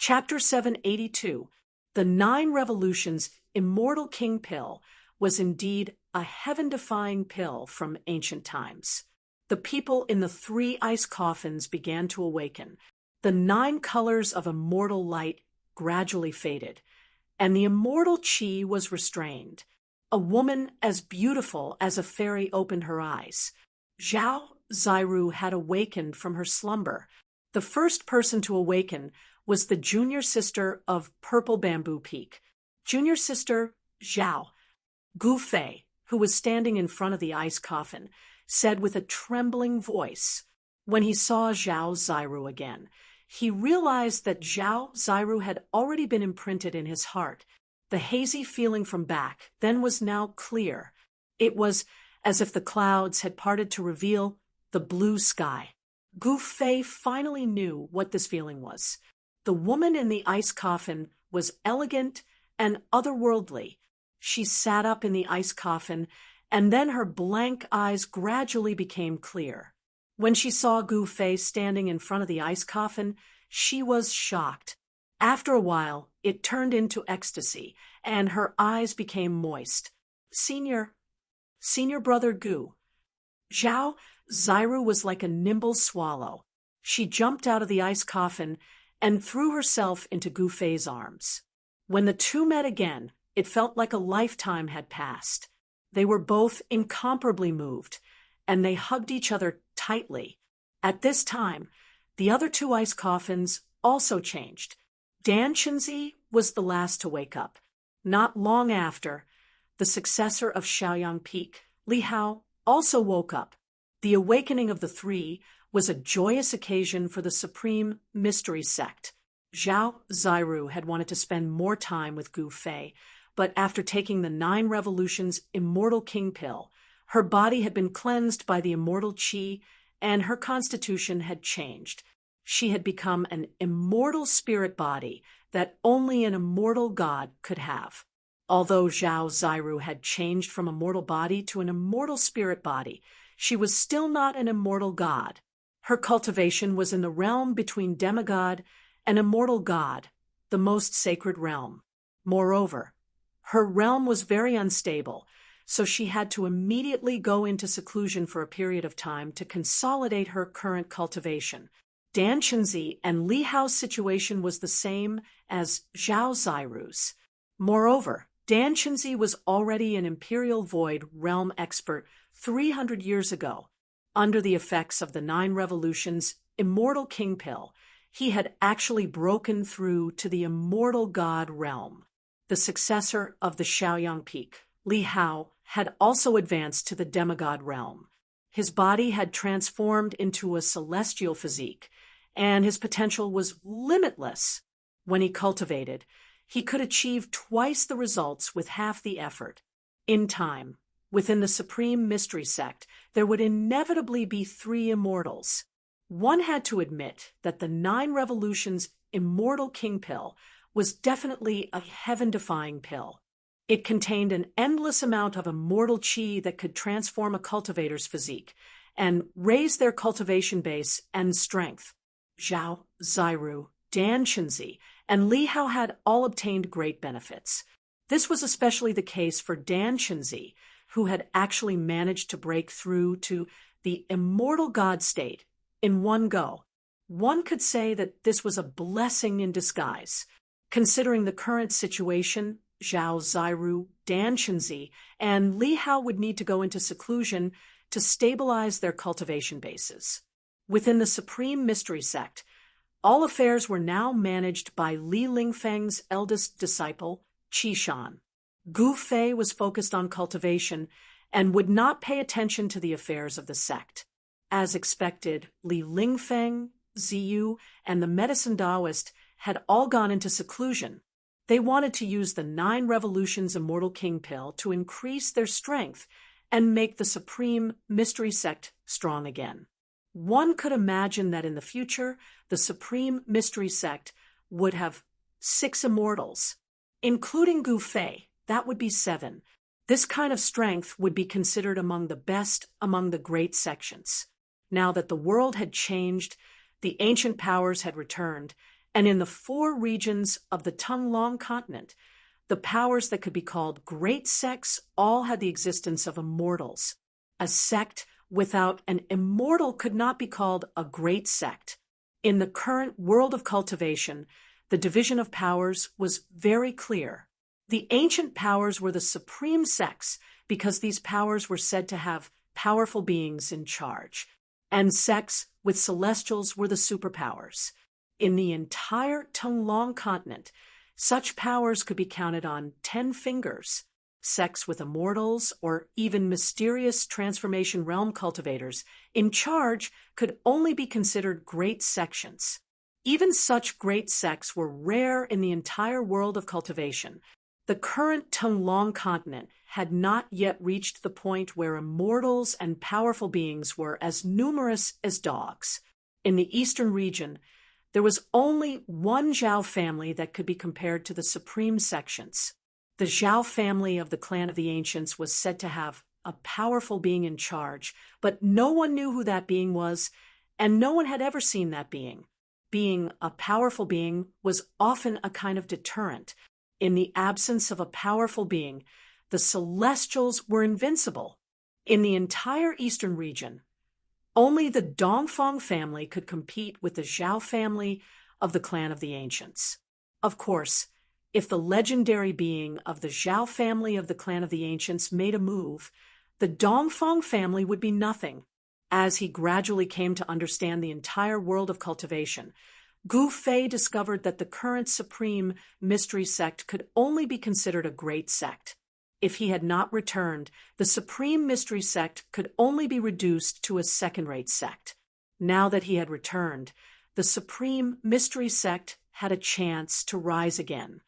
Chapter 782, The Nine Revolutions Immortal King Pill, was indeed a heaven-defying pill from ancient times. The people in the 3 ice coffins began to awaken. The 9 colors of immortal light gradually faded, and the immortal chi was restrained. A woman as beautiful as a fairy opened her eyes. Zhao Ziru had awakened from her slumber. The first person to awaken was the junior sister of Purple Bamboo Peak. Junior sister Zhao. Gu Fei, who was standing in front of the ice coffin, said with a trembling voice, when he saw Zhao Ziru again, he realized that Zhao Ziru had already been imprinted in his heart. The hazy feeling from back then was now clear. It was as if the clouds had parted to reveal the blue sky. Gu Fei finally knew what this feeling was. The woman in the ice coffin was elegant and otherworldly. She sat up in the ice coffin, and then her blank eyes gradually became clear. When she saw Gu Fei standing in front of the ice coffin, she was shocked. After a while, it turned into ecstasy, and her eyes became moist. Senior brother Gu. Zhao Ziru was like a nimble swallow. She jumped out of the ice coffin and threw herself into Gu Fei's arms. When the two met again, it felt like a lifetime had passed. They were both incomparably moved, and they hugged each other tightly. At this time, the other 2 ice coffins also changed. Dan Chenzi was the last to wake up. Not long after, the successor of Shaoyang Peak, Li Hao, also woke up. The awakening of the 3 was a joyous occasion for the Supreme Mystery Sect. Zhao Ziru had wanted to spend more time with Gu Fei, but after taking the 9 Revolutions Immortal King Pill, her body had been cleansed by the immortal chi, and her constitution had changed. She had become an immortal spirit body that only an immortal god could have. Although Zhao Ziru had changed from a mortal body to an immortal spirit body, she was still not an immortal god. Her cultivation was in the realm between demigod and immortal god, the most sacred realm. Moreover, her realm was very unstable, so she had to immediately go into seclusion for a period of time to consolidate her current cultivation. Dan Chenzi and Li Hao's situation was the same as Zhao Ziru's. Moreover, Dan Chenzi was already an Imperial Void realm expert 300 years ago. Under the effects of the 9 Revolutions Immortal King Pill, he had actually broken through to the immortal god realm. The successor of the Shaoyang Peak, Li Hao, had also advanced to the demigod realm. His body had transformed into a celestial physique, and his potential was limitless. When he cultivated, he could achieve twice the results with half the effort. In time, within the Supreme Mystery Sect, there would inevitably be 3 immortals. One had to admit that the 9 Revolutions Immortal King Pill was definitely a heaven-defying pill. It contained an endless amount of immortal chi that could transform a cultivator's physique and raise their cultivation base and strength. Zhao Ziru, Dan Chenzi, and Li Hao had all obtained great benefits. This was especially the case for Dan Chenzi, who had actually managed to break through to the immortal god state in one go. One could say that this was a blessing in disguise. Considering the current situation, Zhao Ziru, Dan Chenzi, and Li Hao would need to go into seclusion to stabilize their cultivation bases. Within the Supreme Mystery Sect, all affairs were now managed by Li Lingfeng's eldest disciple, Qishan. Gu Fei was focused on cultivation and would not pay attention to the affairs of the sect. As expected, Li Lingfeng, Ziyu, and the medicine Taoist had all gone into seclusion. They wanted to use the 9 Revolutions Immortal King Pill to increase their strength and make the Supreme Mystery Sect strong again. One could imagine that in the future, the Supreme Mystery Sect would have 6 immortals, including Gu Fei. That would be 7. This kind of strength would be considered among the best among the great sections. Now that the world had changed, the ancient powers had returned, and in the 4 regions of the Tonglong continent, the powers that could be called great sects all had the existence of immortals. A sect without an immortal could not be called a great sect. In the current world of cultivation, the division of powers was very clear. The ancient powers were the supreme sects because these powers were said to have powerful beings in charge, and sects with celestials were the superpowers. In the entire Tonglong continent, such powers could be counted on 10 fingers. Sects with immortals or even mysterious transformation realm cultivators in charge could only be considered great sections. Even such great sects were rare in the entire world of cultivation. The current Tonglong continent had not yet reached the point where immortals and powerful beings were as numerous as dogs. In the eastern region, there was only one Zhao family that could be compared to the supreme sections. The Zhao family of the clan of the ancients was said to have a powerful being in charge, but no one knew who that being was, and no one had ever seen that being. Being a powerful being was often a kind of deterrent. In the absence of a powerful being, the celestials were invincible. In the entire eastern region, only the Dongfang family could compete with the Zhao family of the clan of the ancients. Of course, if the legendary being of the Zhao family of the clan of the ancients made a move, the Dongfang family would be nothing. As he gradually came to understand the entire world of cultivation, Gu Fei discovered that the current supreme mystery sect could only be considered a great sect. If he had not returned, the supreme mystery sect could only be reduced to a second-rate sect. Now that he had returned, the supreme mystery sect had a chance to rise again.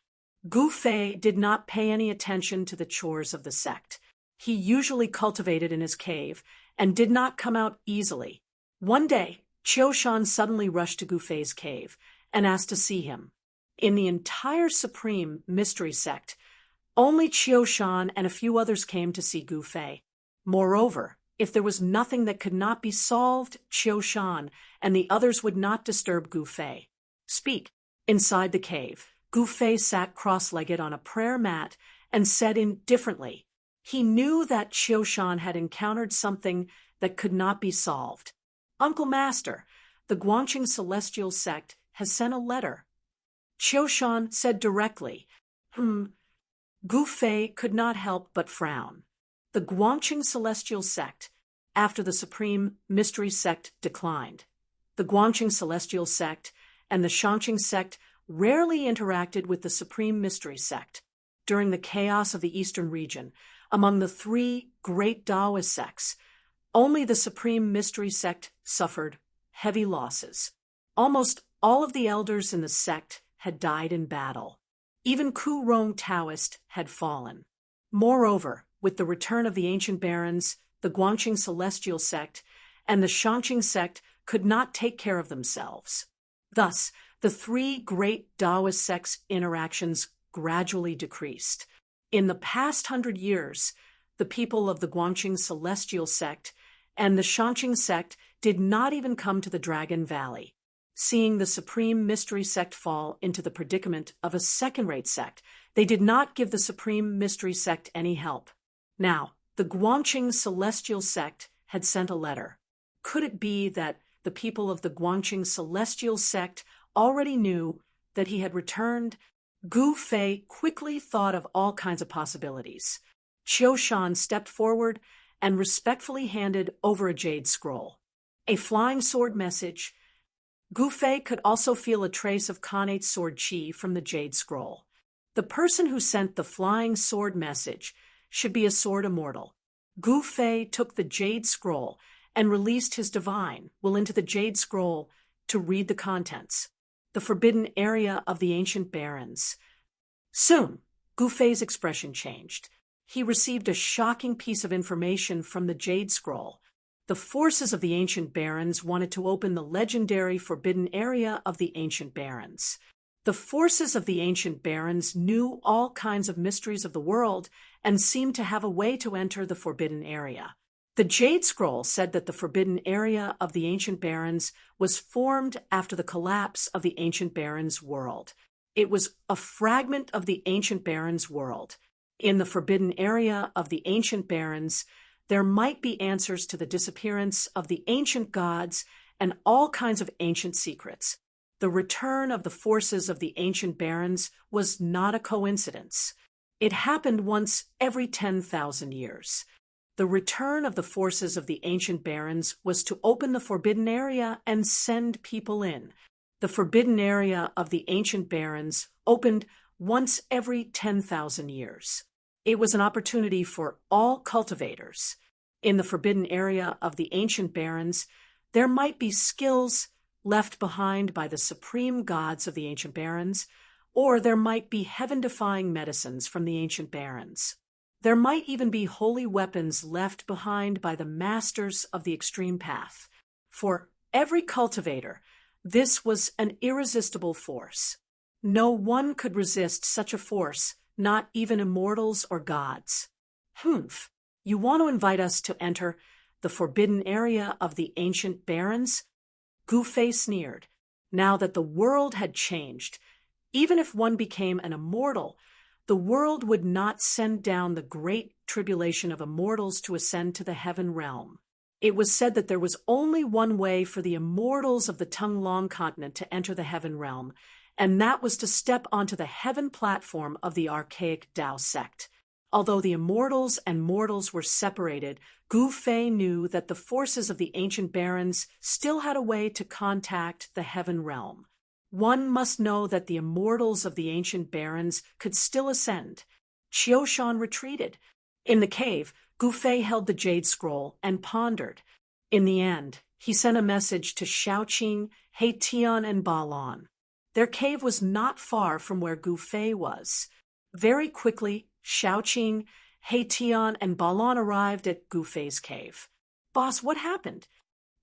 Gu Fei did not pay any attention to the chores of the sect. He usually cultivated in his cave and did not come out easily. One day, Qiu Shan suddenly rushed to Gu Fei's cave and asked to see him. In the entire supreme mystery sect, only Qiu Shan and a few others came to see Gu Fei. Moreover, if there was nothing that could not be solved, Qiu Shan and the others would not disturb Gu Fei. Speak. Inside the cave, Gu Fei sat cross-legged on a prayer mat and said indifferently. He knew that Qiu Shan had encountered something that could not be solved. Uncle Master, the Guangqing Celestial Sect has sent a letter. Qiu Shan said directly. Gu Fei could not help but frown. The Guangqing Celestial Sect, after the Supreme Mystery Sect declined. The Guangqing Celestial Sect and the Shangqing Sect rarely interacted with the Supreme Mystery Sect. During the chaos of the Eastern region, among the 3 great Taoist sects, only the Supreme Mystery Sect suffered heavy losses. Almost all of the elders in the sect had died in battle. Even Ku Rong Taoist had fallen. Moreover, with the return of the ancient barons, the Guangqing Celestial Sect and the Shangqing Sect could not take care of themselves. Thus, the 3 great Taoist sects' interactions gradually decreased. In the past 100 years, the people of the Guangqing Celestial Sect and the Shangqing Sect did not even come to the Dragon Valley. Seeing the Supreme Mystery Sect fall into the predicament of a second-rate sect, they did not give the Supreme Mystery Sect any help. Now, the Guangqing Celestial Sect had sent a letter. Could it be that the people of the Guangqing Celestial Sect already knew that he had returned? Gu Fei quickly thought of all kinds of possibilities. Qiu Shan stepped forward and respectfully handed over a jade scroll. A flying sword message. Gu Fei could also feel a trace of Khanate sword chi from the jade scroll. The person who sent the flying sword message should be a sword immortal. Gu Fei took the jade scroll and released his divine will into the jade scroll to read the contents. The forbidden area of the ancient barons. Soon, Gu Fei's expression changed. He received a shocking piece of information from the jade scroll. The forces of the ancient barons wanted to open the legendary forbidden area of the ancient barons. The forces of the ancient barons knew all kinds of mysteries of the world and seemed to have a way to enter the forbidden area. The Jade Scroll said that the forbidden area of the ancient barons was formed after the collapse of the ancient barons' world. It was a fragment of the ancient barons' world. In the forbidden area of the ancient barons, there might be answers to the disappearance of the ancient gods and all kinds of ancient secrets. The return of the forces of the ancient barons was not a coincidence. It happened once every 10,000 years. The return of the forces of the ancient barons was to open the forbidden area and send people in. The forbidden area of the ancient barons opened once every 10,000 years. It was an opportunity for all cultivators. In the forbidden area of the ancient barons, there might be skills left behind by the supreme gods of the ancient barons, or there might be heaven-defying medicines from the ancient barons. There might even be holy weapons left behind by the masters of the extreme path. For every cultivator, this was an irresistible force. No one could resist such a force, not even immortals or gods. You want to invite us to enter the forbidden area of the ancient barons? Gufei sneered. Now that the world had changed, even if one became an immortal, the world would not send down the great tribulation of immortals to ascend to the heaven realm. It was said that there was only one way for the immortals of the Tonglong continent to enter the heaven realm, and that was to step onto the heaven platform of the archaic Tao sect. Although the immortals and mortals were separated, Gufei knew that the forces of the ancient barons still had a way to contact the heaven realm. One must know that the immortals of the ancient barons could still ascend. Qiushan retreated. In the cave, Gufei held the Jade Scroll and pondered. In the end, he sent a message to Shaoqing, Heitian, and Balon. Their cave was not far from where Gufei was. Very quickly, Shaoqing, Heitian, and Balon arrived at Gufei's cave. "Boss, what happened?"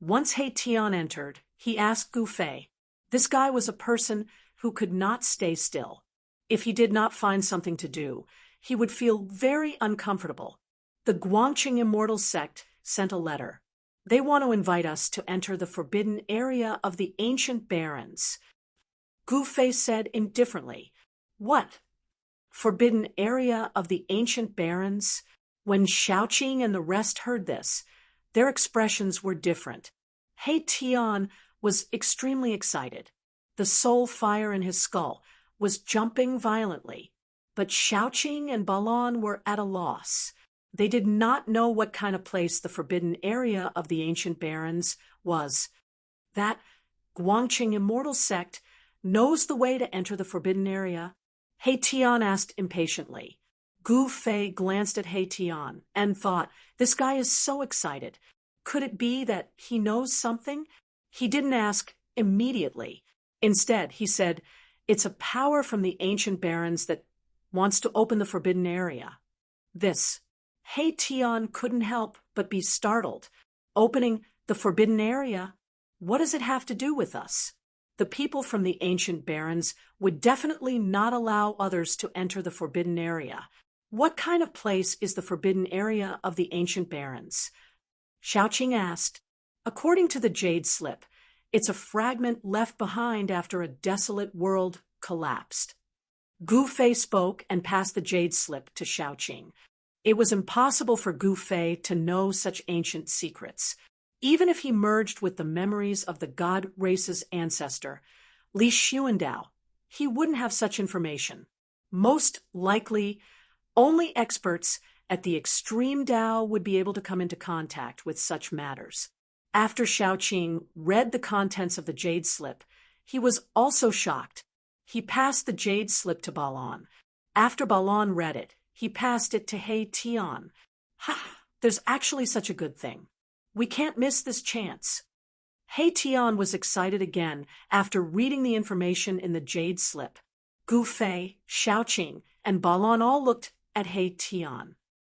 Once Heitian entered, he asked Gufei. This guy was a person who could not stay still. If he did not find something to do, he would feel very uncomfortable. The Guangqing Immortal Sect sent a letter. They want to invite us to enter the forbidden area of the ancient barons. Gufei said indifferently, "What? Forbidden area of the ancient barons?" When Shaoqing and the rest heard this, their expressions were different. Heitian was extremely excited. The soul fire in his skull was jumping violently. But Shaoqing and Balon were at a loss. They did not know what kind of place the forbidden area of the ancient barons was. That Guangqing Immortal Sect knows the way to enter the forbidden area. Heitian asked impatiently. Gufei glanced at Heitian and thought, this guy is so excited. Could it be that he knows something? He didn't ask immediately. Instead, he said, "It's a power from the ancient barons that wants to open the forbidden area." This. Heitian couldn't help but be startled. Opening the forbidden area? What does it have to do with us? The people from the ancient barons would definitely not allow others to enter the forbidden area. What kind of place is the forbidden area of the ancient barons? Shaoqing asked. According to the Jade Slip, it's a fragment left behind after a desolate world collapsed. Gufei spoke and passed the Jade Slip to Shaoqing. It was impossible for Gufei to know such ancient secrets. Even if he merged with the memories of the god race's ancestor, Li Xuandao, he wouldn't have such information. Most likely, only experts at the extreme Tao would be able to come into contact with such matters. After Shaoqing read the contents of the Jade Slip, he was also shocked. He passed the Jade Slip to Balon. After Balon read it, he passed it to Heitian. There's actually such a good thing. We can't miss this chance. Heitian was excited again after reading the information in the Jade Slip. Gufei, Shaoqing, and Balon all looked at Heitian.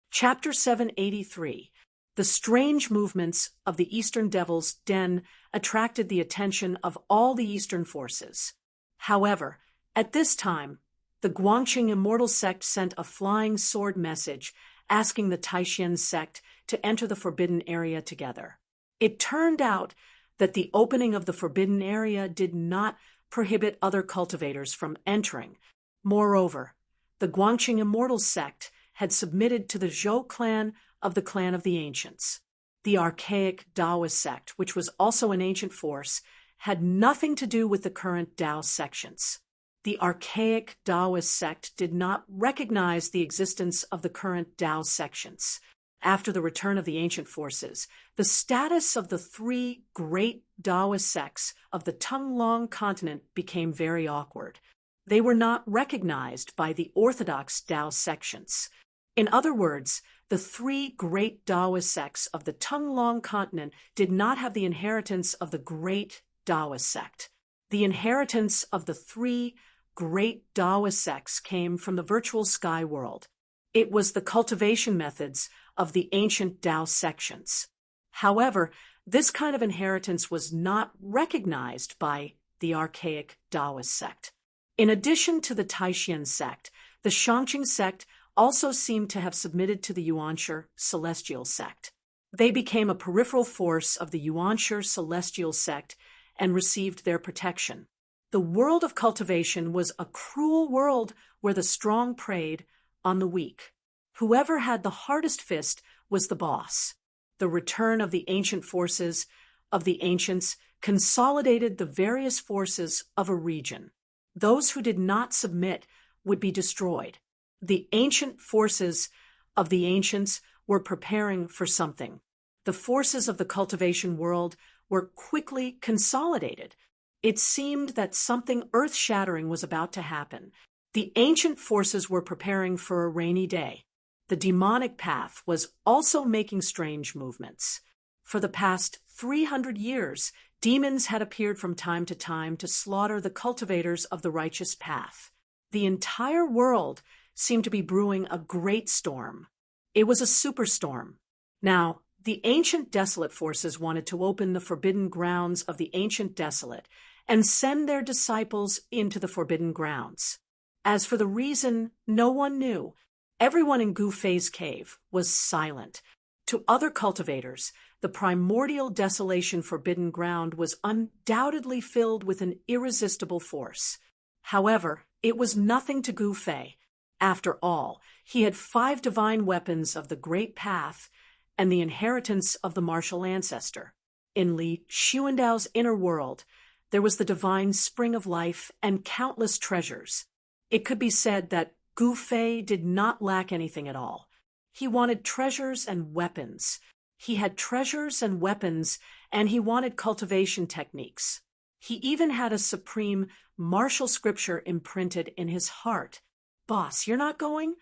Chapter 783. The strange movements of the Eastern Devil's Den attracted the attention of all the Eastern forces. However, at this time, the Guangqing Immortal Sect sent a flying sword message asking the Taishan sect to enter the forbidden area together. It turned out that the opening of the forbidden area did not prohibit other cultivators from entering. Moreover, the Guangqing Immortal sect had submitted to the Zhou clan of the Clan of the Ancients. The archaic Taoist sect, which was also an ancient force, had nothing to do with the current Tao sections. The archaic Taoist sect did not recognize the existence of the current Tao sections. After the return of the ancient forces, the status of the three great Taoist sects of the Tunglong continent became very awkward. They were not recognized by the orthodox Tao sections. In other words, the three great Taoist sects of the Tunglong continent did not have the inheritance of the great Taoist sect. The inheritance of the three great Taoist sects came from the virtual sky world. It was the cultivation methods of the ancient Tao sections. However, this kind of inheritance was not recognized by the archaic Taoist sect. In addition to the Taishan sect, the Shangqing sect also seemed to have submitted to the Yuanshi celestial sect. They became a peripheral force of the Yuanshi celestial sect and received their protection. The world of cultivation was a cruel world where the strong preyed on the weak. Whoever had the hardest fist was the boss. The return of the ancient forces of the ancients consolidated the various forces of a region. Those who did not submit would be destroyed. The ancient forces of the ancients were preparing for something. The forces of the cultivation world were quickly consolidated. It seemed that something earth-shattering was about to happen. The ancient forces were preparing for a rainy day. The demonic path was also making strange movements. For the past 300 years, demons had appeared from time to time to slaughter the cultivators of the righteous path. The entire world seemed to be brewing a great storm. It was a superstorm. Now, the ancient desolate forces wanted to open the forbidden grounds of the ancient desolate and send their disciples into the forbidden grounds. As for the reason, no one knew. Everyone in Gu Fei's cave was silent. To other cultivators, the primordial desolation forbidden ground was undoubtedly filled with an irresistible force. However, it was nothing to Gu Fei. After all, he had 5 divine weapons of the Great Path and the inheritance of the martial ancestor. In Li Xuandao's inner world, there was the divine spring of life and countless treasures. It could be said that Gu Fei did not lack anything at all. He wanted treasures and weapons. He had treasures and weapons, and he wanted cultivation techniques. He even had a supreme martial scripture imprinted in his heart. Boss, you're not going?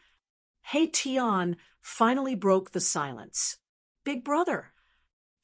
He Tian finally broke the silence. Big brother.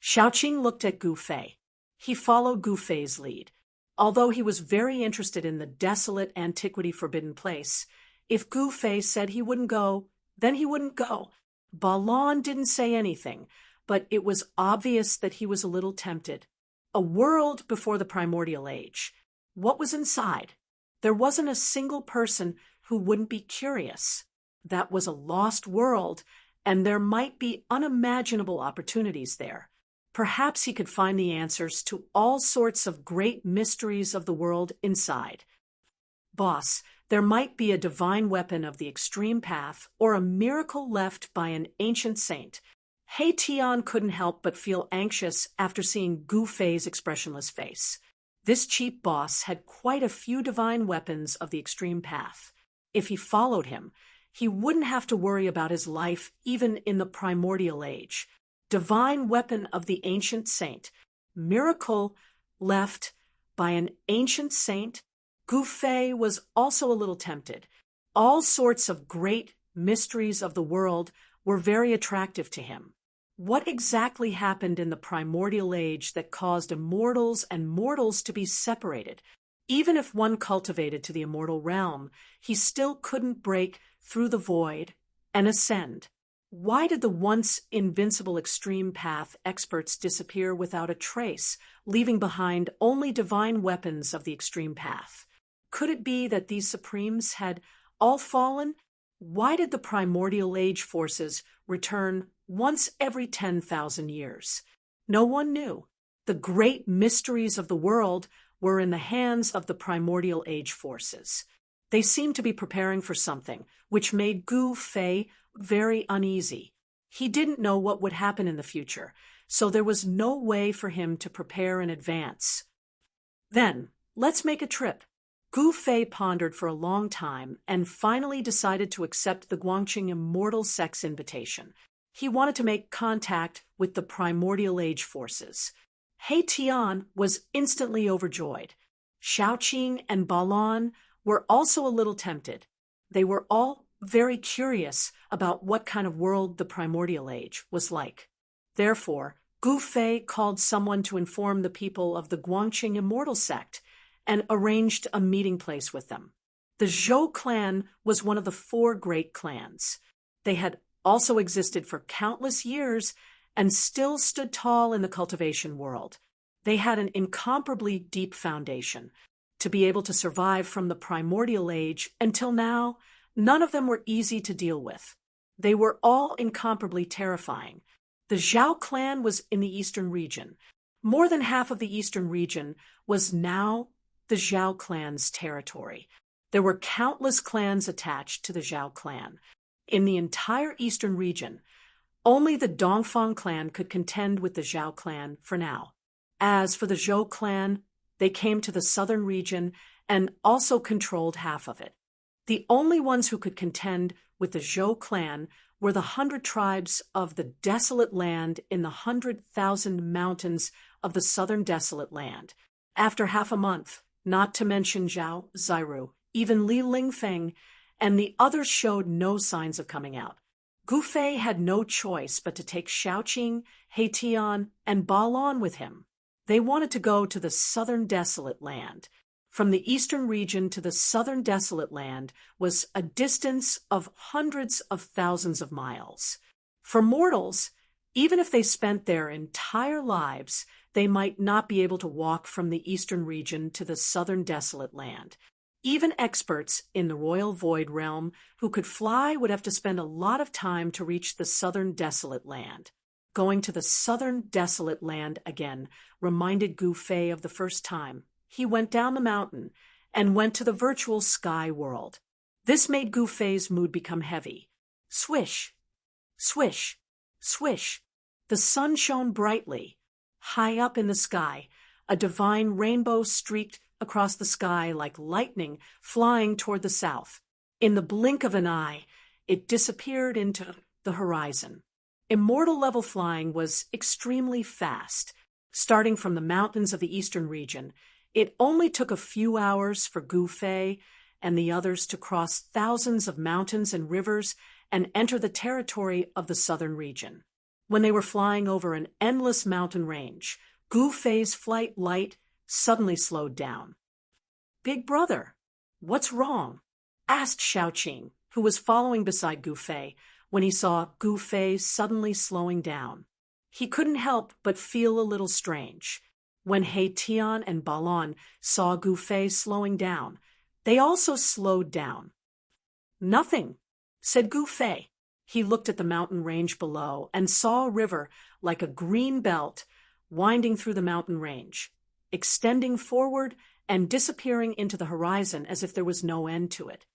Xiaoqing looked at Gu Fei. He followed Gu Fei's lead. Although he was very interested in the desolate antiquity forbidden place, if Gu Fei said he wouldn't go, then he wouldn't go. Balon didn't say anything, but it was obvious that he was a little tempted. A world before the primordial age. What was inside? There wasn't a single person who wouldn't be curious. That was a lost world, and there might be unimaginable opportunities there. Perhaps he could find the answers to all sorts of great mysteries of the world inside. Boss, there might be a divine weapon of the extreme path or a miracle left by an ancient saint. He Tian couldn't help but feel anxious after seeing Gu Fei's expressionless face. This cheap boss had quite a few divine weapons of the extreme path. If he followed him, he wouldn't have to worry about his life even in the primordial age. Divine weapon of the ancient saint. Miracle left by an ancient saint. Gu Fei was also a little tempted. All sorts of great mysteries of the world were very attractive to him. What exactly happened in the primordial age that caused immortals and mortals to be separated? Even if one cultivated to the immortal realm, he still couldn't break through the void and ascend. Why did the once invincible extreme path experts disappear without a trace, leaving behind only divine weapons of the extreme path? Could it be that these supremes had all fallen? Why did the primordial age forces return once every 10,000 years. No one knew. The great mysteries of the world were in the hands of the primordial age forces. They seemed to be preparing for something, which made Gu Fei very uneasy. He didn't know what would happen in the future, so there was no way for him to prepare in advance. Then, let's make a trip. Gu Fei pondered for a long time and finally decided to accept the Guangqing Immortal Sect's invitation. He wanted to make contact with the primordial age forces. He Tian was instantly overjoyed. Shaoqing and Balon were also a little tempted. They were all very curious about what kind of world the primordial age was like. Therefore, Gu Fei called someone to inform the people of the Guangqing Immortal Sect and arranged a meeting place with them. The Zhou clan was one of the 4 great clans. They had also existed for countless years and still stood tall in the cultivation world. They had an incomparably deep foundation. To be able to survive from the primordial age until now, none of them were easy to deal with. They were all incomparably terrifying. The Zhao clan was in the eastern region. More than half of the eastern region was now the Zhao clan's territory. There were countless clans attached to the Zhao clan. In the entire eastern region, only the Dongfang clan could contend with the Zhao clan for now. As for the Zhou clan, they came to the southern region and also controlled half of it. The only ones who could contend with the Zhou clan were the 100 tribes of the desolate land in the 100,000 mountains of the southern desolate land. After half a month, not to mention Zhao Ziru, even Li Lingfeng, and the others showed no signs of coming out. Gu Fei had no choice but to take Shaoqing, He Tian, and Balon with him. They wanted to go to the southern desolate land. From the eastern region to the southern desolate land was a distance of hundreds of thousands of miles. For mortals, even if they spent their entire lives, they might not be able to walk from the eastern region to the southern desolate land. Even experts in the royal void realm who could fly would have to spend a lot of time to reach the southern desolate land. Going to the southern desolate land again reminded Gu Fei of the first time. He went down the mountain and went to the virtual sky world. This made Gu Fei's mood become heavy. Swish, swish, swish. The sun shone brightly. High up in the sky, a divine rainbow streaked across the sky like lightning flying toward the south. In the blink of an eye, it disappeared into the horizon. Immortal level flying was extremely fast. Starting from the mountains of the eastern region, it only took a few hours for Gu Fei and the others to cross thousands of mountains and rivers and enter the territory of the southern region. When they were flying over an endless mountain range, Gu Fei's flight light suddenly slowed down. "Big brother, what's wrong?" asked Shaoqing, who was following beside Gu Fei, when he saw Gu Fei suddenly slowing down. He couldn't help but feel a little strange. When He Tian and Balon saw Gu Fei slowing down, they also slowed down. "Nothing," said Gu Fei. He looked at the mountain range below and saw a river like a green belt winding through the mountain range, extending forward and disappearing into the horizon as if there was no end to it.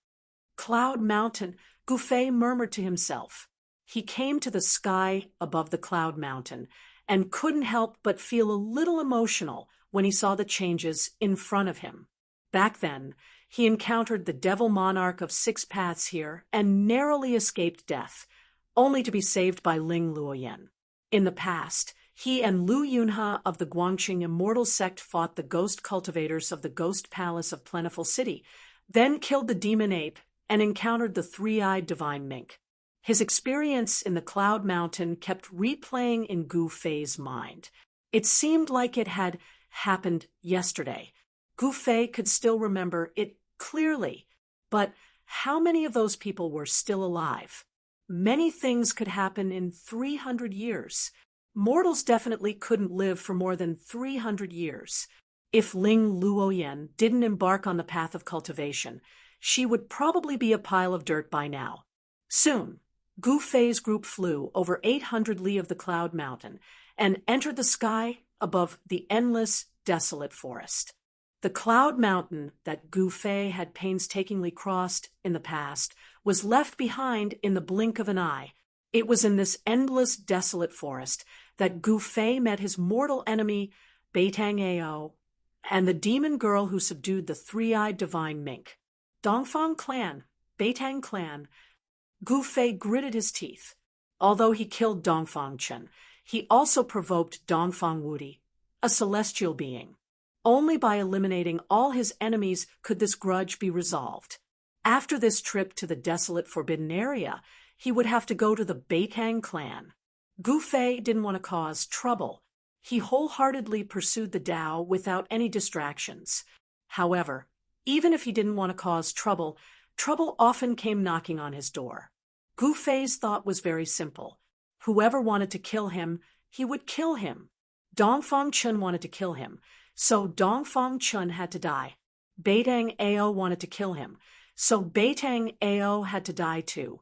"Cloud Mountain," Gu Fei murmured to himself. He came to the sky above the Cloud Mountain and couldn't help but feel a little emotional when he saw the changes in front of him. Back then, he encountered the Devil Monarch of 6 Paths here and narrowly escaped death, only to be saved by Ling Luoyan. In the past, he and Lu Yunhe of the Guangqing Immortal Sect fought the ghost cultivators of the Ghost Palace of Plentiful City, then killed the demon ape and encountered the 3-eyed divine mink. His experience in the Cloud Mountain kept replaying in Gu Fei's mind. It seemed like it had happened yesterday. Gu Fei could still remember it clearly, but how many of those people were still alive? Many things could happen in 300 years. Mortals definitely couldn't live for more than 300 years. If Ling Luoyan didn't embark on the path of cultivation, she would probably be a pile of dirt by now. Soon, Gu Fei's group flew over 800 li of the Cloud Mountain and entered the sky above the endless, desolate forest. The Cloud Mountain that Gu Fei had painstakingly crossed in the past was left behind in the blink of an eye. It was in this endless, desolate forest that Gu Fei met his mortal enemy, Beitang Ao, and the demon girl who subdued the three-eyed divine mink. Dongfang clan, Beitang clan. Gu Fei gritted his teeth. Although he killed Dongfang Chen, he also provoked Dongfang Wudi, a celestial being. Only by eliminating all his enemies could this grudge be resolved. After this trip to the desolate forbidden area, he would have to go to the Beitang clan. Gu Fei didn't want to cause trouble. He wholeheartedly pursued the Tao without any distractions. However, even if he didn't want to cause trouble, trouble often came knocking on his door. Gu Fei's thought was very simple. Whoever wanted to kill him, he would kill him. Dongfang Chen wanted to kill him, so Dongfang Chen had to die. Beitang Ao wanted to kill him, so Beitang Ao had to die too.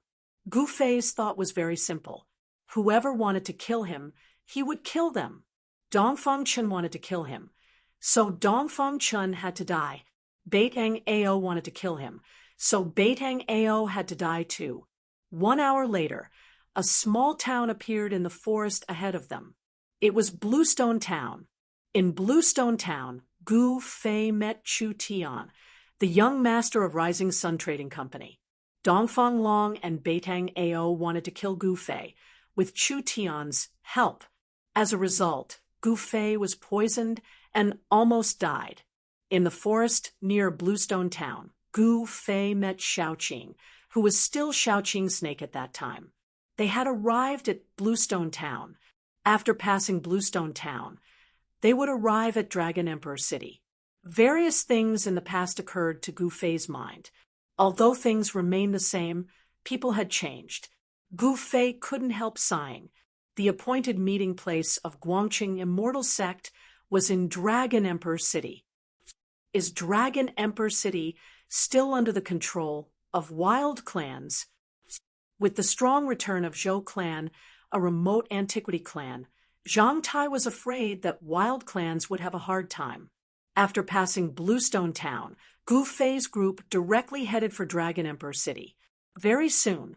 Gu Fei's thought was very simple. Whoever wanted to kill him, he would kill them. Dongfang Chen wanted to kill him, so Dongfang Chen had to die. Beitang Ao wanted to kill him, so Beitang Ao had to die too. 1 hour later, a small town appeared in the forest ahead of them. It was Bluestone Town. In Bluestone Town, Gu Fei met Chu Tian, the young master of Rising Sun Trading Company. Dongfang Long and Beitang Ao wanted to kill Gu Fei, with Chu Tian's help. As a result, Gu Fei was poisoned and almost died. In the forest near Bluestone Town, Gu Fei met Shaoqing, who was still Shaoqing's snake at that time. They had arrived at Bluestone Town. After passing Bluestone Town, they would arrive at Dragon Emperor City. Various things in the past occurred to Gu Fei's mind. Although things remained the same, people had changed. Gu Fei couldn't help sighing. The appointed meeting place of Guangqing Immortal Sect was in Dragon Emperor City. Is Dragon Emperor City still under the control of wild clans? With the strong return of Zhou clan, a remote antiquity clan, Zhang Tai was afraid that wild clans would have a hard time. After passing Bluestone Town, Gu Fei's group directly headed for Dragon Emperor City. Very soon,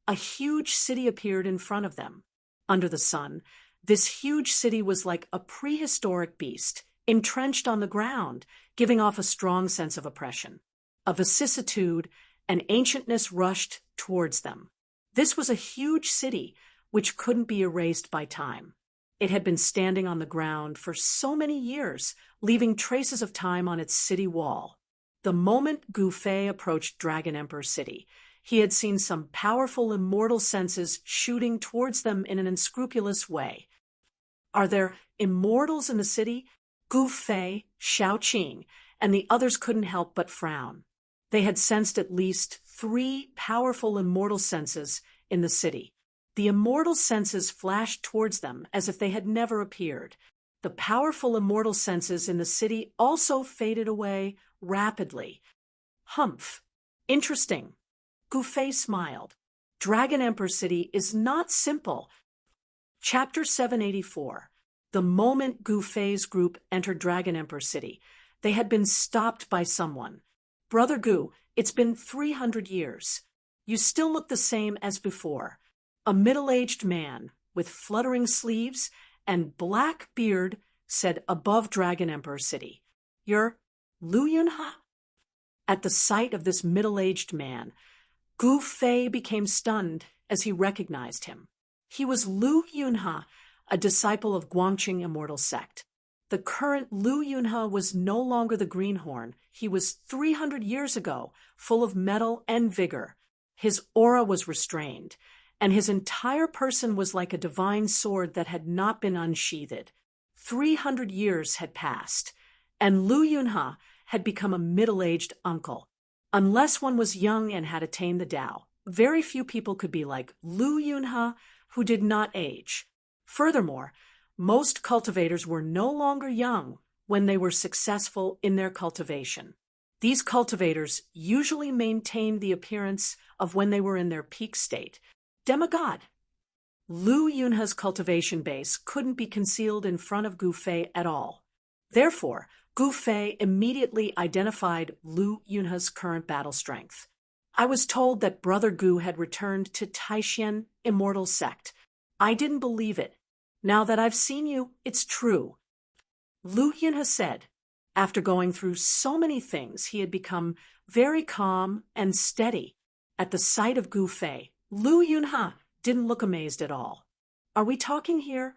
a huge city appeared in front of them. Under the sun, this huge city was like a prehistoric beast, entrenched on the ground, giving off a strong sense of oppression. A vicissitude and ancientness rushed towards them. This was a huge city which couldn't be erased by time. It had been standing on the ground for so many years, leaving traces of time on its city wall. The moment Gu Fei approached Dragon Emperor City, he had seen some powerful immortal senses shooting towards them in an unscrupulous way. Are there immortals in the city? Gu Fei, Shaoqing, and the others couldn't help but frown. They had sensed at least 3 powerful immortal senses in the city. The immortal senses flashed towards them as if they had never appeared. The powerful immortal senses in the city also faded away rapidly. Humph. Interesting. Gu Fei smiled. Dragon Emperor City is not simple. Chapter 784. The moment Gu Fei's group entered Dragon Emperor City, they had been stopped by someone. Brother Gu, it's been 300 years. You still look the same as before. A middle-aged man with fluttering sleeves and black beard said above Dragon Emperor City, "You're Lu Yunha?" At the sight of this middle-aged man, Gu Fei became stunned as he recognized him. He was Lu Yunha, a disciple of Guangqing Immortal Sect. The current Lu Yunha was no longer the greenhorn he was 300 years ago, full of mettle and vigor. His aura was restrained, and his entire person was like a divine sword that had not been unsheathed. 300 years had passed, and Lu Yunha had become a middle-aged uncle. Unless one was young and had attained the Tao, very few people could be like Lu Yunha, who did not age. Furthermore, most cultivators were no longer young when they were successful in their cultivation. These cultivators usually maintained the appearance of when they were in their peak state. demigod. Lu Yunhe's cultivation base couldn't be concealed in front of Gu Fei at all. Therefore, Gu Fei immediately identified Lu Yunhe's current battle strength. I was told that Brother Gu had returned to Taishan Immortal Sect. I didn't believe it. Now that I've seen you, it's true. Lu Yunhe said. After going through so many things, he had become very calm and steady. At the sight of Gu Fei, Lu Yunhe didn't look amazed at all. Are we talking here?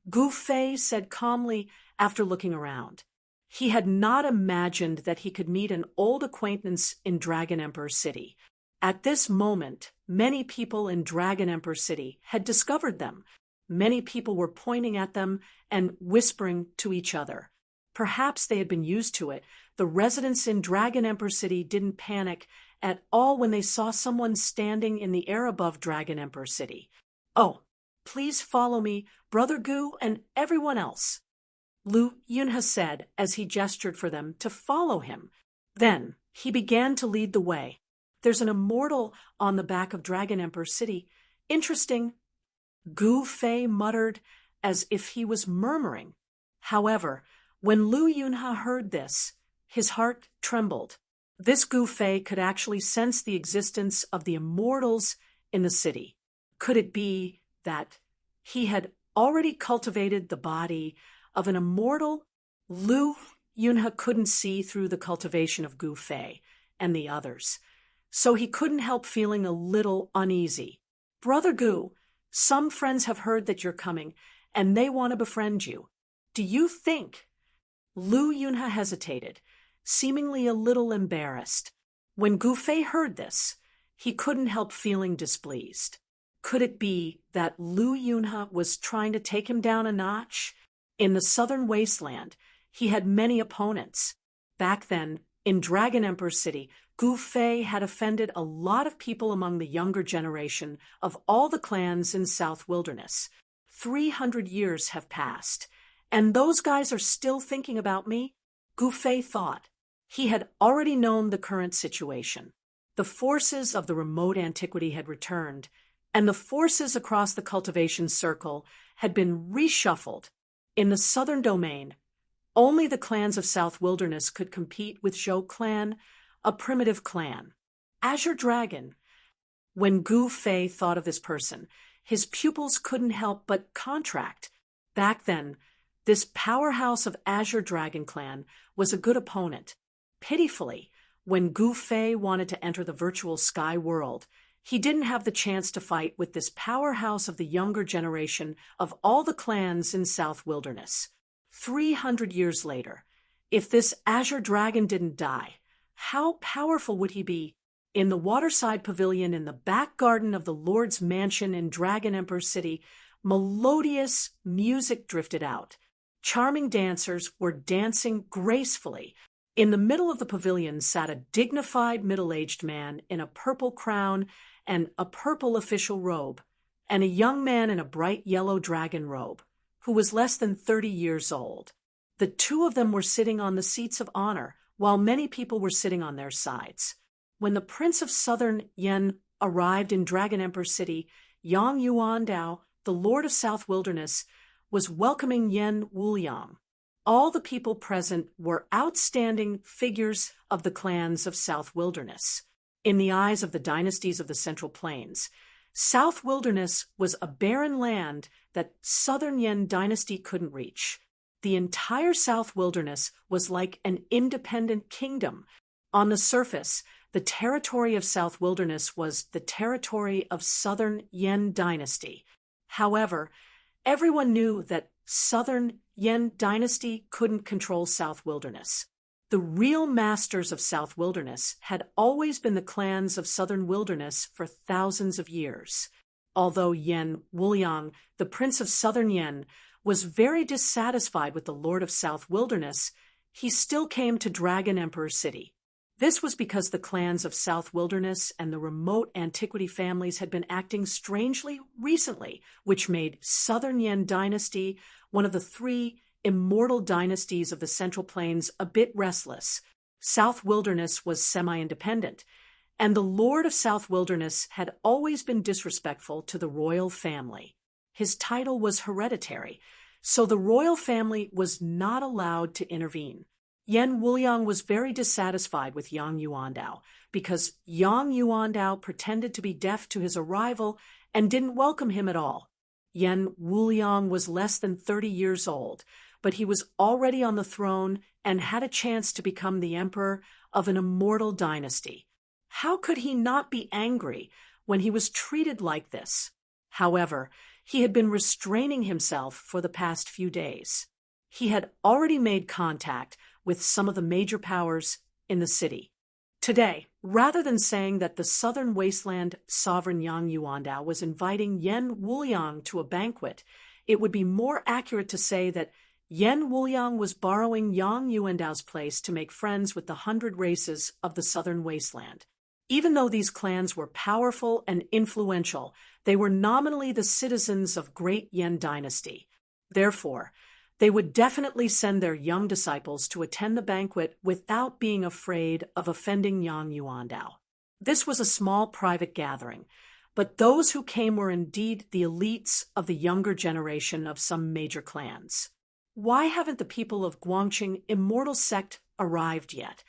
Gu Fei said calmly after looking around. He had not imagined that he could meet an old acquaintance in Dragon Emperor City. At this moment, many people in Dragon Emperor City had discovered them. Many people were pointing at them and whispering to each other. Perhaps they had been used to it. The residents in Dragon Emperor City didn't panic at all when they saw someone standing in the air above Dragon Emperor City. Oh, please follow me, Brother Gu and everyone else, Lu Yunhe said as he gestured for them to follow him. Then he began to lead the way. There's an immortal on the back of Dragon Emperor City. Interesting, Gu Fei muttered as if he was murmuring. However, when Lu Yunhe heard this, his heart trembled. This Gu Fei could actually sense the existence of the immortals in the city. Could it be that he had already cultivated the body of an immortal? Lu Yunhe couldn't see through the cultivation of Gu Fei and the others, so he couldn't help feeling a little uneasy. Brother Gu, some friends have heard that you're coming, and they want to befriend you. Do you think? Lu Yunhe hesitated, seemingly a little embarrassed. When Gu Fei heard this, he couldn't help feeling displeased. Could it be that Lu Yunhe was trying to take him down a notch? In the southern wasteland, he had many opponents. Back then, in Dragon Emperor City, Gu Fei had offended a lot of people among the younger generation of all the clans in South Wilderness. 300 years have passed, and those guys are still thinking about me? Gu Fei thought. He had already known the current situation. The forces of the remote antiquity had returned, and the forces across the cultivation circle had been reshuffled. In the southern domain, only the clans of South Wilderness could compete with Zhou clan, a primitive clan. Azure Dragon. When Gu Fei thought of this person, his pupils couldn't help but contract. Back then, this powerhouse of Azure Dragon clan was a good opponent. Pitifully, when Gu Fei wanted to enter the virtual sky world, he didn't have the chance to fight with this powerhouse of the younger generation of all the clans in South Wilderness. 300 years later, if this Azure Dragon didn't die, how powerful would he be? In the waterside pavilion in the back garden of the Lord's mansion in Dragon Emperor City, melodious music drifted out. Charming dancers were dancing gracefully. In the middle of the pavilion sat a dignified middle-aged man in a purple crown and a purple official robe, and a young man in a bright yellow dragon robe, who was less than 30 years old. The two of them were sitting on the seats of honor, while many people were sitting on their sides. When the Prince of Southern Yen arrived in Dragon Emperor City, Yang Yuandao, the Lord of South Wilderness, was welcoming Yen Wuliang. All the people present were outstanding figures of the clans of South Wilderness. In the eyes of the dynasties of the Central Plains, South Wilderness was a barren land that Southern Yen dynasty couldn't reach. The entire South Wilderness was like an independent kingdom. On the surface, the territory of South Wilderness was the territory of Southern Yen dynasty. However, everyone knew that Southern Yen dynasty couldn't control South Wilderness. The real masters of South Wilderness had always been the clans of Southern Wilderness for thousands of years. Although Yen Wuliang, the Prince of Southern Yen, was very dissatisfied with the Lord of South Wilderness, he still came to Dragon Emperor City. This was because the clans of South Wilderness and the remote antiquity families had been acting strangely recently, which made Southern Yen dynasty one of the three immortal dynasties of the Central Plains a bit restless. South Wilderness was semi-independent, and the Lord of South Wilderness had always been disrespectful to the royal family. His title was hereditary, so the royal family was not allowed to intervene. Yen Wuliang was very dissatisfied with Yang Yuandao because Yang Yuandao pretended to be deaf to his arrival and didn't welcome him at all. Yen Wuliang was less than 30 years old, but he was already on the throne and had a chance to become the emperor of an immortal dynasty. How could he not be angry when he was treated like this? However, he had been restraining himself for the past few days. He had already made contact with some of the major powers in the city. Today, rather than saying that the southern wasteland sovereign Yang Yuandao was inviting Yen Wuliang to a banquet, it would be more accurate to say that Yen Wuliang was borrowing Yang Yuandao's place to make friends with the 100 races of the southern wasteland. Even though these clans were powerful and influential, they were nominally the citizens of Great Yen Dynasty. Therefore, they would definitely send their young disciples to attend the banquet without being afraid of offending Yang Yuandao. This was a small private gathering, but those who came were indeed the elites of the younger generation of some major clans. Why haven't the people of Guangqing Immortal Sect arrived yet?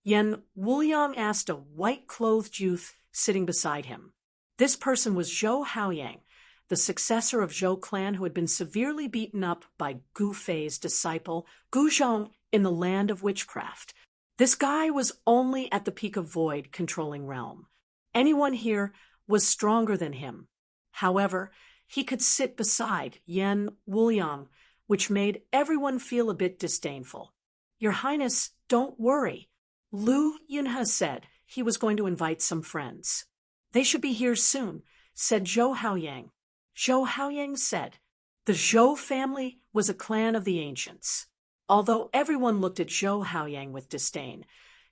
Yen Wuliang asked a white-clothed youth sitting beside him. This person was Zhou Haoyang, the successor of Zhou clan who had been severely beaten up by Gu Fei's disciple Gu Zhong in the land of witchcraft. This guy was only at the peak of void controlling realm. Anyone here was stronger than him. However, he could sit beside Yen Wuliang, which made everyone feel a bit disdainful. Your Highness, don't worry. Lu Yunhe said he was going to invite some friends. They should be here soon, said Zhou Haoyang. Zhou Haoyang said, the Zhou family was a clan of the ancients. Although everyone looked at Zhou Haoyang with disdain,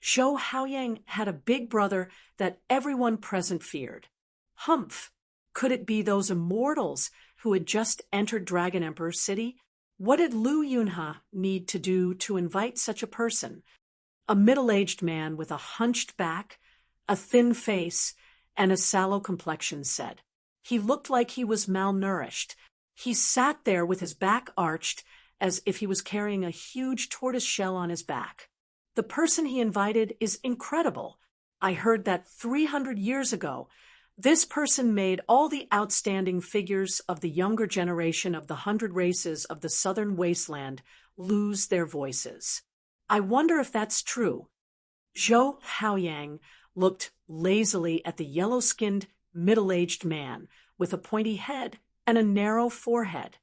Zhou Haoyang had a big brother that everyone present feared. Humph! Could it be those immortals who had just entered Dragon Emperor City? What did Lu Yunhe need to do to invite such a person? A middle-aged man with a hunched back, a thin face, and a sallow complexion said. He looked like he was malnourished. He sat there with his back arched as if he was carrying a huge tortoise shell on his back. The person he invited is incredible. I heard that 300 years ago, this person made all the outstanding figures of the younger generation of the 100 races of the southern wasteland lose their voices. I wonder if that's true. Zhou Haoyang looked lazily at the yellow-skinned, middle-aged man with a pointy head and a narrow forehead.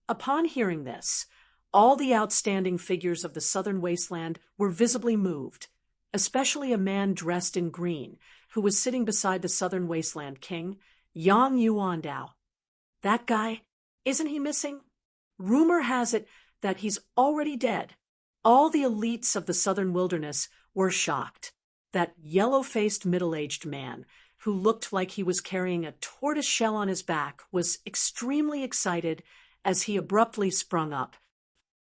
Upon hearing this, all the outstanding figures of the southern wasteland were visibly moved, especially a man dressed in green who was sitting beside the southern wasteland king, Yang Yuandao. That guy, isn't he missing? Rumor has it that he's already dead. All the elites of the southern wilderness were shocked. That yellow-faced middle-aged man, who looked like he was carrying a tortoise shell on his back, was extremely excited as he abruptly sprung up.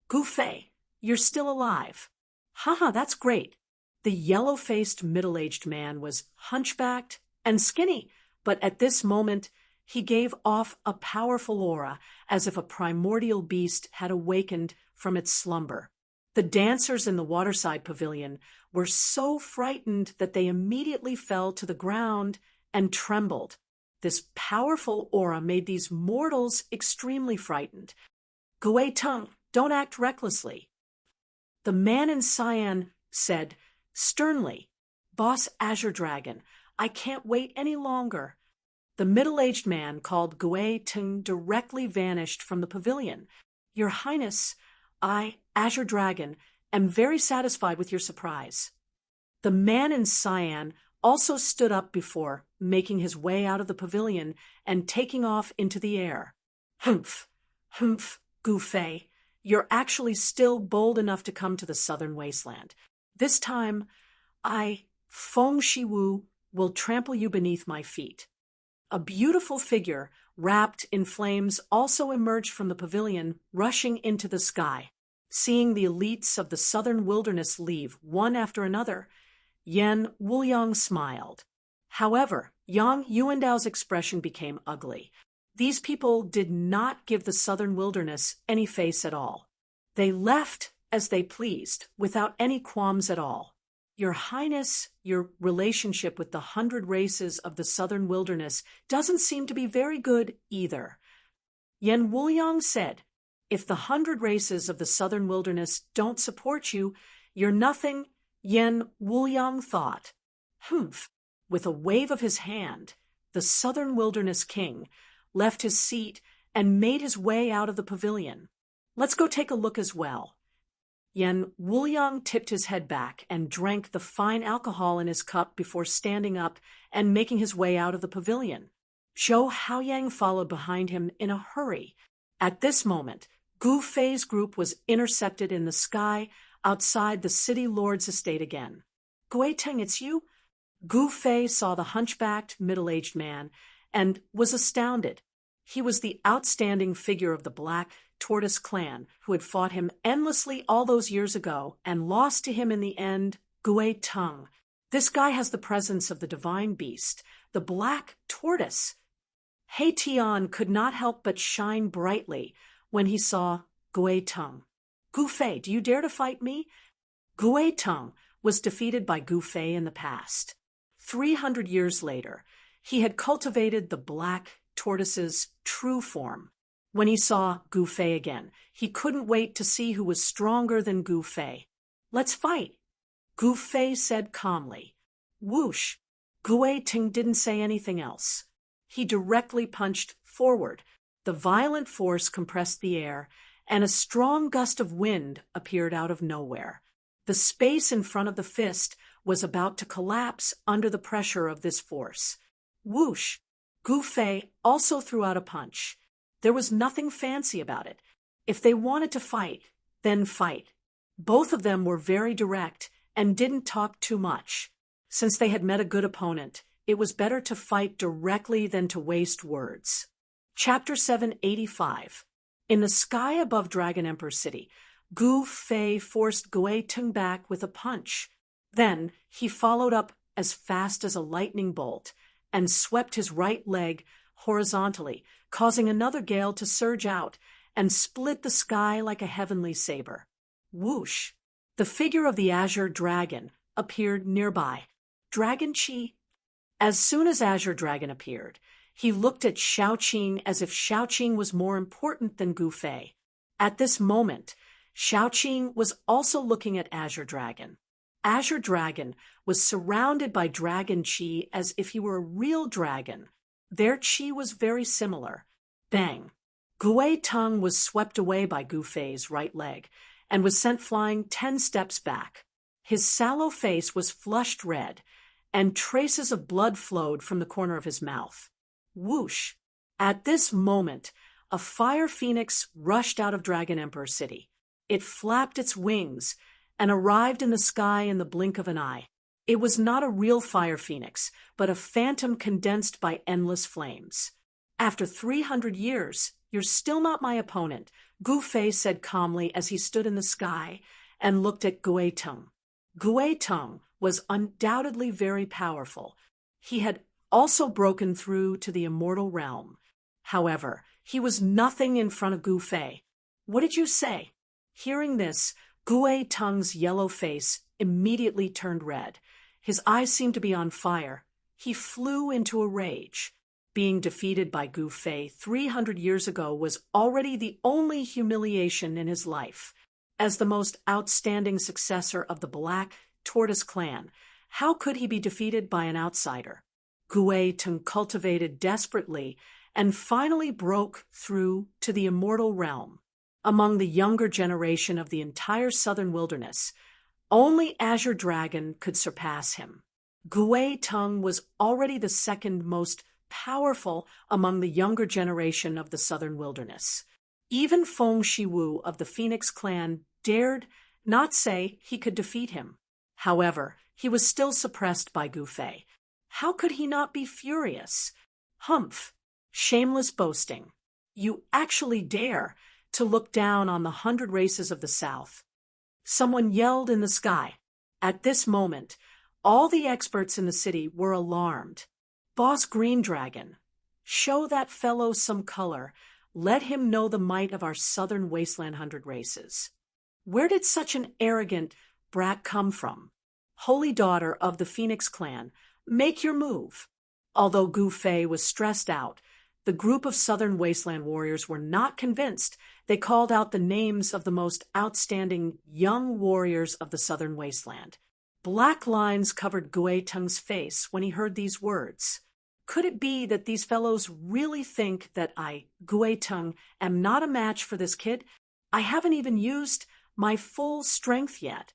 Gu Fei, you're still alive. Haha, that's great. The yellow-faced middle-aged man was hunchbacked and skinny, but at this moment he gave off a powerful aura as if a primordial beast had awakened from its slumber. The dancers in the waterside pavilion were so frightened that they immediately fell to the ground and trembled. This powerful aura made these mortals extremely frightened. Gui Tung, don't act recklessly. The man in cyan said sternly, Boss Azure Dragon, I can't wait any longer. The middle-aged man called Gui Tung directly vanished from the pavilion. Your Highness, I, Azure Dragon, am very satisfied with your surprise. The man in cyan also stood up before making his way out of the pavilion and taking off into the air. Humph, Gu Fei, you're actually still bold enough to come to the southern wasteland. This time, I, Feng Shiwu, will trample you beneath my feet. A beautiful figure, wrapped in flames, also emerged from the pavilion, rushing into the sky. Seeing the elites of the southern wilderness leave one after another, Yan Wuliang smiled. However, Yang Yuandao's expression became ugly. These people did not give the southern wilderness any face at all. They left as they pleased, without any qualms at all. Your Highness, your relationship with the 100 races of the southern wilderness doesn't seem to be very good either. Yan Wuliang said, if the 100 races of the southern wilderness don't support you, you're nothing. Yan Wuliang thought. Humph. With a wave of his hand, the southern wilderness king left his seat and made his way out of the pavilion. Let's go take a look as well. Yan Wuliang tipped his head back and drank the fine alcohol in his cup before standing up and making his way out of the pavilion. Zhou Haoyang followed behind him in a hurry. At this moment, Gu Fei's group was intercepted in the sky outside the city lord's estate again. Guiteng, it's you? Gu Fei saw the hunchbacked, middle-aged man and was astounded. He was the outstanding figure of the Black Tortoise clan who had fought him endlessly all those years ago and lost to him in the end. Guiteng. This guy has the presence of the divine beast, the Black Tortoise. He Tian could not help but shine brightly when he saw Guiteng. Gu Fei, do you dare to fight me? Guiteng was defeated by Gu Fei in the past. 300 years later, he had cultivated the Black Tortoise's true form. When he saw Gu Fei again, he couldn't wait to see who was stronger than Gu Fei. Let's fight, Gu Fei said calmly. Whoosh! Guiteng didn't say anything else. He directly punched forward. The violent force compressed the air, and a strong gust of wind appeared out of nowhere. The space in front of the fist was about to collapse under the pressure of this force. Whoosh! Gu Fei also threw out a punch. There was nothing fancy about it. If they wanted to fight, then fight. Both of them were very direct and didn't talk too much. Since they had met a good opponent, it was better to fight directly than to waste words. Chapter 785. In the sky above Dragon Emperor City, Gu Fei forced Guiteng back with a punch. Then he followed up as fast as a lightning bolt and swept his right leg horizontally, causing another gale to surge out and split the sky like a heavenly saber. Whoosh! The figure of the Azure Dragon appeared nearby. Dragon Chi. As soon as Azure Dragon appeared, he looked at Shaoqing as if Shaoqing was more important than Gu Fei. At this moment, Shaoqing was also looking at Azure Dragon. Azure Dragon was surrounded by Dragon Chi as if he were a real dragon. Their chi was very similar. Bang! Guiteng was swept away by Gu Fei's right leg and was sent flying 10 steps back. His sallow face was flushed red, and traces of blood flowed from the corner of his mouth. Whoosh! At this moment, a fire phoenix rushed out of Dragon Emperor City. It flapped its wings and arrived in the sky in the blink of an eye. It was not a real fire phoenix, but a phantom condensed by endless flames. After 300 years, you're still not my opponent, Gu Fei said calmly as he stood in the sky and looked at Guiteng. Guiteng was undoubtedly very powerful. He had also broken through to the immortal realm. However, he was nothing in front of Gu Fei. What did you say? Hearing this, Guiteng's yellow face immediately turned red. His eyes seemed to be on fire. He flew into a rage. Being defeated by Gu Fei 300 years ago was already the only humiliation in his life. As the most outstanding successor of the Black Tortoise clan, how could he be defeated by an outsider? Guiteng cultivated desperately and finally broke through to the immortal realm. Among the younger generation of the entire southern wilderness, only Azure Dragon could surpass him. Guiteng was already the second most powerful among the younger generation of the southern wilderness. Even Feng Shiwu of the Phoenix clan dared not say he could defeat him. However, he was still suppressed by Gu Fei. How could he not be furious? Humph! Shameless boasting. You actually dare to look down on the 100 races of the South. Someone yelled in the sky. At this moment, All the experts in the city were alarmed. Boss Green Dragon, show that fellow some color. Let him know the might of our southern wasteland 100 races. Where did such an arrogant brat come from? Holy daughter of the Phoenix clan, make your move. Although Gu Fei was stressed out, the group of southern wasteland warriors were not convinced. They called out the names of the most outstanding young warriors of the southern wasteland. Black lines covered Gui Teng's face when he heard these words. Could it be that these fellows really think that I, Gui Teng, am not a match for this kid? I haven't even used my full strength yet.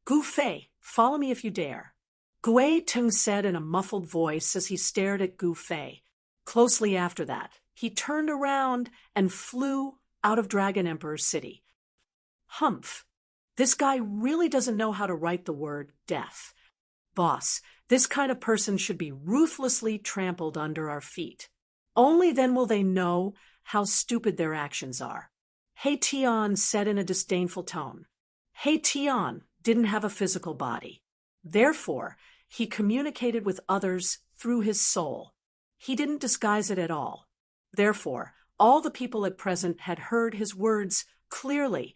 Gu Fei, follow me if you dare. Gui Teng said in a muffled voice as he stared at Gu Fei. Closely after that, he turned around and flew out of Dragon Emperor's city. Humph. This guy really doesn't know how to write the word death. Boss, this kind of person should be ruthlessly trampled under our feet. Only then will they know how stupid their actions are. He Tian said in a disdainful tone. He Tian didn't have a physical body. Therefore, he communicated with others through his soul. He didn't disguise it at all. Therefore, all the people at present had heard his words clearly.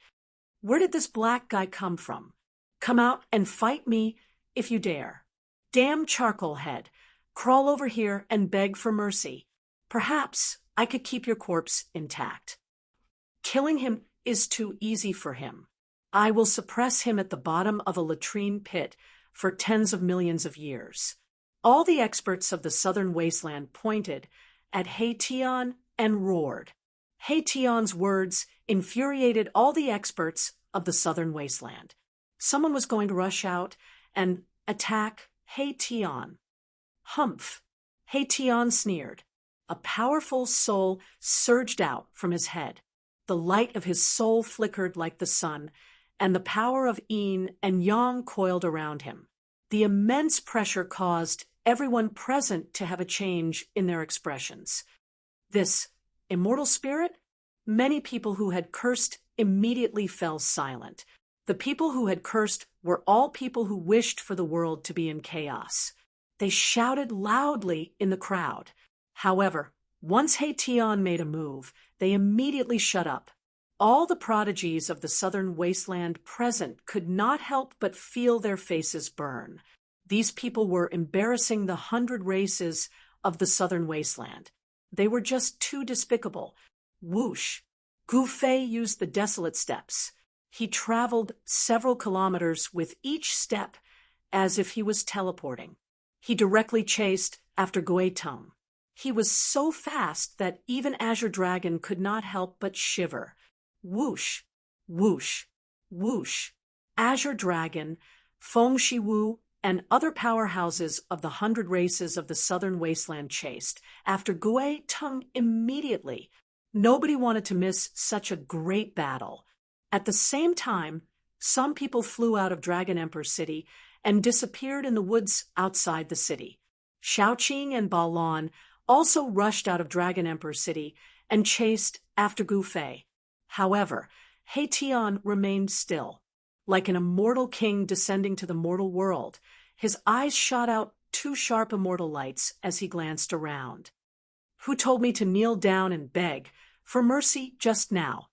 Where did this black guy come from? Come out and fight me if you dare. Damn charcoal head, crawl over here and beg for mercy. Perhaps I could keep your corpse intact. Killing him is too easy for him. I will suppress him at the bottom of a latrine pit for tens of millions of years. All the experts of the southern wasteland pointed at He Tian and roared. He Tian's words infuriated all the experts of the southern wasteland. Someone was going to rush out and attack He Tian. Humph! He Tian sneered. A powerful soul surged out from his head. The light of his soul flickered like the sun, and the power of yin and yang coiled around him. The immense pressure caused everyone present to have a change in their expressions. This immortal spirit? Many people who had cursed immediately fell silent. The people who had cursed were all people who wished for the world to be in chaos. They shouted loudly in the crowd. However, once He Tian made a move, they immediately shut up. All the prodigies of the southern wasteland present could not help but feel their faces burn. These people were embarrassing the 100 races of the southern wasteland. They were just too despicable. Whoosh! Gu Fei used the desolate steps. He traveled several kilometers with each step as if he was teleporting. He directly chased after Gui Teng. He was so fast that even Azure Dragon could not help but shiver. Whoosh! Whoosh! Whoosh! Azure Dragon, Feng Shiwu, and other powerhouses of the 100 races of the southern wasteland chased after Gui Teng immediately. Nobody wanted to miss such a great battle. At the same time, some people flew out of Dragon Emperor City and disappeared in the woods outside the city. Shaoqing and Balan also rushed out of Dragon Emperor City and chased after Gu Fei. However, He Tian remained still. Like an immortal king descending to the mortal world, his eyes shot out two sharp immortal lights as he glanced around. Who told me to kneel down and beg for mercy just now?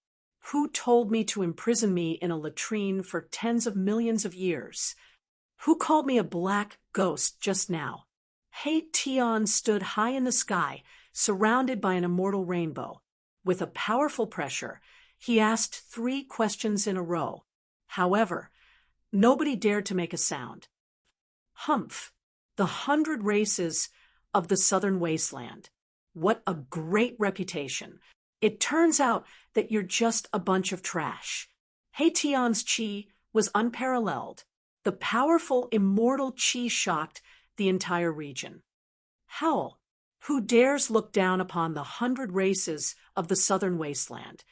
Who told me to imprison me in a latrine for tens of millions of years? Who called me a black ghost just now? He Tian stood high in the sky, surrounded by an immortal rainbow. With a powerful pressure, he asked 3 questions in a row. However, nobody dared to make a sound. Humph! The 100 races of the southern wasteland. What a great reputation. It turns out that you're just a bunch of trash. He Tian's qi was unparalleled. The powerful immortal qi shocked the entire region. Howl! Who dares look down upon the 100 races of the southern wasteland?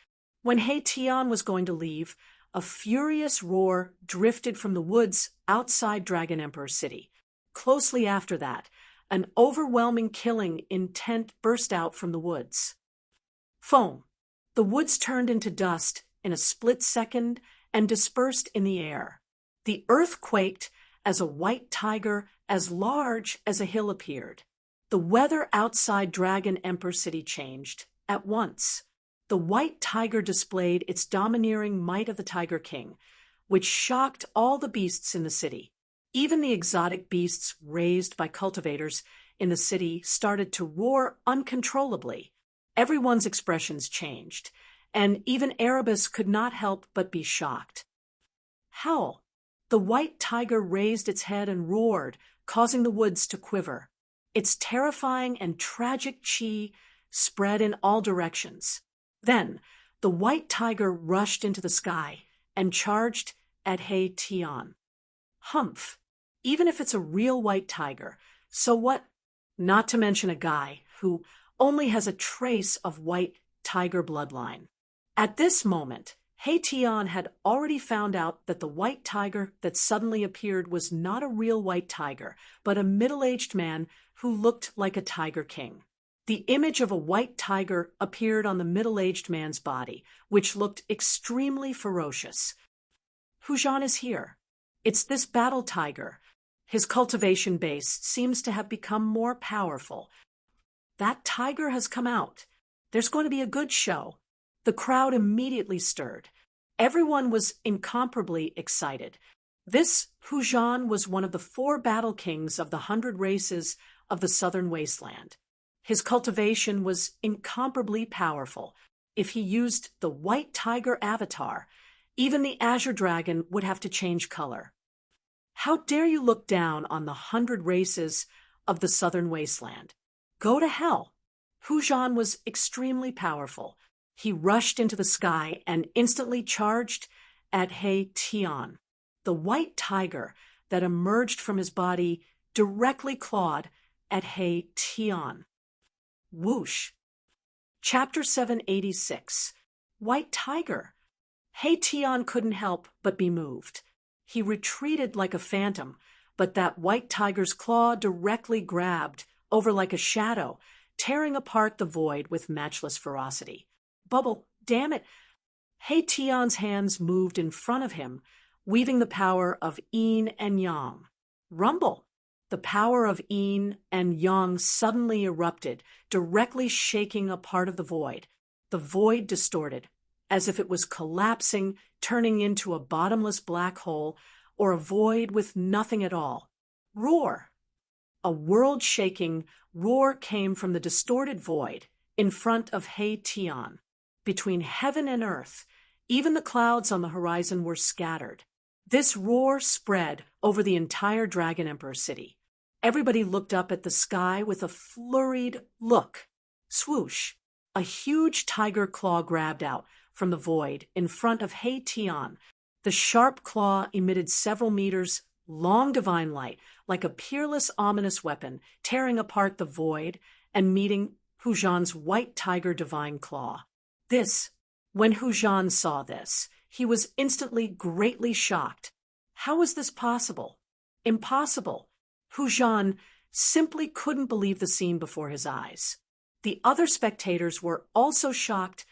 When He Tian was going to leave, a furious roar drifted from the woods outside Dragon Emperor City. Closely after that, an overwhelming killing intent burst out from the woods. Foam! The woods turned into dust in a split second and dispersed in the air. The earth quaked as a white tiger as large as a hill appeared. The weather outside Dragon Emperor City changed at once. The white tiger displayed its domineering might of the Tiger King, which shocked all the beasts in the city. Even the exotic beasts raised by cultivators in the city started to roar uncontrollably. Everyone's expressions changed, and even Erebus could not help but be shocked. Howl! The white tiger raised its head and roared, causing the woods to quiver. Its terrifying and tragic chi spread in all directions. Then, the white tiger rushed into the sky and charged at He Tian. Humph! Even if it's a real white tiger, so what? Not to mention a guy who only has a trace of white tiger bloodline. At this moment, He Tian had already found out that the white tiger that suddenly appeared was not a real white tiger, but a middle-aged man who looked like a tiger king. The image of a white tiger appeared on the middle-aged man's body, which looked extremely ferocious. Hu Zhan is here. It's this battle tiger. His cultivation base seems to have become more powerful. That tiger has come out. There's going to be a good show. The crowd immediately stirred. Everyone was incomparably excited. This Hu Zhan was one of the 4 battle kings of the 100 races of the southern wasteland. His cultivation was incomparably powerful. If he used the white tiger avatar, even the azure dragon would have to change color. How dare you look down on the 100 races of the southern wasteland? Go to hell! Hu Zhan was extremely powerful. He rushed into the sky and instantly charged at He Tian. The white tiger that emerged from his body directly clawed at He Tian. Whoosh! Chapter 786. White Tiger. He Tian couldn't help but be moved. He retreated like a phantom, but that white tiger's claw directly grabbed over like a shadow, tearing apart the void with matchless ferocity. Bubble, damn it! He Tian's hands moved in front of him, weaving the power of yin and yang. Rumble! The power of yin and yang suddenly erupted, directly shaking a part of the void. The void distorted, as if it was collapsing, turning into a bottomless black hole or a void with nothing at all. Roar! A world-shaking roar came from the distorted void in front of He Tian. Between heaven and earth, even the clouds on the horizon were scattered. This roar spread over the entire Dragon Emperor City. Everybody looked up at the sky with a flurried look. Swoosh! A huge tiger claw grabbed out from the void in front of He Tian. The sharp claw emitted several meters long divine light, like a peerless, ominous weapon, tearing apart the void and meeting Hu Zhan's white tiger divine claw. When Hu Zhan saw this, he was instantly greatly shocked. How was this possible? Impossible. Hu Zhan simply couldn't believe the scene before his eyes. The other spectators were also shocked,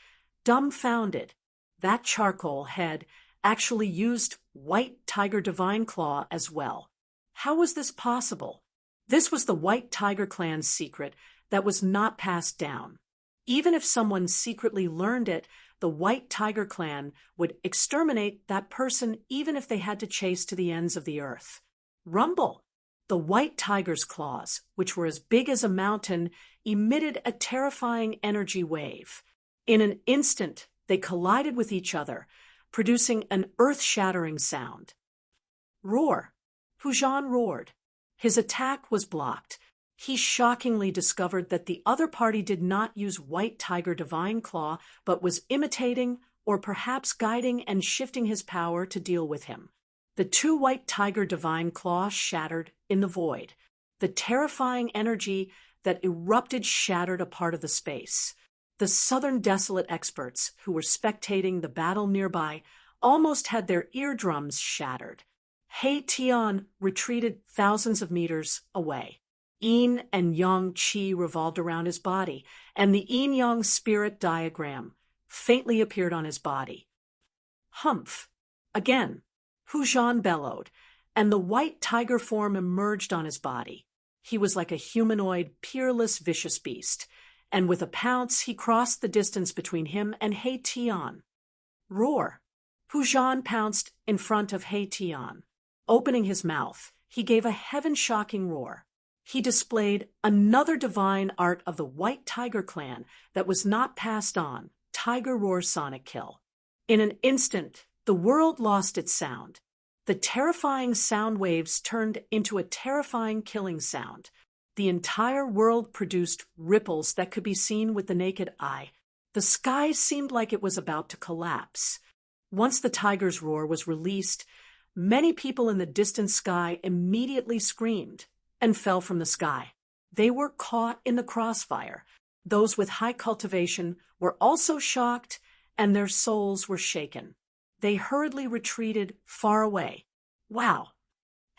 dumbfounded. That charcoal had actually used white tiger divine claw as well. How was this possible? This was the white tiger clan's secret that was not passed down. Even if someone secretly learned it, the white tiger clan would exterminate that person even if they had to chase to the ends of the earth. Rumble! The white tiger's claws, which were as big as a mountain, emitted a terrifying energy wave. In an instant, they collided with each other, producing an earth-shattering sound. Roar! Hu Zhan roared. His attack was blocked. He shockingly discovered that the other party did not use white tiger divine claw, but was imitating or perhaps guiding and shifting his power to deal with him. The 2 white tiger divine claws shattered in the void. The terrifying energy that erupted shattered a part of the space. The southern desolate experts who were spectating the battle nearby almost had their eardrums shattered. He Tian retreated thousands of meters away. Yin and yang qi revolved around his body, and the yin-yang spirit diagram faintly appeared on his body. Humph! Again, Hu Zhan bellowed, and the white tiger form emerged on his body. He was like a humanoid, peerless, vicious beast, and with a pounce he crossed the distance between him and He Tian. Roar! Hu Zhan pounced in front of He Tian. Opening his mouth, he gave a heaven-shocking roar. He displayed another divine art of the White Tiger clan that was not passed on, Tiger Roar Sonic Kill. In an instant, the world lost its sound. The terrifying sound waves turned into a terrifying killing sound. The entire world produced ripples that could be seen with the naked eye. The sky seemed like it was about to collapse. Once the tiger's roar was released, many people in the distant sky immediately screamed and fell from the sky. They were caught in the crossfire. Those with high cultivation were also shocked, and their souls were shaken. They hurriedly retreated far away. Wow!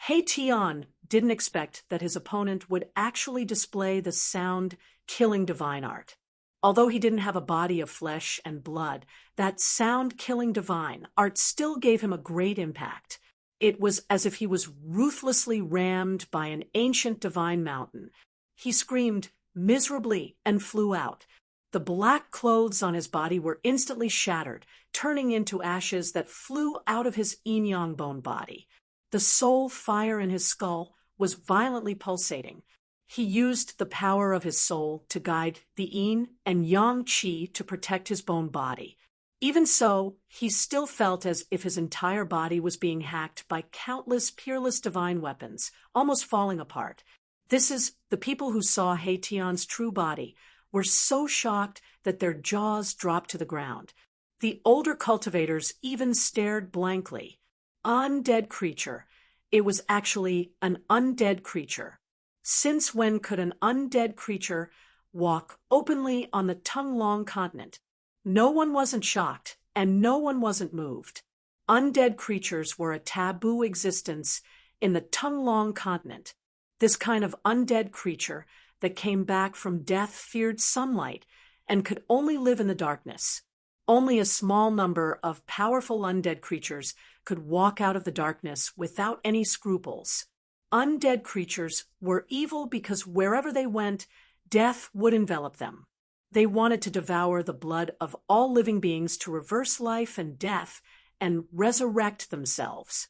He Tian didn't expect that his opponent would actually display the sound-killing divine art. Although he didn't have a body of flesh and blood, that sound-killing divine art still gave him a great impact. It was as if he was ruthlessly rammed by an ancient divine mountain. He screamed miserably and flew out. The black clothes on his body were instantly shattered, turning into ashes that flew out of his yin-yang bone body. The soul fire in his skull was violently pulsating. He used the power of his soul to guide the yin and yang qi to protect his bone body. Even so, he still felt as if his entire body was being hacked by countless peerless divine weapons, almost falling apart. The people who saw He Tian's true body were so shocked that their jaws dropped to the ground. The older cultivators even stared blankly. Undead creature. It was actually an undead creature. Since when could an undead creature walk openly on the Tonglong continent? No one wasn't shocked, and no one wasn't moved. Undead creatures were a taboo existence in the Tonglong continent. This kind of undead creature that came back from death feared sunlight and could only live in the darkness. Only a small number of powerful undead creatures could walk out of the darkness without any scruples. Undead creatures were evil because wherever they went, death would envelop them. They wanted to devour the blood of all living beings to reverse life and death and resurrect themselves.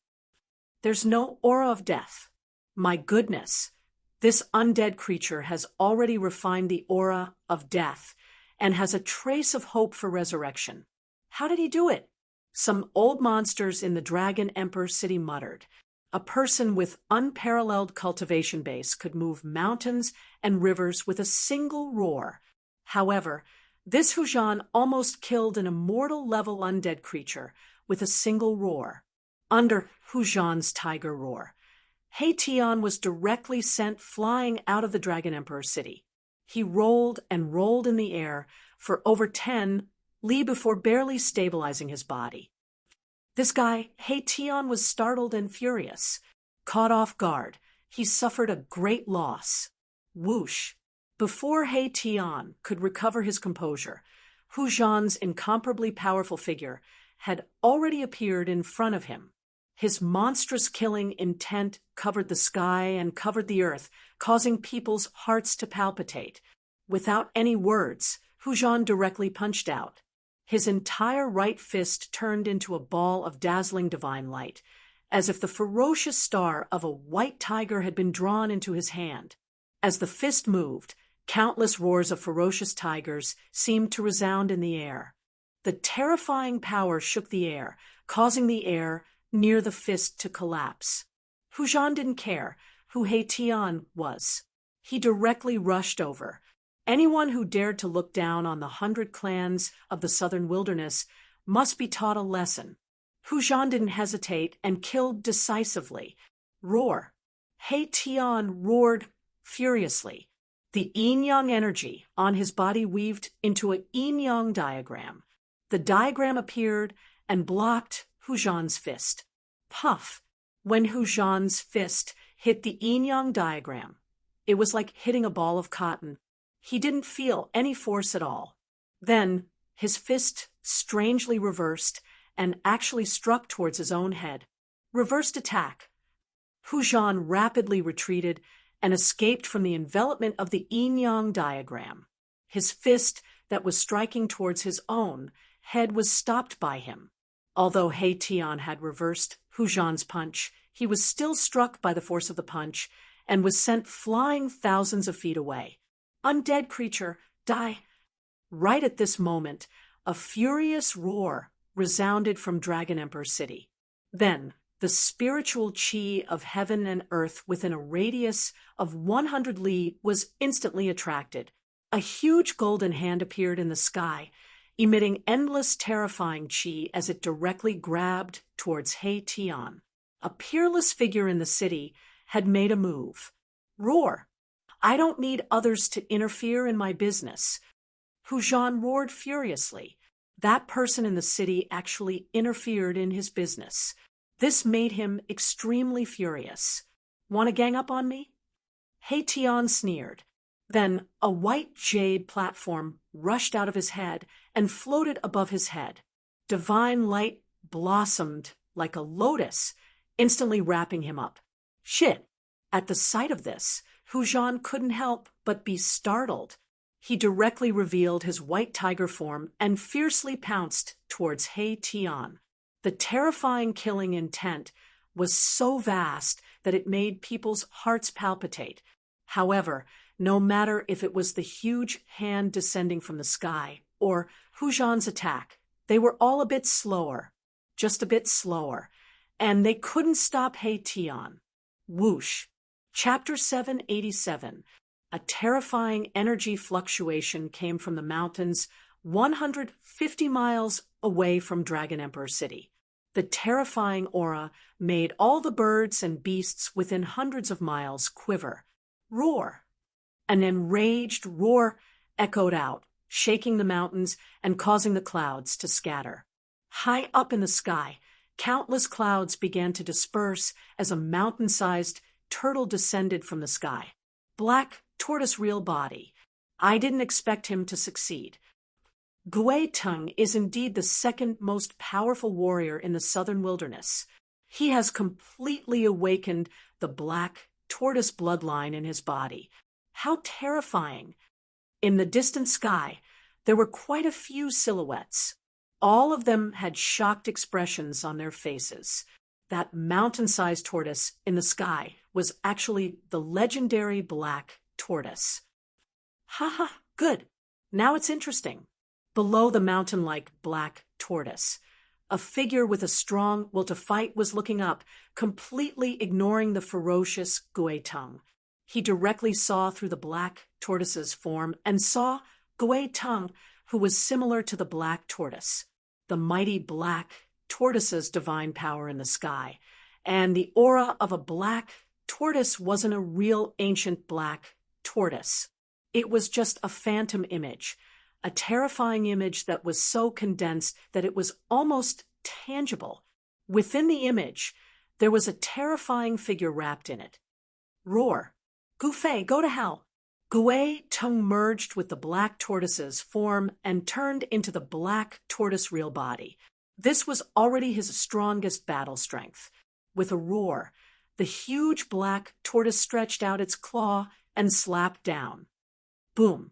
There's no aura of death. My goodness, this undead creature has already refined the aura of death and has a trace of hope for resurrection. How did he do it? Some old monsters in the Dragon Emperor city muttered. A person with unparalleled cultivation base could move mountains and rivers with a single roar. However, this Hu Zhan almost killed an immortal-level undead creature with a single roar. Under Hu Zhan's tiger roar, He Tian was directly sent flying out of the Dragon Emperor city. He rolled and rolled in the air for over 10 li before barely stabilizing his body. This guy, He Tian, was startled and furious. Caught off guard, he suffered a great loss. Whoosh! Before He Tian could recover his composure, Hu Zhan's incomparably powerful figure had already appeared in front of him. His monstrous killing intent covered the sky and covered the earth, causing people's hearts to palpitate. Without any words, Hu Zhan directly punched out. His entire right fist turned into a ball of dazzling divine light, as if the ferocious star of a white tiger had been drawn into his hand. As the fist moved, countless roars of ferocious tigers seemed to resound in the air. The terrifying power shook the air, causing the air near the fist to collapse. Hu Zhan didn't care who He Tian was. He directly rushed over. Anyone who dared to look down on the 100 clans of the southern wilderness must be taught a lesson. Hu Zhan didn't hesitate and killed decisively. Roar! He Tian roared furiously. The yin-yang energy on his body weaved into a yin-yang diagram. The diagram appeared and blocked Hu Zhan's fist. Puff! When Hu Zhan's fist hit the yin-yang diagram, it was like hitting a ball of cotton. He didn't feel any force at all. Then his fist strangely reversed and actually struck towards his own head. Reversed attack. Hu Zhan rapidly retreated and escaped from the envelopment of the yin-yang diagram. His fist that was striking towards his own head was stopped by him. Although He Tian had reversed Hu Zhan's punch, he was still struck by the force of the punch and was sent flying thousands of feet away. Undead creature, die! Right at this moment, a furious roar resounded from Dragon Emperor City. Then, the spiritual chi of heaven and earth within a radius of 100 li was instantly attracted. A huge golden hand appeared in the sky, emitting endless terrifying chi as it directly grabbed towards He Tian. A peerless figure in the city had made a move. Roar! I don't need others to interfere in my business. Hu Zhan roared furiously. That person in the city actually interfered in his business. This made him extremely furious. Want to gang up on me? He Tian sneered. Then a white jade platform rushed out of his head and floated above his head. Divine light blossomed like a lotus, instantly wrapping him up. Shit! At the sight of this, Hu Zhan couldn't help but be startled. He directly revealed his white tiger form and fiercely pounced towards He Tian. The terrifying killing intent was so vast that it made people's hearts palpitate. However, no matter if it was the huge hand descending from the sky or Hu Zhan's attack, they were all a bit slower, just a bit slower, and they couldn't stop He Tian. Whoosh! Chapter 787. A terrifying energy fluctuation came from the mountains 150 miles away from Dragon Emperor City. The terrifying aura made all the birds and beasts within hundreds of miles quiver. Roar! An enraged roar echoed out, shaking the mountains and causing the clouds to scatter. High up in the sky, countless clouds began to disperse as a mountain-sized turtle descended from the sky. Black tortoise real body. I didn't expect him to succeed. Gui Tung is indeed the second most powerful warrior in the southern wilderness. He has completely awakened the black tortoise bloodline in his body. How terrifying! In the distant sky, there were quite a few silhouettes. All of them had shocked expressions on their faces. That mountain-sized tortoise in the sky was actually the legendary black tortoise. Ha, good. Now it's interesting. Below the mountain-like black tortoise, a figure with a strong will to fight was looking up, completely ignoring the ferocious Gui Tung. He directly saw through the black tortoise's form and saw Gui Tung, who was similar to the black tortoise, the mighty black tortoise's divine power in the sky, and the aura of a black tortoise wasn't a real ancient black tortoise. It was just a phantom image, a terrifying image that was so condensed that it was almost tangible. Within the image, there was a terrifying figure wrapped in it. Roar! Gu Fei, go to hell! Gui Tung merged with the black tortoise's form and turned into the black tortoise real body. This was already his strongest battle strength. With a roar, the huge black tortoise stretched out its claw and slapped down. Boom!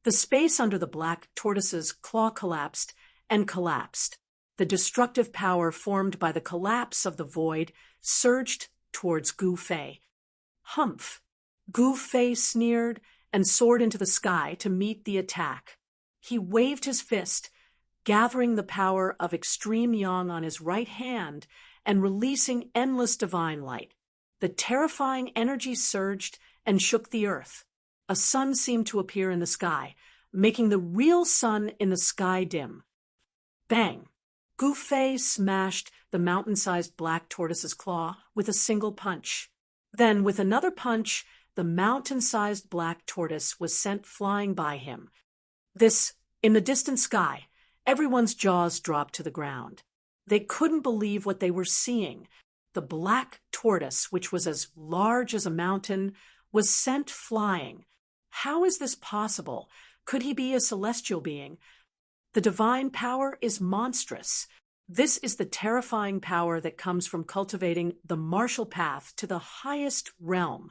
The space under the black tortoise's claw collapsed and collapsed. The destructive power formed by the collapse of the void surged towards Gu Fei. Humph! Gu Fei sneered and soared into the sky to meet the attack. He waved his fist, gathering the power of extreme yang on his right hand and releasing endless divine light. The terrifying energy surged and shook the earth. A sun seemed to appear in the sky, making the real sun in the sky dim. Bang! Gu Fei smashed the mountain-sized black tortoise's claw with a single punch. Then, with another punch, the mountain-sized black tortoise was sent flying by him. In the distant sky, everyone's jaws dropped to the ground. They couldn't believe what they were seeing. The black tortoise, which was as large as a mountain, was sent flying. How is this possible? Could he be a celestial being? The divine power is monstrous. This is the terrifying power that comes from cultivating the martial path to the highest realm.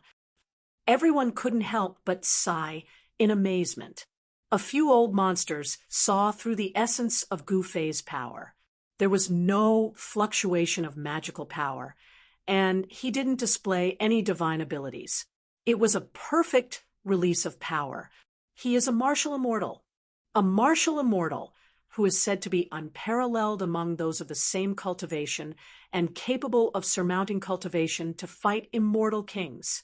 Everyone couldn't help but sigh in amazement. A few old monsters saw through the essence of Gu Fei's power. There was no fluctuation of magical power, and he didn't display any divine abilities. It was a perfect release of power. He is a martial immortal who is said to be unparalleled among those of the same cultivation and capable of surmounting cultivation to fight immortal kings.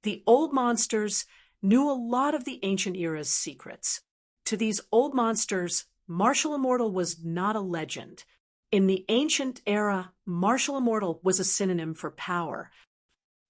The old monsters knew a lot of the ancient era's secrets. To these old monsters, martial immortal was not a legend. In the ancient era, martial immortal was a synonym for power.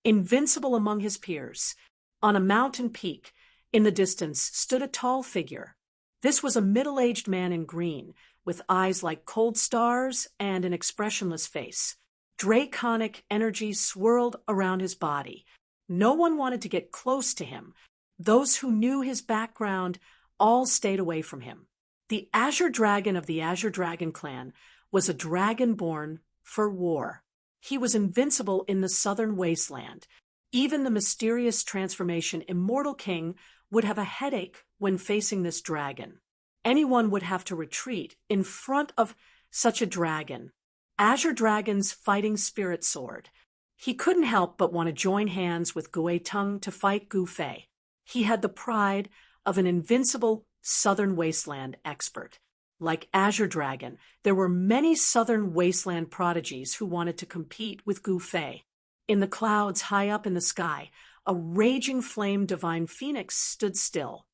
Invincible among his peers, on a mountain peak, in the distance, stood a tall figure. This was a middle-aged man in green, with eyes like cold stars and an expressionless face. Draconic energy swirled around his body. No one wanted to get close to him. Those who knew his background all stayed away from him. The Azure Dragon of the Azure Dragon clan was a dragon born for war. He was invincible in the southern wasteland. Even the mysterious transformation Immortal King would have a headache when facing this dragon. Anyone would have to retreat in front of such a dragon. Azure Dragon's fighting spirit soared. He couldn't help but want to join hands with Gui Tung to fight Gu Fei. He had the pride of an invincible southern wasteland expert. Like Azure Dragon, there were many southern wasteland prodigies who wanted to compete with Gu Fei. In the clouds high up in the sky, a raging flame divine phoenix stood still.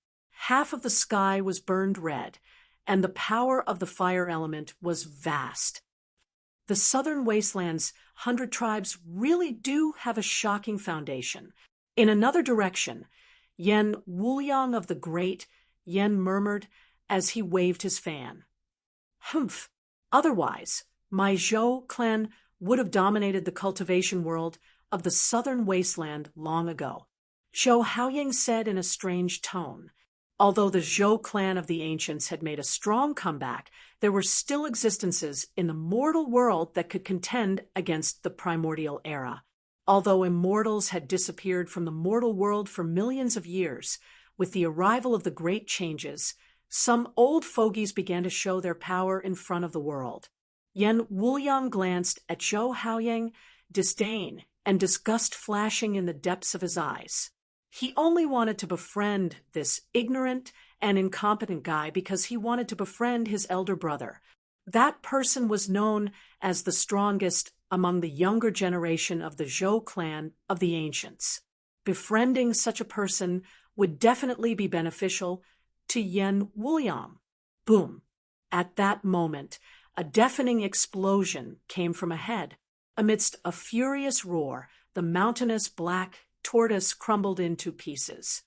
Half of the sky was burned red, and the power of the fire element was vast. The southern wasteland's 100 tribes really do have a shocking foundation. In another direction, Yen Wuliang of the Great, Yen murmured as he waved his fan. Humph! Otherwise, my Zhou clan would have dominated the cultivation world of the southern wasteland long ago. Zhou Haoying said in a strange tone. Although the Zhou clan of the ancients had made a strong comeback, there were still existences in the mortal world that could contend against the primordial era. Although immortals had disappeared from the mortal world for millions of years, with the arrival of the great changes, some old fogies began to show their power in front of the world. Yen Wuliang glanced at Zhou Haoying, disdain and disgust flashing in the depths of his eyes. He only wanted to befriend this ignorant and incompetent guy because he wanted to befriend his elder brother. That person was known as the strongest among the younger generation of the Zhou clan of the ancients. Befriending such a person would definitely be beneficial to Yen Wuliang. Boom! At that moment, a deafening explosion came from ahead. Amidst a furious roar, the mountainous black tortoise crumbled into pieces.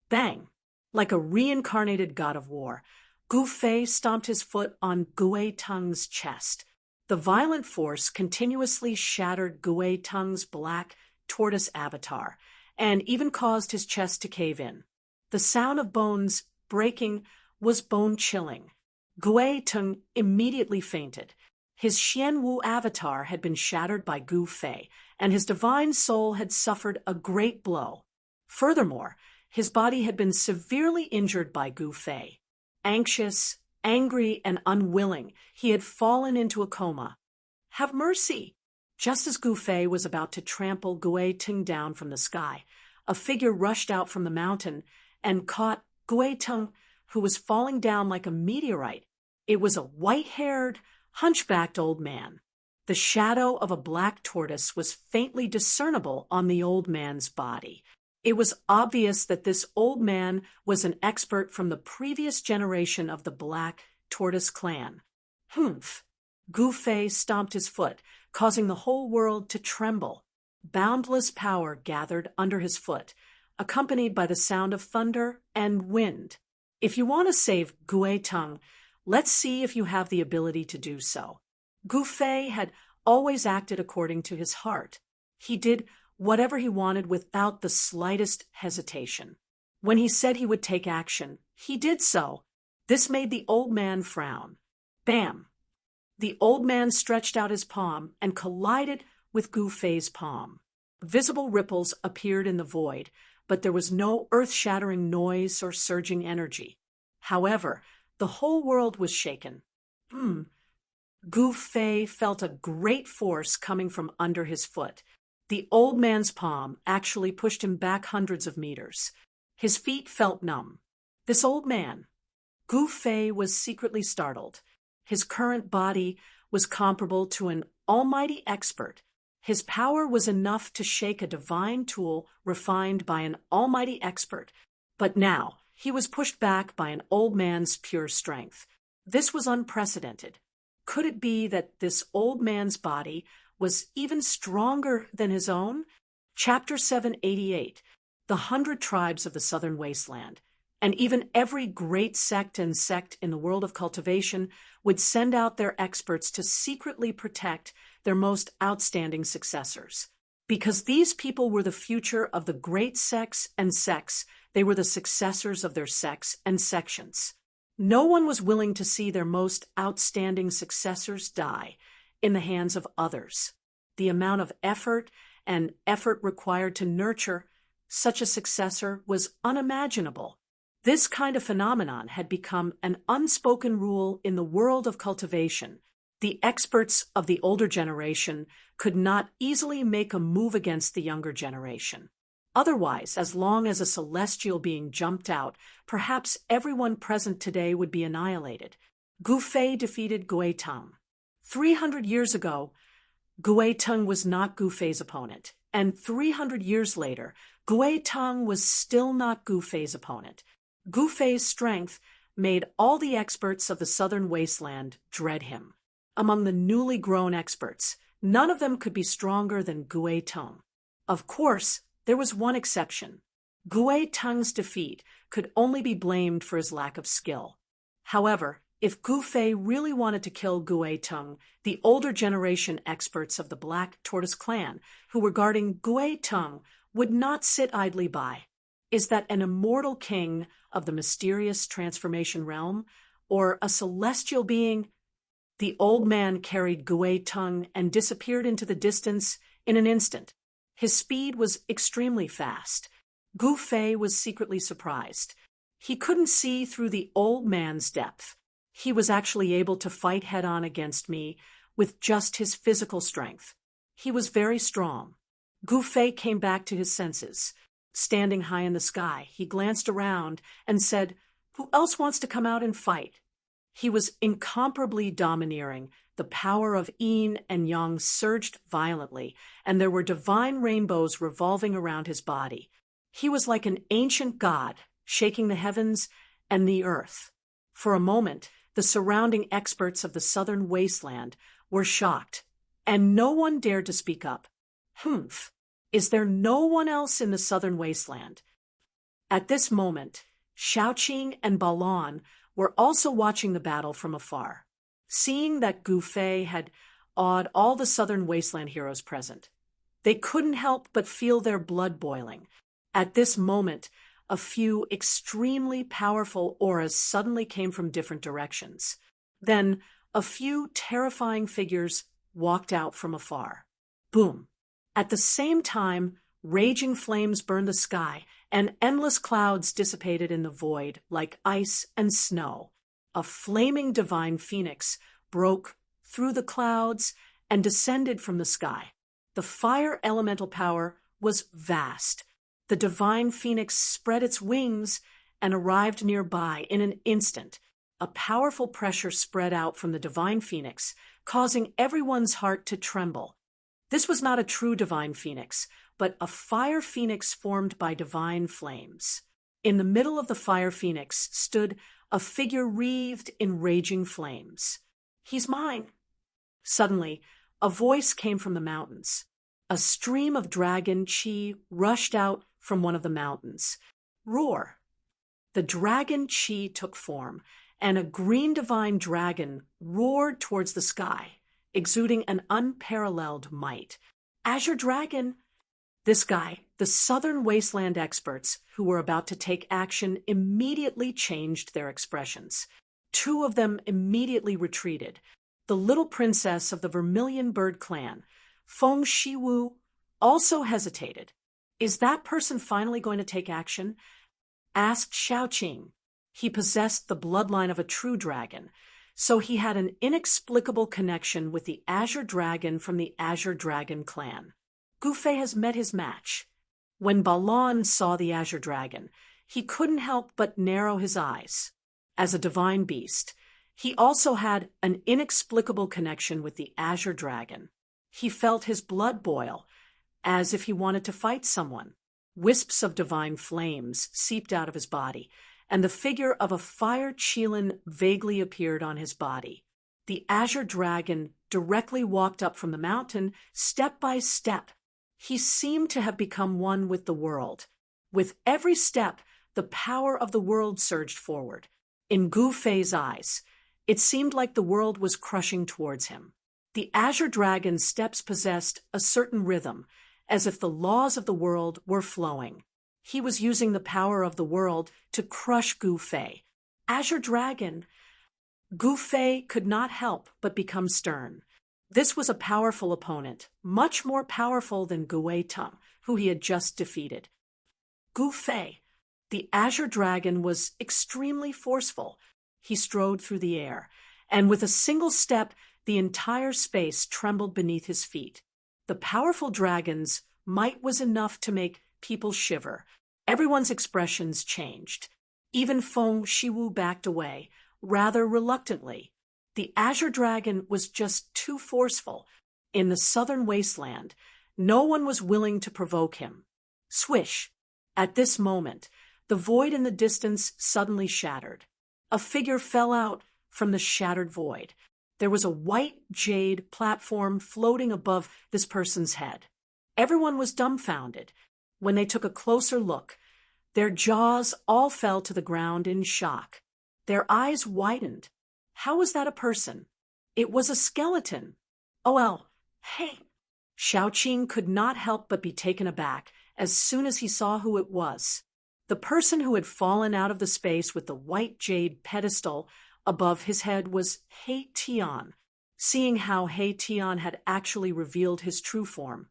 Bang! Like a reincarnated god of war, Gu Fei stomped his foot on Gui Tung's chest. The violent force continuously shattered Gui Tung's black tortoise avatar, and even caused his chest to cave in. The sound of bones breaking was bone-chilling. Gui Tung immediately fainted. His Xianwu avatar had been shattered by Gu Fei, and his divine soul had suffered a great blow. Furthermore, his body had been severely injured by Gu Fei. Anxious, angry, and unwilling, he had fallen into a coma. Have mercy! Just as Gu Fei was about to trample Gui Tung down from the sky, a figure rushed out from the mountain and caught Gui Tung, who was falling down like a meteorite. It was a white-haired, hunchbacked old man. The shadow of a black tortoise was faintly discernible on the old man's body. It was obvious that this old man was an expert from the previous generation of the Black Tortoise clan. Humph! Gu Fei stomped his foot, causing the whole world to tremble. Boundless power gathered under his foot, accompanied by the sound of thunder and wind. If you want to save Gui Tung, let's see if you have the ability to do so. Gu Fei had always acted according to his heart. He did whatever he wanted without the slightest hesitation. When he said he would take action, he did so. This made the old man frown. Bam! The old man stretched out his palm and collided with Gu Fei's palm. Visible ripples appeared in the void, but there was no earth-shattering noise or surging energy. However, the whole world was shaken. Gu Fei felt a great force coming from under his foot. The old man's palm actually pushed him back hundreds of meters. His feet felt numb. This old man, Gu Fei, was secretly startled. His current body was comparable to an almighty expert. His power was enough to shake a divine tool refined by an almighty expert. But now he was pushed back by an old man's pure strength. This was unprecedented. Could it be that this old man's body was even stronger than his own? Chapter 788, the 100 Tribes of the Southern Wasteland, and even every great sect and sect in the world of cultivation would send out their experts to secretly protect their most outstanding successors. Because these people were the future of the great sects and sects, they were the successors of their sects and sections. No one was willing to see their most outstanding successors die in the hands of others. The amount of effort and effort required to nurture such a successor was unimaginable. This kind of phenomenon had become an unspoken rule in the world of cultivation. The experts of the older generation could not easily make a move against the younger generation. Otherwise, as long as a celestial being jumped out, perhaps everyone present today would be annihilated. Gu Fei defeated Gui Teng. 300 years ago, Gui Teng was not Gu Fei's opponent, and 300 years later, Gui Teng was still not Gu Fei's opponent. Gu Fei's strength made all the experts of the Southern Wasteland dread him. Among the newly grown experts, none of them could be stronger than Gui Teng. Of course, there was one exception. Gui Teng's defeat could only be blamed for his lack of skill. However, if Gu Fei really wanted to kill Gui Teng, the older generation experts of the Black Tortoise clan who were guarding Gui Teng would not sit idly by. Is that an immortal king of the mysterious transformation realm, or a celestial being? The old man carried Gui Teng and disappeared into the distance in an instant. His speed was extremely fast. Gu Fei was secretly surprised. He couldn't see through the old man's depth. He was actually able to fight head-on against me with just his physical strength. He was very strong. Gu Fei came back to his senses. Standing high in the sky, he glanced around and said, "Who else wants to come out and fight?" He was incomparably domineering. The power of yin and yang surged violently, and there were divine rainbows revolving around his body. He was like an ancient god, shaking the heavens and the earth. For a moment, the surrounding experts of the Southern Wasteland were shocked, and no one dared to speak up. Is there no one else in the Southern Wasteland? At this moment, Shaoqing and Balan were also watching the battle from afar. Seeing that Gu Fei had awed all the Southern Wasteland heroes present, they couldn't help but feel their blood boiling. At this moment, a few extremely powerful auras suddenly came from different directions. Then, a few terrifying figures walked out from afar. Boom! At the same time, raging flames burned the sky, and endless clouds dissipated in the void like ice and snow. A flaming divine phoenix broke through the clouds and descended from the sky. The fire elemental power was vast. The divine phoenix spread its wings and arrived nearby in an instant. A powerful pressure spread out from the divine phoenix, causing everyone's heart to tremble. This was not a true divine phoenix, but a fire phoenix formed by divine flames. In the middle of the fire phoenix stood a figure wreathed in raging flames. "He's mine." Suddenly, a voice came from the mountains. A stream of dragon chi rushed out from one of the mountains. Roar! The dragon chi took form, and a green divine dragon roared towards the sky, exuding an unparalleled might. Azure Dragon! This guy, the Southern Wasteland experts who were about to take action, immediately changed their expressions. Two of them immediately retreated. the little princess of the Vermilion Bird clan, Feng Shiwu, also hesitated. Is that person finally going to take action? Asked Xiaoqing. He possessed the bloodline of a true dragon, so he had an inexplicable connection with the Azure Dragon from the Azure Dragon clan. Gufei has met his match. When Balan saw the Azure Dragon, he couldn't help but narrow his eyes. As a divine beast, he also had an inexplicable connection with the Azure Dragon. He felt his blood boil, as if he wanted to fight someone. Wisps of divine flames seeped out of his body, and the figure of a fire Qilin vaguely appeared on his body. The Azure Dragon directly walked up from the mountain, step by step. He seemed to have become one with the world. With every step, the power of the world surged forward. In Gu Fei's eyes, it seemed like the world was crushing towards him. The Azure Dragon's steps possessed a certain rhythm, as if the laws of the world were flowing. He was using the power of the world to crush Gu Fei. Azure Dragon. Gu Fei could not help but become stern. This was a powerful opponent, much more powerful than Gu Tung, who he had just defeated. Gu Fei. The Azure Dragon was extremely forceful. He strode through the air, and with a single step, the entire space trembled beneath his feet. The powerful dragon's might was enough to make people shiver. Everyone's expressions changed. Even Feng Shiwu backed away, rather reluctantly. The Azure Dragon was just too forceful. In the southern wasteland, no one was willing to provoke him. Swish! At this moment, the void in the distance suddenly shattered. A figure fell out from the shattered void. There was a white jade platform floating above this person's head. Everyone was dumbfounded. When they took a closer look, their jaws all fell to the ground in shock. Their eyes widened. How was that a person? It was a skeleton. Oh well, hey! Xiaoqing could not help but be taken aback as soon as he saw who it was. The person who had fallen out of the space with the white jade pedestal above his head was He Tian. Seeing how He Tian had actually revealed his true form,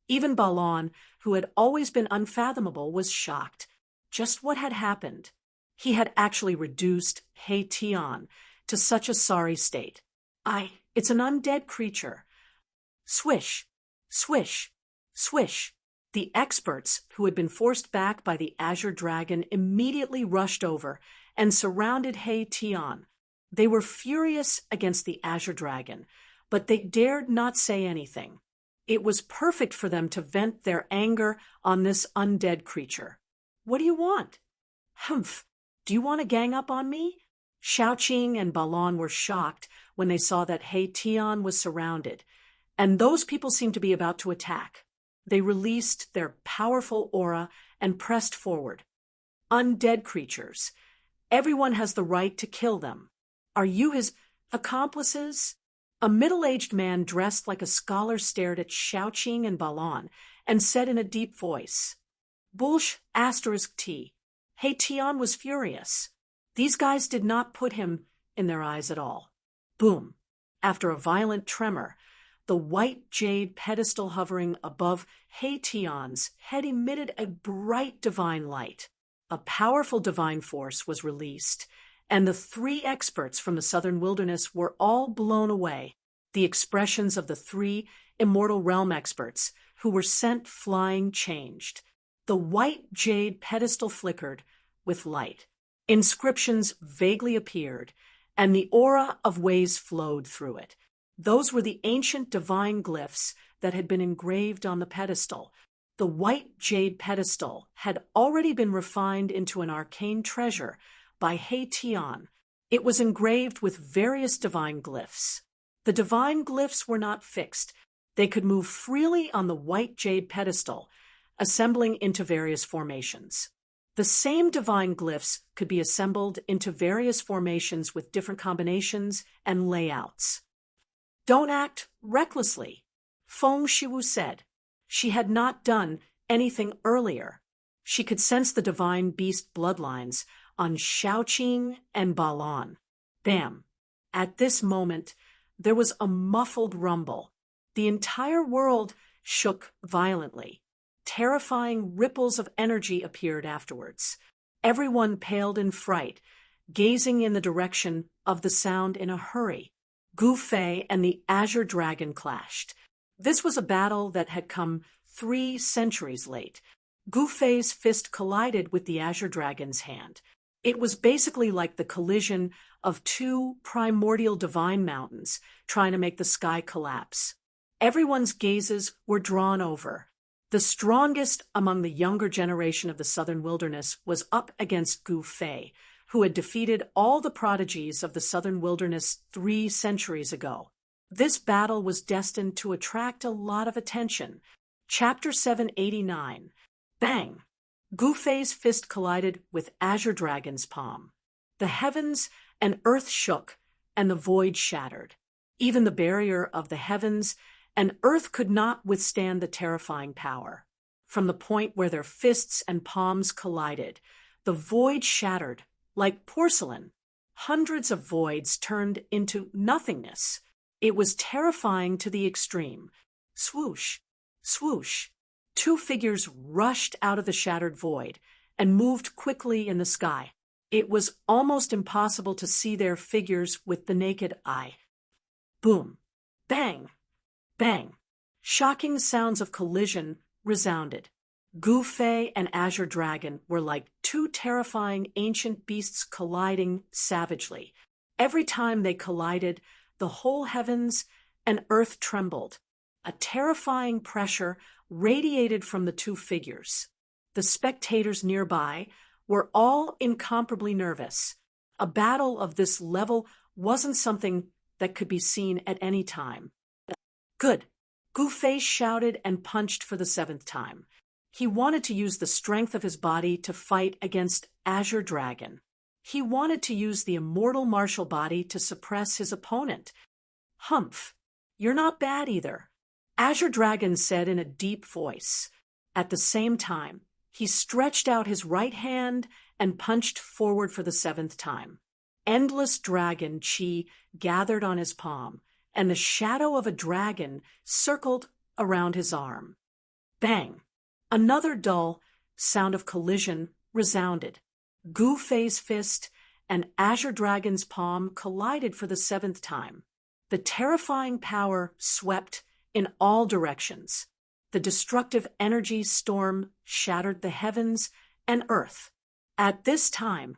even Balan, who had always been unfathomable, was shocked. Just what had happened? He had actually reduced He Tian to such a sorry state. It's an undead creature. Swish, swish, swish. The experts, who had been forced back by the Azure Dragon, immediately rushed over and surrounded He Tian. They were furious against the Azure Dragon, but they dared not say anything. It was perfect for them to vent their anger on this undead creature. What do you want? Humph! Do you want to gang up on me? Xiaoqing and Balan were shocked when they saw that He Tian was surrounded, and those people seemed to be about to attack. They released their powerful aura and pressed forward. Undead creatures. Everyone has the right to kill them. Are you his accomplices? A middle-aged man dressed like a scholar stared at Xiaoqing and Balan and said in a deep voice, Bullsh *T. He Tian was furious. These guys did not put him in their eyes at all. Boom! After a violent tremor, the white jade pedestal hovering above He Tian's head emitted a bright divine light. A powerful divine force was released, and the three experts from the southern wilderness were all blown away. The expressions of the three immortal realm experts who were sent flying changed. The white jade pedestal flickered with light. Inscriptions vaguely appeared, and the aura of ways flowed through it. Those were the ancient divine glyphs that had been engraved on the pedestal. The white jade pedestal had already been refined into an arcane treasure by He Tian. It was engraved with various divine glyphs. The divine glyphs were not fixed. They could move freely on the white jade pedestal, assembling into various formations. The same divine glyphs could be assembled into various formations with different combinations and layouts. Don't act recklessly, Feng Shiwu said. She had not done anything earlier. She could sense the divine beast bloodlines on Xiaoqing and Balan. Bam! At this moment, There was a muffled rumble. The entire world shook violently. Terrifying ripples of energy appeared afterwards. Everyone paled in fright, gazing in the direction of the sound in a hurry. Gu Fei and the Azure Dragon clashed. This was a battle that had come 3 centuries late. Gu Fei's fist collided with the Azure Dragon's hand. It was basically like the collision of 2 primordial divine mountains trying to make the sky collapse. Everyone's gazes were drawn over. The strongest among the younger generation of the southern wilderness was up against Gu Fei, who had defeated all the prodigies of the southern wilderness 3 centuries ago. This battle was destined to attract a lot of attention. Chapter 789. Bang! Gu Fei's fist collided with Azure Dragon's palm. The heavens and earth shook, and the void shattered. Even the barrier of the heavens and earth could not withstand the terrifying power. From the point where their fists and palms collided, the void shattered like porcelain. Hundreds of voids turned into nothingness. It was terrifying to the extreme. Swoosh, swoosh. 2 figures rushed out of the shattered void and moved quickly in the sky. It was almost impossible to see their figures with the naked eye. Boom, bang, bang. Shocking sounds of collision resounded. Gu Fei and Azure Dragon were like 2 terrifying ancient beasts colliding savagely. Every time they collided, the whole heavens and earth trembled. A terrifying pressure radiated from the 2 figures. The spectators nearby were all incomparably nervous. A battle of this level wasn't something that could be seen at any time. Good. Gu Fei shouted and punched for the 7th time. He wanted to use the strength of his body to fight against Azure Dragon. He wanted to use the immortal martial body to suppress his opponent. Humph, you're not bad either, Azure Dragon said in a deep voice. At the same time, he stretched out his right hand and punched forward for the 7th time. Endless dragon chi gathered on his palm, and the shadow of a dragon circled around his arm. Bang! Another dull sound of collision resounded. Gu Fei's fist and Azure Dragon's palm collided for the 7th time. The terrifying power swept in all directions. The destructive energy storm shattered the heavens and earth. At this time,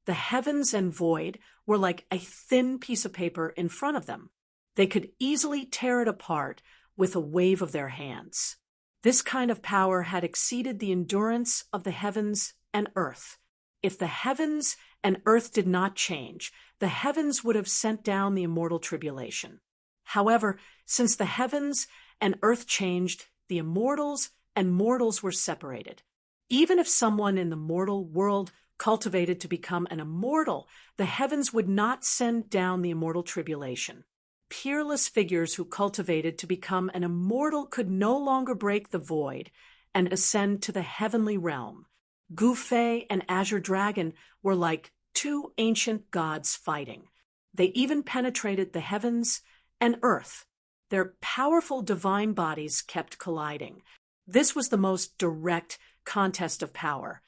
the heavens and void were like a thin piece of paper in front of them. They could easily tear it apart with a wave of their hands. This kind of power had exceeded the endurance of the heavens and earth. If the heavens and earth did not change, the heavens would have sent down the immortal tribulation. However, since the heavens and earth changed, the immortals and mortals were separated. Even if someone in the mortal world cultivated to become an immortal, the heavens would not send down the immortal tribulation. Peerless figures who cultivated to become an immortal could no longer break the void and ascend to the heavenly realm. Gu Fei and Azure Dragon were like 2 ancient gods fighting. They even penetrated the heavens and earth. Their powerful divine bodies kept colliding. This was the most direct contest of power.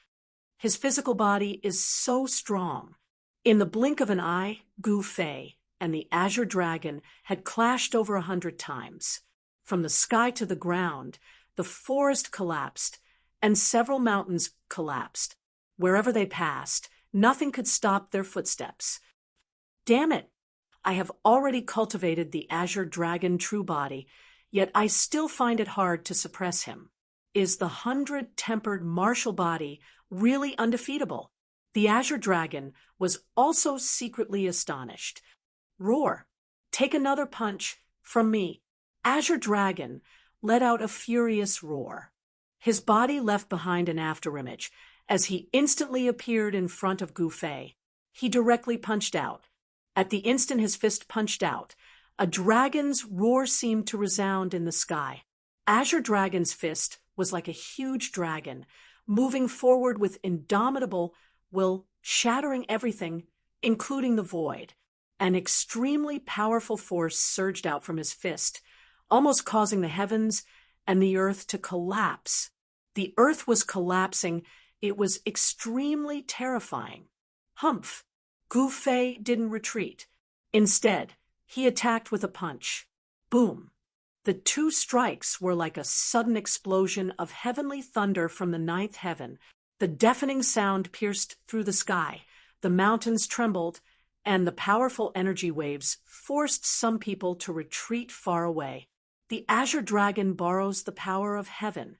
His physical body is so strong. In the blink of an eye, Gu Fei and the Azure Dragon had clashed over 100 times. From the sky to the ground, the forest collapsed, and several mountains collapsed. Wherever they passed, nothing could stop their footsteps. Damn it! I have already cultivated the Azure Dragon true body, yet I still find it hard to suppress him. Is the 100-tempered martial body really undefeatable? The Azure Dragon was also secretly astonished. Roar! Take another punch from me. Azure Dragon let out a furious roar. His body left behind an afterimage as he instantly appeared in front of Gu Fei. He directly punched out. At the instant his fist punched out, a dragon's roar seemed to resound in the sky. Azure Dragon's fist was like a huge dragon, moving forward with indomitable will, shattering everything, including the void. An extremely powerful force surged out from his fist, almost causing the heavens and the earth to collapse. The earth was collapsing. It was extremely terrifying. Humph! Gu Fei didn't retreat. Instead, he attacked with a punch. Boom! The two strikes were like a sudden explosion of heavenly thunder from the ninth heaven. The deafening sound pierced through the sky. The mountains trembled, and the powerful energy waves forced some people to retreat far away. The Azure Dragon borrows the power of heaven.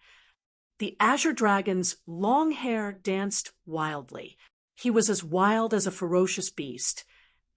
The Azure Dragon's long hair danced wildly. He was as wild as a ferocious beast,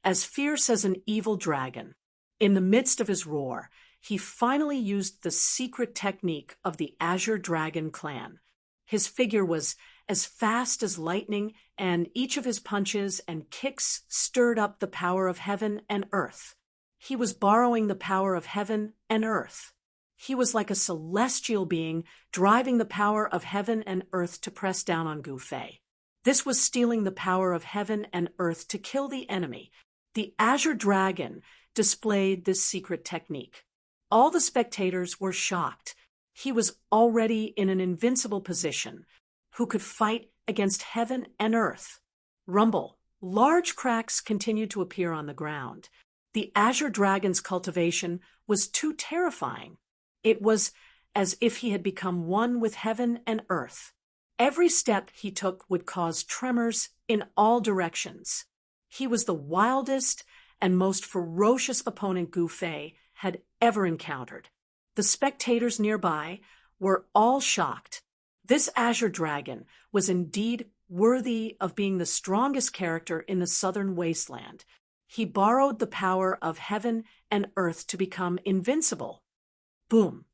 as fierce as an evil dragon. In the midst of his roar, he finally used the secret technique of the Azure Dragon clan. His figure was as fast as lightning, and each of his punches and kicks stirred up the power of heaven and earth. He was borrowing the power of heaven and earth. He was like a celestial being driving the power of heaven and earth to press down on Gu Fei. This was stealing the power of heaven and earth to kill the enemy. The Azure Dragon displayed this secret technique. All the spectators were shocked. He was already in an invincible position, who could fight against heaven and earth. Rumble. Large cracks continued to appear on the ground. The Azure Dragon's cultivation was too terrifying. It was as if he had become one with heaven and earth. Every step he took would cause tremors in all directions. He was the wildest and most ferocious opponent Gu Fei had ever encountered. The spectators nearby were all shocked. This Azure Dragon was indeed worthy of being the strongest character in the southern wasteland. He borrowed the power of heaven and earth to become invincible. Boom!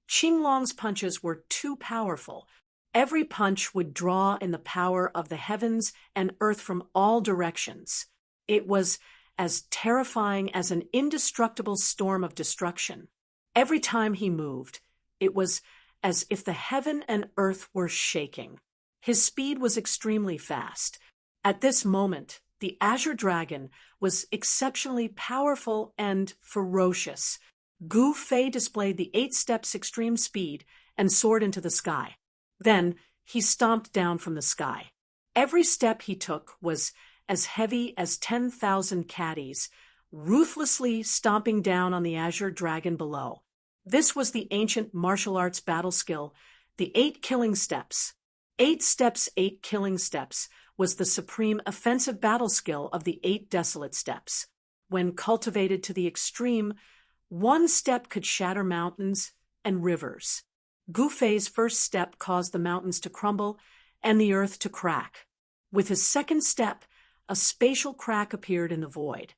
Qinglong's punches were too powerful. Every punch would draw in the power of the heavens and earth from all directions. It was as terrifying as an indestructible storm of destruction. Every time he moved, it was as if the heaven and earth were shaking. His speed was extremely fast. At this moment, the Azure Dragon was exceptionally powerful and ferocious. Gu Fei displayed the 8 steps extreme speed and soared into the sky. Then he stomped down from the sky. Every step he took was as heavy as 10,000 caddies, ruthlessly stomping down on the Azure Dragon below. This was the ancient martial arts battle skill, the 8 killing steps. 8 steps, 8 killing steps was the supreme offensive battle skill of the 8 desolate steps. When cultivated to the extreme, one step could shatter mountains and rivers. Gu Fei's first step caused the mountains to crumble and the earth to crack. With his second step, a spatial crack appeared in the void.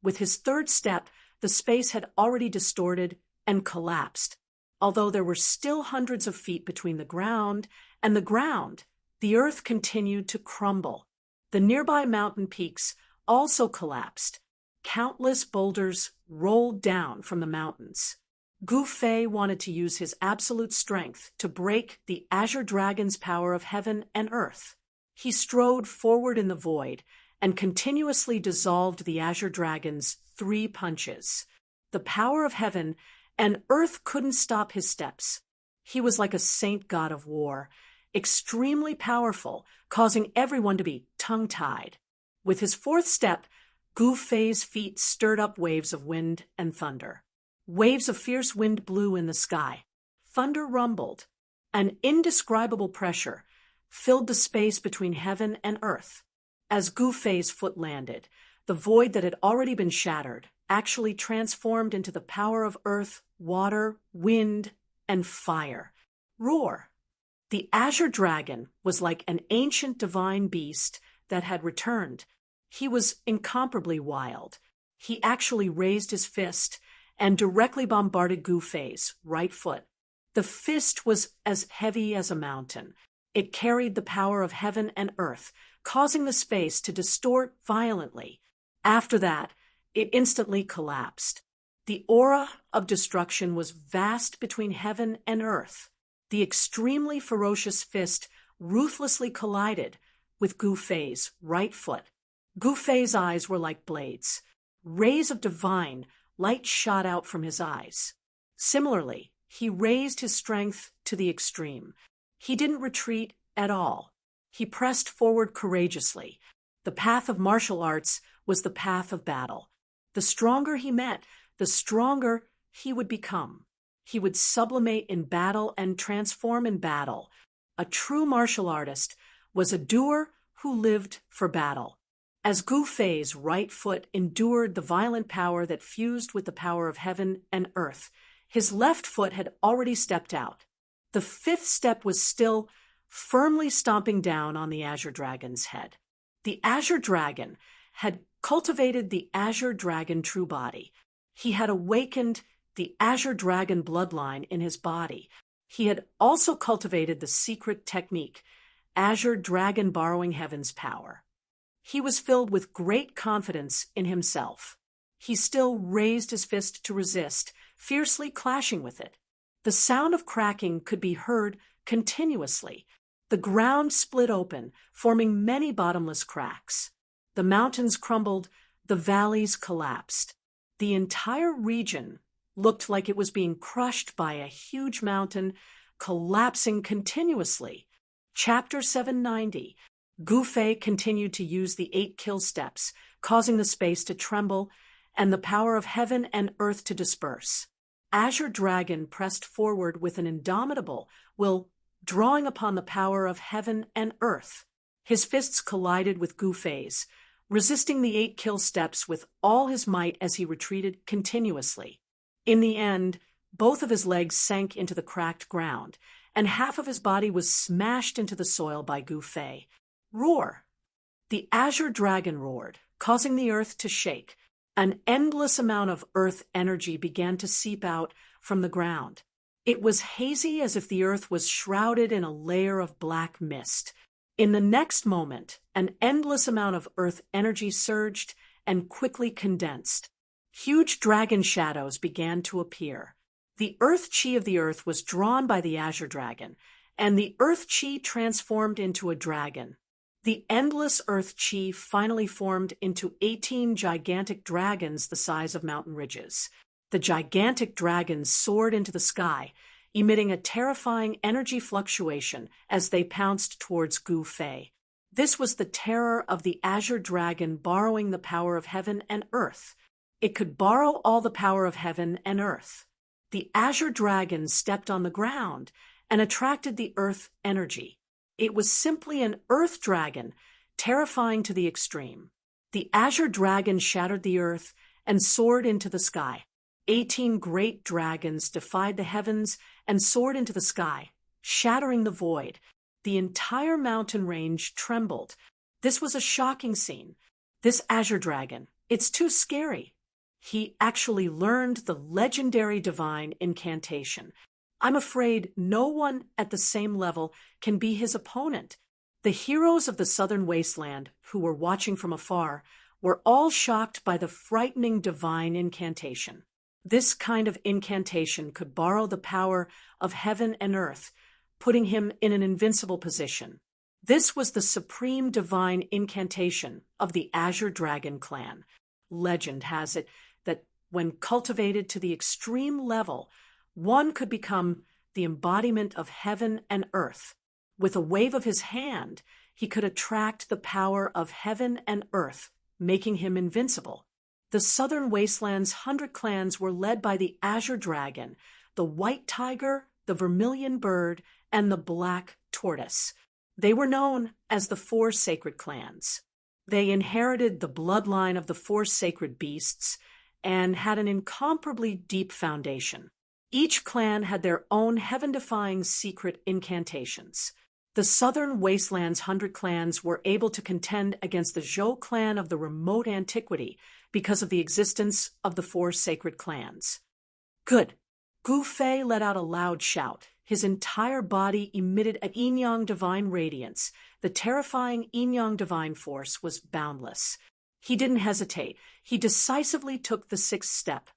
With his third step, the space had already distorted and collapsed. Although there were still hundreds of feet between the ground and the ground, the earth continued to crumble. The nearby mountain peaks also collapsed. Countless boulders rolled down from the mountains. Gu Fei wanted to use his absolute strength to break the Azure Dragon's power of heaven and earth. He strode forward in the void and continuously dissolved the Azure Dragon's 3 punches. The power of heaven and earth couldn't stop his steps. He was like a saint god of war, extremely powerful, causing everyone to be tongue-tied. With his 4th step, Gu Fei's feet stirred up waves of wind and thunder. Waves of fierce wind blew in the sky. Thunder rumbled. An indescribable pressure filled the space between heaven and earth. As Gu Fei's foot landed, the void that had already been shattered actually transformed into the power of earth, water, wind, and fire. Roar! The Azure Dragon was like an ancient divine beast that had returned. He was incomparably wild. He actually raised his fist and directly bombarded Gu Fei's right foot. The fist was as heavy as a mountain. It carried the power of heaven and earth, causing the space to distort violently. After that, it instantly collapsed. The aura of destruction was vast between heaven and earth. The extremely ferocious fist ruthlessly collided with Gu Fei's right foot. Gu Fei's eyes were like blades. Rays of divine light shot out from his eyes. Similarly, he raised his strength to the extreme. He didn't retreat at all. He pressed forward courageously. The path of martial arts was the path of battle. The stronger he met, the stronger he would become. He would sublimate in battle and transform in battle. A true martial artist was a doer who lived for battle. As Gu Fei's right foot endured the violent power that fused with the power of heaven and earth, his left foot had already stepped out. The fifth step was still firmly stomping down on the Azure Dragon's head. The Azure Dragon had cultivated the Azure Dragon true body. He had awakened the Azure Dragon bloodline in his body. He had also cultivated the secret technique, Azure Dragon borrowing heaven's power. He was filled with great confidence in himself. He still raised his fist to resist, fiercely clashing with it. The sound of cracking could be heard continuously. The ground split open, forming many bottomless cracks. The mountains crumbled, the valleys collapsed. The entire region looked like it was being crushed by a huge mountain, collapsing continuously. Chapter 790. Gu Fei continued to use the 8 kill steps, causing the space to tremble and the power of heaven and earth to disperse. Azure Dragon pressed forward with an indomitable will, drawing upon the power of heaven and earth. His fists collided with Gu Fei's, resisting the 8 kill steps with all his might as he retreated continuously. In the end, both of his legs sank into the cracked ground, and half of his body was smashed into the soil by Gu Fei. Roar! The Azure Dragon roared, causing the earth to shake. An endless amount of earth energy began to seep out from the ground. It was hazy as if the earth was shrouded in a layer of black mist. In the next moment, an endless amount of earth energy surged and quickly condensed. Huge dragon shadows began to appear. The earth chi of the earth was drawn by the Azure Dragon, and the earth chi transformed into a dragon. The endless earth chi finally formed into 18 gigantic dragons the size of mountain ridges. The gigantic dragons soared into the sky, emitting a terrifying energy fluctuation as they pounced towards Gu Fei. This was the terror of the Azure Dragon borrowing the power of heaven and earth. It could borrow all the power of heaven and earth. The Azure Dragon stepped on the ground and attracted the earth energy. It was simply an earth dragon, terrifying to the extreme. The Azure Dragon shattered the earth and soared into the sky. 18 great dragons defied the heavens and soared into the sky, shattering the void. The entire mountain range trembled. This was a shocking scene. This Azure Dragon, it's too scary. He actually learned the legendary divine incantation. I'm afraid no one at the same level can be his opponent. The heroes of the southern wasteland, who were watching from afar, were all shocked by the frightening divine incantation. This kind of incantation could borrow the power of heaven and earth, putting him in an invincible position. This was the supreme divine incantation of the Azure Dragon clan. Legend has it that when cultivated to the extreme level, one could become the embodiment of heaven and earth. With a wave of his hand, he could attract the power of heaven and earth, making him invincible. The southern wasteland's 100 clans were led by the Azure Dragon, the White Tiger, the Vermilion Bird, and the Black Tortoise. They were known as the 4 sacred clans. They inherited the bloodline of the 4 sacred beasts and had an incomparably deep foundation. Each clan had their own heaven-defying secret incantations. The southern wasteland's 100 clans were able to contend against the Zhou clan of the remote antiquity because of the existence of the 4 sacred clans. Good. Gu Fei let out a loud shout. His entire body emitted a yin-yang divine radiance. The terrifying yin-yang divine force was boundless. He didn't hesitate. He decisively took the 6th step.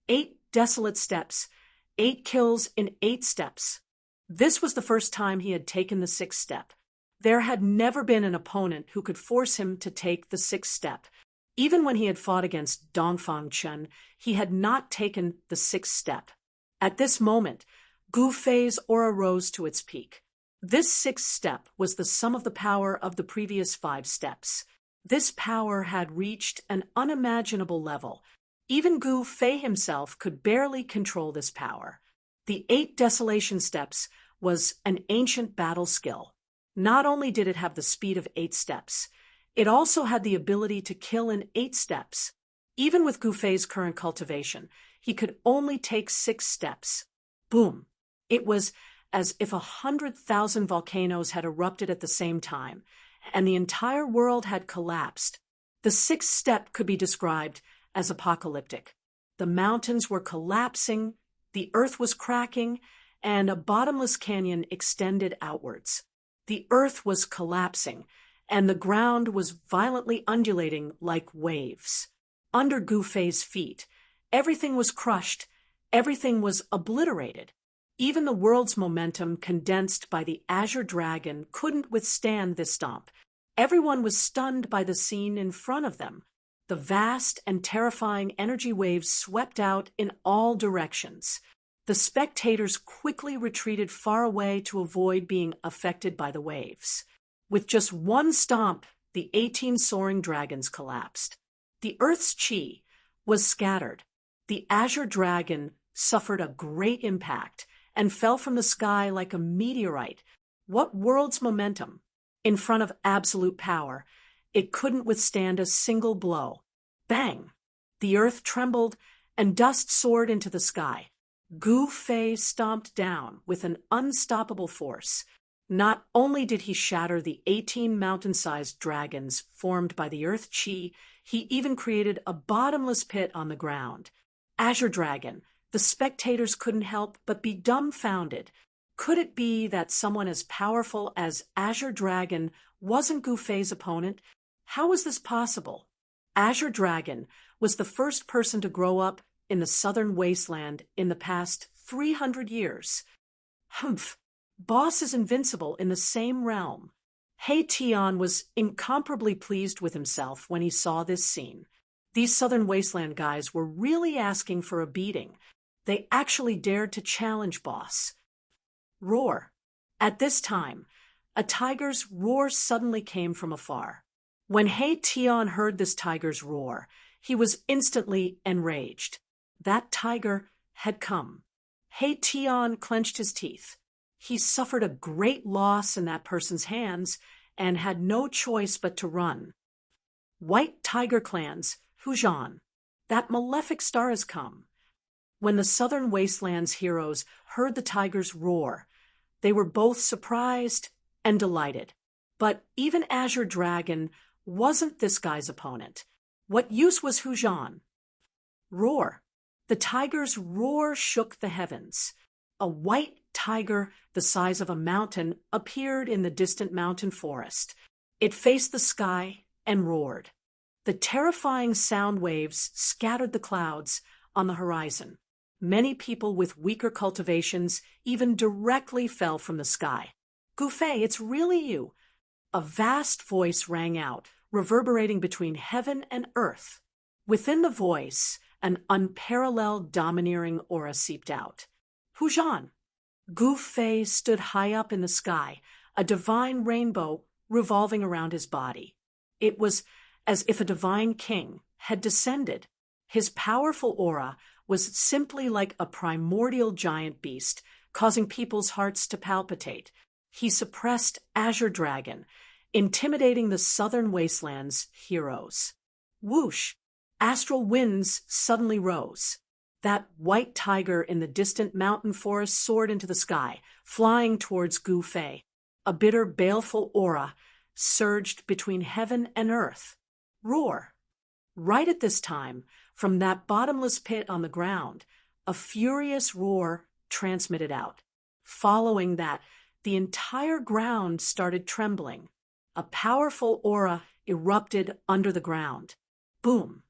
8 desolate steps. 8 kills in 8 steps. This was the first time he had taken the 6th step. There had never been an opponent who could force him to take the 6th step. Even when he had fought against Dongfang Chen, he had not taken the sixth step. At this moment, Gu Fei's aura rose to its peak. This sixth step was the sum of the power of the previous 5 steps. This power had reached an unimaginable level. Even Gu Fei himself could barely control this power. The 8 desolation steps was an ancient battle skill. Not only did it have the speed of 8 steps, it also had the ability to kill in 8 steps. Even with Gu Fei's current cultivation, he could only take 6 steps. Boom! It was as if 100,000 volcanoes had erupted at the same time, and the entire world had collapsed. The 6th step could be described as apocalyptic. The mountains were collapsing, the earth was cracking, and a bottomless canyon extended outwards. The earth was collapsing, and the ground was violently undulating like waves. Under Gu Fei's feet, everything was crushed, everything was obliterated. Even the world's momentum condensed by the Azure Dragon couldn't withstand this stomp. Everyone was stunned by the scene in front of them. The vast and terrifying energy waves swept out in all directions. The spectators quickly retreated far away to avoid being affected by the waves. With just one stomp, the 18 soaring dragons collapsed. The Earth's chi was scattered. The Azure Dragon suffered a great impact and fell from the sky like a meteorite. What world's momentum? In front of absolute power, it couldn't withstand a single blow. Bang! The earth trembled and dust soared into the sky. Gu Fei stomped down with an unstoppable force. Not only did he shatter the 18 mountain-sized dragons formed by the earth chi, he even created a bottomless pit on the ground. Azure Dragon, the spectators couldn't help but be dumbfounded. Could it be that someone as powerful as Azure Dragon wasn't Gu Fei's opponent? How was this possible? Azure Dragon was the first person to grow up in the southern wasteland in the past 300 years. Humph! Boss is invincible in the same realm. He Tian was incomparably pleased with himself when he saw this scene. These southern wasteland guys were really asking for a beating. They actually dared to challenge Boss. Roar. At this time, a tiger's roar suddenly came from afar. When He Tian heard this tiger's roar, he was instantly enraged. That tiger had come. He Tian clenched his teeth. He suffered a great loss in that person's hands and had no choice but to run. White Tiger Clan's Hujan. That malefic star has come. When the southern wasteland's heroes heard the tiger's roar, they were both surprised and delighted. But even Azure Dragon wasn't this guy's opponent. What use was Hujan? Roar. The tiger's roar shook the heavens. A white tiger the size of a mountain appeared in the distant mountain forest. It faced the sky and roared. The terrifying sound waves scattered the clouds on the horizon. Many people with weaker cultivations even directly fell from the sky. Gu Fei, it's really you. A vast voice rang out, reverberating between heaven and earth. Within the voice, an unparalleled domineering aura seeped out. Hujan. Gu Fei stood high up in the sky, a divine rainbow revolving around his body. It was as if a divine king had descended. His powerful aura was simply like a primordial giant beast, causing people's hearts to palpitate. He suppressed Azure Dragon, intimidating the southern wasteland's heroes. Whoosh! Astral winds suddenly rose. That white tiger in the distant mountain forest soared into the sky, flying towards Gu Fei. A bitter, baleful aura surged between heaven and earth. Roar! Right at this time, from that bottomless pit on the ground, a furious roar transmitted out. Following that, the entire ground started trembling. A powerful aura erupted under the ground. Boom!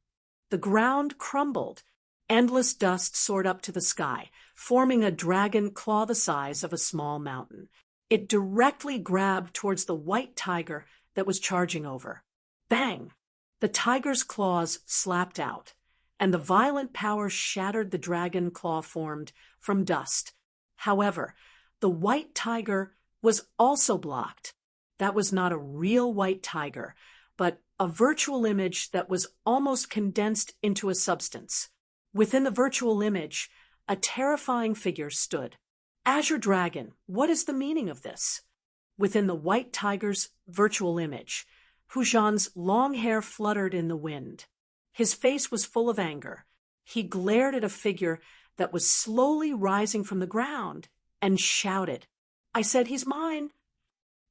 The ground crumbled. Endless dust soared up to the sky, forming a dragon claw the size of a small mountain. It directly grabbed towards the white tiger that was charging over. Bang! The tiger's claws slapped out, and the violent power shattered the dragon claw formed from dust. However, the white tiger was also blocked. That was not a real white tiger, but a virtual image that was almost condensed into a substance. Within the virtual image, a terrifying figure stood. Azure Dragon, what is the meaning of this? Within the white tiger's virtual image, Hujan's long hair fluttered in the wind. His face was full of anger. He glared at a figure that was slowly rising from the ground and shouted, "I said he's mine."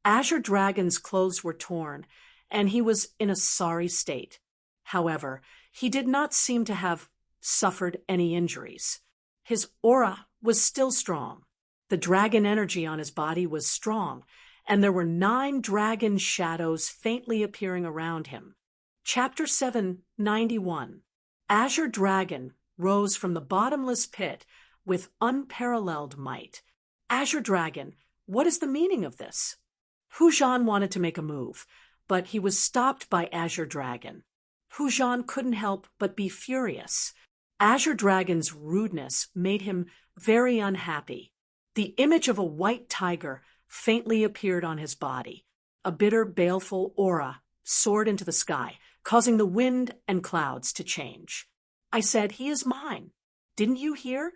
Azure Dragon's clothes were torn, and he was in a sorry state. However, he did not seem to have suffered any injuries. His aura was still strong. The dragon energy on his body was strong, and there were 9 dragon shadows faintly appearing around him. Chapter 791. Azure Dragon rose from the bottomless pit with unparalleled might. Azure Dragon, what is the meaning of this? Hujan wanted to make a move, but he was stopped by Azure Dragon. Hujan couldn't help but be furious. Azure Dragon's rudeness made him very unhappy. The image of a white tiger faintly appeared on his body. A bitter, baleful aura soared into the sky, causing the wind and clouds to change. "I said, he is mine. Didn't you hear?"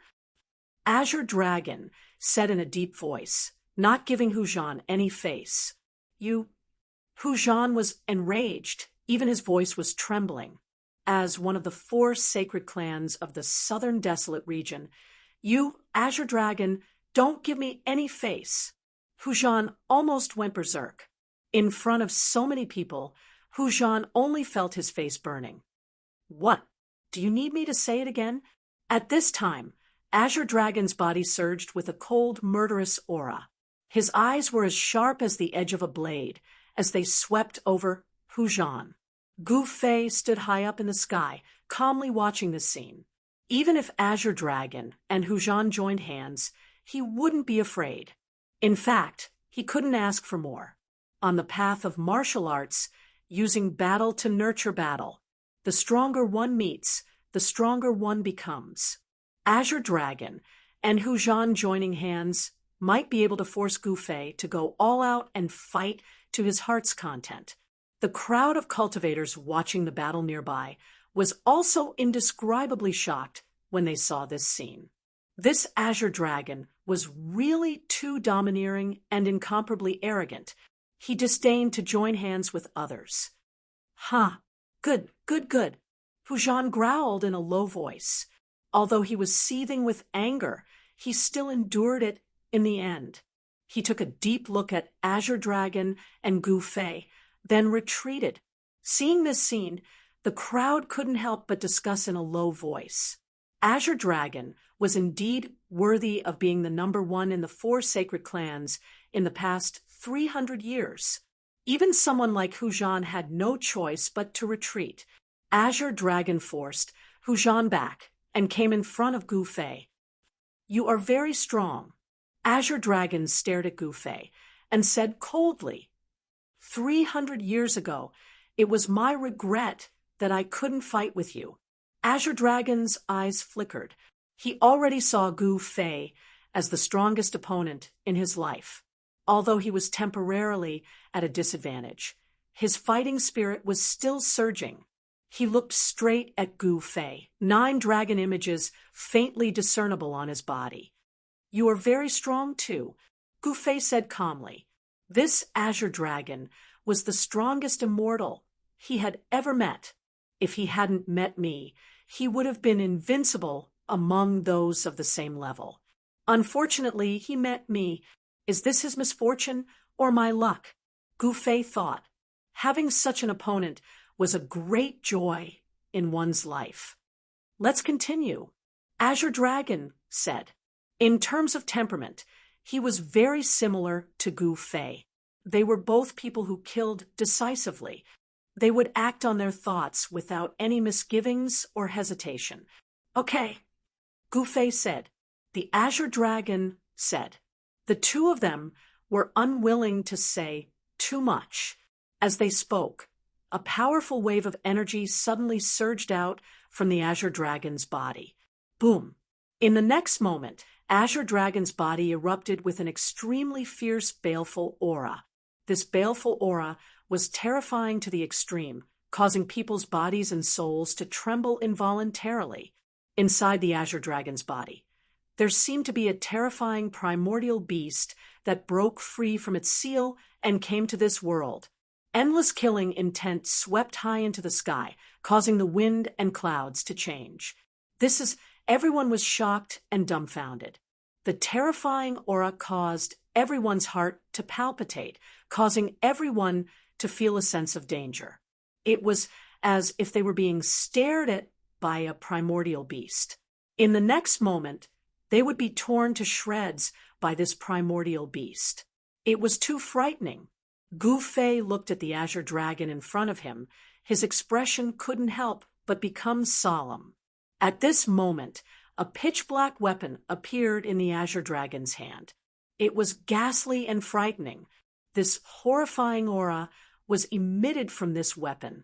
Azure Dragon said in a deep voice, not giving Hujan any face. Hujan was enraged. Even his voice was trembling. As one of the 4 sacred clans of the southern desolate region, "You, Azure Dragon, don't give me any face." Hujan almost went berserk. In front of so many people, Hujan only felt his face burning. "What? Do you need me to say it again?" At this time, Azure Dragon's body surged with a cold, murderous aura. His eyes were as sharp as the edge of a blade as they swept over Hujan. Gu Fei stood high up in the sky, calmly watching this scene. Even if Azure Dragon and Hujan joined hands, he wouldn't be afraid. In fact, he couldn't ask for more. On the path of martial arts, using battle to nurture battle, the stronger one meets, the stronger one becomes. Azure Dragon and Hujan joining hands might be able to force Gu Fei to go all out and fight to his heart's content. The crowd of cultivators watching the battle nearby was also indescribably shocked when they saw this scene. This Azure Dragon was really too domineering and incomparably arrogant. He disdained to join hands with others. Good. Hujan growled in a low voice. Although he was seething with anger, he still endured it in the end. He took a deep look at Azure Dragon and Gu Fei, then retreated. Seeing this scene, the crowd couldn't help but discuss in a low voice. Azure Dragon was indeed worthy of being the number 1 in the 4 sacred clans in the past 300 years. Even someone like Hujan had no choice but to retreat. Azure Dragon forced Hujan back and came in front of Gu Fei. "You are very strong." Azure Dragon stared at Gu Fei and said coldly, 300 years ago, it was my regret that I couldn't fight with you." Azure Dragon's eyes flickered. He already saw Gu Fei as the strongest opponent in his life. Although he was temporarily at a disadvantage, his fighting spirit was still surging. He looked straight at Gu Fei, 9 dragon images faintly discernible on his body. "You are very strong, too," Gu Fei said calmly. This Azure Dragon was the strongest immortal he had ever met. If he hadn't met me, he would have been invincible among those of the same level. Unfortunately, he met me. Is this his misfortune or my luck? Gu Fei thought. Having such an opponent was a great joy in one's life. "Let's continue," Azure Dragon said. In terms of temperament, he was very similar to Gu Fei. They were both people who killed decisively. They would act on their thoughts without any misgivings or hesitation. "Okay," Gu Fei said. The Azure Dragon said. The 2 of them were unwilling to say too much. As they spoke, a powerful wave of energy suddenly surged out from the Azure Dragon's body. Boom! In the next moment, Azure Dragon's body erupted with an extremely fierce, baleful aura. This baleful aura was terrifying to the extreme, causing people's bodies and souls to tremble involuntarily. Inside the Azure Dragon's body, there seemed to be a terrifying primordial beast that broke free from its seal and came to this world. Endless killing intent swept high into the sky, causing the wind and clouds to change. Everyone was shocked and dumbfounded. The terrifying aura caused everyone's heart to palpitate, causing everyone to feel a sense of danger. It was as if they were being stared at by a primordial beast. In the next moment, they would be torn to shreds by this primordial beast. It was too frightening. Gu Fei looked at the Azure Dragon in front of him. His expression couldn't help but become solemn. At this moment, a pitch-black weapon appeared in the Azure Dragon's hand. It was ghastly and frightening. This horrifying aura was emitted from this weapon.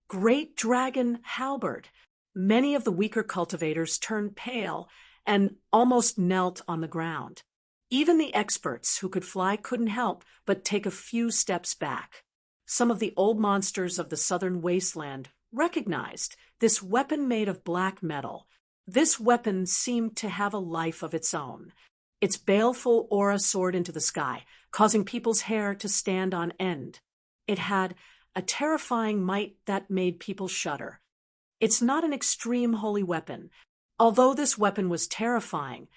Great Dragon Halberd. Many of the weaker cultivators turned pale and almost knelt on the ground. Even the experts who could fly couldn't help but take a few steps back. Some of the old monsters of the southern wasteland recognized this weapon made of black metal. This weapon seemed to have a life of its own. Its baleful aura soared into the sky, causing people's hair to stand on end. It had a terrifying might that made people shudder. It's not an extreme holy weapon. Although this weapon was terrifying,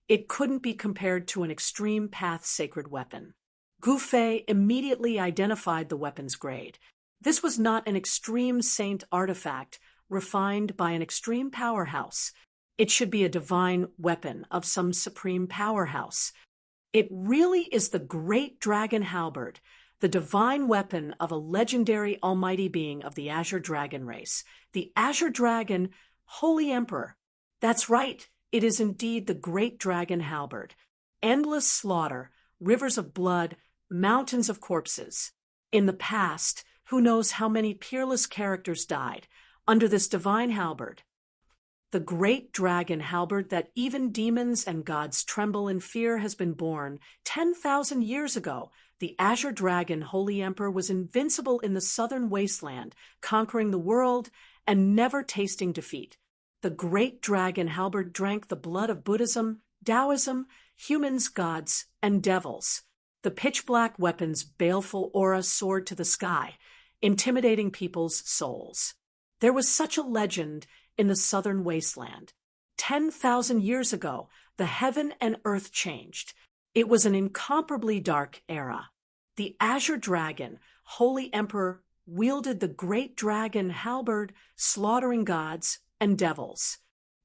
it couldn't be compared to an extreme path sacred weapon. Gu Fei immediately identified the weapon's grade. This was not an extreme saint artifact refined by an extreme powerhouse. It should be a divine weapon of some supreme powerhouse. It really is the Great Dragon Halberd, the divine weapon of a legendary almighty being of the Azure Dragon race, the Azure Dragon, Holy Emperor. That's right, it is indeed the Great Dragon Halberd. Endless slaughter, rivers of blood, mountains of corpses. In the past, who knows how many peerless characters died under this divine halberd. The Great Dragon Halberd that even demons and gods tremble in fear has been born. 10,000 years ago, the Azure Dragon Holy Emperor was invincible in the southern wasteland, conquering the world and never tasting defeat. The Great Dragon Halberd drank the blood of Buddhism, Taoism, humans, gods, and devils. The pitch-black weapon's baleful aura soared to the sky, intimidating people's souls. There was such a legend in the southern wasteland. 10,000 years ago, the heaven and earth changed. It was an incomparably dark era. The Azure Dragon, Holy Emperor, wielded the Great Dragon Halberd, slaughtering gods and devils.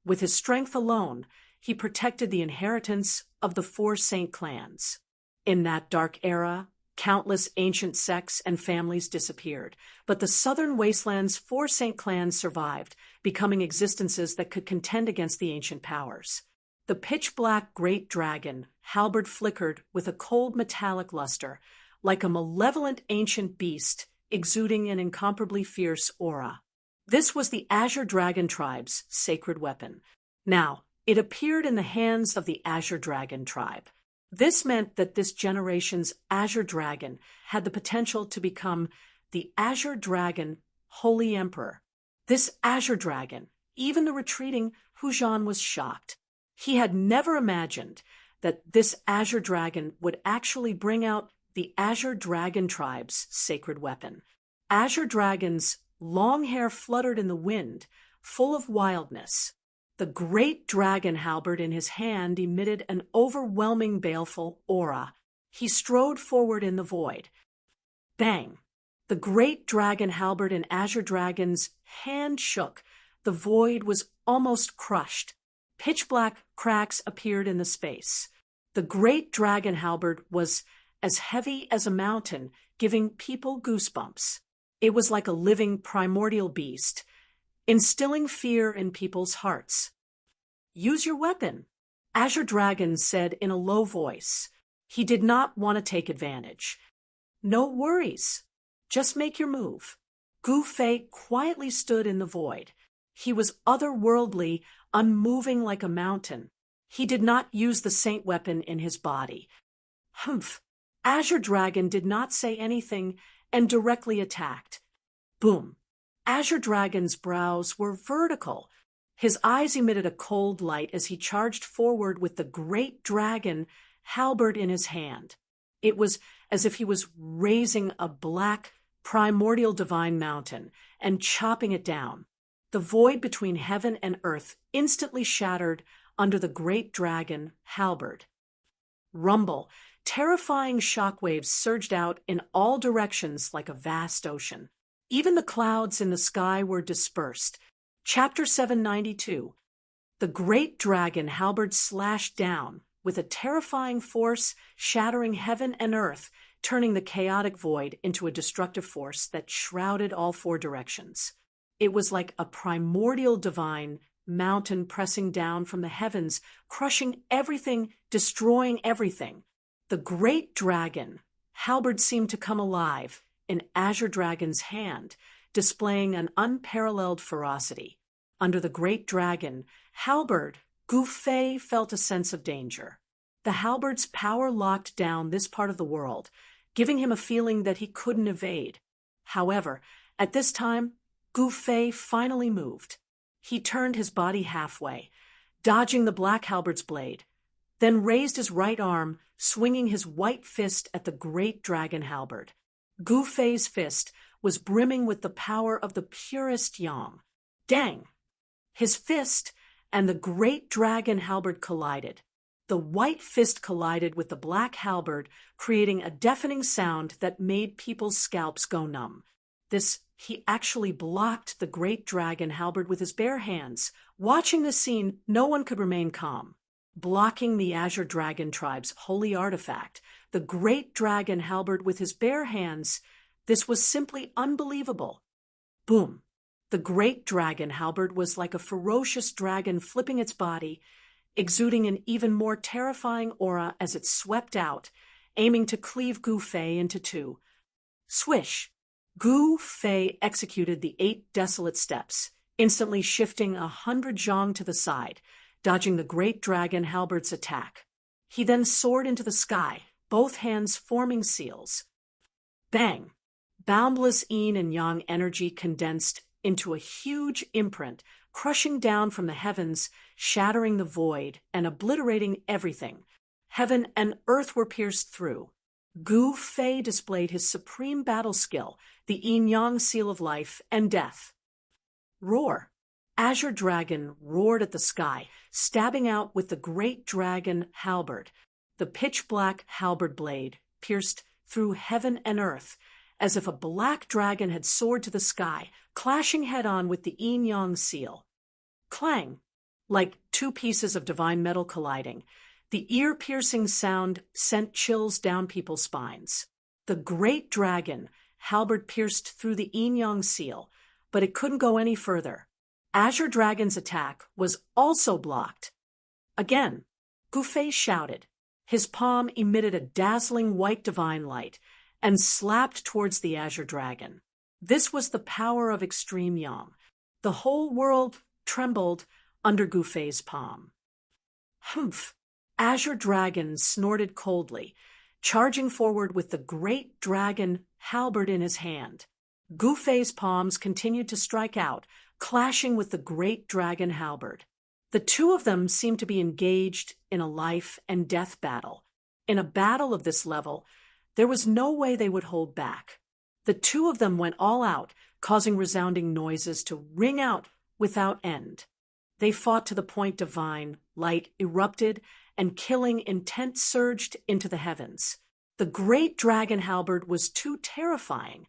With his strength alone, he protected the inheritance of the 4 saint clans. In that dark era, countless ancient sects and families disappeared, but the southern wasteland's 4 saint clans survived, becoming existences that could contend against the ancient powers. The pitch-black Great Dragon Halberd flickered with a cold metallic luster, like a malevolent ancient beast exuding an incomparably fierce aura. This was the Azure Dragon tribe's sacred weapon. Now, it appeared in the hands of the Azure Dragon tribe. This meant that this generation's Azure Dragon had the potential to become the Azure Dragon Holy Emperor. This Azure Dragon, even the retreating Hujan was shocked. He had never imagined that this Azure Dragon would actually bring out the Azure Dragon tribe's sacred weapon. Azure Dragon's long hair fluttered in the wind, full of wildness. The Great Dragon Halberd in his hand emitted an overwhelming baleful aura. He strode forward in the void. Bang! The Great Dragon Halberd in Azure Dragon's hand shook. The void was almost crushed. Pitch-black cracks appeared in the space. The Great Dragon Halberd was as heavy as a mountain, giving people goosebumps. It was like a living primordial beast, instilling fear in people's hearts. Use your weapon, Azure Dragon said in a low voice. He did not want to take advantage. No worries. Just make your move. Gu Fei quietly stood in the void. He was otherworldly, unmoving like a mountain. He did not use the saint weapon in his body. Humph! Azure Dragon did not say anything and directly attacked. Boom! Azure Dragon's brows were vertical. His eyes emitted a cold light as he charged forward with the great dragon halberd in his hand. It was as if he was raising a black, primordial divine mountain and chopping it down. The void between heaven and earth instantly shattered under the great dragon halberd. Rumble, terrifying shockwaves surged out in all directions like a vast ocean. Even the clouds in the sky were dispersed. Chapter 792. The great dragon halberd slashed down, with a terrifying force shattering heaven and earth, turning the chaotic void into a destructive force that shrouded all four directions. It was like a primordial divine mountain pressing down from the heavens, crushing everything, destroying everything. The great dragon halberd seemed to come alive in Azure Dragon's hand, displaying an unparalleled ferocity. Under the great dragon halberd, Gu Fei felt a sense of danger. The halberd's power locked down this part of the world, giving him a feeling that he couldn't evade. However, at this time, Gu Fei finally moved. He turned his body halfway, dodging the black halberd's blade, then raised his right arm, swinging his white fist at the great dragon halberd. Gu Fei's fist was brimming with the power of the purest yang. Dang! His fist and the great dragon halberd collided. The white fist collided with the black halberd, creating a deafening sound that made people's scalps go numb. He actually blocked the great dragon halberd with his bare hands. Watching this scene, no one could remain calm. Blocking the Azure Dragon tribe's holy artifact, the great dragon halberd with his bare hands, this was simply unbelievable. Boom! The great dragon halberd was like a ferocious dragon flipping its body, exuding an even more terrifying aura as it swept out, aiming to cleave Gu Fei into two. Swish! Gu Fei executed the 8 desolate steps, instantly shifting 100 zhang to the side, dodging the great dragon halberd's attack. He then soared into the sky, both hands forming seals. Bang! Boundless yin and yang energy condensed into a huge imprint, crushing down from the heavens, shattering the void, and obliterating everything. Heaven and earth were pierced through. Gu Fei displayed his supreme battle skill, the yin-yang seal of life and death. Roar! Azure Dragon roared at the sky, stabbing out with the great dragon halberd. The pitch-black halberd blade pierced through heaven and earth, as if a black dragon had soared to the sky, clashing head-on with the yin-yang seal. Clang! Like 2 pieces of divine metal colliding, the ear-piercing sound sent chills down people's spines. The great dragon halberd pierced through the yin-yang seal, but it couldn't go any further. Azure Dragon's attack was also blocked. Again, Gu Fei shouted. His palm emitted a dazzling white divine light and slapped towards the Azure Dragon. This was the power of extreme yang. The whole world trembled under Gu Fei's palm. Humph! Azure Dragon snorted coldly, charging forward with the great dragon halberd in his hand. Gu Fei's palms continued to strike out, clashing with the great dragon halberd. The two of them seemed to be engaged in a life and death battle. In a battle of this level, there was no way they would hold back. The two of them went all out, causing resounding noises to ring out without end. They fought to the point divine light erupted and killing intent surged into the heavens. The great dragon halberd was too terrifying.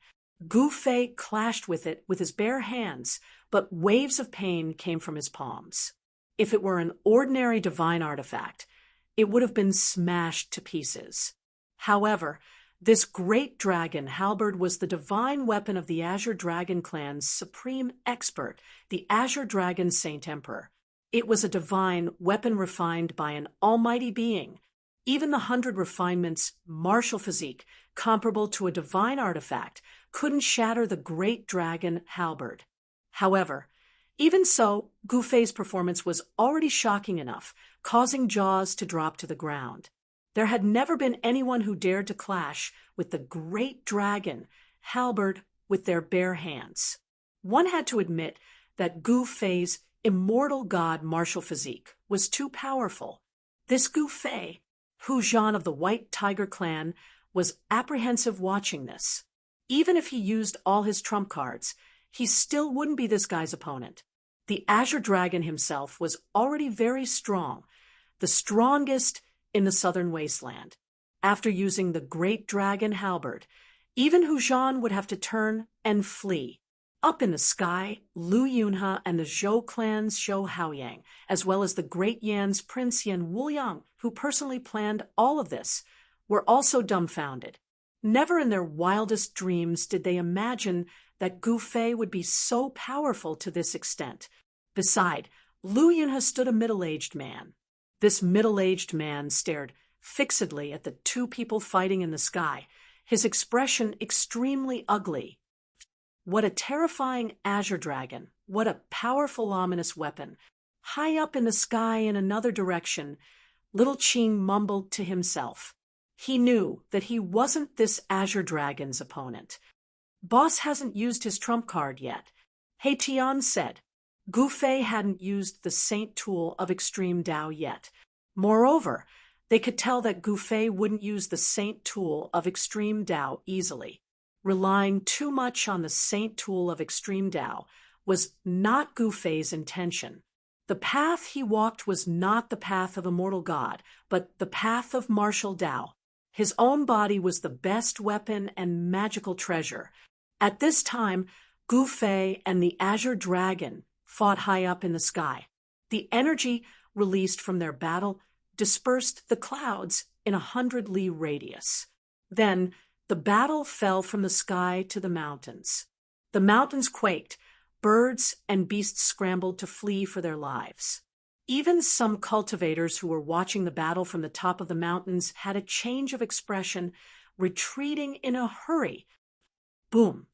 Gu Fei clashed with it with his bare hands, but waves of pain came from his palms. If it were an ordinary divine artifact, it would have been smashed to pieces. However, this great dragon halberd was the divine weapon of the Azure Dragon clan's supreme expert, the Azure Dragon Saint Emperor. It was a divine weapon refined by an almighty being. Even the 100 refinements martial physique, comparable to a divine artifact, couldn't shatter the great dragon halberd. However, even so, Gu Fei's performance was already shocking enough, causing jaws to drop to the ground. There had never been anyone who dared to clash with the great dragon halberd with their bare hands. One had to admit that Gu Fei's immortal god martial physique was too powerful. This Gu Fei, Hu Zhan of the White Tiger clan, was apprehensive watching this. Even if he used all his trump cards, he still wouldn't be this guy's opponent. The Azure Dragon himself was already very strong, the strongest in the southern wasteland. After using the great dragon halberd, even Hu Zhan would have to turn and flee. Up in the sky, Lu Yunhe and the Zhou clan's Zhou Haoyang, as well as the Great Yan's Prince Yan Wuliang, who personally planned all of this, were also dumbfounded. Never in their wildest dreams did they imagine that Gu Fei would be so powerful to this extent. Beside, Lu Yunhe stood a middle-aged man. This middle-aged man stared fixedly at the two people fighting in the sky, his expression extremely ugly. What a terrifying Azure Dragon, what a powerful ominous weapon. High up in the sky in another direction, little Qing mumbled to himself. He knew that he wasn't this Azure Dragon's opponent. Boss hasn't used his trump card yet. He Tian said. Gu Fei hadn't used the Saint tool of Extreme Tao yet. Moreover, they could tell that Gu Fei wouldn't use the Saint tool of Extreme Tao easily. Relying too much on the Saint tool of Extreme Tao was not Gu Fei's intention. The path he walked was not the path of a mortal god, but the path of martial Tao. His own body was the best weapon and magical treasure. At this time, Gu Fei and the Azure Dragon fought high up in the sky. The energy released from their battle dispersed the clouds in 100-li radius. Then, the battle fell from the sky to the mountains. The mountains quaked, birds and beasts scrambled to flee for their lives. Even some cultivators who were watching the battle from the top of the mountains had a change of expression, retreating in a hurry. Boom!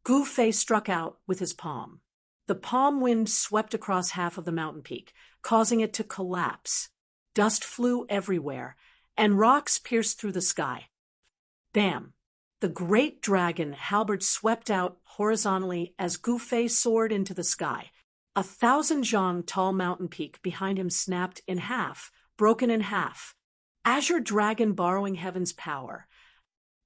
Gu Fei struck out with his palm. The palm wind swept across half of the mountain peak, causing it to collapse. Dust flew everywhere, and rocks pierced through the sky. Bam! The great dragon halberd swept out horizontally as Gu Fei soared into the sky. 1,000 zhang tall mountain peak behind him snapped in half, broken in half. Azure Dragon borrowing heaven's power.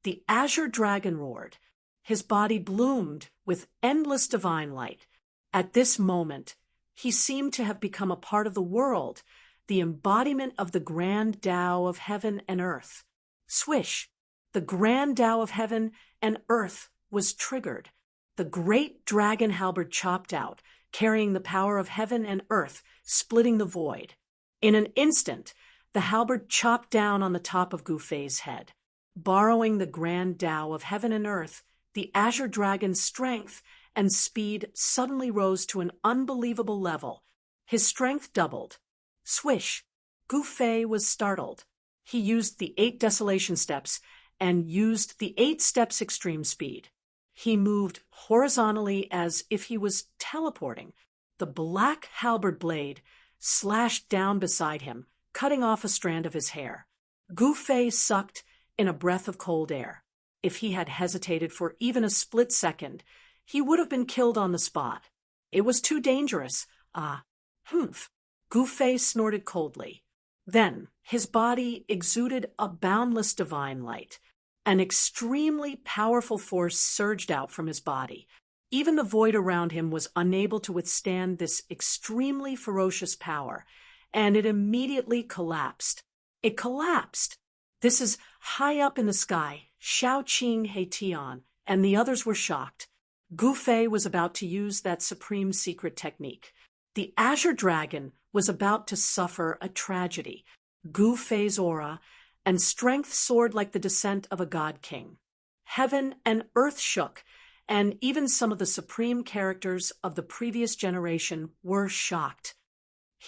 The Azure Dragon roared. His body bloomed with endless divine light. At this moment, he seemed to have become a part of the world, the embodiment of the grand Tao of heaven and earth. Swish! The grand Tao of heaven and earth was triggered. The great dragon halberd chopped out, carrying the power of heaven and earth, splitting the void. In an instant, the halberd chopped down on the top of Gu Fei's head. Borrowing the grand Tao of heaven and earth, the Azure Dragon's strength and speed suddenly rose to an unbelievable level. His strength doubled. Swish! Gu Fei was startled. He used the 8 desolation steps and used the 8 steps extreme speed. He moved horizontally as if he was teleporting. The black halberd blade slashed down beside him, cutting off a strand of his hair. Gu Fei sucked in a breath of cold air. If he had hesitated for even a split second, he would have been killed on the spot. It was too dangerous. Humph! Gu Fei snorted coldly. Then his body exuded a boundless divine light. An extremely powerful force surged out from his body. Even the void around him was unable to withstand this extremely ferocious power, and it immediately collapsed. It collapsed! This is high up in the sky. Xiao Qing, He Tian, and the others were shocked. Gu Fei was about to use that supreme secret technique. The Azure Dragon was about to suffer a tragedy. Gu Fei's aura and strength soared like the descent of a god-king. Heaven and earth shook, and even some of the supreme characters of the previous generation were shocked.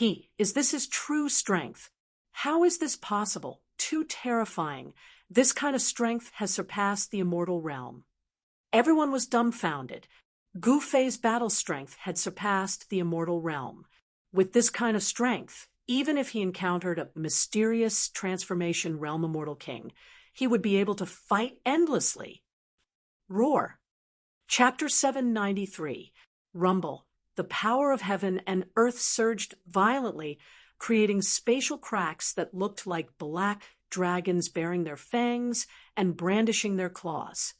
Is this his true strength? How is this possible? Too terrifying. This kind of strength has surpassed the immortal realm. Everyone was dumbfounded. Gu Fei's battle strength had surpassed the immortal realm. With this kind of strength, even if he encountered a mysterious transformation realm immortal king, he would be able to fight endlessly. Roar. Chapter 793. Rumble. The power of heaven and earth surged violently, creating spatial cracks that looked like black dragons bearing their fangs and brandishing their claws.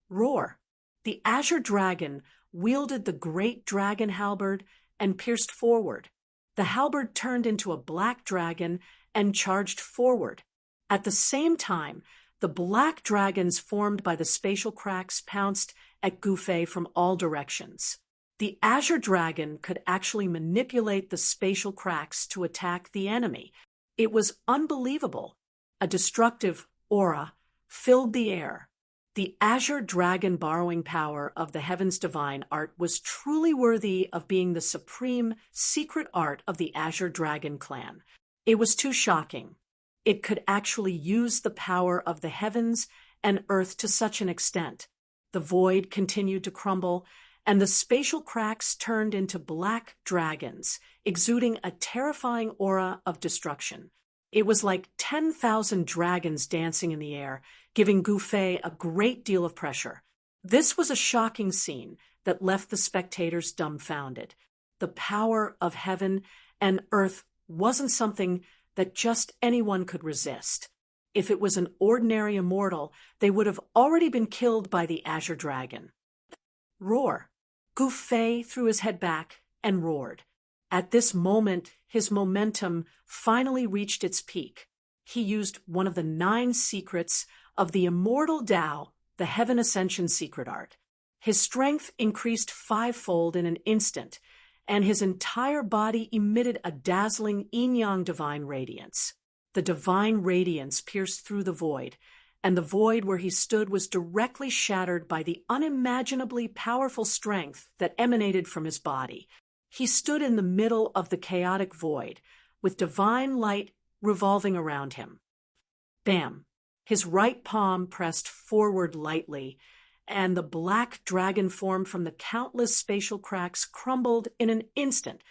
Roar. The azure dragon wielded the great dragon halberd and pierced forward. The halberd turned into a black dragon and charged forward. At the same time, the black dragons formed by the spatial cracks pounced at Gu Fei from all directions. The azure dragon could actually manipulate the spatial cracks to attack the enemy. It was unbelievable. A destructive aura filled the air. The azure dragon borrowing power of the heaven's divine art was truly worthy of being the supreme secret art of the azure dragon clan. It was too shocking. It could actually use the power of the heavens and earth to such an extent. The void continued to crumble, and the spatial cracks turned into black dragons, exuding a terrifying aura of destruction. It was like 10,000 dragons dancing in the air, giving Gu Fei a great deal of pressure. This was a shocking scene that left the spectators dumbfounded. The power of heaven and earth wasn't something that just anyone could resist. If it was an ordinary immortal, they would have already been killed by the azure dragon. Roar. Gu Fei threw his head back and roared. At this moment, his momentum finally reached its peak. He used one of the 9 secrets of the immortal Tao, the Heaven Ascension secret art. His strength increased 5-fold in an instant, and his entire body emitted a dazzling yin-yang divine radiance. The divine radiance pierced through the void, and the void where he stood was directly shattered by the unimaginably powerful strength that emanated from his body. He stood in the middle of the chaotic void, with divine light revolving around him. Bam! His right palm pressed forward lightly, and the black dragon form from the countless spatial cracks crumbled in an instant.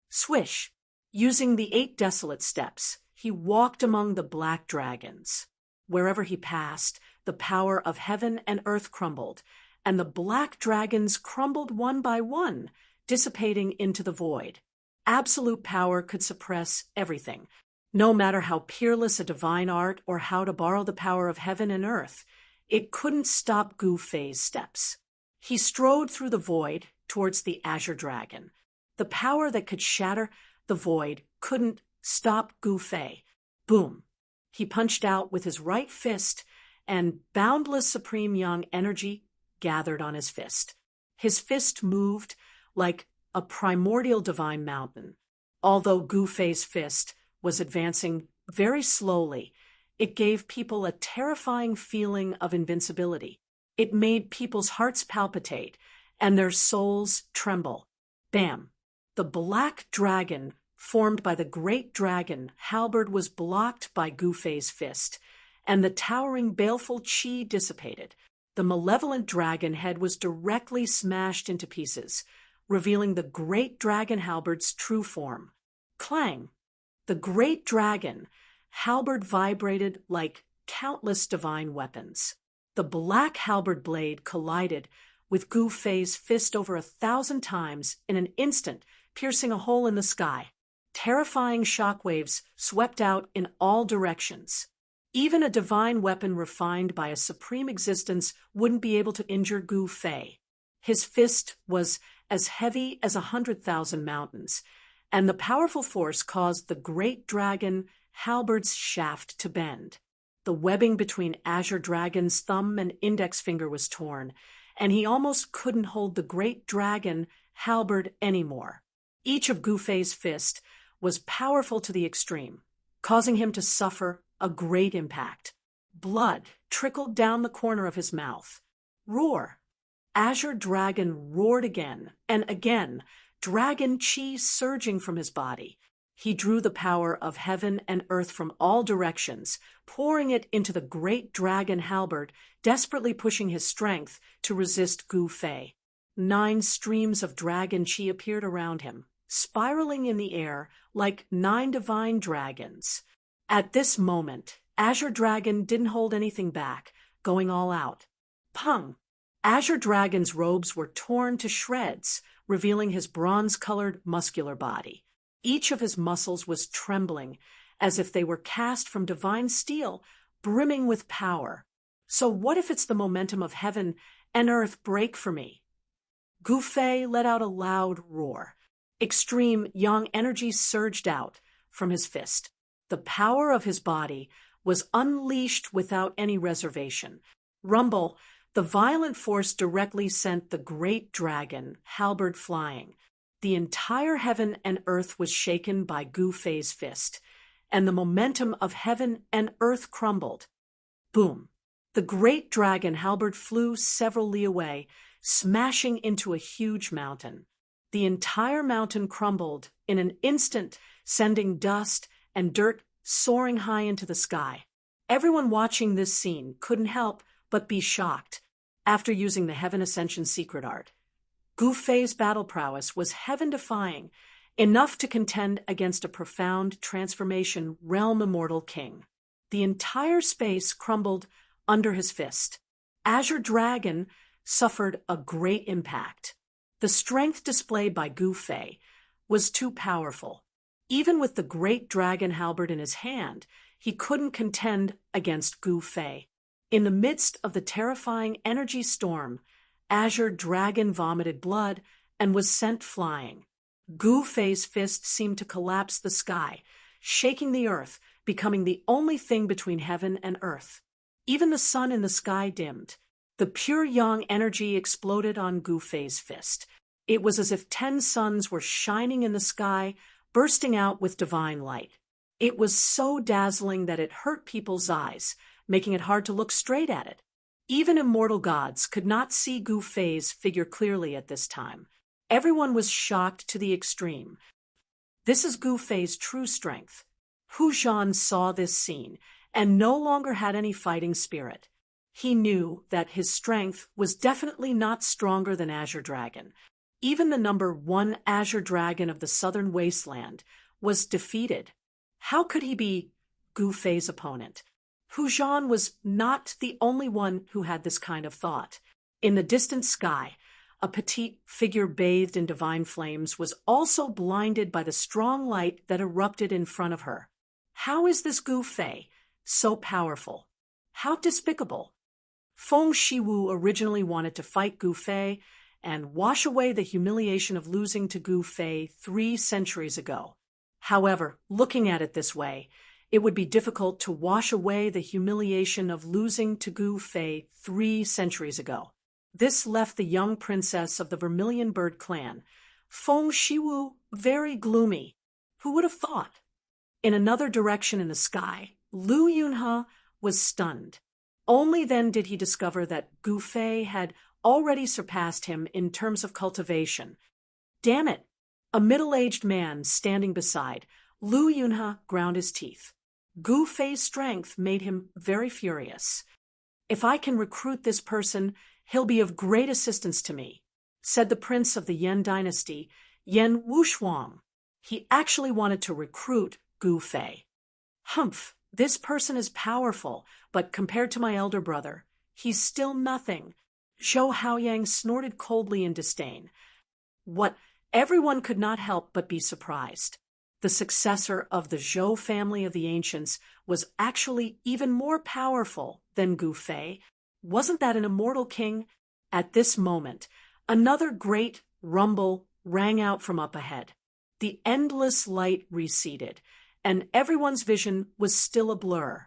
Swish! Using the 8 desolate steps, he walked among the black dragons. Wherever he passed, the power of heaven and earth crumbled, and the black dragons crumbled one by one, dissipating into the void. Absolute power could suppress everything. No matter how peerless a divine art or how to borrow the power of heaven and earth, it couldn't stop Gu Fei's steps. He strode through the void towards the azure dragon. The power that could shatter the void couldn't stop Gu Fei. Boom! He punched out with his right fist, and boundless supreme yang energy gathered on his fist. His fist moved like a primordial divine mountain. Although Gu Fei's fist was advancing very slowly, it gave people a terrifying feeling of invincibility. It made people's hearts palpitate and their souls tremble. Bam! The black dragon formed by the great dragon halberd was blocked by Gu Fei's fist, and the towering baleful chi dissipated. The malevolent dragon head was directly smashed into pieces, revealing the great dragon halberd's true form. Clang! The great dragon halberd vibrated like countless divine weapons. The black halberd blade collided with Gu Fei's fist over 1,000 times in an instant, piercing a hole in the sky. Terrifying shockwaves swept out in all directions. Even a divine weapon refined by a supreme existence wouldn't be able to injure Gu Fei. His fist was as heavy as 100,000 mountains, and the powerful force caused the great dragon halberd's shaft to bend. The webbing between azure dragon's thumb and index finger was torn, and he almost couldn't hold the great dragon halberd anymore. Each of Gu Fei's fists was powerful to the extreme, causing him to suffer a great impact. Blood trickled down the corner of his mouth. Roar! Azure Dragon roared again and again, dragon chi surging from his body. He drew the power of heaven and earth from all directions, pouring it into the great dragon halberd, desperately pushing his strength to resist Gu Fei. 9 streams of dragon chi appeared around him, spiraling in the air like 9 divine dragons. At this moment, Azure Dragon didn't hold anything back, going all out. Pung! Azure Dragon's robes were torn to shreds, revealing his bronze-colored, muscular body. Each of his muscles was trembling, as if they were cast from divine steel, brimming with power. So what if it's the momentum of heaven and earth break for me? Gu Fei let out a loud roar. Extreme yang energy surged out from his fist. The power of his body was unleashed without any reservation. Rumble, the violent force directly sent the great dragon, halberd flying. The entire heaven and earth was shaken by Gu Fei's fist, and the momentum of heaven and earth crumbled. Boom! The great dragon halberd flew several li away, smashing into a huge mountain. The entire mountain crumbled in an instant, sending dust and dirt soaring high into the sky. Everyone watching this scene couldn't help but be shocked. After using the Heaven Ascension secret art, Gu Fei's battle prowess was heaven-defying, enough to contend against a profound transformation realm immortal king. The entire space crumbled under his fist. Azure Dragon suffered a great impact. The strength displayed by Gu Fei was too powerful. Even with the great dragon halberd in his hand, he couldn't contend against Gu Fei. In the midst of the terrifying energy storm, Azure Dragon vomited blood and was sent flying. Gu Fei's fist seemed to collapse the sky, shaking the earth, becoming the only thing between heaven and earth. Even the sun in the sky dimmed. The pure yang energy exploded on Gu Fei's fist. It was as if 10 suns were shining in the sky, bursting out with divine light. It was so dazzling that it hurt people's eyes, making it hard to look straight at it. Even immortal gods could not see Gu Fei's figure clearly at this time. Everyone was shocked to the extreme. This is Gu Fei's true strength. Hu Zhan saw this scene and no longer had any fighting spirit. He knew that his strength was definitely not stronger than Azure Dragon. Even the number 1 Azure Dragon of the Southern Wasteland was defeated. How could he be Gu Fei's opponent? Hu Zhan was not the only one who had this kind of thought. In the distant sky, a petite figure bathed in divine flames was also blinded by the strong light that erupted in front of her. How is this Gu Fei so powerful? How despicable! Feng Shiwu originally wanted to fight Gu Fei and wash away the humiliation of losing to Gu Fei 3 centuries ago. However, looking at it this way, it would be difficult to wash away the humiliation of losing to Gu Fei 3 centuries ago. This left the young princess of the Vermilion Bird clan, Feng Shiwu, very gloomy. Who would have thought? In another direction in the sky, Lu Yunhe was stunned. Only then did he discover that Gu Fei had already surpassed him in terms of cultivation. Damn it! A middle-aged man standing beside, Lu Yunhe ground his teeth. Gu Fei's strength made him very furious. If I can recruit this person, he'll be of great assistance to me, said the prince of the Yan dynasty, Yan Wushuang. He actually wanted to recruit Gu Fei. Humph, this person is powerful, but compared to my elder brother, he's still nothing. Zhou Haoyang snorted coldly in disdain. What? Everyone could not help but be surprised. The successor of the Zhou family of the ancients was actually even more powerful than Gu Fei. Wasn't that an immortal king? At this moment, another great rumble rang out from up ahead. The endless light receded, and everyone's vision was still a blur.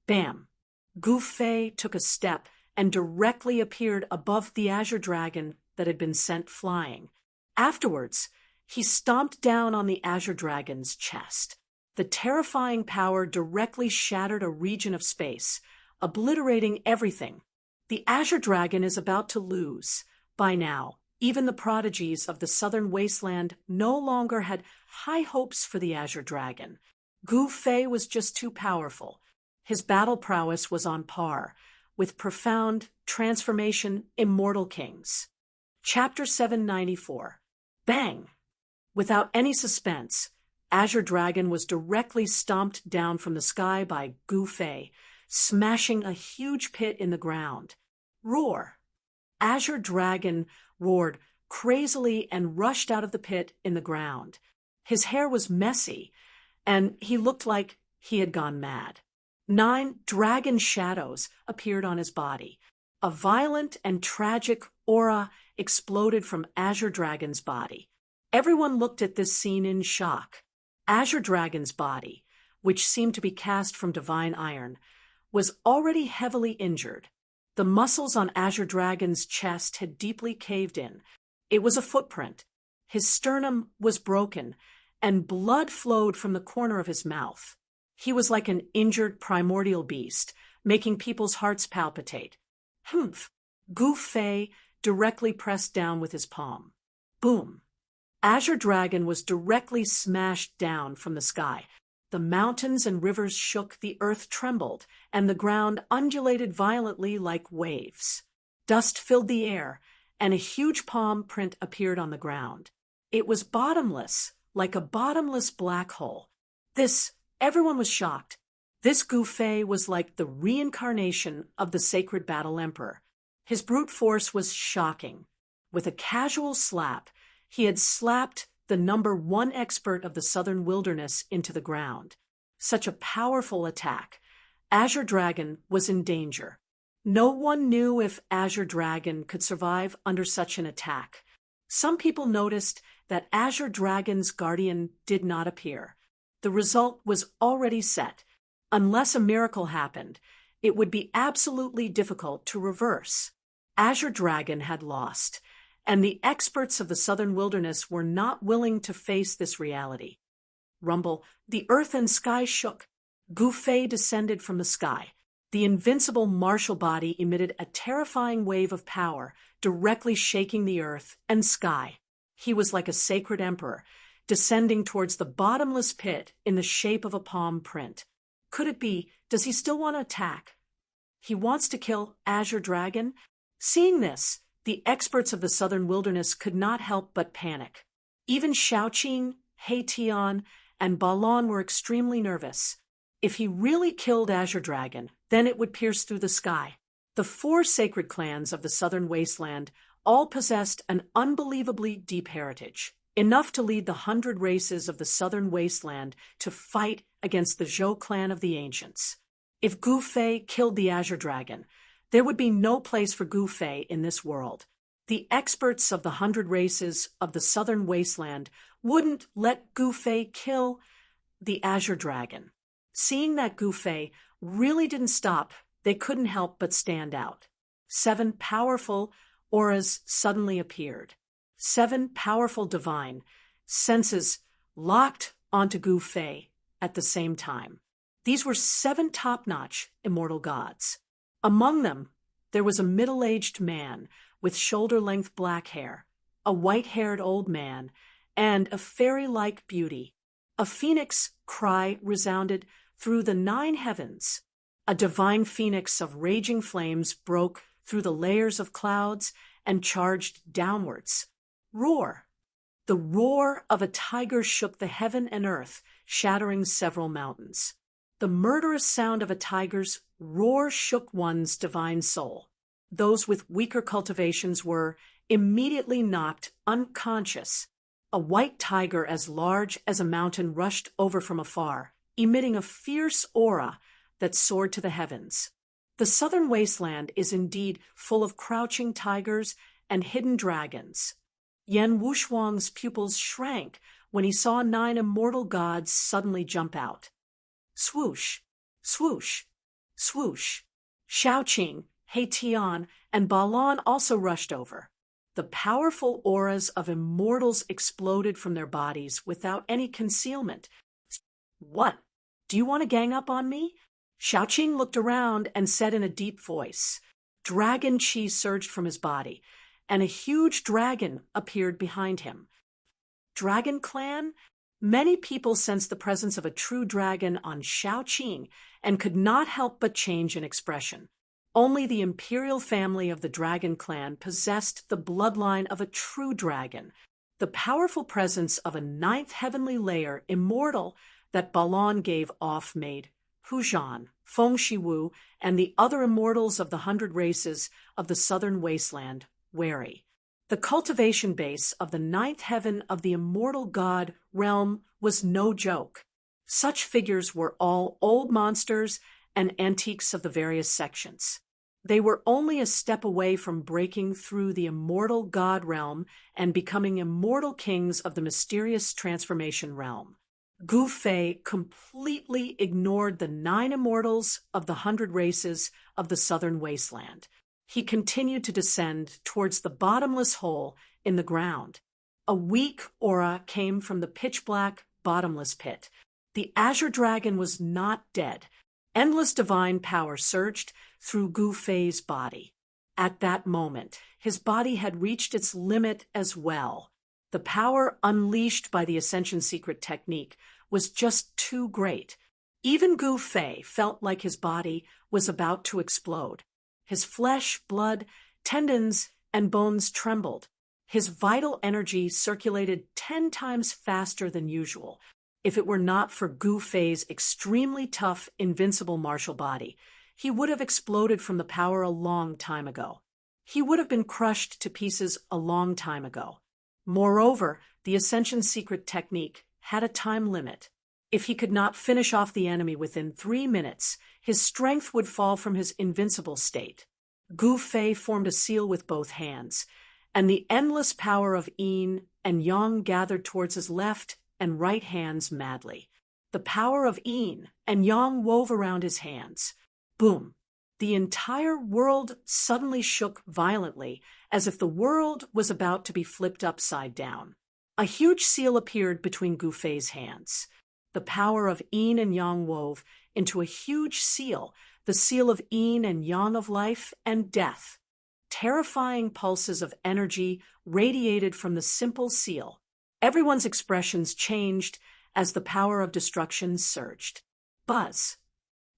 Bam! Gu Fei took a step and directly appeared above the Azure Dragon that had been sent flying. Afterwards, he stomped down on the Azure Dragon's chest. The terrifying power directly shattered a region of space, obliterating everything. The Azure Dragon is about to lose. By now, Even the prodigies of the southern wasteland no longer had high hopes for the Azure Dragon. Gu Fei was just too powerful. His battle prowess was on par with profound transformation immortal kings. Chapter 794. Bang! Without any suspense, Azure Dragon was directly stomped down from the sky by Gu Fei, smashing a huge pit in the ground. Roar! Azure Dragon roared crazily and rushed out of the pit in the ground. His hair was messy, and he looked like he had gone mad. 9 dragon shadows appeared on his body. A violent and tragic aura exploded from Azure Dragon's body. Everyone looked at this scene in shock. Azure Dragon's body, which seemed to be cast from divine iron, was already heavily injured. The muscles on Azure Dragon's chest had deeply caved in. It was a footprint. His sternum was broken, and blood flowed from the corner of his mouth. He was like an injured primordial beast, making people's hearts palpitate. Humph! Gu Fei directly pressed down with his palm. Boom! Azure Dragon was directly smashed down from the sky. The mountains and rivers shook, the earth trembled, and the ground undulated violently like waves. Dust filled the air, and a huge palm print appeared on the ground. It was bottomless, like a bottomless black hole. Everyone was shocked. This Gu Fei was like the reincarnation of the sacred battle emperor. His brute force was shocking. With a casual slap, he had slapped the #1 expert of the southern wilderness into the ground. Such a powerful attack. Azure Dragon was in danger. No one knew if Azure Dragon could survive under such an attack. Some people noticed that Azure Dragon's guardian did not appear. The result was already set. Unless a miracle happened, it would be absolutely difficult to reverse. Azure Dragon had lost, and the experts of the southern wilderness were not willing to face this reality. Rumble, the earth and sky shook. Gu Fei descended from the sky. The invincible martial body emitted a terrifying wave of power, directly shaking the earth and sky. He was like a sacred emperor, descending towards the bottomless pit in the shape of a palm print. Could it be? Does he still want to attack? He wants to kill Azure Dragon? Seeing this, the experts of the southern wilderness could not help but panic. Even Xiaoqing, He Tian, and Balon were extremely nervous. If he really killed Azure Dragon, then it would pierce through the sky. The 4 sacred clans of the southern wasteland all possessed an unbelievably deep heritage, enough to lead the 100 races of the southern wasteland to fight against the Zhou clan of the ancients. If Gu Fei killed the Azure Dragon, there would be no place for Gu Fei in this world. The experts of the 100 races of the southern wasteland wouldn't let Gu Fei kill the Azure Dragon. Seeing that Gu Fei really didn't stop, they couldn't help but stand out. 7 powerful auras suddenly appeared. 7 powerful divine senses locked onto Gu Fei at the same time. These were 7 top-notch immortal gods. Among them, there was a middle-aged man with shoulder-length black hair, a white-haired old man, and a fairy-like beauty. A phoenix cry resounded through the 9 heavens. A divine phoenix of raging flames broke through the layers of clouds and charged downwards. Roar! The roar of a tiger shook the heaven and earth, shattering several mountains. The murderous sound of a tiger's roar shook one's divine soul. Those with weaker cultivations were immediately knocked unconscious. A white tiger as large as a mountain rushed over from afar, emitting a fierce aura that soared to the heavens. The southern wasteland is indeed full of crouching tigers and hidden dragons. Yan Wushuang's pupils shrank when he saw 9 immortal gods suddenly jump out. Swoosh, swoosh, swoosh. Xiaoqing, He Tian, and Balon also rushed over. The powerful auras of immortals exploded from their bodies without any concealment. What? Do you want to gang up on me? Xiaoqing looked around and said in a deep voice. Dragon chi surged from his body, and a huge dragon appeared behind him. Dragon Clan? Many people sensed the presence of a true dragon on Shaoqing and could not help but change in expression. Only the imperial family of the Dragon Clan possessed the bloodline of a true dragon, the powerful presence of a ninth heavenly layer, immortal, that Balon gave off made Huzhan, Feng Shiwu, and the other immortals of the 100 races of the southern wasteland wary. The cultivation base of the ninth heaven of the immortal god realm was no joke. Such figures were all old monsters and antiques of the various sections. They were only a step away from breaking through the immortal god realm and becoming immortal kings of the mysterious transformation realm. Gu Fei completely ignored the 9 immortals of the 100 races of the southern wasteland. He continued to descend towards the bottomless hole in the ground. A weak aura came from the pitch-black, bottomless pit. The Azure Dragon was not dead. Endless divine power surged through Gu Fei's body. At that moment, his body had reached its limit as well. The power unleashed by the Ascension Secret technique was just too great. Even Gu Fei felt like his body was about to explode. His flesh, blood, tendons, and bones trembled. His vital energy circulated 10 times faster than usual. If it were not for Gu Fei's extremely tough, invincible martial body, he would have exploded from the power a long time ago. He would have been crushed to pieces a long time ago. Moreover, the Ascension Secret technique had a time limit. If he could not finish off the enemy within 3 minutes, his strength would fall from his invincible state. Gu Fei formed a seal with both hands, and the endless power of Yin and Yang gathered towards his left and right hands madly. The power of Yin and Yang wove around his hands. Boom! The entire world suddenly shook violently, as if the world was about to be flipped upside down. A huge seal appeared between Gu Fei's hands. The power of Yin and Yang wove into a huge seal, the seal of Yin and Yang of life and death. Terrifying pulses of energy radiated from the simple seal. Everyone's expressions changed as the power of destruction surged. Buzz!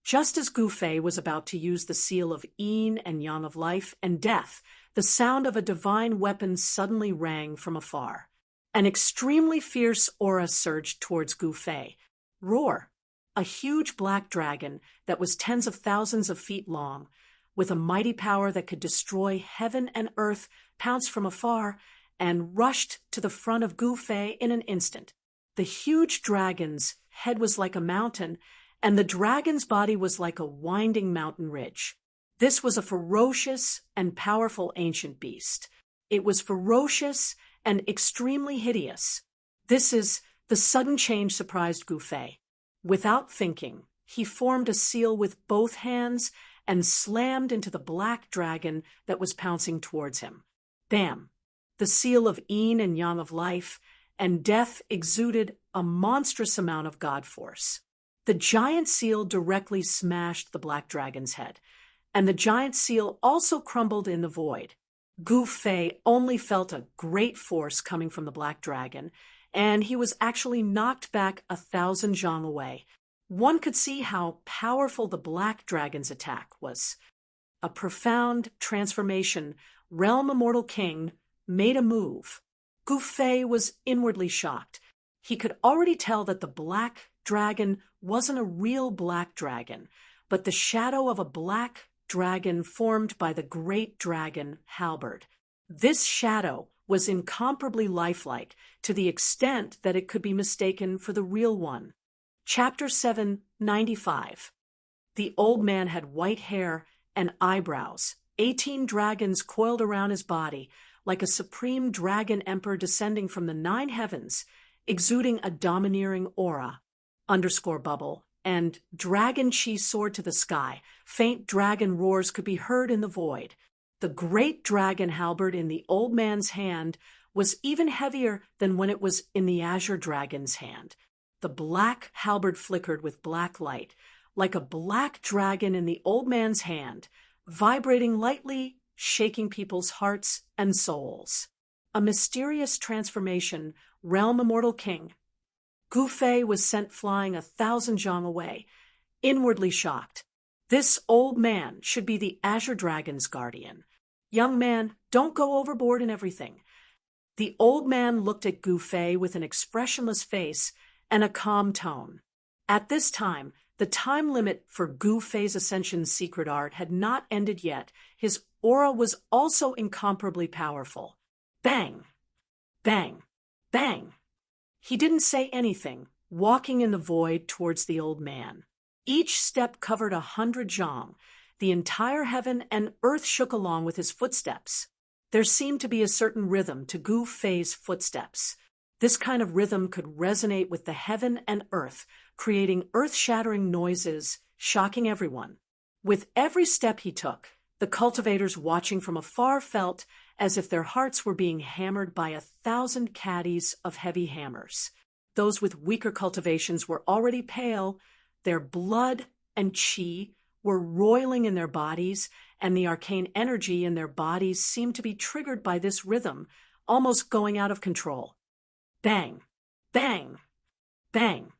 Just as Gu Fei was about to use the seal of Yin and Yang of life and death, the sound of a divine weapon suddenly rang from afar. An extremely fierce aura surged towards Gu Fei. Roar! A huge black dragon that was tens of thousands of feet long, with a mighty power that could destroy heaven and earth, pounced from afar and rushed to the front of Gu Fei in an instant. The huge dragon's head was like a mountain, and the dragon's body was like a winding mountain ridge. This was a ferocious and powerful ancient beast. It was ferocious and extremely hideous. The sudden change surprised Gu Fei. Without thinking, he formed a seal with both hands and slammed into the black dragon that was pouncing towards him. Bam! The seal of Yin and Yang of life and death exuded a monstrous amount of god force. The giant seal directly smashed the black dragon's head, and the giant seal also crumbled in the void. Gu Fei only felt a great force coming from the black dragon, and he was actually knocked back 1,000 zhang away. One could see how powerful the black dragon's attack was. A profound transformation, Realm Immortal King made a move. Gu Fei was inwardly shocked. He could already tell that the black dragon wasn't a real black dragon, but the shadow of a black dragon formed by the great dragon halberd. This shadow was incomparably lifelike, to the extent that it could be mistaken for the real one. Chapter 795. The old man had white hair and eyebrows. 18 dragons coiled around his body, like a supreme dragon emperor descending from the 9 heavens, exuding a domineering aura. Bubble, and dragon chi soared to the sky. Faint dragon roars could be heard in the void. The great dragon halberd in the old man's hand was even heavier than when it was in the Azure Dragon's hand. The black halberd flickered with black light, like a black dragon in the old man's hand, vibrating lightly shaking people's hearts and souls. A mysterious transformation, realm immortal king. Gu Fei was sent flying 1,000 zhang away, inwardly shocked. This old man should be the Azure Dragon's guardian. Young man, don't go overboard in everything. The old man looked at Gu Fei with an expressionless face and a calm tone. At this time, the time limit for Gu Fei's ascension's secret art had not ended yet. His aura was also incomparably powerful. Bang! Bang! Bang! He didn't say anything, walking in the void towards the old man. Each step covered 100 zhang. The entire heaven and earth shook along with his footsteps. There seemed to be a certain rhythm to Gu Fei's footsteps. This kind of rhythm could resonate with the heaven and earth, creating earth-shattering noises, shocking everyone. With every step he took, the cultivators watching from afar felt as if their hearts were being hammered by 1,000 caddies of heavy hammers. Those with weaker cultivations were already pale, their blood and qi were roiling in their bodies, and the arcane energy in their bodies seemed to be triggered by this rhythm, almost going out of control. Bang! Bang! Bang!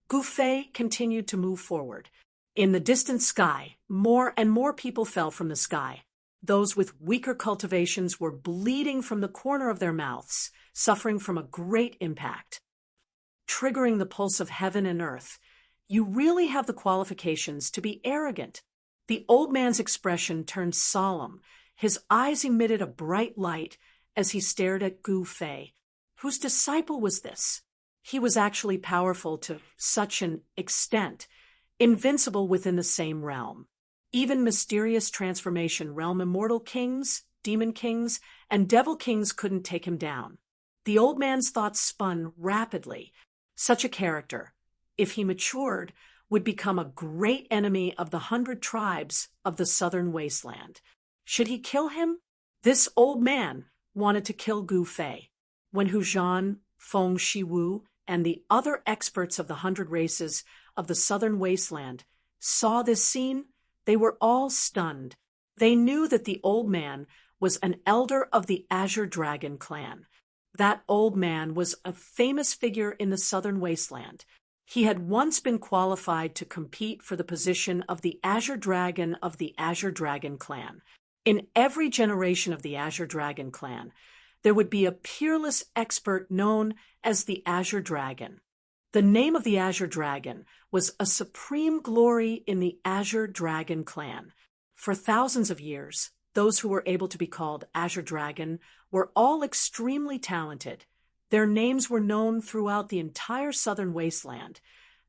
Gu Fei continued to move forward. In the distant sky, more and more people fell from the sky. Those with weaker cultivations were bleeding from the corner of their mouths, suffering from a great impact. Triggering the pulse of heaven and earth, you really have the qualifications to be arrogant. The old man's expression turned solemn. His eyes emitted a bright light as he stared at Gu Fei. Whose disciple was this? He was actually powerful to such an extent, invincible within the same realm. Even mysterious transformation realm immortal kings, demon kings, and devil kings couldn't take him down. The old man's thoughts spun rapidly. Such a character, if he matured, would become a great enemy of the 100 tribes of the southern wasteland. Should he kill him? This old man wanted to kill Gu Fei. When Hu Zhan, Feng Shiwu, and the other experts of the 100 races of the southern wasteland saw this scene, they were all stunned. They knew that the old man was an elder of the Azure Dragon clan. That old man was a famous figure in the southern wasteland. He had once been qualified to compete for the position of the Azure Dragon of the Azure Dragon clan. In every generation of the Azure Dragon clan, there would be a peerless expert known as the Azure Dragon. The name of the Azure Dragon was a supreme glory in the Azure Dragon clan. For thousands of years, those who were able to be called Azure Dragon were all extremely talented. Their names were known throughout the entire southern wasteland.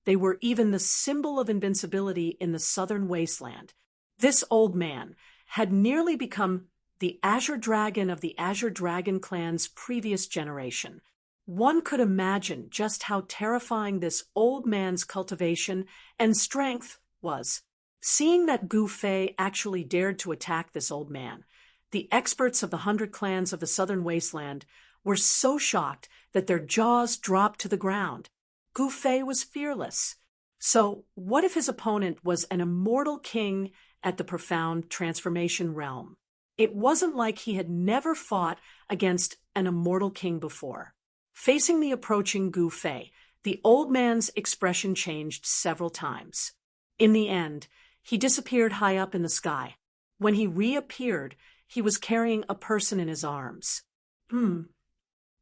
They were even the symbol of invincibility in the southern wasteland. This old man had nearly become the Azure Dragon of the Azure Dragon clan's previous generation. One could imagine just how terrifying this old man's cultivation and strength was. Seeing that Gu Fei actually dared to attack this old man, the experts of the 100 clans of the southern wasteland were so shocked that their jaws dropped to the ground. Gu Fei was fearless. So what if his opponent was an immortal king at the profound transformation realm? It wasn't like he had never fought against an immortal king before. Facing the approaching Gu Fei, the old man's expression changed several times. In the end, he disappeared high up in the sky. When he reappeared, he was carrying a person in his arms.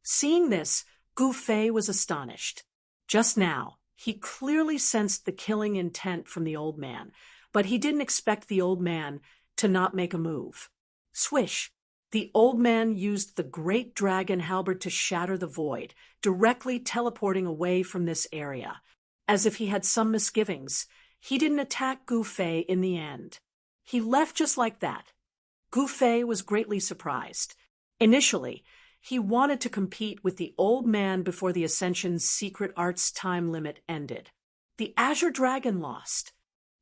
Seeing this, Gu Fei was astonished. Just now, he clearly sensed the killing intent from the old man, but he didn't expect the old man to not make a move. Swish! The old man used the great dragon halberd to shatter the void, directly teleporting away from this area. As if he had some misgivings, he didn't attack Gu Fei in the end. He left just like that. Gu Fei was greatly surprised. Initially, he wanted to compete with the old man before the Ascension's secret arts time limit ended. The Azure Dragon lost.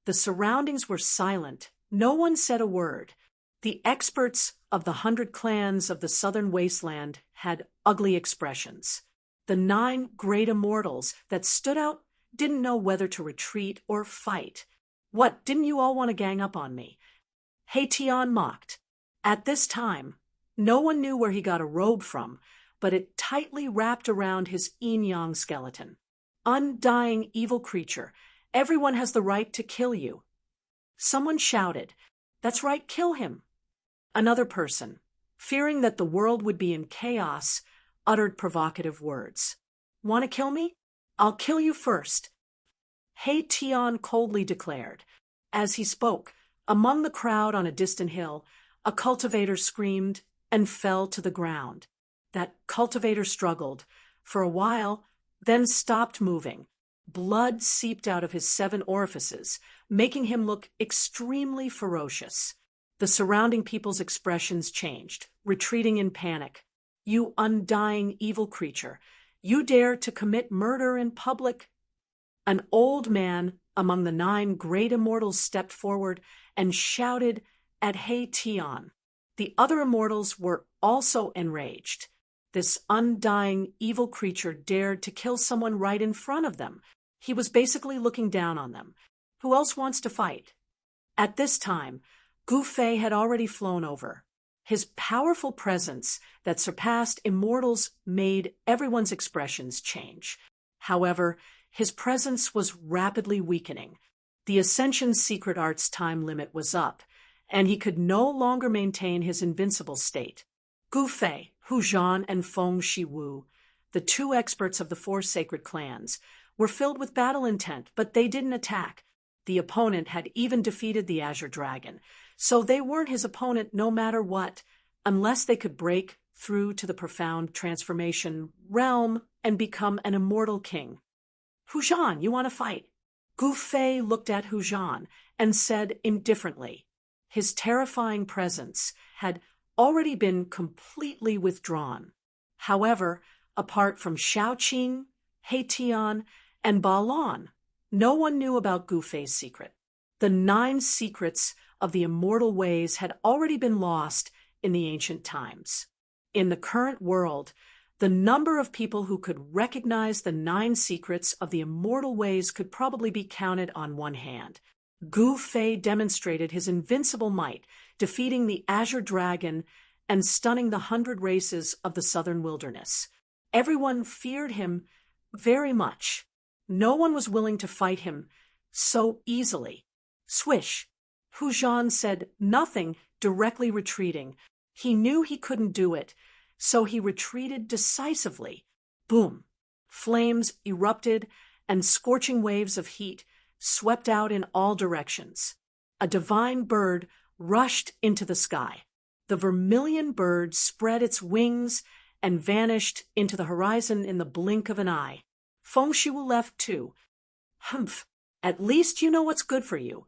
The surroundings were silent. No one said a word. The experts of the 100 clans of the southern wasteland had ugly expressions. The 9 great immortals that stood out didn't know whether to retreat or fight. What, didn't you all want to gang up on me? He Tian mocked. At this time, no one knew where he got a robe from, but it tightly wrapped around his yin-yang skeleton. Undying evil creature, everyone has the right to kill you. Someone shouted, "That's right, kill him." Another person, fearing that the world would be in chaos, uttered provocative words. "Want to kill me? I'll kill you first." He Tian coldly declared. As he spoke, among the crowd on a distant hill, a cultivator screamed and fell to the ground. That cultivator struggled for a while, then stopped moving. Blood seeped out of his 7 orifices, making him look extremely ferocious. The surrounding people's expressions changed, retreating in panic. "You undying evil creature, you dare to commit murder in public?" An old man among the 9 great immortals stepped forward and shouted at He Tian. The other immortals were also enraged. This undying evil creature dared to kill someone right in front of them. He was basically looking down on them. Who else wants to fight? At this time, Gu Fei had already flown over. His powerful presence that surpassed immortals made everyone's expressions change. However, his presence was rapidly weakening. The Ascension's secret art's time limit was up, and he could no longer maintain his invincible state. Gu Fei, Hu Zhan, and Feng Shiwu, the 2 experts of the 4 sacred clans, were filled with battle intent, but they didn't attack. The opponent had even defeated the Azure Dragon, so they weren't his opponent no matter what, unless they could break through to the profound transformation realm and become an immortal king. "Hu Zhan, you want to fight?" Gu Fei looked at Hu Zhan and said indifferently. His terrifying presence had already been completely withdrawn. However, apart from Shaoqing, He Tian, and Ba Lan, no one knew about Gu Fei's secret. The 9 secrets of the immortal ways had already been lost in the ancient times. In the current world, the number of people who could recognize the 9 secrets of the immortal ways could probably be counted on one hand. Gu Fei demonstrated his invincible might, defeating the Azure Dragon and stunning the 100 races of the southern wilderness. Everyone feared him very much. No one was willing to fight him so easily. Swish! Hu Zhan said nothing, directly retreating. He knew he couldn't do it, so he retreated decisively. Boom! Flames erupted, and scorching waves of heat swept out in all directions. A divine bird rushed into the sky. The vermilion bird spread its wings and vanished into the horizon in the blink of an eye. Feng Shiwu left too. "Humph, at least you know what's good for you."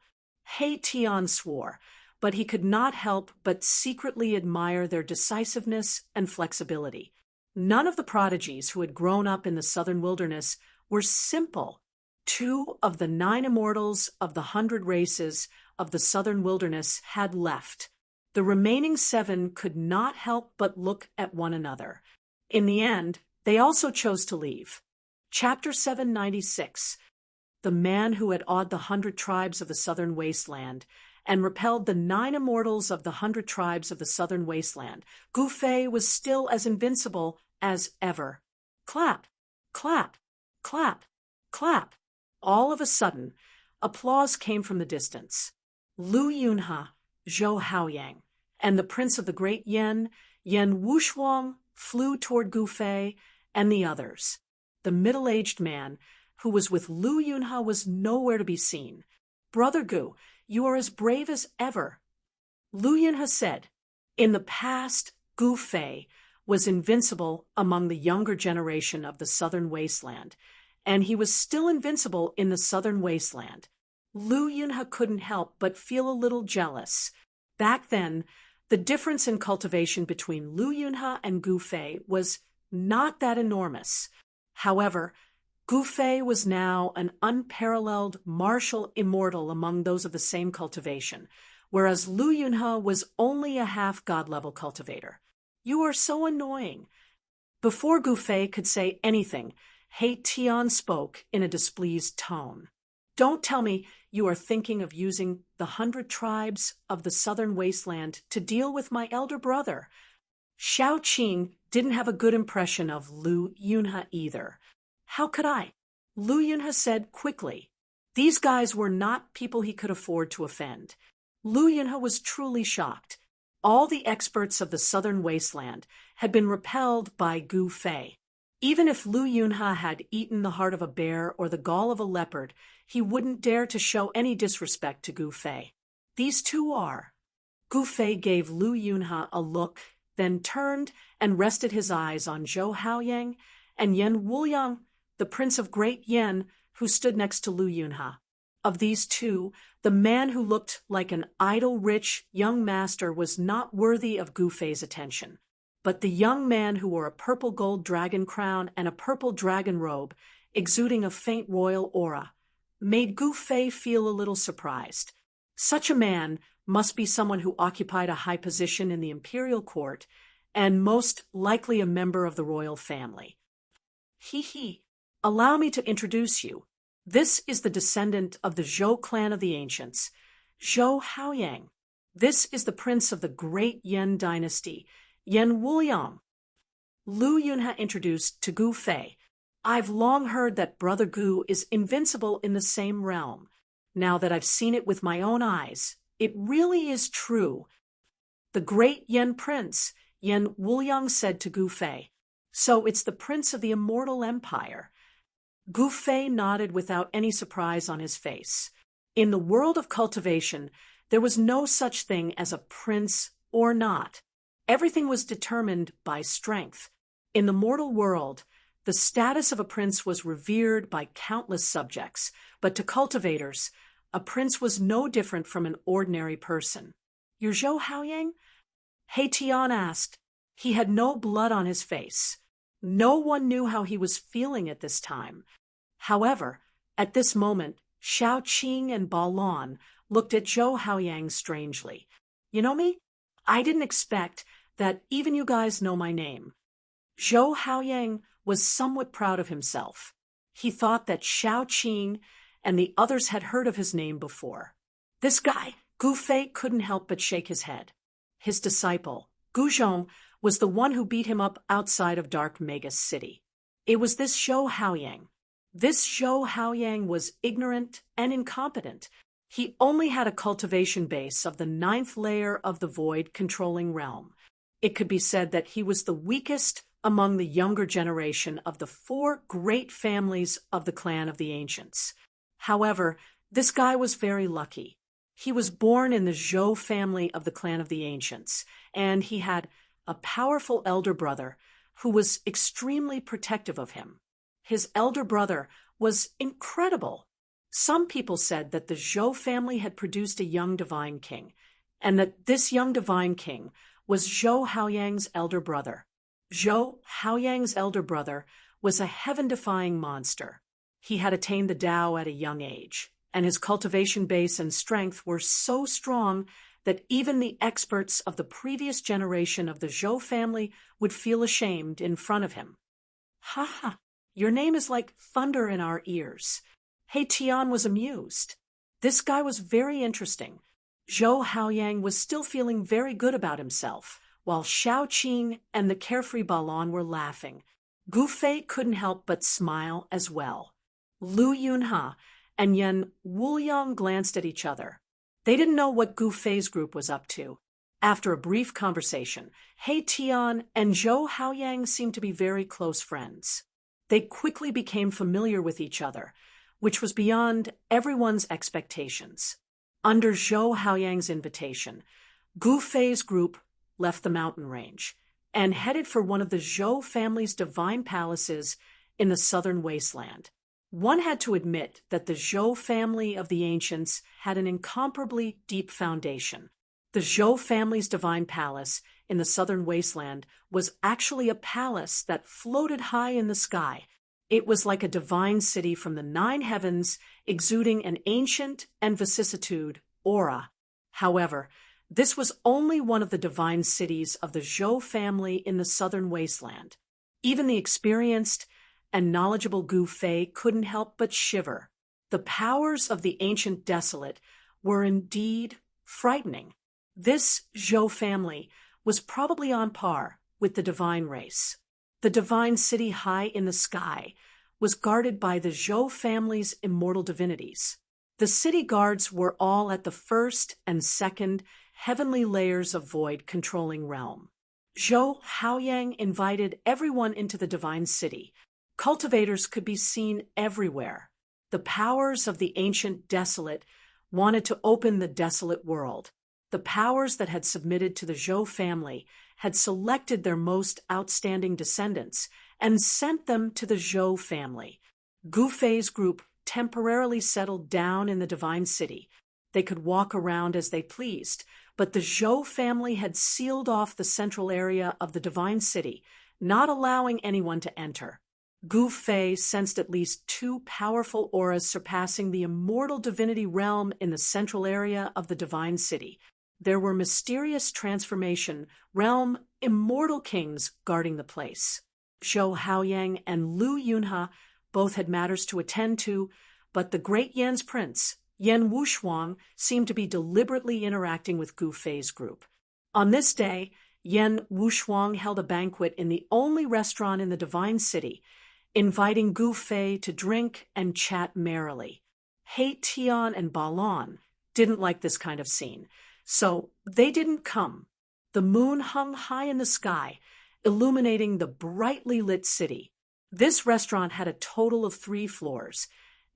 He Tian swore, but he could not help but secretly admire their decisiveness and flexibility. None of the prodigies who had grown up in the southern wilderness were simple. 2 of the 9 immortals of the 100 races of the southern wilderness had left. The remaining 7 could not help but look at one another. In the end, they also chose to leave. Chapter 796. The man who had awed the 100 tribes of the southern wasteland and repelled the 9 immortals of the 100 tribes of the southern wasteland. Gu Fei was still as invincible as ever. Clap, clap, clap, clap. All of a sudden, applause came from the distance. Lu Yunhe, Zhou Haoyang, and the prince of the great Yan Wushuang, flew toward Gu Fei and the others. The middle-aged man who was with Lu Yunhe was nowhere to be seen. "Brother Gu, you are as brave as ever." Lu Yunhe said. In the past, Gu Fei was invincible among the younger generation of the southern wasteland, and he was still invincible in the southern wasteland. Lu Yunhe couldn't help but feel a little jealous. Back then, the difference in cultivation between Lu Yunhe and Gu Fei was not that enormous. However, Gu Fei was now an unparalleled martial immortal among those of the same cultivation, whereas Lu Yunhe was only a half-god-level cultivator. "You are so annoying." Before Gu Fei could say anything, He Tian spoke in a displeased tone. Don't tell me you are thinking of using the 100 tribes of the southern wasteland to deal with my elder brother. Xiao Qing didn't have a good impression of Lu Yunhe either. How could I? Lu Yunhe said quickly. These guys were not people he could afford to offend. Lu Yunhe was truly shocked. All the experts of the southern wasteland had been repelled by Gu Fei. Even if Lu Yunhe had eaten the heart of a bear or the gall of a leopard, he wouldn't dare to show any disrespect to Gu Fei. These two are. Gu Fei gave Lu Yunhe a look, then turned and rested his eyes on Zhou Haoyang and Yan Wuliang, the prince of Great Yan, who stood next to Lu Yunhe. Of these two, the man who looked like an idle-rich young master was not worthy of Gu Fei's attention. But the young man who wore a purple gold dragon crown and a purple dragon robe, exuding a faint royal aura, made Gu Fei feel a little surprised. Such a man must be someone who occupied a high position in the imperial court, and most likely a member of the royal family. He. Allow me to introduce you. This is the descendant of the Zhou clan of the ancients, Zhou Haoyang. This is the prince of the great Yan dynasty, Yan Wuliang. Lu Yunhe introduced to Gu Fei. I've long heard that Brother Gu is invincible in the same realm. Now that I've seen it with my own eyes, it really is true. The great Yan prince, Yan Wuliang said to Gu Fei. So it's the prince of the immortal empire. Gu Fei nodded without any surprise on his face. In the world of cultivation, there was no such thing as a prince or not. Everything was determined by strength. In the mortal world, the status of a prince was revered by countless subjects, but to cultivators, a prince was no different from an ordinary person. You're Zhou Haoyang? He Tian asked. He had no blood on his face. No one knew how he was feeling at this time. However, at this moment, Xiao Qing and Ba Lan looked at Zhou Haoyang strangely. You know me? I didn't expect that even you guys know my name. Zhou Haoyang was somewhat proud of himself. He thought that Xiao Qing and the others had heard of his name before. This guy, Gu Fei, couldn't help but shake his head. His disciple, Gu Zhong, was the one who beat him up outside of Dark Magus City. It was this Zhou Haoyang. This Zhou Haoyang was ignorant and incompetent. He only had a cultivation base of the 9th layer of the void controlling realm. It could be said that he was the weakest among the younger generation of the 4 great families of the clan of the ancients. However, this guy was very lucky. He was born in the Zhou family of the clan of the ancients, and he had a powerful elder brother who was extremely protective of him. His elder brother was incredible. Some people said that the Zhou family had produced a young divine king, and that this young divine king was Zhou Haoyang's elder brother. Zhou Haoyang's elder brother was a heaven-defying monster. He had attained the Tao at a young age, and his cultivation base and strength were so strong that even the experts of the previous generation of the Zhou family would feel ashamed in front of him. Ha ha, your name is like thunder in our ears. He Tian was amused. This guy was very interesting. Zhou Haoyang was still feeling very good about himself, while Xiao Qing and the carefree Ba Lan were laughing. Gu Fei couldn't help but smile as well. Lu Yunhe and Yan Wuliang glanced at each other. They didn't know what Gu Fei's group was up to. After a brief conversation, He Tian and Zhou Haoyang seemed to be very close friends. They quickly became familiar with each other, which was beyond everyone's expectations. Under Zhou Haoyang's invitation, Gu Fei's group left the mountain range and headed for one of the Zhou family's divine palaces in the southern wasteland. One had to admit that the Zhou family of the ancients had an incomparably deep foundation. The Zhou family's divine palace in the southern wasteland was actually a palace that floated high in the sky. It was like a divine city from the 9 heavens, exuding an ancient and vicissitude aura. However, this was only one of the divine cities of the Zhou family in the southern wasteland. Even the experienced and knowledgeable Gu Fei couldn't help but shiver. The powers of the ancient desolate were indeed frightening. This Zhou family was probably on par with the divine race. The divine city high in the sky was guarded by the Zhou family's immortal divinities. The city guards were all at the first and second heavenly layers of void controlling realm. Zhou Haoyang invited everyone into the divine city. Cultivators could be seen everywhere. The powers of the ancient desolate wanted to open the desolate world. The powers that had submitted to the Zhou family had selected their most outstanding descendants and sent them to the Zhou family. Gu Fei's group temporarily settled down in the divine city. They could walk around as they pleased, but the Zhou family had sealed off the central area of the divine city, not allowing anyone to enter. Gu Fei sensed at least two powerful auras surpassing the immortal divinity realm in the central area of the divine city. There were mysterious transformation realm immortal kings guarding the place. Zhou Haoyang and Lu Yunhe both had matters to attend to, but the great Yan's prince, Yan Wushuang, seemed to be deliberately interacting with Gu Fei's group. On this day, Yan Wushuang held a banquet in the only restaurant in the divine city, inviting Gu Fei to drink and chat merrily. He Tian and Balan didn't like this kind of scene, so they didn't come. The moon hung high in the sky, illuminating the brightly lit city. This restaurant had a total of 3 floors,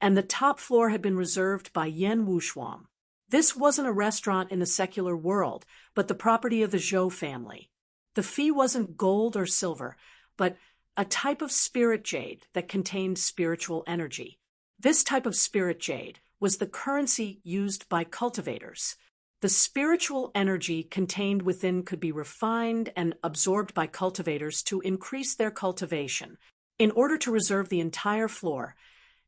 and the top floor had been reserved by Yan Wushuang. This wasn't a restaurant in the secular world, but the property of the Zhou family. The fee wasn't gold or silver, but a type of spirit jade that contained spiritual energy. This type of spirit jade was the currency used by cultivators. The spiritual energy contained within could be refined and absorbed by cultivators to increase their cultivation. In order to reserve the entire floor,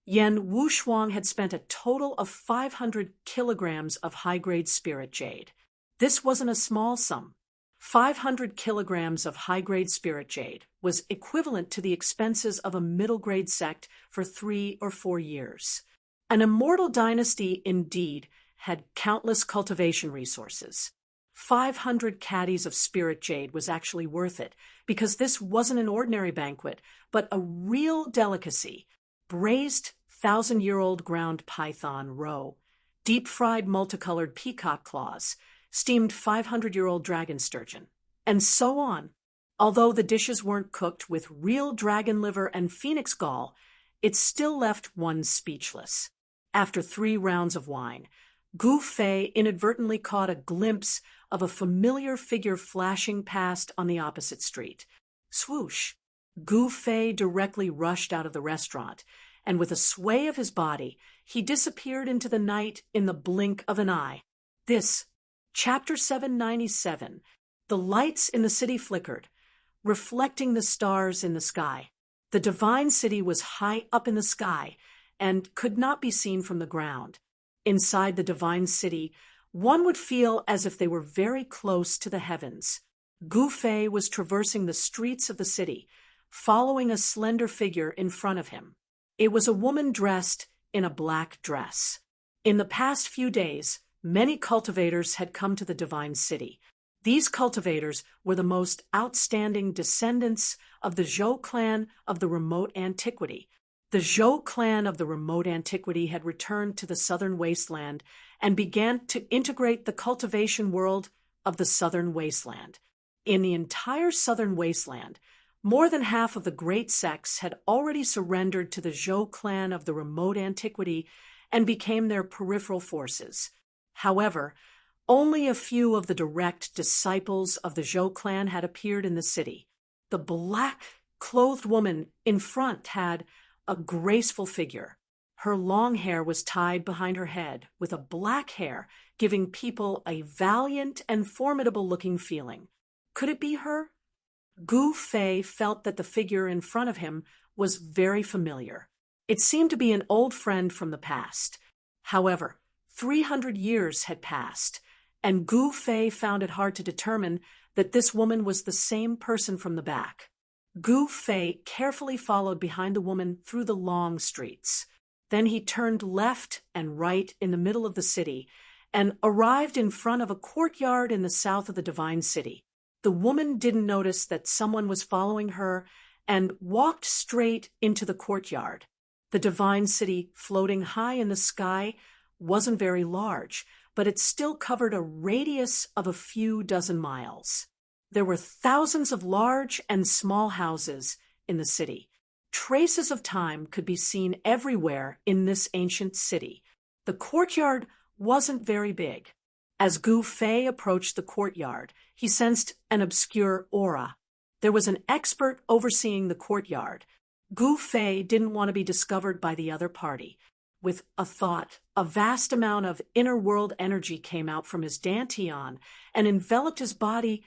Yan Wushuang had spent a total of 500 kilograms of high-grade spirit jade. This wasn't a small sum. 500 kilograms of high-grade spirit jade was equivalent to the expenses of a middle-grade sect for 3 or 4 years. An immortal dynasty indeed had countless cultivation resources. 500 caddies of spirit jade was actually worth it, because this wasn't an ordinary banquet, but a real delicacy. Braised 1,000-year-old ground python roe, deep-fried multicolored peacock claws, steamed 500-year-old dragon sturgeon, and so on. Although the dishes weren't cooked with real dragon liver and phoenix gall, it still left one speechless. After 3 rounds of wine, Gu Fei inadvertently caught a glimpse of a familiar figure flashing past on the opposite street. Swoosh! Gu Fei directly rushed out of the restaurant, and with a sway of his body, he disappeared into the night in the blink of an eye. This, Chapter 797, the lights in the city flickered, reflecting the stars in the sky. The divine city was high up in the sky and could not be seen from the ground. Inside the divine city, one would feel as if they were very close to the heavens. Gu Fei was traversing the streets of the city, following a slender figure in front of him. It was a woman dressed in a black dress. In the past few days, many cultivators had come to the divine city. These cultivators were the most outstanding descendants of the Zhou clan of the remote antiquity. The Zhou clan of the remote antiquity had returned to the southern wasteland and began to integrate the cultivation world of the southern wasteland. In the entire southern wasteland, more than half of the great sects had already surrendered to the Zhou clan of the remote antiquity and became their peripheral forces. However, only a few of the direct disciples of the Zhou clan had appeared in the city. The black-clothed woman in front had a graceful figure. Her long hair was tied behind her head with a black hair, giving people a valiant and formidable-looking feeling. Could it be her? Gu Fei felt that the figure in front of him was very familiar. It seemed to be an old friend from the past. However, 300 years had passed, and Gu Fei found it hard to determine that this woman was the same person from the back. Gu Fei carefully followed behind the woman through the long streets. Then he turned left and right in the middle of the city and arrived in front of a courtyard in the south of the divine city. The woman didn't notice that someone was following her and walked straight into the courtyard. The divine city, floating high in the sky, wasn't very large, but it still covered a radius of a few dozen miles. There were thousands of large and small houses in the city. Traces of time could be seen everywhere in this ancient city. The courtyard wasn't very big. As Gu Fei approached the courtyard, he sensed an obscure aura. There was an expert overseeing the courtyard. Gu Fei didn't want to be discovered by the other party. With a thought, a vast amount of inner world energy came out from his dantian and enveloped his body,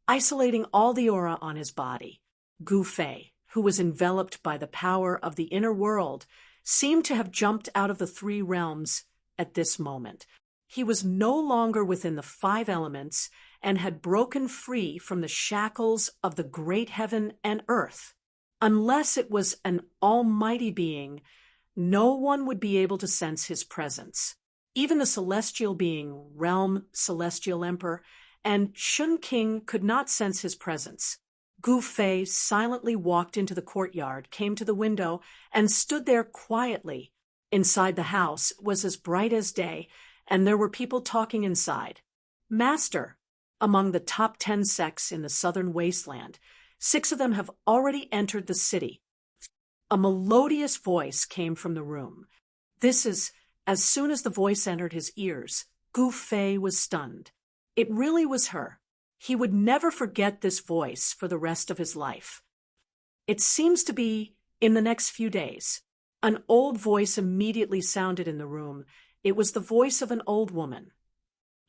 isolating all the aura on his body. Gu Fei, who was enveloped by the power of the inner world, seemed to have jumped out of the three realms at this moment. He was no longer within the five elements and had broken free from the shackles of the great heaven and earth. Unless it was an almighty being, no one would be able to sense his presence. Even the celestial being, Realm Celestial Emperor, and Shun King could not sense his presence. Gu Fei silently walked into the courtyard, came to the window, and stood there quietly. Inside the house was as bright as day, and there were people talking inside. Master, among the top 10 sects in the southern wasteland, 6 of them have already entered the city. A melodious voice came from the room. As soon as the voice entered his ears, Gu Fei was stunned. It really was her. He would never forget this voice for the rest of his life. It seems to be in the next few days. An old voice immediately sounded in the room. It was the voice of an old woman.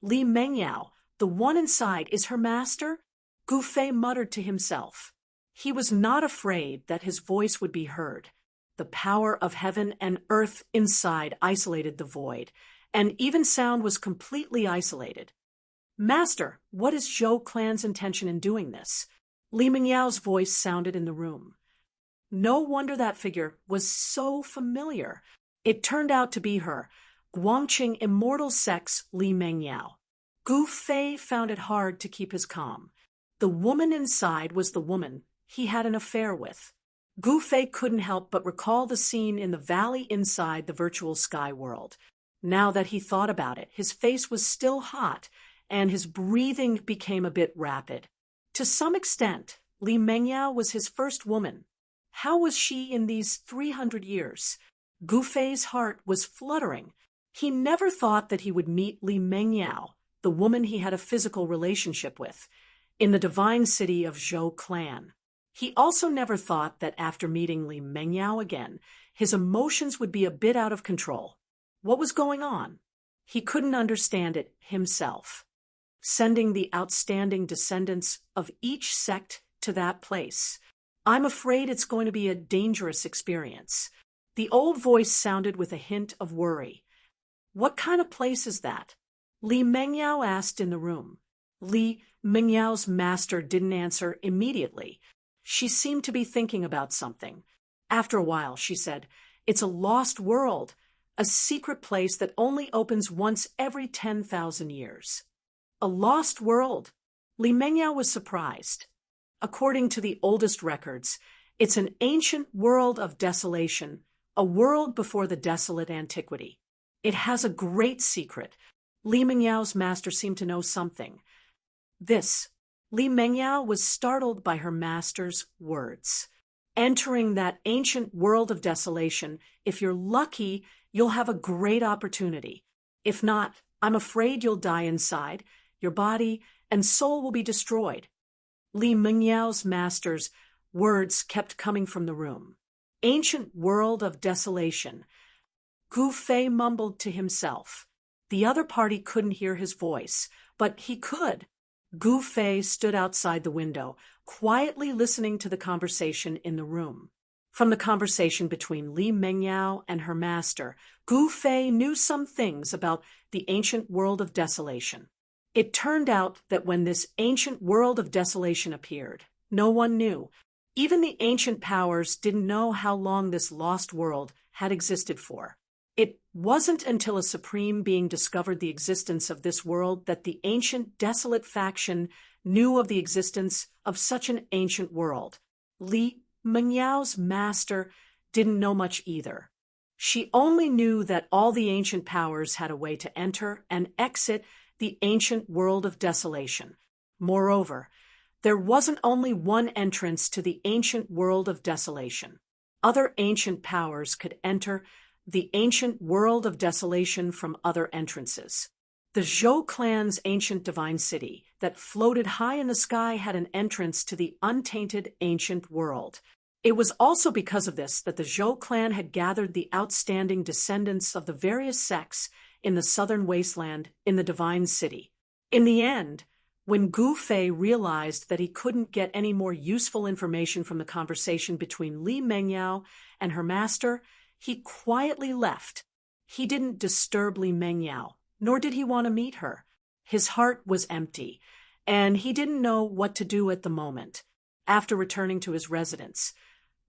Li Mengyao, the one inside, is her master? Gu Fei muttered to himself. He was not afraid that his voice would be heard. The power of heaven and earth inside isolated the void, and even sound was completely isolated. Master, what is Zhou clan's intention in doing this? Li Mingyao's voice sounded in the room. No wonder that figure was so familiar. It turned out to be her, Guangqing Immortal Sect's Li Mengyao. Gu Fei found it hard to keep his calm. The woman inside was the woman he had an affair with. Gu Fei couldn't help but recall the scene in the valley inside the virtual sky world. Now that he thought about it, his face was still hot, and his breathing became a bit rapid. To some extent, Li Mengyao was his first woman. How was she in these 300 years? Gu Fei's heart was fluttering. He never thought that he would meet Li Mengyao, the woman he had a physical relationship with, in the divine city of Zhou clan. He also never thought that after meeting Li Mengyao again, his emotions would be a bit out of control. What was going on? He couldn't understand it himself. Sending the outstanding descendants of each sect to that place. I'm afraid it's going to be a dangerous experience. The old voice sounded with a hint of worry. What kind of place is that? Li Mengyao asked in the room. Li Mingyao's master didn't answer immediately. She seemed to be thinking about something. After a while, she said, "It's a lost world, a secret place that only opens once every 10,000 years. A lost world? Li Mengyao was surprised. According to the oldest records, it's an ancient world of desolation, a world before the desolate antiquity. It has a great secret. Li Mingyao's master seemed to know something. Li Mengyao was startled by her master's words. Entering that ancient world of desolation, if you're lucky, you'll have a great opportunity. If not, I'm afraid you'll die inside. Your body and soul will be destroyed. Li Mingyao's master's words kept coming from the room. Ancient world of desolation. Gu Fei mumbled to himself. The other party couldn't hear his voice, but he could. Gu Fei stood outside the window, quietly listening to the conversation in the room. From the conversation between Li Mengyao and her master, Gu Fei knew some things about the ancient world of desolation. It turned out that when this ancient world of desolation appeared, no one knew. Even the ancient powers didn't know how long this lost world had existed for. It wasn't until a supreme being discovered the existence of this world that the ancient desolate faction knew of the existence of such an ancient world. Li Mengyao's master didn't know much either. She only knew that all the ancient powers had a way to enter and exit the ancient world of desolation. Moreover, there wasn't only one entrance to the ancient world of desolation. Other ancient powers could enter the ancient world of desolation from other entrances. The Zhou clan's ancient divine city that floated high in the sky had an entrance to the untainted ancient world. It was also because of this that the Zhou clan had gathered the outstanding descendants of the various sects in the southern wasteland in the divine city. In the end, when Gu Fei realized that he couldn't get any more useful information from the conversation between Li Mengyao and her master, he quietly left. He didn't disturb Li Mengyao, nor did he want to meet her. His heart was empty, and he didn't know what to do at the moment. After returning to his residence,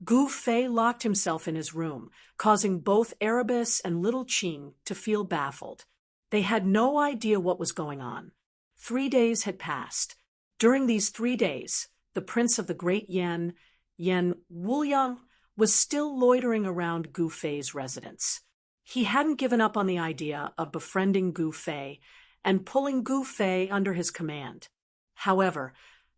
Gu Fei locked himself in his room, causing both Erebus and little Qing to feel baffled. They had no idea what was going on. 3 days had passed. During these 3 days, the prince of the great Yan Wuliang, was still loitering around Gu Fei's residence. He hadn't given up on the idea of befriending Gu Fei and pulling Gu Fei under his command. However,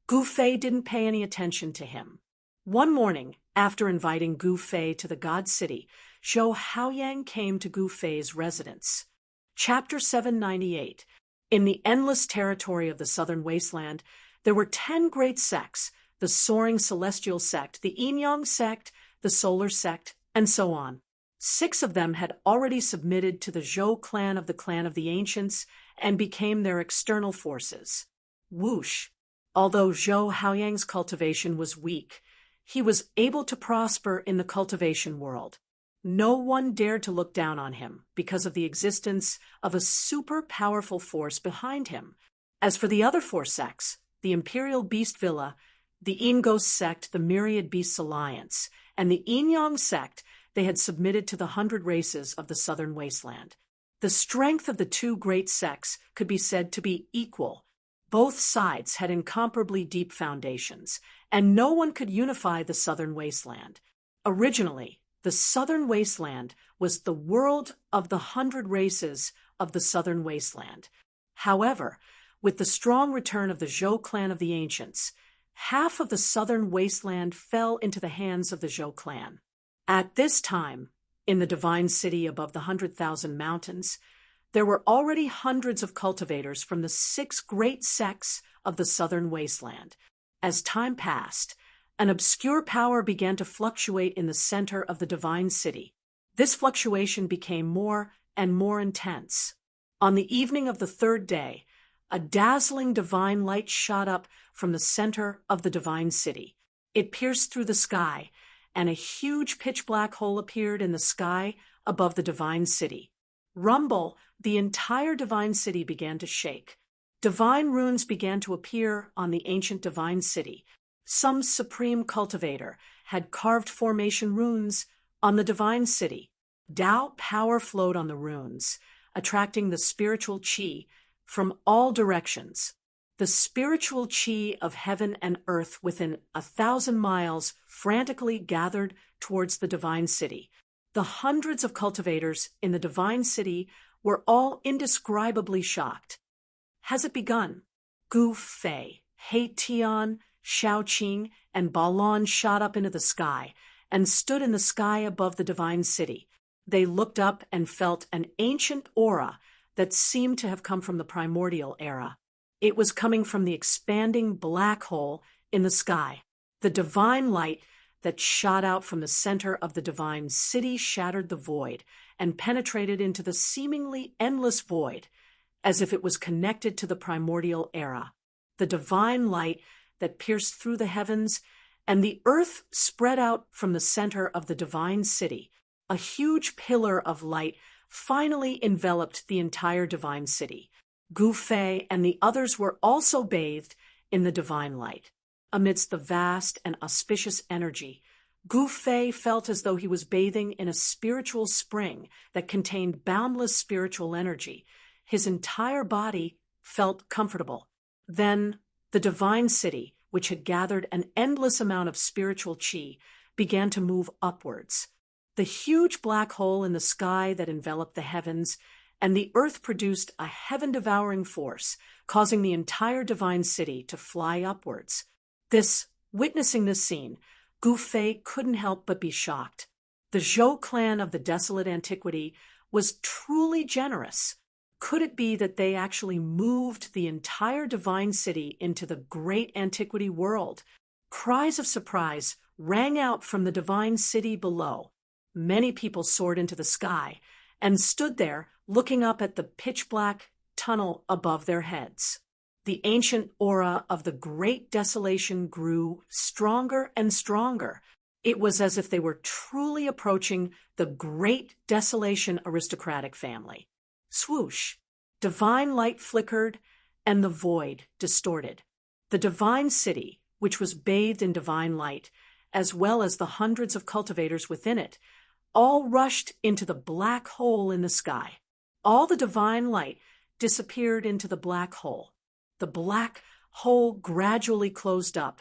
Gu Fei didn't pay any attention to him. One morning, after inviting Gu Fei to the God City, Zhou Haoyang came to Gu Fei's residence. Chapter 798. In the endless territory of the southern wasteland, there were 10 great sects: the soaring celestial sect, the Yin-Yang sect, the solar sect, and so on. 6 of them had already submitted to the Zhou clan of the Ancients and became their external forces. Whoosh! Although Zhou Haoyang's cultivation was weak, he was able to prosper in the cultivation world. No one dared to look down on him because of the existence of a super powerful force behind him. As for the other 4 sects, the Imperial Beast Villa, the Ingos sect, the Myriad Beasts Alliance, and the Yin-Yang sect, they had submitted to the 100 races of the southern wasteland. The strength of the 2 great sects could be said to be equal. Both sides had incomparably deep foundations, and no one could unify the southern wasteland. Originally, the southern wasteland was the world of the 100 races of the southern wasteland. However, with the strong return of the Zhou clan of the Ancients, half of the southern wasteland fell into the hands of the Zhou clan. At this time, in the divine city above the 100,000 mountains, there were already hundreds of cultivators from the 6 great sects of the southern wasteland. As time passed, an obscure power began to fluctuate in the center of the divine city. This fluctuation became more and more intense. On the evening of the 3rd day, a dazzling divine light shot up from the center of the divine city. It pierced through the sky, and a huge pitch-black hole appeared in the sky above the divine city. Rumble, the entire divine city began to shake. Divine runes began to appear on the ancient divine city. Some supreme cultivator had carved formation runes on the divine city. Tao power flowed on the runes, attracting the spiritual qi from all directions. The spiritual qi of heaven and earth within 1,000 miles frantically gathered towards the divine city. The hundreds of cultivators in the divine city were all indescribably shocked. Has it begun? Gu Fei, He Tian, Xiao Qing, and Balon shot up into the sky and stood in the sky above the divine city. They looked up and felt an ancient aura that seemed to have come from the primordial era. It was coming from the expanding black hole in the sky. The divine light that shot out from the center of the divine city shattered the void and penetrated into the seemingly endless void, as if it was connected to the primordial era. The divine light that pierced through the heavens, and the earth spread out from the center of the divine city. A huge pillar of light finally enveloped the entire divine city. Gu Fei and the others were also bathed in the divine light. Amidst the vast and auspicious energy, Gu Fei felt as though he was bathing in a spiritual spring that contained boundless spiritual energy. His entire body felt comfortable. Then the divine city, which had gathered an endless amount of spiritual qi, began to move upwards. The huge black hole in the sky that enveloped the heavens and the earth produced a heaven-devouring force, causing the entire divine city to fly upwards. Witnessing this scene, Gu Fei couldn't help but be shocked. The Zhou clan of the desolate antiquity was truly generous. Could it be that they actually moved the entire divine city into the great antiquity world? Cries of surprise rang out from the divine city below. Many people soared into the sky and stood there looking up at the pitch-black tunnel above their heads. The ancient aura of the great desolation grew stronger and stronger. It was as if they were truly approaching the great desolation aristocratic family. Swoosh! Divine light flickered, and the void distorted. The divine city, which was bathed in divine light, as well as the hundreds of cultivators within it, all rushed into the black hole in the sky. All the divine light disappeared into the black hole. The black hole gradually closed up,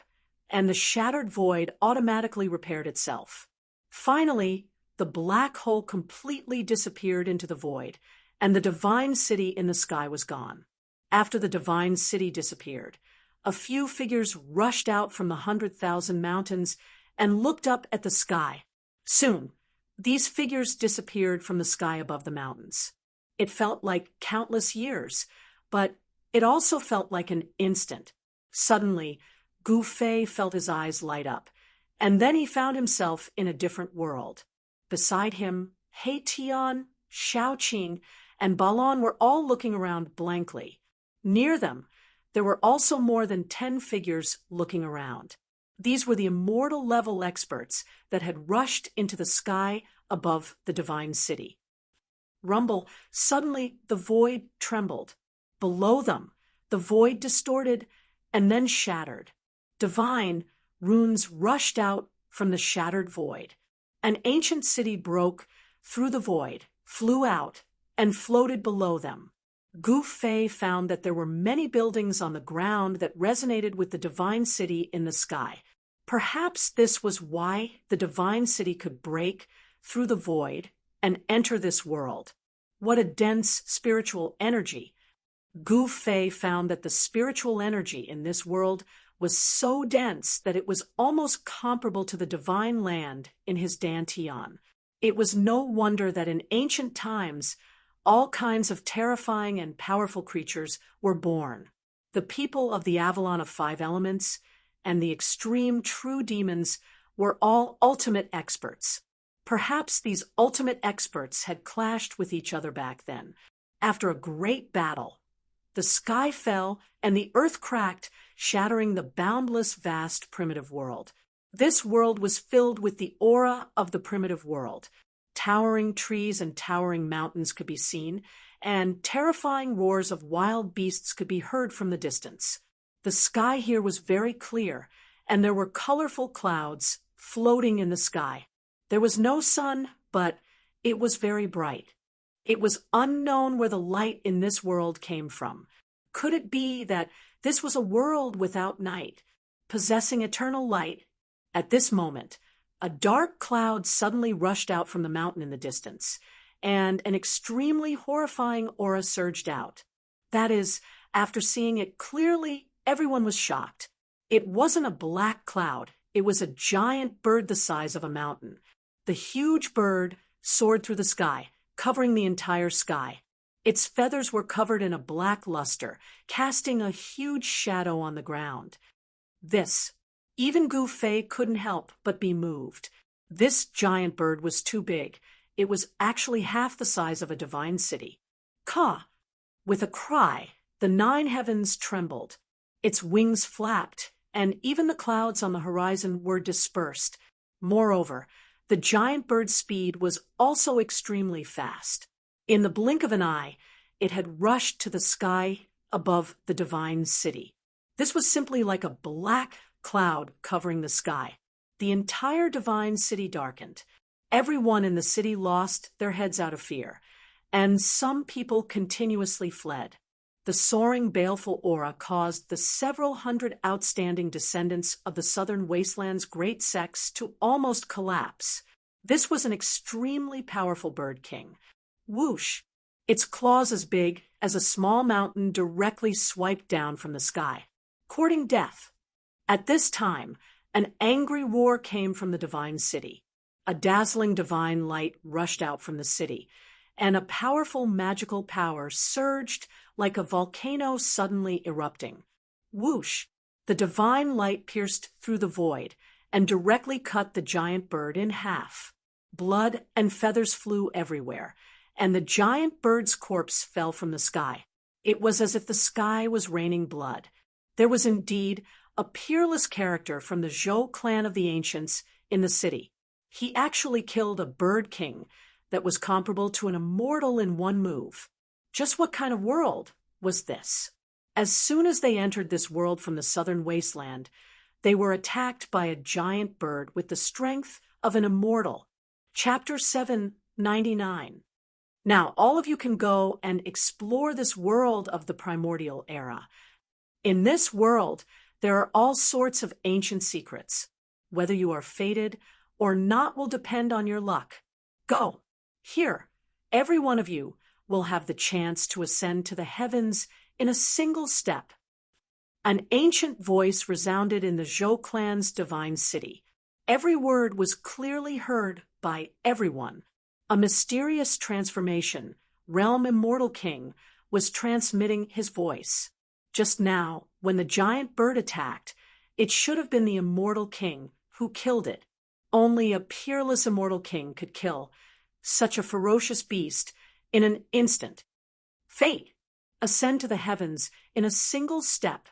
and the shattered void automatically repaired itself. Finally, the black hole completely disappeared into the void, and the divine city in the sky was gone. After the divine city disappeared, a few figures rushed out from the 100,000 mountains and looked up at the sky. Soon, these figures disappeared from the sky above the mountains. It felt like countless years, but it also felt like an instant. Suddenly, Gu Fei felt his eyes light up, and then he found himself in a different world. Beside him, He Tian, Xiao Qing, and Balon were all looking around blankly. Near them, there were also more than 10 figures looking around. These were the immortal-level experts that had rushed into the sky above the divine city. Rumble, suddenly the void trembled. Below them, the void distorted and then shattered. Divine runes rushed out from the shattered void. An ancient city broke through the void, flew out, and floated below them. Gu Fei found that there were many buildings on the ground that resonated with the divine city in the sky. Perhaps this was why the divine city could break through the void and enter this world. What a dense spiritual energy! Gu Fei found that the spiritual energy in this world was so dense that it was almost comparable to the divine land in his Dantian. It was no wonder that in ancient times, all kinds of terrifying and powerful creatures were born. The people of the Avalon of 5 elements and the extreme true demons were all ultimate experts. Perhaps these ultimate experts had clashed with each other back then. After a great battle, the sky fell and the earth cracked, shattering the boundless, vast primitive world. This world was filled with the aura of the primitive world. Towering trees and towering mountains could be seen, and terrifying roars of wild beasts could be heard from the distance. The sky here was very clear, and there were colorful clouds floating in the sky. There was no sun, but it was very bright. It was unknown where the light in this world came from. Could it be that this was a world without night, possessing eternal light? At this moment, a dark cloud suddenly rushed out from the mountain in the distance, and an extremely horrifying aura surged out. That is, after seeing it clearly, everyone was shocked. It wasn't a black cloud. It was a giant bird the size of a mountain. The huge bird soared through the sky, covering the entire sky. Its feathers were covered in a black luster, casting a huge shadow on the ground. Even Gu Fei couldn't help but be moved. This giant bird was too big. It was actually half the size of a divine city. Ka! With a cry, the 9 heavens trembled. Its wings flapped, and even the clouds on the horizon were dispersed. Moreover, the giant bird's speed was also extremely fast. In the blink of an eye, it had rushed to the sky above the divine city. This was simply like a black cloud covering the sky. the entire divine city darkened. Everyone in the city lost their heads out of fear, and some people continuously fled. The soaring baleful aura caused the several hundred outstanding descendants of the southern wasteland's great sects to almost collapse. This was an extremely powerful bird king. Whoosh! Its claws as big as a small mountain directly swiped down from the sky, courting death. At this time, an angry roar came from the divine city. A dazzling divine light rushed out from the city, and a powerful magical power surged like a volcano suddenly erupting. Whoosh! The divine light pierced through the void and directly cut the giant bird in half. Blood and feathers flew everywhere, and the giant bird's corpse fell from the sky. It was as if the sky was raining blood. There was indeed a peerless character from the Zhou clan of the ancients in the city. He actually killed a bird king that was comparable to an immortal in one move. Just what kind of world was this? As soon as they entered this world from the southern wasteland, they were attacked by a giant bird with the strength of an immortal. Chapter 799. Now, all of you can go and explore this world of the primordial era. In this world, there are all sorts of ancient secrets. Whether you are fated or not will depend on your luck. Go! Here, every one of you will have the chance to ascend to the heavens in a single step. An ancient voice resounded in the Zhou clan's divine city. Every word was clearly heard by everyone. A mysterious transformation, Realm Immortal King, was transmitting his voice. Just now, when the giant bird attacked, it should have been the Immortal King who killed it. Only a peerless Immortal King could kill such a ferocious beast in an instant. Fate! Ascend to the heavens in a single step.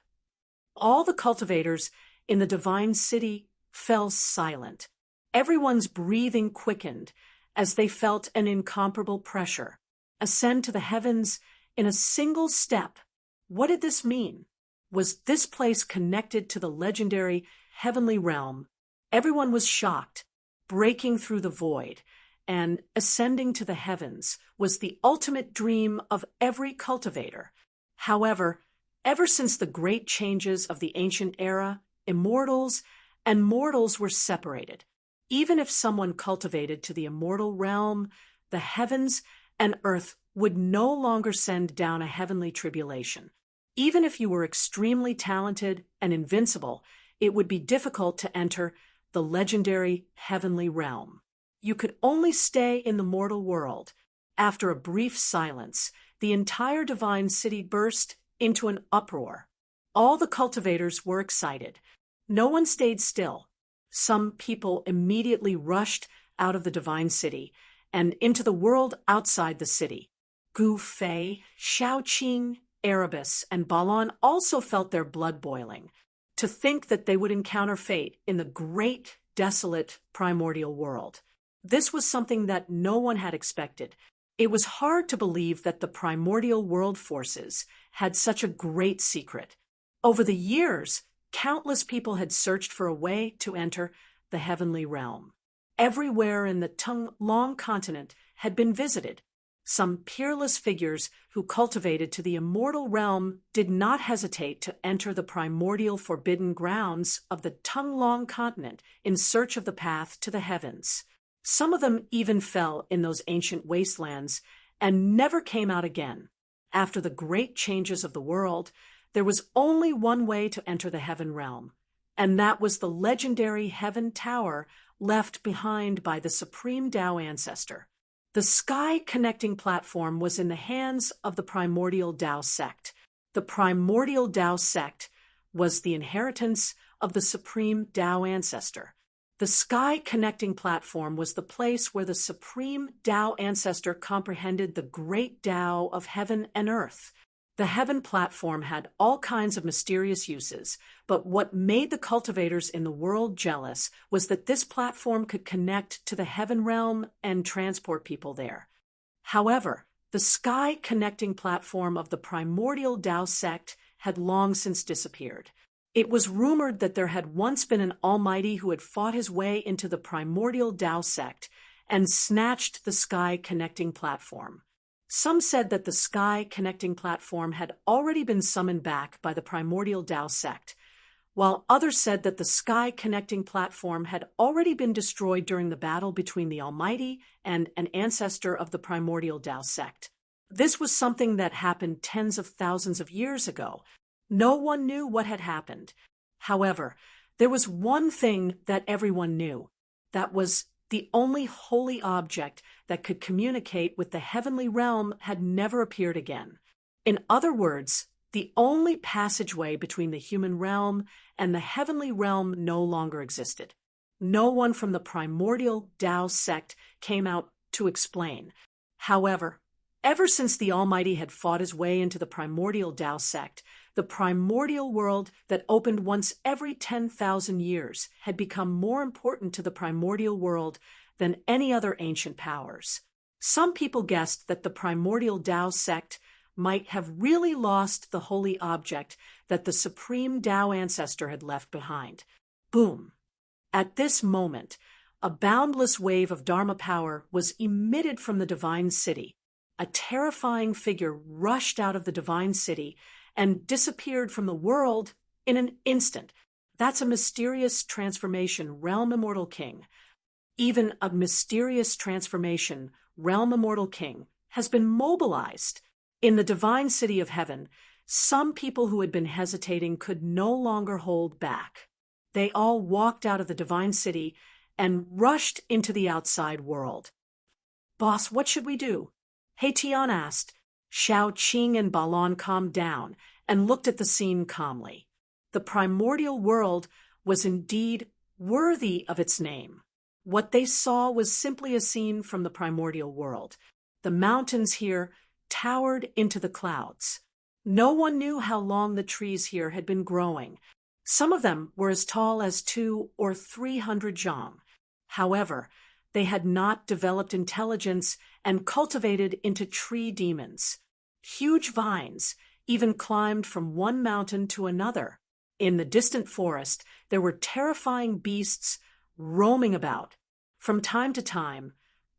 All the cultivators in the divine city fell silent. Everyone's breathing quickened as they felt an incomparable pressure. Ascend to the heavens in a single step. What did this mean? Was this place connected to the legendary heavenly realm? Everyone was shocked. Breaking through the void and ascending to the heavens was the ultimate dream of every cultivator. However, ever since the great changes of the ancient era, immortals and mortals were separated. Even if someone cultivated to the immortal realm, the heavens and earth would no longer send down a heavenly tribulation. Even if you were extremely talented and invincible, it would be difficult to enter the legendary heavenly realm. You could only stay in the mortal world. After a brief silence, the entire divine city burst into an uproar. All the cultivators were excited. No one stayed still. Some people immediately rushed out of the divine city and into the world outside the city. Gu Fei, Shaoqing, Erebus, and Balon also felt their blood boiling. To think that they would encounter fate in the great, desolate, primordial world. This was something that no one had expected. It was hard to believe that the primordial world forces had such a great secret. Over the years, countless people had searched for a way to enter the heavenly realm. Everywhere in the Tung Long continent had been visited. Some peerless figures who cultivated to the immortal realm did not hesitate to enter the primordial forbidden grounds of the Tung Long continent in search of the path to the heavens. Some of them even fell in those ancient wastelands and never came out again. After the great changes of the world, there was only one way to enter the heaven realm, and that was the legendary Heaven Tower left behind by the Supreme Tao Ancestor. The sky connecting platform was in the hands of the Primordial Tao sect. The Primordial Tao sect was the inheritance of the Supreme Tao Ancestor. The sky connecting platform was the place where the Supreme Tao Ancestor comprehended the great Tao of heaven and earth. The heaven platform had all kinds of mysterious uses, but what made the cultivators in the world jealous was that this platform could connect to the heaven realm and transport people there. However, the sky connecting platform of the Primordial Tao sect had long since disappeared. It was rumored that there had once been an almighty who had fought his way into the primordial Tao sect and snatched the sky connecting platform. Some said that the sky connecting platform had already been summoned back by the primordial Tao sect, while others said that the sky connecting platform had already been destroyed during the battle between the Almighty and an ancestor of the primordial Tao sect. This was something that happened tens of thousands of years ago. No one knew what had happened. However, there was one thing that everyone knew. That was the only holy object that could communicate with the heavenly realm had never appeared again. In other words, the only passageway between the human realm and the heavenly realm no longer existed. No one from the primordial Tao sect came out to explain. However, ever since the Almighty had fought his way into the primordial Tao sect, the primordial world that opened once every 10,000 years had become more important to the primordial world than any other ancient powers. Some people guessed that the primordial Tao sect might have really lost the holy object that the supreme Tao ancestor had left behind. Boom! At this moment, a boundless wave of Dharma power was emitted from the divine city. A terrifying figure rushed out of the divine city and disappeared from the world in an instant. That's a mysterious transformation, Realm Immortal King. Even a mysterious transformation, Realm Immortal King, has been mobilized. In the divine city of heaven, some people who had been hesitating could no longer hold back. They all walked out of the divine city and rushed into the outside world. Boss, what should we do? Tian asked. Shao Qing and Balan calmed down and looked at the scene calmly. The primordial world was indeed worthy of its name. What they saw was simply a scene from the primordial world. The mountains here towered into the clouds. No one knew how long the trees here had been growing. Some of them were as tall as 200 or 300 zhang. However, they had not developed intelligence and cultivated into tree demons. Huge vines even climbed from one mountain to another. In the distant forest, there were terrifying beasts roaming about. From time to time,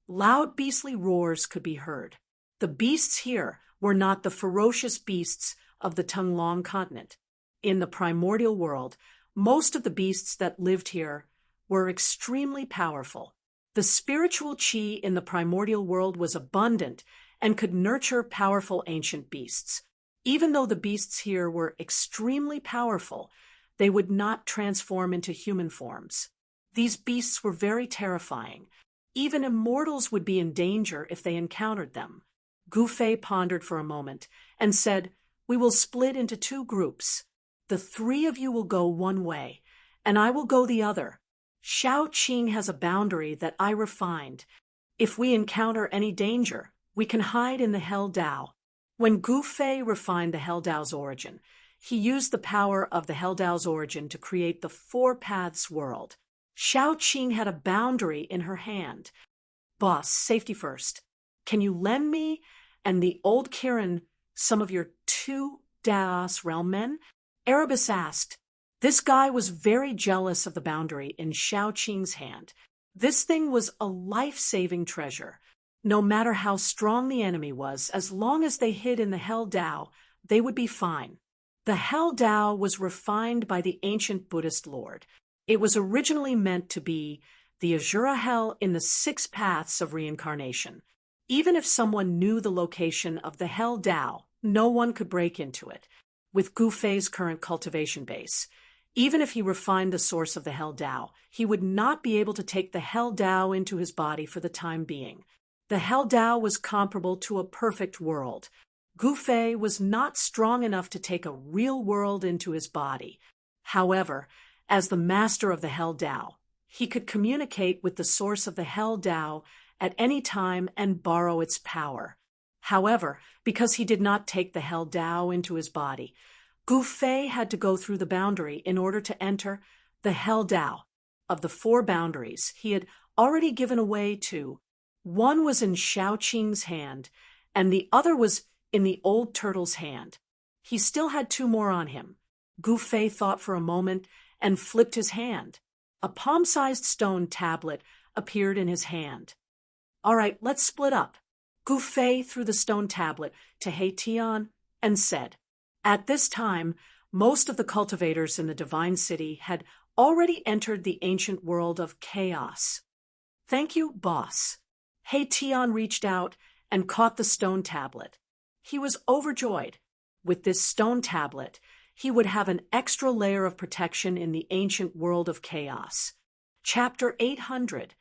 loud beastly roars could be heard. The beasts here were not the ferocious beasts of the Tunglong continent. In the primordial world, most of the beasts that lived here were extremely powerful. The spiritual qi in the primordial world was abundant and could nurture powerful ancient beasts. Even though the beasts here were extremely powerful, they would not transform into human forms. These beasts were very terrifying. Even immortals would be in danger if they encountered them. Gu Fei pondered for a moment and said, "We will split into 2 groups. The 3 of you will go one way, and I will go the other. Shao Qing has a boundary that I refined. If we encounter any danger, we can hide in the Hell Dao." When Gu Fei refined the Hell Dao's origin, he used the power of the Hell Dao's origin to create the 4 paths world. Shao Qing had a boundary in her hand. "Boss, safety first. Can you lend me and the old Kirin some of your 2 Daos realm men?" Erebus asked. This guy was very jealous of the boundary in Shao Qing's hand. This thing was a life-saving treasure. No matter how strong the enemy was, as long as they hid in the Hell Dao, they would be fine. The Hell Dao was refined by the ancient Buddhist Lord. It was originally meant to be the Azura Hell in the 6 paths of reincarnation. Even if someone knew the location of the Hell Dao, no one could break into it. With Gu Fei's current cultivation base, even if he refined the source of the Hell Dao, he would not be able to take the Hell Dao into his body for the time being. The Hell Dao was comparable to a perfect world. Gu Fei was not strong enough to take a real world into his body. However, as the master of the Hell Dao, he could communicate with the source of the Hell Dao at any time and borrow its power. However, because he did not take the Hell Dao into his body, Gu Fei had to go through the boundary in order to enter the Hell Dao. Of the 4 boundaries he had already given away 2. One was in Shao Qing's hand, and the other was in the old turtle's hand. He still had 2 more on him. Gu Fei thought for a moment and flipped his hand. A palm-sized stone tablet appeared in his hand. All right, let's split up. Gu Fei threw the stone tablet to He Tian and said. At this time, most of the cultivators in the Divine City had already entered the ancient world of chaos. Thank you, boss. He Tian reached out and caught the stone tablet. He was overjoyed. With this stone tablet, he would have an extra layer of protection in the ancient world of chaos. Chapter 800.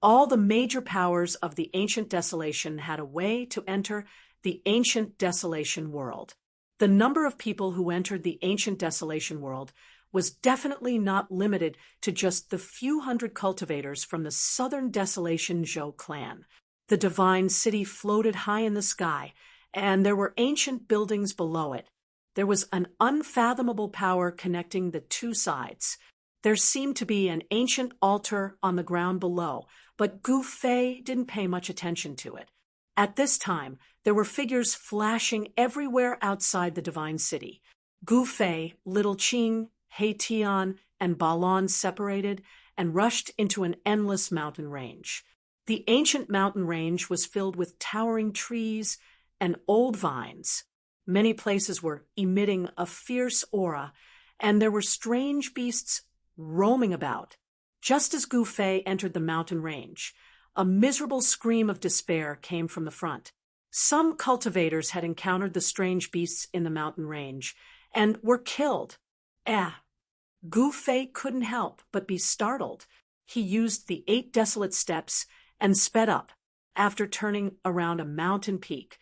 All the major powers of the ancient desolation had a way to enter the ancient desolation world. The number of people who entered the ancient desolation world was definitely not limited to just the few hundred cultivators from the southern Desolation Zhou clan. The divine city floated high in the sky, and there were ancient buildings below it. There was an unfathomable power connecting the two sides. There seemed to be an ancient altar on the ground below, but Gu Fei didn't pay much attention to it. At this time, there were figures flashing everywhere outside the divine city. Gu Fei, Little Qing, He Tian, and Balon separated and rushed into an endless mountain range. The ancient mountain range was filled with towering trees and old vines. Many places were emitting a fierce aura, and there were strange beasts roaming about. Just as Gu Fei entered the mountain range, a miserable scream of despair came from the front. Some cultivators had encountered the strange beasts in the mountain range and were killed. Gu Fei couldn't help but be startled. He used the 8 desolate steps and sped up. After turning around a mountain peak,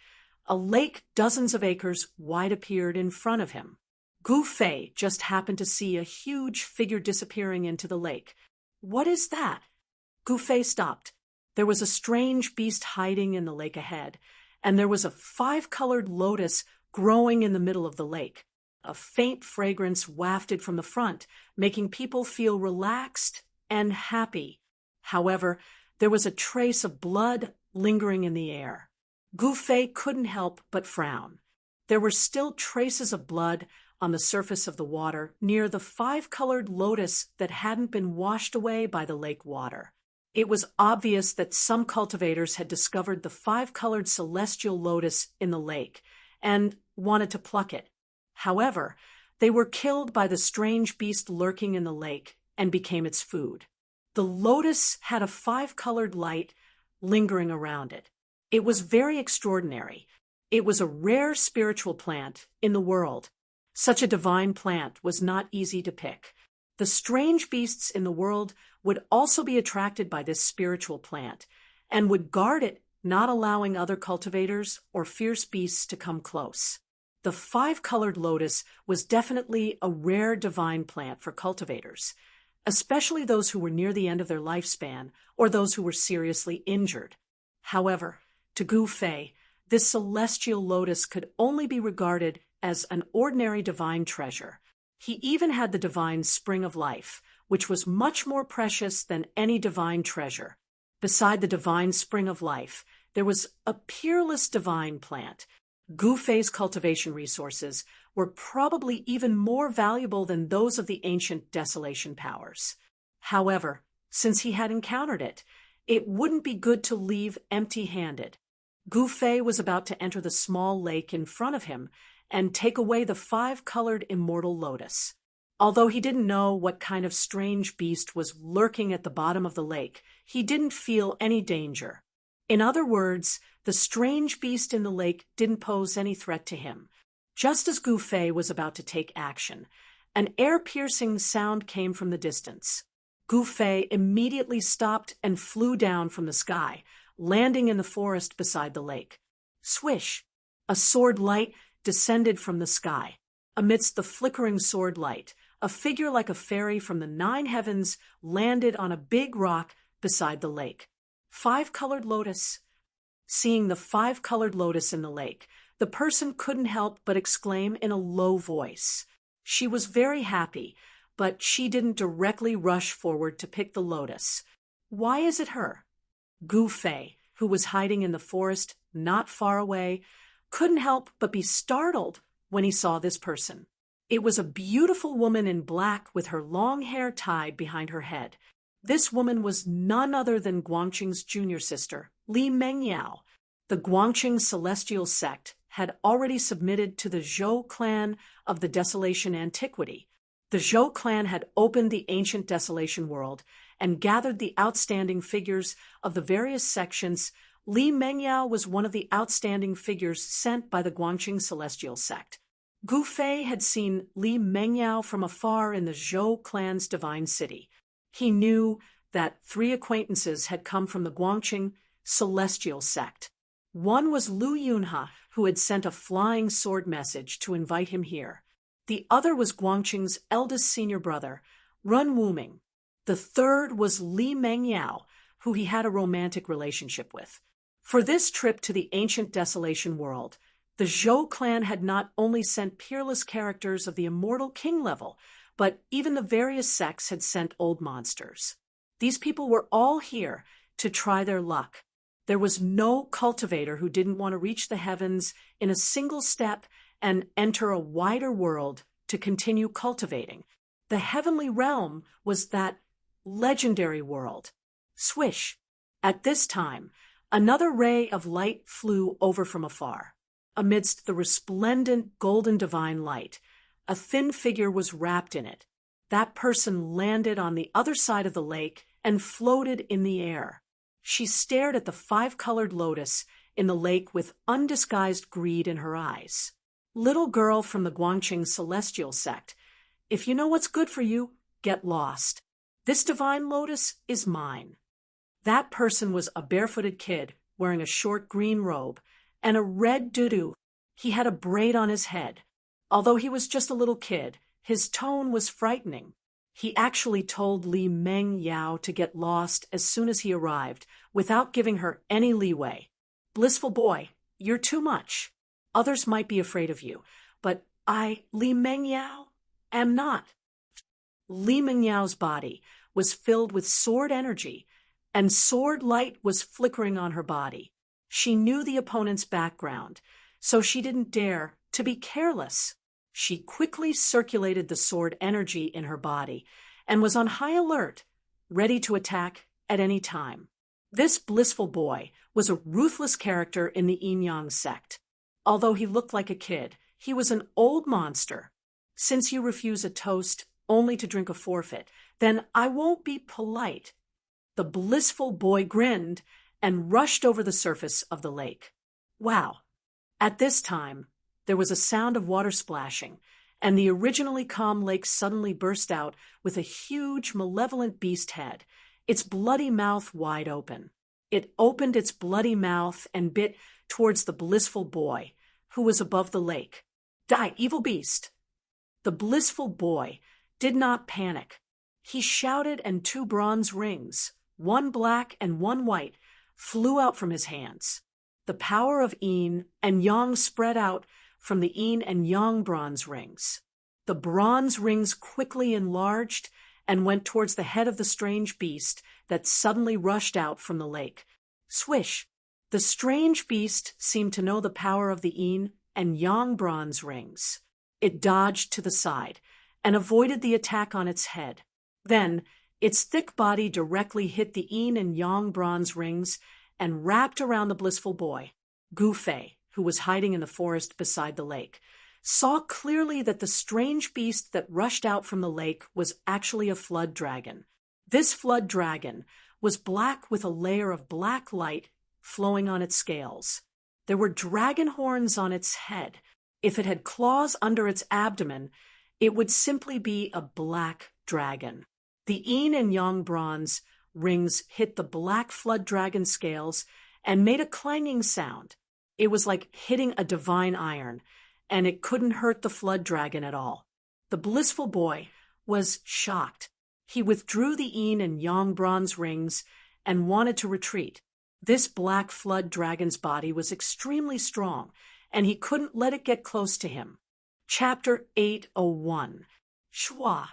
a lake dozens of acres wide appeared in front of him. Gu Fei just happened to see a huge figure disappearing into the lake. What is that? Gu Fei stopped. There was a strange beast hiding in the lake ahead, and there was a 5-colored lotus growing in the middle of the lake. A faint fragrance wafted from the front, making people feel relaxed and happy. However, there was a trace of blood lingering in the air. Gu Fei couldn't help but frown. There were still traces of blood on the surface of the water near the 5-colored lotus that hadn't been washed away by the lake water. It was obvious that some cultivators had discovered the 5-colored celestial lotus in the lake and wanted to pluck it. However, they were killed by the strange beast lurking in the lake and became its food. The lotus had a 5-colored light lingering around it. It was very extraordinary. It was a rare spiritual plant in the world. Such a divine plant was not easy to pick. The strange beasts in the world would also be attracted by this spiritual plant and would guard it, not allowing other cultivators or fierce beasts to come close. The 5-colored lotus was definitely a rare divine plant for cultivators, especially those who were near the end of their lifespan or those who were seriously injured. However, to Gu Fei, this celestial lotus could only be regarded as an ordinary divine treasure. He even had the divine spring of life, which was much more precious than any divine treasure. Beside the divine spring of life, there was a peerless divine plant. Gu Fei's cultivation resources were probably even more valuable than those of the ancient desolation powers. However, since he had encountered it, it wouldn't be good to leave empty-handed. Gu Fei was about to enter the small lake in front of him and take away the 5-colored immortal lotus. Although he didn't know what kind of strange beast was lurking at the bottom of the lake, he didn't feel any danger. In other words, the strange beast in the lake didn't pose any threat to him. Just as Gu Fei was about to take action, an air-piercing sound came from the distance. Gu Fei immediately stopped and flew down from the sky, landing in the forest beside the lake. Swish! A sword light descended from the sky. Amidst the flickering sword light, a figure like a fairy from the 9 heavens landed on a big rock beside the lake. 5-colored lotus. Seeing the 5-colored lotus in the lake, the person couldn't help but exclaim in a low voice. She was very happy, but she didn't directly rush forward to pick the lotus. Why is it her? Gu Fei, who was hiding in the forest not far away, couldn't help but be startled when he saw this person. It was a beautiful woman in black with her long hair tied behind her head. This woman was none other than Guangqing's junior sister, Li Mengyao. The Guangqing celestial sect had already submitted to the Zhou clan of the Desolation Antiquity. The Zhou clan had opened the ancient Desolation world and gathered the outstanding figures of the various sections. Li Mengyao was one of the outstanding figures sent by the Guangqing celestial sect. Gu Fei had seen Li Mengyao from afar in the Zhou clan's divine city. He knew that 3 acquaintances had come from the Guangqing celestial sect. One was Lu Yunhe, who had sent a flying sword message to invite him here. The other was Guangqing's eldest senior brother, Run Wuming. The third was Li Mengyao, who he had a romantic relationship with. For this trip to the ancient Desolation world, the Zhou clan had not only sent peerless characters of the immortal king level, but even the various sects had sent old monsters. These people were all here to try their luck. There was no cultivator who didn't want to reach the heavens in a single step and enter a wider world to continue cultivating. The heavenly realm was that legendary world. Swish! At this time, another ray of light flew over from afar. Amidst the resplendent golden divine light, a thin figure was wrapped in it. That person landed on the other side of the lake and floated in the air. She stared at the 5-colored lotus in the lake with undisguised greed in her eyes. Little girl from the Guangqing celestial sect, if you know what's good for you, get lost. This divine lotus is mine. That person was a barefooted kid wearing a short green robe and a red doo-doo. He had a braid on his head. Although he was just a little kid, his tone was frightening. He actually told Li Mengyao to get lost as soon as he arrived, without giving her any leeway. Blissful boy, you're too much. Others might be afraid of you, but I, Li Mengyao, am not. Li Mengyao's body was filled with sword energy, and sword light was flickering on her body. She knew the opponent's background, so she didn't dare to be careless. She quickly circulated the sword energy in her body and was on high alert, ready to attack at any time. This blissful boy was a ruthless character in the Yin-Yang sect. Although he looked like a kid, he was an old monster. Since you refuse a toast only to drink a forfeit, then I won't be polite. The blissful boy grinned and rushed over the surface of the lake. Wow! At this time, there was a sound of water splashing, and the originally calm lake suddenly burst out with a huge, malevolent beast head, its bloody mouth wide open. It opened its bloody mouth and bit towards the blissful boy, who was above the lake. Die, evil beast! The blissful boy did not panic. He shouted, and 2 bronze rings, one black and one white, flew out from his hands. The power of Yin and Yang spread out from the Yin and Yang bronze rings. The bronze rings quickly enlarged and went towards the head of the strange beast that suddenly rushed out from the lake. Swish! The strange beast seemed to know the power of the Yin and Yang bronze rings. It dodged to the side and avoided the attack on its head. Then, its thick body directly hit the Yin and Yang bronze rings and wrapped around the blissful boy. Gu Fei, who was hiding in the forest beside the lake, saw clearly that the strange beast that rushed out from the lake was actually a flood dragon. This flood dragon was black with a layer of black light flowing on its scales. There were dragon horns on its head. If it had claws under its abdomen, it would simply be a black dragon. The Yin and Yang bronze rings hit the black flood dragon scales and made a clanging sound. It was like hitting a divine iron, and it couldn't hurt the flood dragon at all. The blissful boy was shocked. He withdrew the Yin and Yang bronze rings and wanted to retreat. This black flood dragon's body was extremely strong, and he couldn't let it get close to him. Chapter 801. Shua.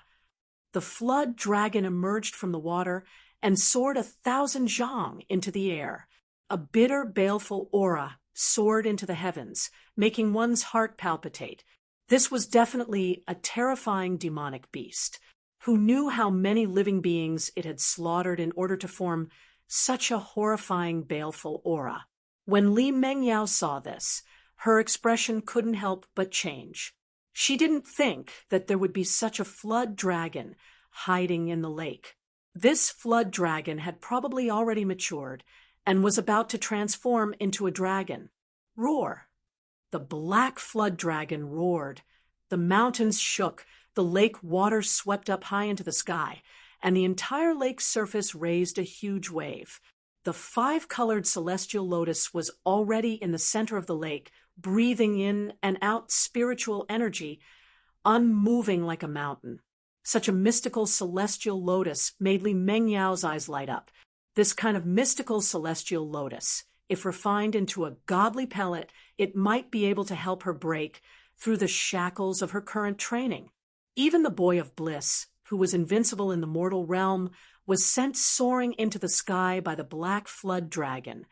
The flood dragon emerged from the water and soared 1,000 zhang into the air. A bitter, baleful aura soared into the heavens, making one's heart palpitate. This was definitely a terrifying demonic beast, who knew how many living beings it had slaughtered in order to form such a horrifying, baleful aura. When Li Mengyao saw this, her expression couldn't help but change. She didn't think that there would be such a flood dragon hiding in the lake. This flood dragon had probably already matured and was about to transform into a dragon. Roar! The black flood dragon roared. The mountains shook, the lake waters swept up high into the sky, and the entire lake's surface raised a huge wave. The five-colored celestial lotus was already in the center of the lake, breathing in and out spiritual energy, unmoving like a mountain. Such a mystical celestial lotus made Li Mengyao's eyes light up. This kind of mystical celestial lotus, if refined into a godly pellet, it might be able to help her break through the shackles of her current training. Even the boy of bliss, who was invincible in the mortal realm, was sent soaring into the sky by the black flood dragon.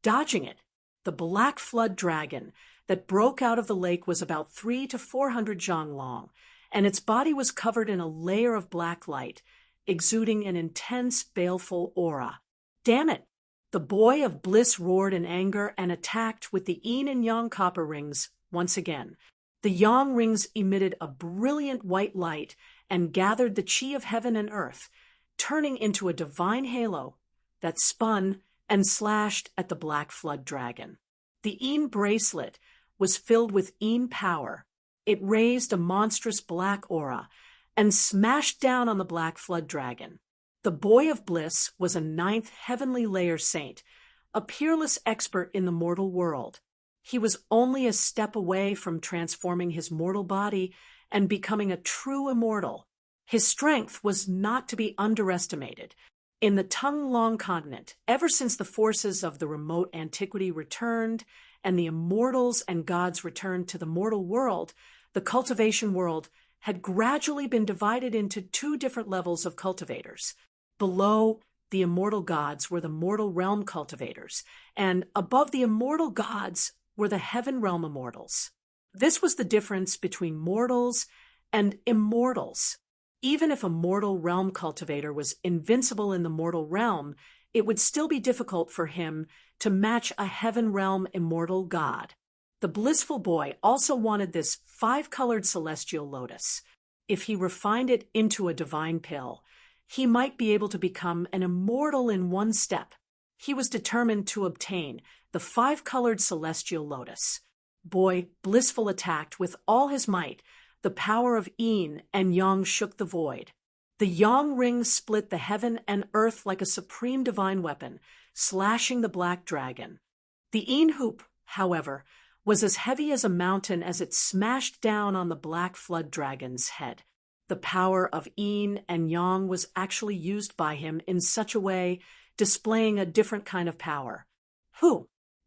Dodging it, the black flood dragon that broke out of the lake was about 300 to 400 zhang long, and its body was covered in a layer of black light, exuding an intense, baleful aura. Damn it! The boy of bliss roared in anger and attacked with the yin and yang copper rings once again. The yang rings emitted a brilliant white light and gathered the chi of heaven and earth, turning into a divine halo that spun and slashed at the black flood dragon. The yin bracelet was filled with yin power. It raised a monstrous black aura and smashed down on the black flood dragon. The boy of bliss was a 9th heavenly layer saint, a peerless expert in the mortal world. He was only a step away from transforming his mortal body and becoming a true immortal. His strength was not to be underestimated. In the Tung-Long continent, ever since the forces of the remote antiquity returned and the immortals and gods returned to the mortal world, the cultivation world had gradually been divided into 2 different levels of cultivators. Below the immortal gods were the mortal realm cultivators, and above the immortal gods were the heaven realm immortals. This was the difference between mortals and immortals. Even if a mortal realm cultivator was invincible in the mortal realm, it would still be difficult for him to match a heaven realm immortal god. The blissful boy also wanted this 5-colored celestial lotus. If he refined it into a divine pill, he might be able to become an immortal in 1 step. He was determined to obtain the 5-colored celestial lotus. Boy Blissful attacked with all his might. The power of yin and yang shook the void. The yang ring split the heaven and earth like a supreme divine weapon, slashing the black dragon. The yin hoop, however, was as heavy as a mountain as it smashed down on the black flood dragon's head. The power of yin and yang was actually used by him in such a way, displaying a different kind of power.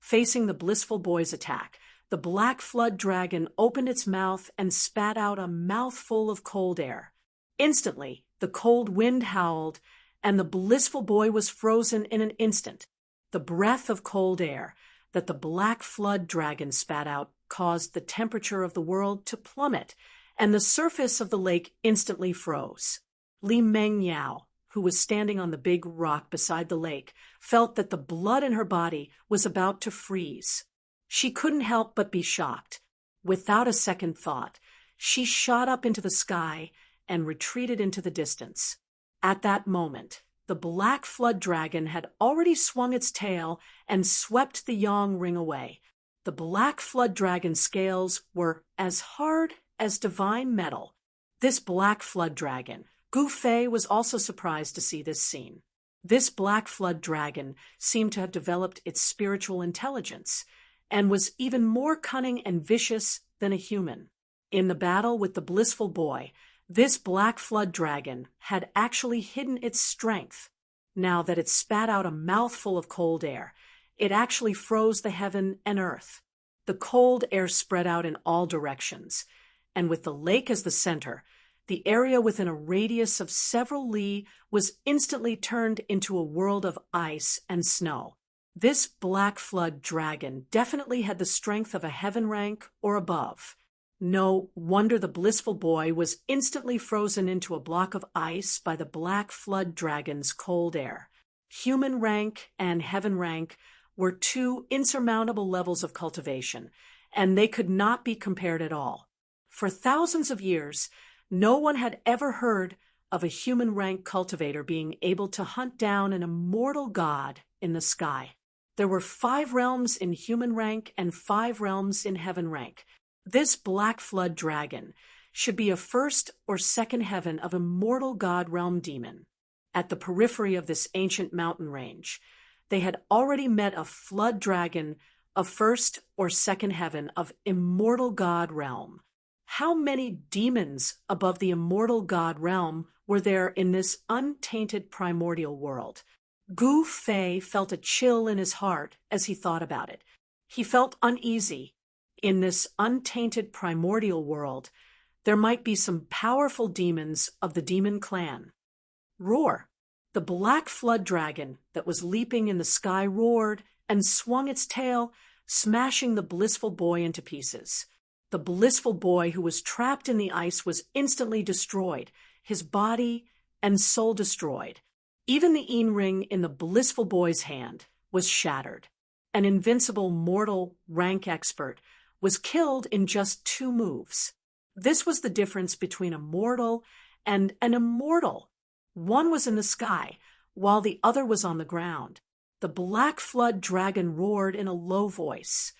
Facing the blissful boy's attack, the black flood dragon opened its mouth and spat out a mouthful of cold air. Instantly, the cold wind howled, and the blissful boy was frozen in an instant. The breath of cold air that the black flood dragon spat out caused the temperature of the world to plummet, and the surface of the lake instantly froze. Li Mengyao, who was standing on the big rock beside the lake, felt that the blood in her body was about to freeze. She couldn't help but be shocked. Without a second thought, she shot up into the sky and retreated into the distance. At that moment, the black flood dragon had already swung its tail and swept the yang ring away. The black flood dragon's scales were as hard as divine metal. This black flood dragon, Gu Fei was also surprised to see this scene. This black flood dragon seemed to have developed its spiritual intelligence and was even more cunning and vicious than a human. In the battle with the blissful boy, this black flood dragon had actually hidden its strength. Now that it spat out a mouthful of cold air, it actually froze the heaven and earth. The cold air spread out in all directions, and with the lake as the center, the area within a radius of several li was instantly turned into a world of ice and snow. This black flood dragon definitely had the strength of a heaven rank or above. No wonder the blissful boy was instantly frozen into a block of ice by the black flood dragon's cold air. Human rank and heaven rank were two insurmountable levels of cultivation, and they could not be compared at all. For thousands of years, no one had ever heard of a human rank cultivator being able to hunt down an immortal god in the sky. There were 5 realms in human rank and 5 realms in heaven rank. This black flood dragon should be a first or second heaven of immortal god realm demon. At the periphery of this ancient mountain range, they had already met a flood dragon of first or second heaven of immortal god realm. How many demons above the immortal god realm were there in this untainted primordial world? Gu Fei felt a chill in his heart as he thought about it. He felt uneasy. In this untainted primordial world, there might be some powerful demons of the demon clan. Roar! The black flood dragon that was leaping in the sky roared and swung its tail, smashing the blissful boy into pieces. The blissful boy who was trapped in the ice was instantly destroyed, his body and soul destroyed. Even the Yin ring in the blissful boy's hand was shattered. An invincible mortal rank expert was killed in just 2 moves. This was the difference between a mortal and an immortal. One was in the sky, while the other was on the ground. The black flood dragon roared in a low voice.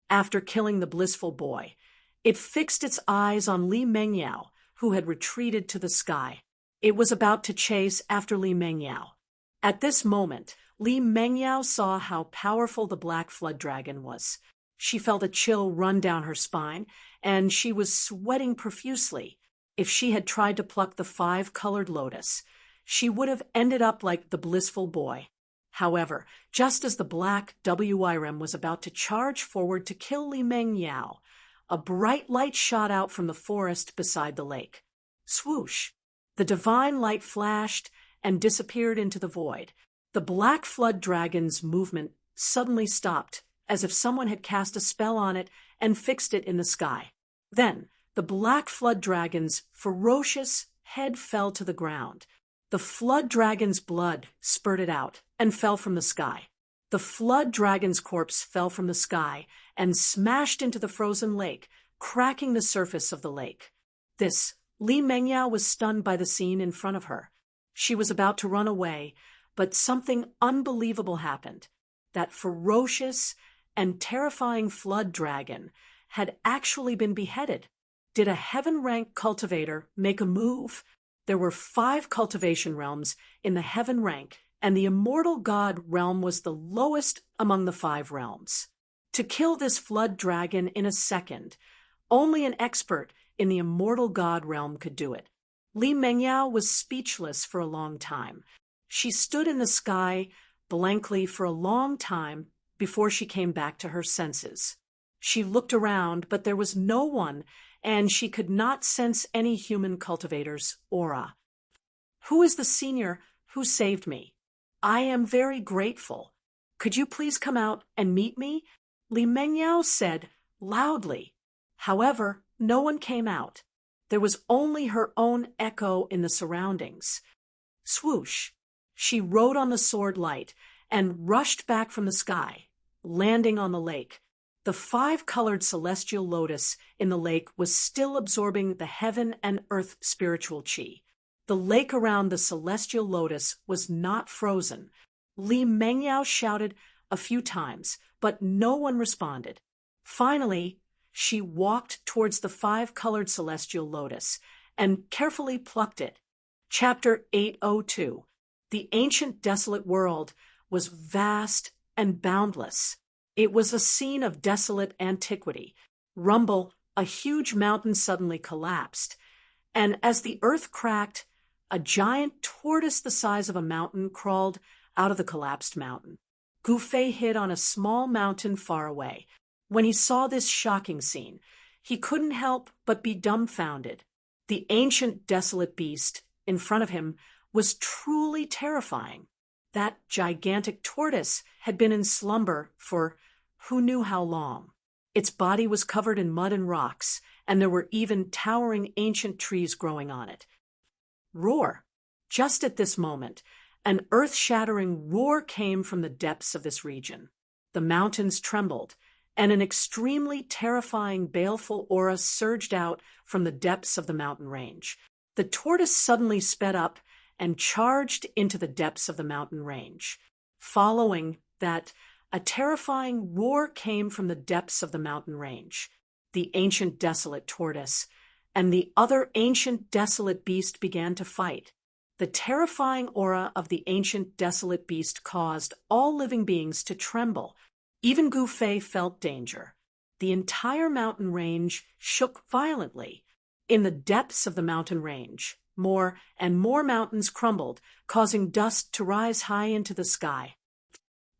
After killing the blissful boy, it fixed its eyes on Li Mengyao, who had retreated to the sky. It was about to chase after Li Mengyao. At this moment, Li Mengyao saw how powerful the black flood dragon was. She felt a chill run down her spine, and she was sweating profusely. If she had tried to pluck the 5-colored lotus, she would have ended up like the blissful boy. However, just as the black WIRM was about to charge forward to kill Li Mengyao, a bright light shot out from the forest beside the lake. Swoosh! The divine light flashed and disappeared into the void. The black flood dragon's movement suddenly stopped, as if someone had cast a spell on it and fixed it in the sky. Then, the black flood dragon's ferocious head fell to the ground. The flood dragon's blood spurted out and fell from the sky. The flood dragon's corpse fell from the sky and smashed into the frozen lake, cracking the surface of the lake. Li Mengyao was stunned by the scene in front of her. She was about to run away, but something unbelievable happened. That ferocious and terrifying flood dragon had actually been beheaded. Did a heaven-rank cultivator make a move? There were 5 cultivation realms in the heaven rank, and the immortal god realm was the lowest among the 5 realms. To kill this flood dragon in a second, only an expert in the immortal god realm could do it. Li Mengyao was speechless for a long time. She stood in the sky blankly for a long time before she came back to her senses. She looked around, but there was no one, and she could not sense any human cultivator's aura. Who is the senior who saved me? I am very grateful. Could you please come out and meet me? Li Mengyao said loudly. However, no one came out. There was only her own echo in the surroundings. Swoosh! She rode on the sword light and rushed back from the sky, landing on the lake. The 5-colored celestial lotus in the lake was still absorbing the heaven and earth spiritual chi. The lake around the celestial lotus was not frozen. Li Mengyao shouted a few times, but no one responded. Finally, she walked towards the 5-colored celestial lotus and carefully plucked it. Chapter 802. The ancient desolate world was vast and boundless. It was a scene of desolate antiquity. Rumble, a huge mountain suddenly collapsed, and as the earth cracked, a giant tortoise the size of a mountain crawled out of the collapsed mountain. Gu Fei hid on a small mountain far away. When he saw this shocking scene, he couldn't help but be dumbfounded. The ancient desolate beast in front of him was truly terrifying. That gigantic tortoise had been in slumber for who knew how long. Its body was covered in mud and rocks, and there were even towering ancient trees growing on it. Roar! Just at this moment, an earth-shattering roar came from the depths of this region. The mountains trembled, and an extremely terrifying, baleful aura surged out from the depths of the mountain range. The tortoise suddenly sped up and charged into the depths of the mountain range. Following that, a terrifying roar came from the depths of the mountain range. The ancient desolate tortoise and the other ancient desolate beast began to fight. The terrifying aura of the ancient desolate beast caused all living beings to tremble. Even Gu Fei felt danger. The entire mountain range shook violently. In the depths of the mountain range, more and more mountains crumbled, causing dust to rise high into the sky.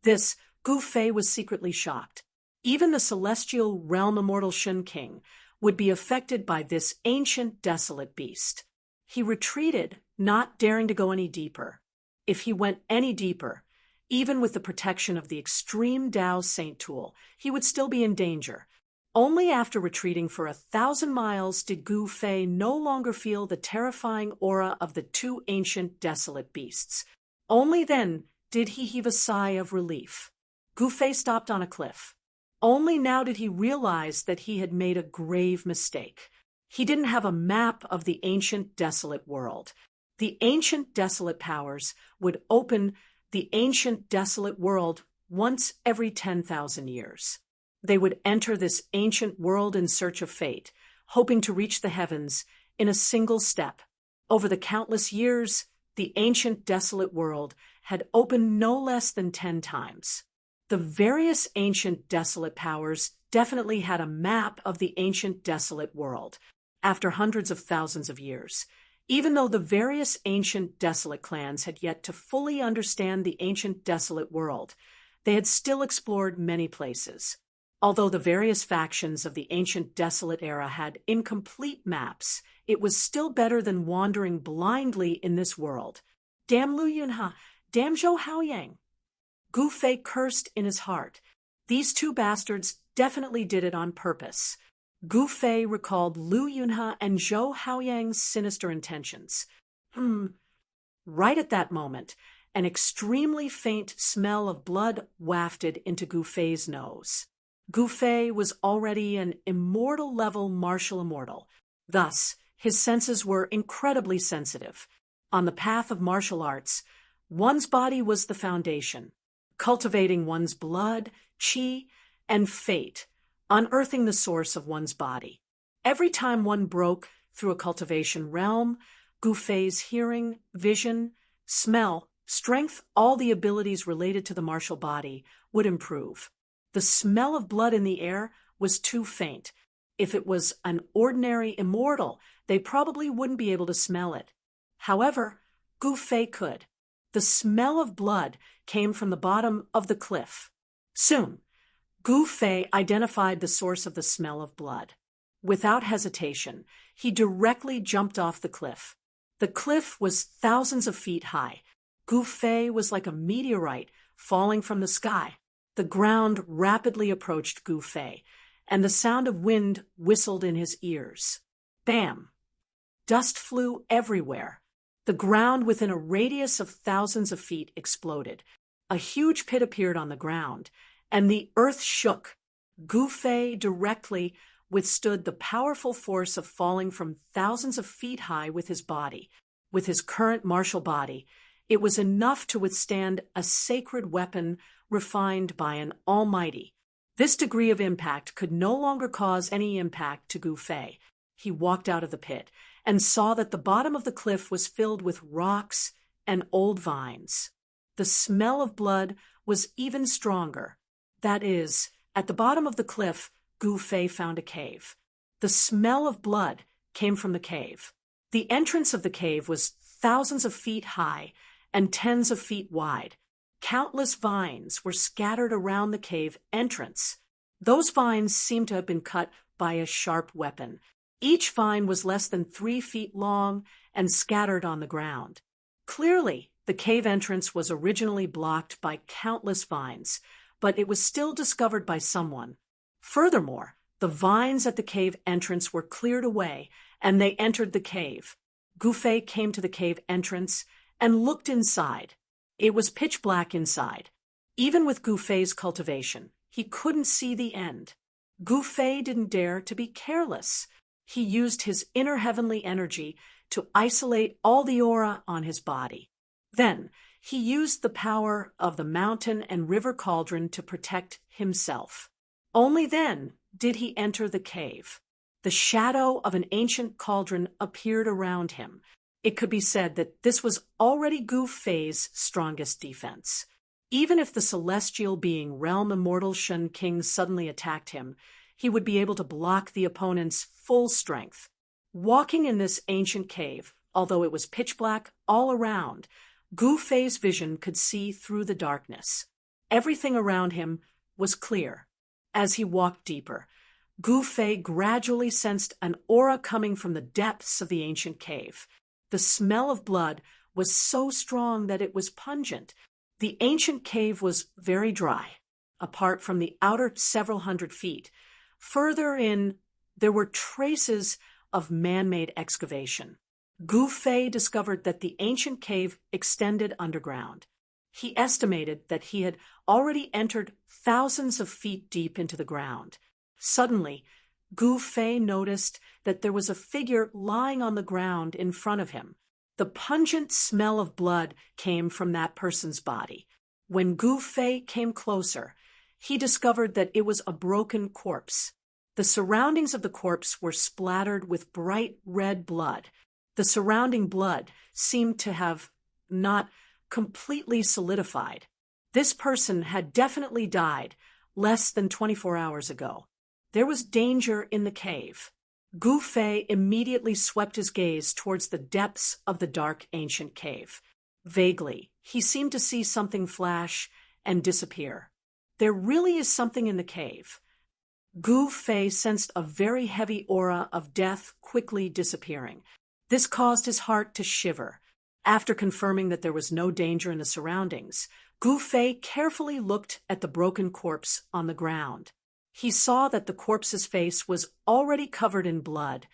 This, Gu Fei was secretly shocked. Even the celestial realm immortal Shun King would be affected by this ancient desolate beast. He retreated, not daring to go any deeper. If he went any deeper, even with the protection of the extreme Dao Saint Tool, he would still be in danger. Only after retreating for 1,000 miles did Gu Fei no longer feel the terrifying aura of the two ancient desolate beasts. Only then did he heave a sigh of relief. Gu Fei stopped on a cliff. Only now did he realize that he had made a grave mistake. He didn't have a map of the ancient desolate world. The ancient desolate powers would open the ancient desolate world once every 10,000 years. They would enter this ancient world in search of fate, hoping to reach the heavens in a single step. Over the countless years, the ancient desolate world had opened no less than 10 times. The various ancient desolate powers definitely had a map of the ancient desolate world after hundreds of thousands of years. Even though the various ancient desolate clans had yet to fully understand the ancient desolate world, they had still explored many places. Although the various factions of the ancient desolate era had incomplete maps, it was still better than wandering blindly in this world. Damn Lu Yunha, damn Zhou Haoyang. Gu Fei cursed in his heart. These two bastards definitely did it on purpose. Gu Fei recalled Lu Yunha and Zhou Haoyang's sinister intentions. Right at that moment, an extremely faint smell of blood wafted into Gu Fei's nose. Gu Fei was already an immortal-level martial immortal. Thus, his senses were incredibly sensitive. On the path of martial arts, one's body was the foundation, cultivating one's blood, qi, and fate, unearthing the source of one's body. Every time one broke through a cultivation realm, Gu Fei's hearing, vision, smell, strength, all the abilities related to the martial body would improve. The smell of blood in the air was too faint. If it was an ordinary immortal, they probably wouldn't be able to smell it. However, Gu Fei could. The smell of blood came from the bottom of the cliff. Soon, Gu Fei identified the source of the smell of blood. Without hesitation, he directly jumped off the cliff. The cliff was thousands of feet high. Gu Fei was like a meteorite falling from the sky. The ground rapidly approached Gu Fei, and the sound of wind whistled in his ears. Bam! Dust flew everywhere. The ground within a radius of thousands of feet exploded. A huge pit appeared on the ground, and the earth shook. Gu Fei directly withstood the powerful force of falling from thousands of feet high with his body. With his current martial body, it was enough to withstand a sacred weapon refined by an almighty. This degree of impact could no longer cause any impact to Gu Fei. He walked out of the pit and saw that the bottom of the cliff was filled with rocks and old vines. The smell of blood was even stronger. That is, at the bottom of the cliff, Gu Fei found a cave. The smell of blood came from the cave. The entrance of the cave was thousands of feet high and tens of feet wide. Countless vines were scattered around the cave entrance. Those vines seemed to have been cut by a sharp weapon. Each vine was less than 3 feet long and scattered on the ground. Clearly, the cave entrance was originally blocked by countless vines, but it was still discovered by someone. Furthermore, the vines at the cave entrance were cleared away, and they entered the cave. Gu Fei came to the cave entrance and looked inside. It was pitch black inside. Even with Gu Fei's cultivation, he couldn't see the end. Gu Fei didn't dare to be careless. He used his inner heavenly energy to isolate all the aura on his body. Then, he used the power of the mountain and river cauldron to protect himself. Only then did he enter the cave. The shadow of an ancient cauldron appeared around him. It could be said that this was already Gu Fei's strongest defense. Even if the celestial being Realm Immortal Shen King suddenly attacked him, he would be able to block the opponent's full strength. Walking in this ancient cave, although it was pitch black all around, Gu Fei's vision could see through the darkness. Everything around him was clear. As he walked deeper, Gu Fei gradually sensed an aura coming from the depths of the ancient cave. The smell of blood was so strong that it was pungent. The ancient cave was very dry, apart from the outer several hundred feet. Further in, there were traces of man-made excavation. Gu Fei discovered that the ancient cave extended underground. He estimated that he had already entered thousands of feet deep into the ground. Suddenly, Gu Fei noticed that there was a figure lying on the ground in front of him. The pungent smell of blood came from that person's body. When Gu Fei came closer, he discovered that it was a broken corpse. The surroundings of the corpse were splattered with bright red blood. The surrounding blood seemed to have not completely solidified. This person had definitely died less than 24 hours ago. There was danger in the cave. Gu Fei immediately swept his gaze towards the depths of the dark ancient cave. Vaguely, he seemed to see something flash and disappear. There really is something in the cave. Gu Fei sensed a very heavy aura of death quickly disappearing. This caused his heart to shiver. After confirming that there was no danger in the surroundings, Gu Fei carefully looked at the broken corpse on the ground. He saw that the corpse's face was already covered in blood,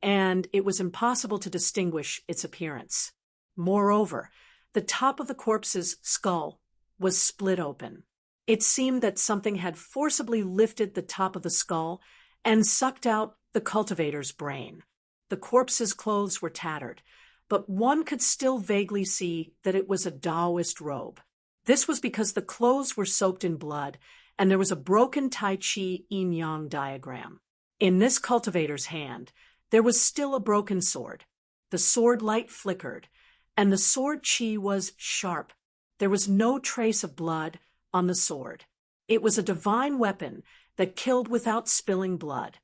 and it was impossible to distinguish its appearance. Moreover, the top of the corpse's skull was split open. It seemed that something had forcibly lifted the top of the skull and sucked out the cultivator's brain. The corpse's clothes were tattered, but one could still vaguely see that it was a Taoist robe. This was because the clothes were soaked in blood, and there was a broken Tai Chi yin-yang diagram. In this cultivator's hand, there was still a broken sword. The sword light flickered, and the sword chi was sharp. There was no trace of blood on the sword. It was a divine weapon that killed without spilling blood.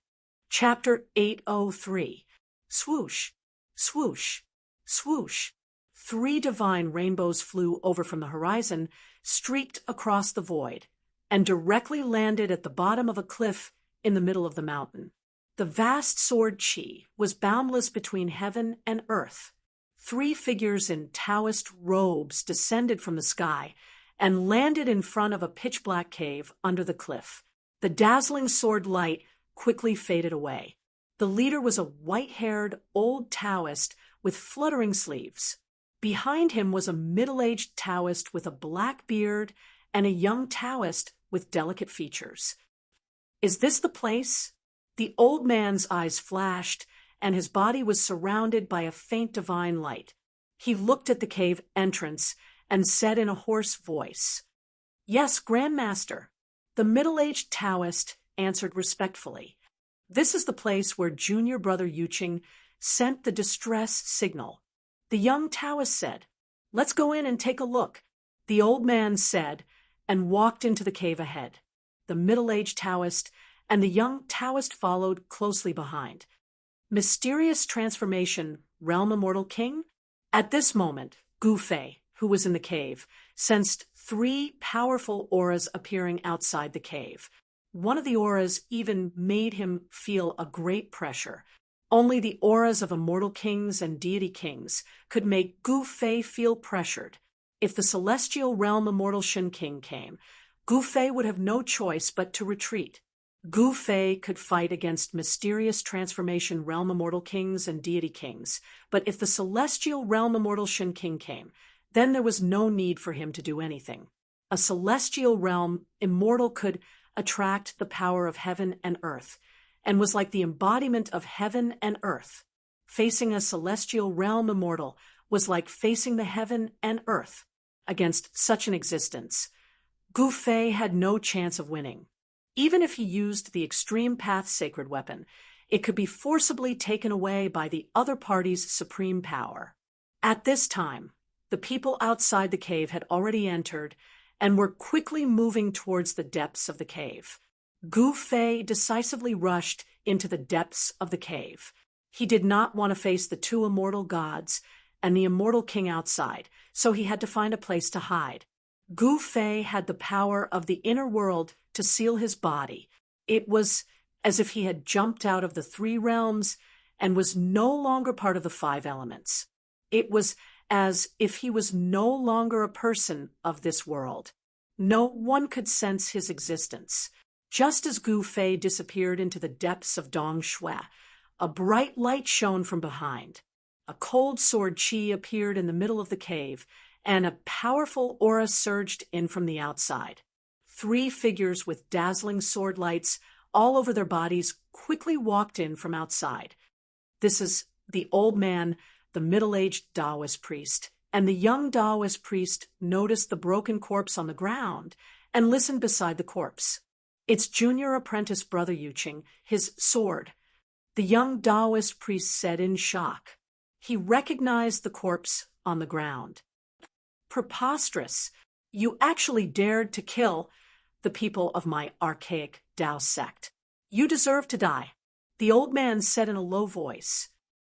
Chapter 803. Swoosh, swoosh, swoosh. 3 divine rainbows flew over from the horizon, streaked across the void, and directly landed at the bottom of a cliff in the middle of the mountain. The vast sword chi was boundless between heaven and earth. 3 figures in Taoist robes descended from the sky and landed in front of a pitch-black cave under the cliff. The dazzling sword light quickly faded away. The leader was a white-haired old Taoist with fluttering sleeves. Behind him was a middle-aged Taoist with a black beard and a young Taoist with delicate features. Is this the place? The old man's eyes flashed, and his body was surrounded by a faint divine light. He looked at the cave entrance and said in a hoarse voice, "Yes, Grand Master." The middle-aged Taoist answered respectfully, "This is the place where junior brother Yuqing sent the distress signal." The young Taoist said, "Let's go in and take a look." The old man said, and walked into the cave ahead. The middle-aged Taoist and the young Taoist followed closely behind. Mysterious transformation, Realm Immortal King? At this moment, Gu Fei, who was in the cave, sensed 3 powerful auras appearing outside the cave. One of the auras even made him feel a great pressure. Only the auras of immortal kings and deity kings could make Gu Fei feel pressured. If the celestial realm immortal Shen King came, Gu Fei would have no choice but to retreat. Gu Fei could fight against mysterious transformation realm immortal kings and deity kings, but if the celestial realm immortal Shen King came, then there was no need for him to do anything. A celestial realm immortal could attract the power of heaven and earth, and was like the embodiment of heaven and earth. Facing a celestial realm immortal was like facing the heaven and earth. Against such an existence, Gu Fei had no chance of winning. Even if he used the extreme path sacred weapon, it could be forcibly taken away by the other party's supreme power. At this time, the people outside the cave had already entered and were quickly moving towards the depths of the cave. Gu Fei decisively rushed into the depths of the cave. He did not want to face the two immortal gods and the immortal king outside, so he had to find a place to hide. Gu Fei had the power of the inner world to seal his body. It was as if he had jumped out of the three realms and was no longer part of the five elements. It was as if he was no longer a person of this world. No one could sense his existence. Just as Gu Fei disappeared into the depths of Dong Shui, a bright light shone from behind. A cold sword chi appeared in the middle of the cave, and a powerful aura surged in from the outside. Three figures with dazzling sword lights all over their bodies quickly walked in from outside. This is the old man, the middle-aged Taoist priest, and the young Taoist priest noticed the broken corpse on the ground and listened beside the corpse. Its junior apprentice brother Yuqing, his sword. The young Taoist priest said in shock. He recognized the corpse on the ground. Preposterous! You actually dared to kill the people of my archaic Tao sect. You deserve to die, the old man said in a low voice.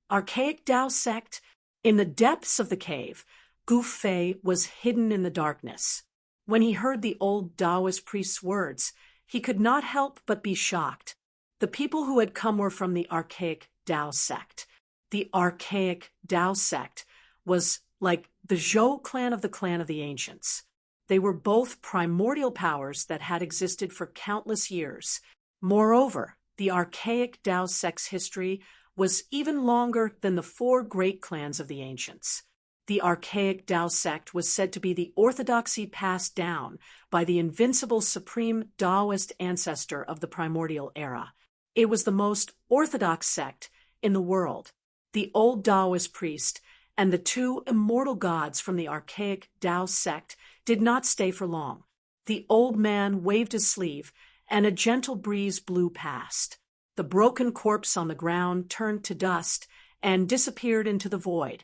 Archaic Tao sect? In the depths of the cave, Gu Fei was hidden in the darkness. When he heard the old Taoist priest's words, he could not help but be shocked. The people who had come were from the archaic Tao sect. The archaic Tao sect was like the Zhou clan of the ancients. They were both primordial powers that had existed for countless years. Moreover, the archaic Tao sect's history was even longer than the four great clans of the ancients. The archaic Tao sect was said to be the orthodoxy passed down by the invincible supreme Taoist ancestor of the primordial era. It was the most orthodox sect in the world. The old Taoist priest and the two immortal gods from the archaic Tao sect did not stay for long. The old man waved his sleeve, and a gentle breeze blew past. The broken corpse on the ground turned to dust and disappeared into the void.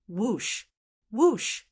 Whoosh, whoosh,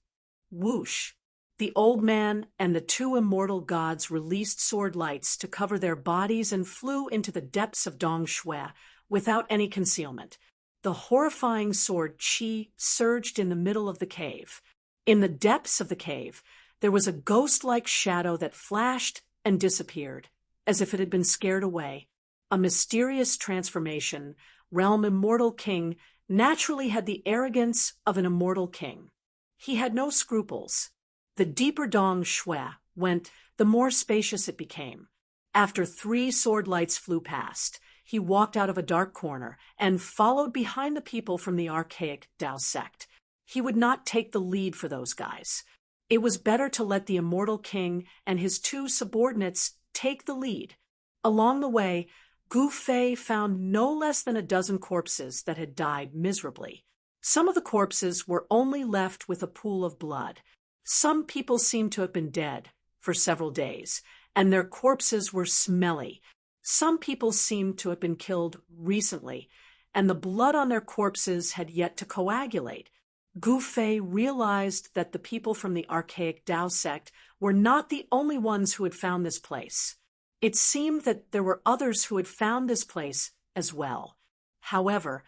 whoosh. The old man and the two immortal gods released sword lights to cover their bodies and flew into the depths of Dong Shui without any concealment. The horrifying sword Qi surged in the middle of the cave. In the depths of the cave, there was a ghost-like shadow that flashed and disappeared, as if it had been scared away. A mysterious transformation, realm immortal king, naturally had the arrogance of an immortal king. He had no scruples. The deeper Dong Shui went, the more spacious it became. After 3 sword lights flew past, he walked out of a dark corner and followed behind the people from the archaic Tao sect. He would not take the lead for those guys. It was better to let the immortal king and his 2 subordinates take the lead. Along the way, Gu Fei found no less than a dozen corpses that had died miserably. Some of the corpses were only left with a pool of blood. Some people seemed to have been dead for several days, and their corpses were smelly. Some people seemed to have been killed recently, and the blood on their corpses had yet to coagulate. Gu Fei realized that the people from the archaic Tao sect were not the only ones who had found this place. It seemed that there were others who had found this place as well. However,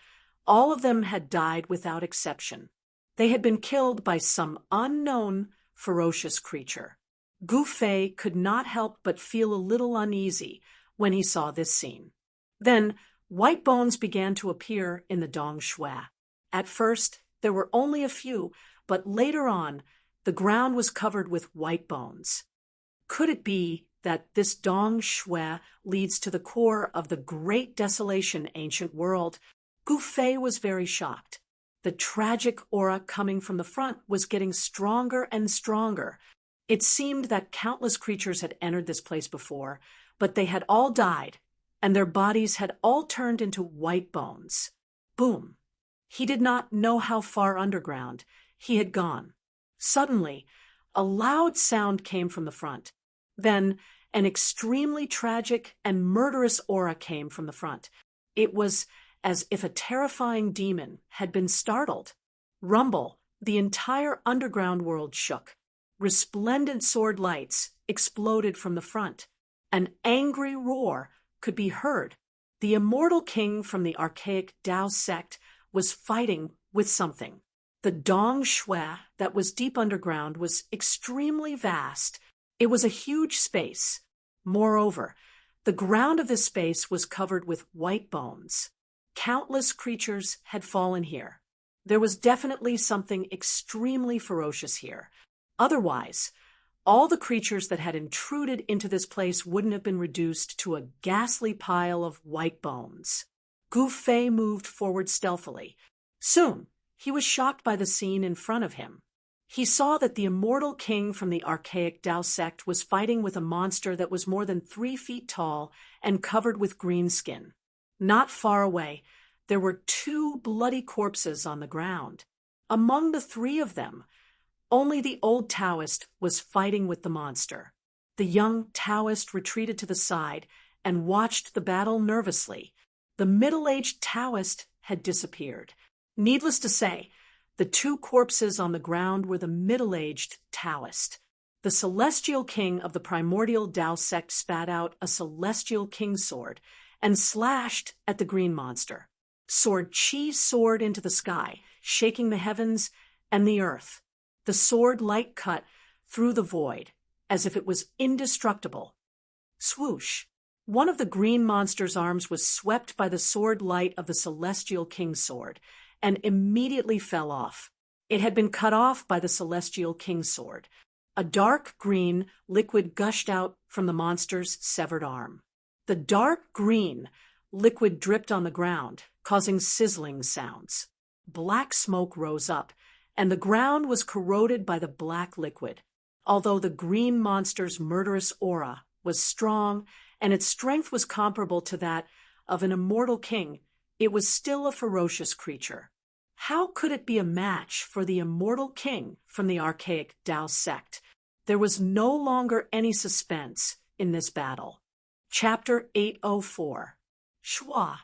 all of them had died without exception. They had been killed by some unknown, ferocious creature. Gu Fei could not help but feel a little uneasy when he saw this scene. Then, white bones began to appear in the Dong Shui. At first, there were only a few, but later on, the ground was covered with white bones. Could it be that this Dong Shui leads to the core of the great desolation ancient world, Gu Fei was very shocked. The tragic aura coming from the front was getting stronger and stronger. It seemed that countless creatures had entered this place before, but they had all died, and their bodies had all turned into white bones. Boom. He did not know how far underground he had gone. Suddenly, a loud sound came from the front. Then, an extremely tragic and murderous aura came from the front. It was as if a terrifying demon had been startled. Rumble, the entire underground world shook. Resplendent sword lights exploded from the front. An angry roar could be heard. The immortal king from the archaic Tao sect was fighting with something. The Dong Shui that was deep underground was extremely vast. It was a huge space. Moreover, the ground of this space was covered with white bones. Countless creatures had fallen here. There was definitely something extremely ferocious here. Otherwise, all the creatures that had intruded into this place wouldn't have been reduced to a ghastly pile of white bones. Gu Fei moved forward stealthily. Soon, he was shocked by the scene in front of him. He saw that the immortal king from the archaic Tao sect was fighting with a monster that was more than 3 feet tall and covered with green skin. Not far away, there were 2 bloody corpses on the ground. Among the 3 of them, only the old Taoist was fighting with the monster. The young Taoist retreated to the side and watched the battle nervously. The middle-aged Taoist had disappeared. Needless to say, the 2 corpses on the ground were the middle-aged Taoist. The celestial king of the primordial Tao sect spat out a celestial king sword and slashed at the green monster. Sword Chi soared into the sky, shaking the heavens and the earth. The sword light cut through the void, as if it was indestructible. Swoosh! One of the green monster's arms was swept by the sword light of the celestial king's sword, and immediately fell off. It had been cut off by the celestial king's sword. A dark green liquid gushed out from the monster's severed arm. The dark green liquid dripped on the ground, causing sizzling sounds. Black smoke rose up, and the ground was corroded by the black liquid. Although the green monster's murderous aura was strong, and its strength was comparable to that of an immortal king, it was still a ferocious creature. How could it be a match for the immortal king from the archaic Tao sect? There was no longer any suspense in this battle. Chapter 804. Schwa.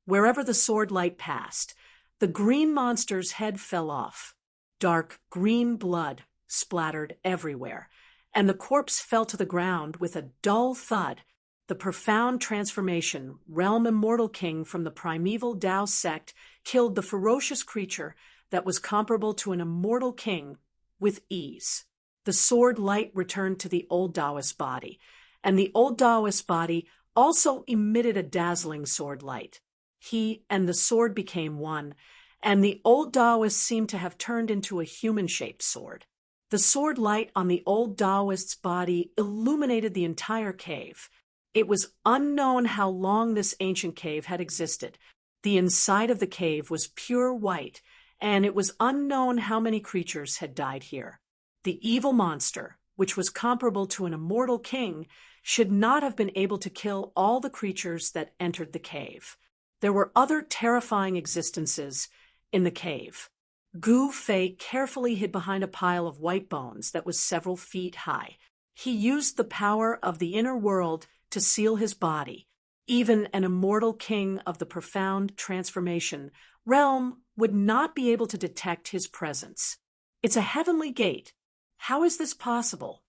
Wherever the sword light passed, the green monster's head fell off. Dark green blood splattered everywhere, and the corpse fell to the ground with a dull thud. The profound transformation, realm immortal king from the primeval Tao sect killed the ferocious creature that was comparable to an immortal king with ease. The sword light returned to the old Taoist body, and the old Taoist body also emitted a dazzling sword light. He and the sword became one, and the old Taoist seemed to have turned into a human-shaped sword. The sword light on the old Taoist's body illuminated the entire cave. It was unknown how long this ancient cave had existed. The inside of the cave was pure white, and it was unknown how many creatures had died here. The evil monster, which was comparable to an immortal king, should not have been able to kill all the creatures that entered the cave. There were other terrifying existences in the cave. Gu Fei carefully hid behind a pile of white bones that was several feet high. He used the power of the inner world to seal his body. Even an immortal king of the profound transformation realm would not be able to detect his presence. It's a heavenly gate. How is this possible?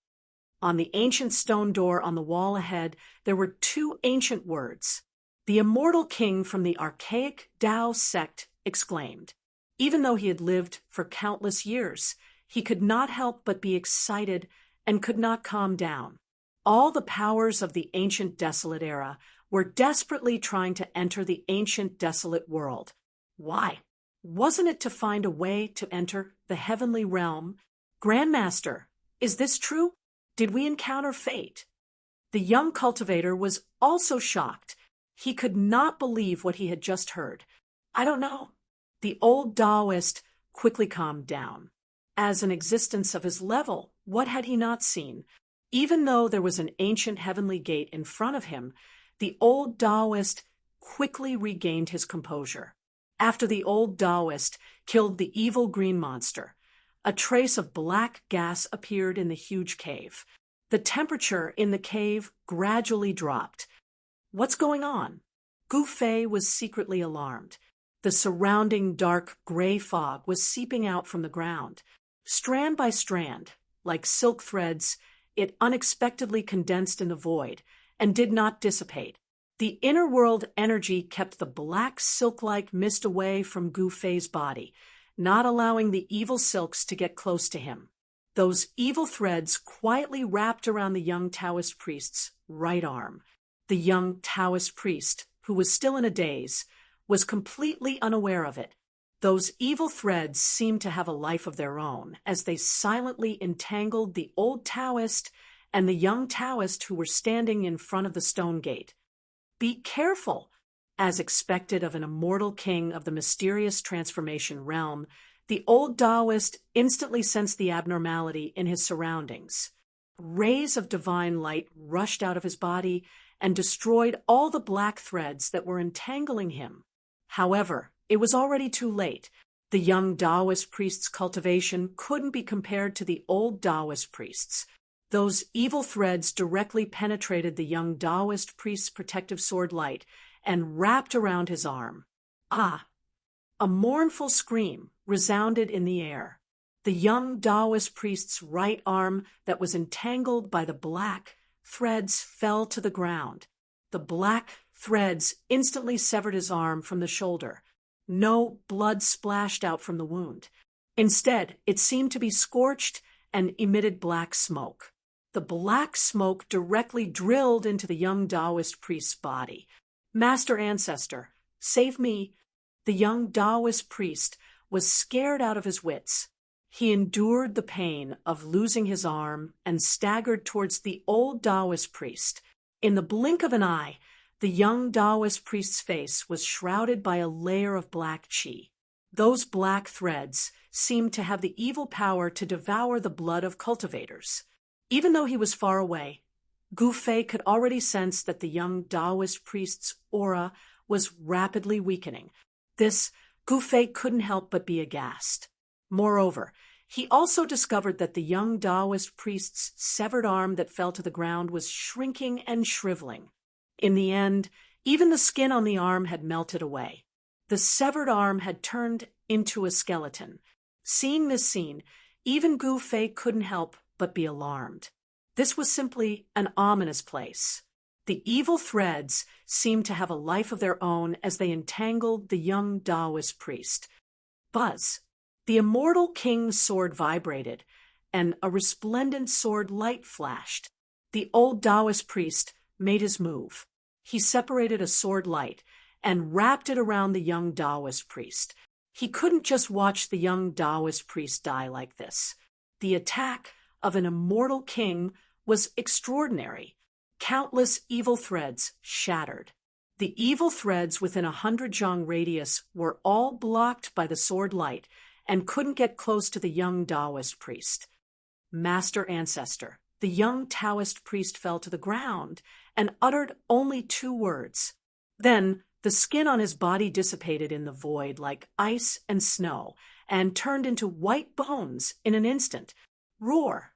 On the ancient stone door on the wall ahead, there were 2 ancient words. The immortal king from the archaic Tao sect exclaimed. Even though he had lived for countless years, he could not help but be excited and could not calm down. All the powers of the ancient desolate era were desperately trying to enter the ancient desolate world. Why? Wasn't it to find a way to enter the heavenly realm? Grandmaster, is this true? Did we encounter fate? The young cultivator was also shocked. He could not believe what he had just heard. I don't know. The old Taoist quickly calmed down. As an existence of his level, what had he not seen? Even though there was an ancient heavenly gate in front of him, the old Taoist quickly regained his composure. After the old Taoist killed the evil green monster, a trace of black gas appeared in the huge cave. The temperature in the cave gradually dropped. What's going on? Gu Fei was secretly alarmed. The surrounding dark gray fog was seeping out from the ground. Strand by strand, like silk threads, it unexpectedly condensed in the void and did not dissipate. The inner world energy kept the black silk-like mist away from Gu Fei's body, not allowing the evil silks to get close to him. Those evil threads quietly wrapped around the young Taoist priest's right arm. The young Taoist priest, who was still in a daze, was completely unaware of it. Those evil threads seemed to have a life of their own as they silently entangled the old Taoist and the young Taoist who were standing in front of the stone gate. Be careful! As expected of an immortal king of the mysterious transformation realm, the old Taoist instantly sensed the abnormality in his surroundings. Rays of divine light rushed out of his body and destroyed all the black threads that were entangling him. However, it was already too late. The young Taoist priest's cultivation couldn't be compared to the old Taoist priest's. Those evil threads directly penetrated the young Taoist priest's protective sword light and wrapped around his arm. Ah! A mournful scream resounded in the air. The young Taoist priest's right arm that was entangled by the black threads fell to the ground. The black threads instantly severed his arm from the shoulder. No blood splashed out from the wound. Instead, it seemed to be scorched and emitted black smoke. The black smoke directly drilled into the young Taoist priest's body. Master Ancestor, save me! The young Taoist priest was scared out of his wits. He endured the pain of losing his arm and staggered towards the old Taoist priest. In the blink of an eye, the young Taoist priest's face was shrouded by a layer of black qi. Those black threads seemed to have the evil power to devour the blood of cultivators. Even though he was far away, Gu Fei could already sense that the young Taoist priest's aura was rapidly weakening. This, Gu Fei couldn't help but be aghast. Moreover, he also discovered that the young Taoist priest's severed arm that fell to the ground was shrinking and shriveling. In the end, even the skin on the arm had melted away. The severed arm had turned into a skeleton. Seeing this scene, even Gu Fei couldn't help but be alarmed. This was simply an ominous place. The evil threads seemed to have a life of their own as they entangled the young Taoist priest. Buzz! The immortal king's sword vibrated, and a resplendent sword light flashed. The old Taoist priest made his move. He separated a sword light and wrapped it around the young Taoist priest. He couldn't just watch the young Taoist priest die like this. The attack of an immortal king was extraordinary. Countless evil threads shattered. The evil threads within 100 zhang radius were all blocked by the sword light and couldn't get close to the young Taoist priest. Master Ancestor, the young Taoist priest fell to the ground and uttered only 2 words. Then the skin on his body dissipated in the void like ice and snow and turned into white bones in an instant. Roar!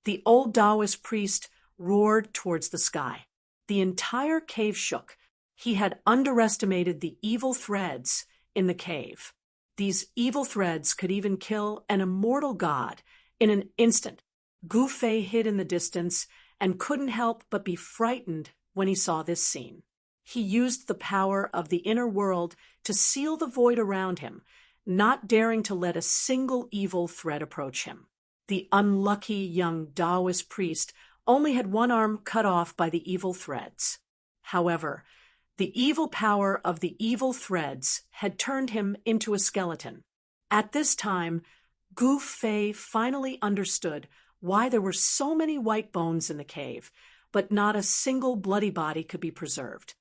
The old Taoist priest roared towards the sky. The entire cave shook. He had underestimated the evil threads in the cave. These evil threads could even kill an immortal god in an instant. Gu Fei hid in the distance and couldn't help but be frightened when he saw this scene. He used the power of the inner world to seal the void around him, not daring to let a single evil thread approach him. The unlucky young Taoist priest only had one arm cut off by the evil threads. However, the evil power of the evil threads had turned him into a skeleton. At this time, Gu Fei finally understood why there were so many white bones in the cave. but not a single bloody body could be preserved.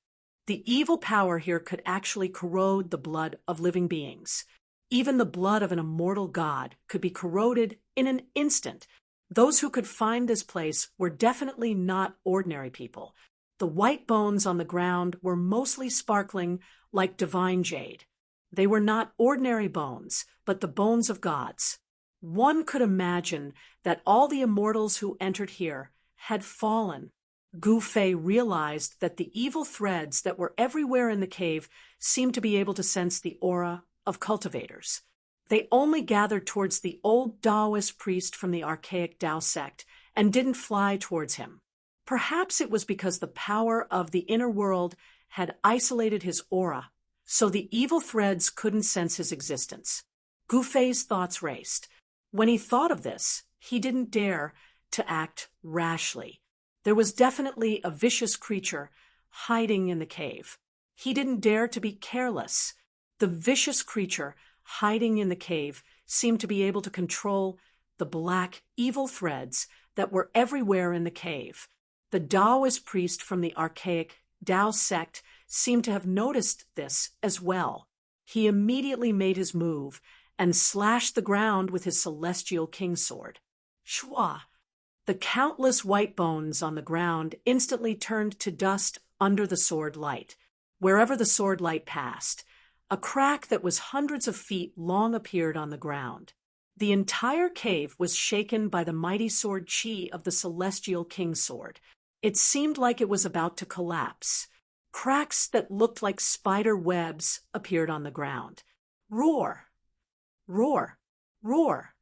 The evil power here could actually corrode the blood of living beings. Even the blood of an immortal god could be corroded in an instant. Those who could find this place were definitely not ordinary people. The white bones on the ground were mostly sparkling like divine jade. They were not ordinary bones, but the bones of gods. One could imagine that all the immortals who entered here had fallen. Gu Fei realized that the evil threads that were everywhere in the cave seemed to be able to sense the aura of cultivators. They only gathered towards the old Taoist priest from the archaic Tao sect and didn't fly towards him. Perhaps it was because the power of the inner world had isolated his aura, so the evil threads couldn't sense his existence. Gu Fei's thoughts raced. When he thought of this, he didn't dare to act rashly. There was definitely a vicious creature hiding in the cave. He didn't dare to be careless. The vicious creature hiding in the cave seemed to be able to control the black, evil threads that were everywhere in the cave. The Taoist priest from the archaic Tao sect seemed to have noticed this as well. He immediately made his move and slashed the ground with his celestial kingsword. Shua! The countless white bones on the ground instantly turned to dust under the sword light. Wherever the sword light passed, a crack that was hundreds of feet long appeared on the ground. The entire cave was shaken by the mighty sword chi of the celestial kingsword. It seemed like it was about to collapse. Cracks that looked like spider webs appeared on the ground. Roar! Roar! Roar!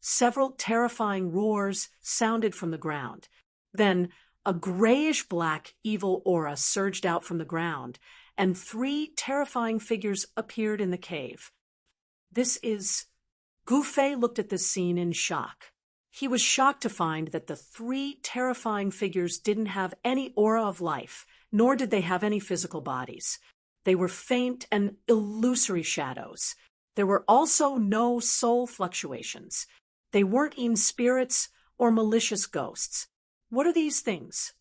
Several terrifying roars sounded from the ground. Then a grayish-black evil aura surged out from the ground, and 3 terrifying figures appeared in the cave. This is... Gu Fei looked at this scene in shock. He was shocked to find that the 3 terrifying figures didn't have any aura of life, nor did they have any physical bodies. They were faint and illusory shadows. There were also no soul fluctuations. They weren't even spirits or malicious ghosts. What are these things?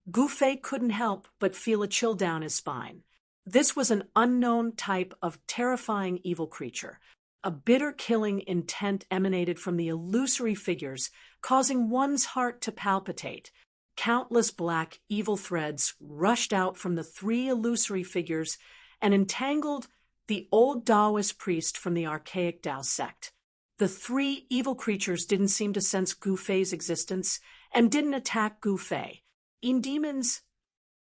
Gu Fei couldn't help but feel a chill down his spine. This was an unknown type of terrifying evil creature. A bitter killing intent emanated from the illusory figures, causing one's heart to palpitate. Countless black evil threads rushed out from the 3 illusory figures and entangled the old Taoist priest from the archaic Tao sect. The 3 evil creatures didn't seem to sense Gu Fei's existence and didn't attack Gu Fei. In demons,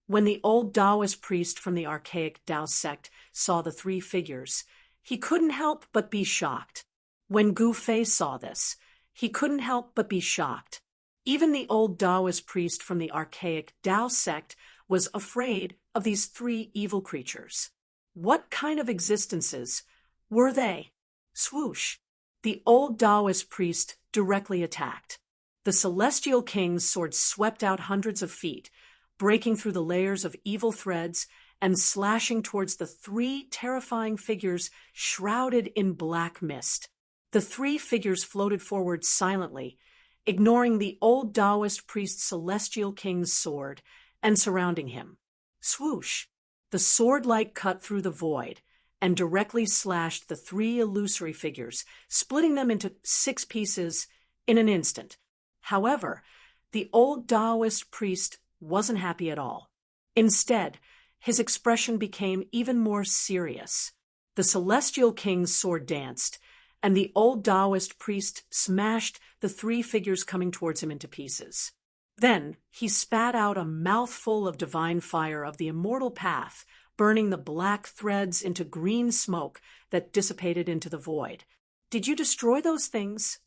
when the old Taoist priest from the archaic Tao sect saw the 3 figures, he couldn't help but be shocked. When Gu Fei saw this, he couldn't help but be shocked. Even the old Taoist priest from the archaic Tao sect was afraid of these 3 evil creatures. What kind of existences were they? Swoosh! The old Taoist priest directly attacked. The celestial king's sword swept out hundreds of feet, breaking through the layers of evil threads and slashing towards the 3 terrifying figures shrouded in black mist. The 3 figures floated forward silently, ignoring the old Taoist priest's celestial king's sword and surrounding him. Swoosh! The sword light cut through the void and directly slashed the 3 illusory figures, splitting them into 6 pieces in an instant. However, the old Taoist priest wasn't happy at all. Instead, his expression became even more serious. The celestial king's sword danced, and the old Taoist priest smashed the 3 figures coming towards him into pieces. Then he spat out a mouthful of divine fire of the immortal path, burning the black threads into green smoke that dissipated into the void. Did you destroy those things?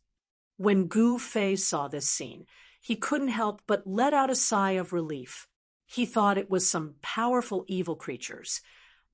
When Gu Fei saw this scene, he couldn't help but let out a sigh of relief. He thought it was some powerful evil creatures,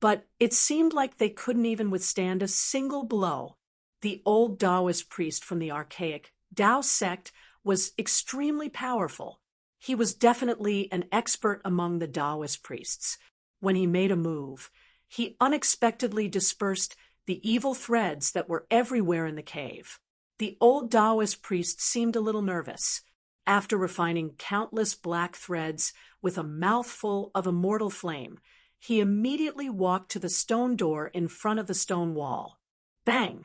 but it seemed like they couldn't even withstand a single blow. The old Taoist priest from the archaic Tao sect was extremely powerful. He was definitely an expert among the Taoist priests. When he made a move, he unexpectedly dispersed the evil threads that were everywhere in the cave. The old Taoist priest seemed a little nervous. After refining countless black threads with a mouthful of immortal flame, he immediately walked to the stone door in front of the stone wall. Bang!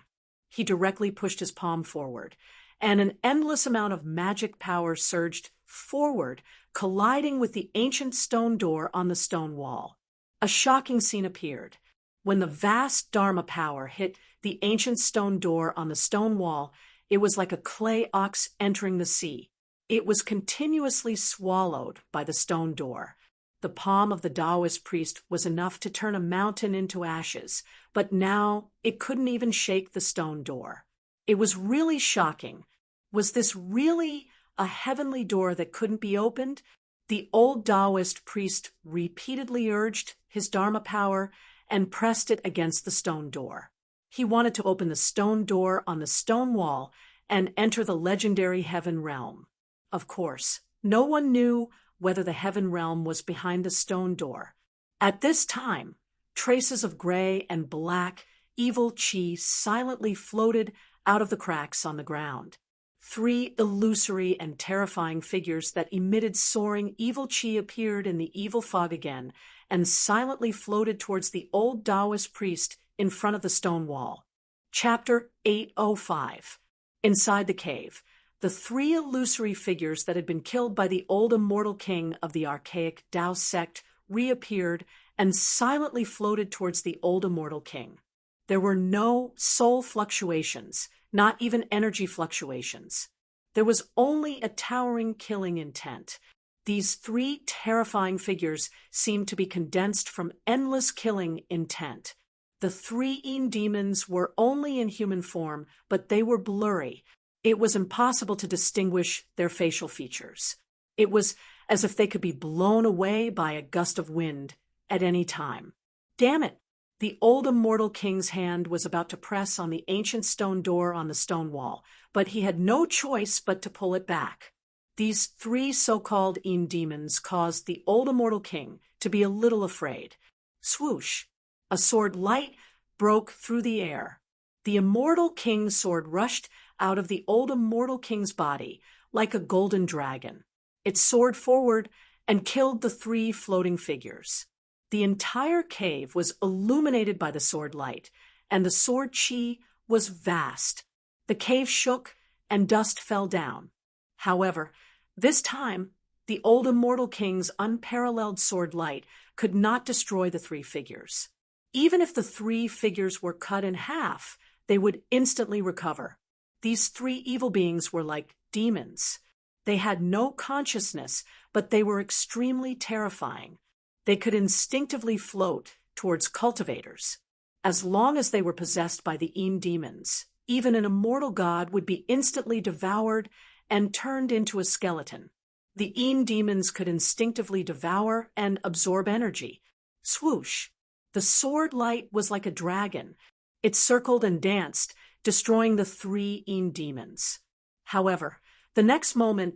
He directly pushed his palm forward, and an endless amount of magic power surged forward, colliding with the ancient stone door on the stone wall. A shocking scene appeared. When the vast Dharma power hit the ancient stone door on the stone wall, it was like a clay ox entering the sea. It was continuously swallowed by the stone door. The palm of the Taoist priest was enough to turn a mountain into ashes, but now it couldn't even shake the stone door. It was really shocking. Was this really a heavenly door that couldn't be opened? The old Taoist priest repeatedly urged his Dharma power and pressed it against the stone door. He wanted to open the stone door on the stone wall and enter the legendary heaven realm. Of course, no one knew whether the heaven realm was behind the stone door. At this time, traces of gray and black evil chi silently floated out of the cracks on the ground. 3 illusory and terrifying figures that emitted soaring evil chi appeared in the evil fog again and silently floated towards the old Taoist priest in front of the stone wall. Chapter 805. Inside the cave, the 3 illusory figures that had been killed by the old immortal king of the archaic Tao sect reappeared and silently floated towards the old immortal king. There were no soul fluctuations, not even energy fluctuations. There was only a towering killing intent. These 3 terrifying figures seemed to be condensed from endless killing intent. The 3 demons were only in human form, but they were blurry. It was impossible to distinguish their facial features. It was as if they could be blown away by a gust of wind at any time. Damn it! The old immortal king's hand was about to press on the ancient stone door on the stone wall, but he had no choice but to pull it back. These 3 so-called demons caused the old immortal king to be a little afraid. Swoosh! A sword light broke through the air. The immortal king's sword rushed out of the old immortal king's body like a golden dragon. It soared forward and killed the 3 floating figures. The entire cave was illuminated by the sword light, and the sword chi was vast. The cave shook and dust fell down. However, this time, the old immortal king's unparalleled sword light could not destroy the 3 figures. Even if the 3 figures were cut in half, they would instantly recover. These 3 evil beings were like demons. They had no consciousness, but they were extremely terrifying. They could instinctively float towards cultivators. As long as they were possessed by the demons, even an immortal god would be instantly devoured and turned into a skeleton. The demons could instinctively devour and absorb energy. Swoosh! The sword light was like a dragon. It circled and danced, destroying the 3 demons. However, the next moment,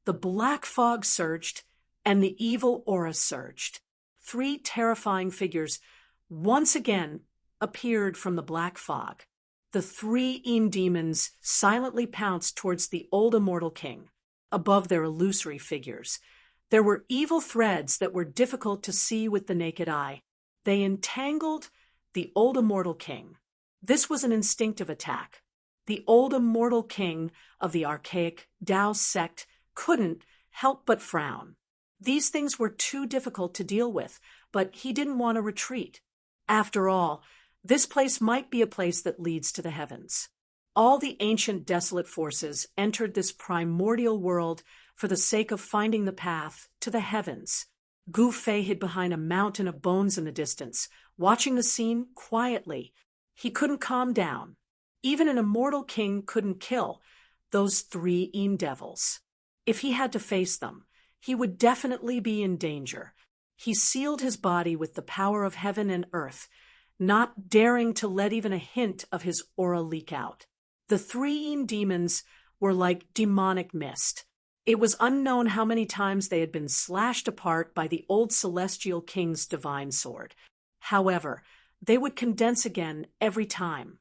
the black fog surged and the evil aura surged. 3 terrifying figures once again appeared from the black fog. The 3 demons silently pounced towards the old immortal king, above their illusory figures. There were evil threads that were difficult to see with the naked eye. They entangled the old immortal king. This was an instinctive attack. The old immortal king of the archaic Tao sect couldn't help but frown. These things were too difficult to deal with, but he didn't want to retreat. After all, this place might be a place that leads to the heavens. All the ancient desolate forces entered this primordial world for the sake of finding the path to the heavens. Gu Fei hid behind a mountain of bones in the distance, watching the scene quietly. He couldn't calm down. Even an immortal king couldn't kill those 3 devils. If he had to face them, he would definitely be in danger. He sealed his body with the power of heaven and earth, not daring to let even a hint of his aura leak out. The 3 demons were like demonic mist. It was unknown how many times they had been slashed apart by the old celestial king's divine sword. However, they would condense again every time.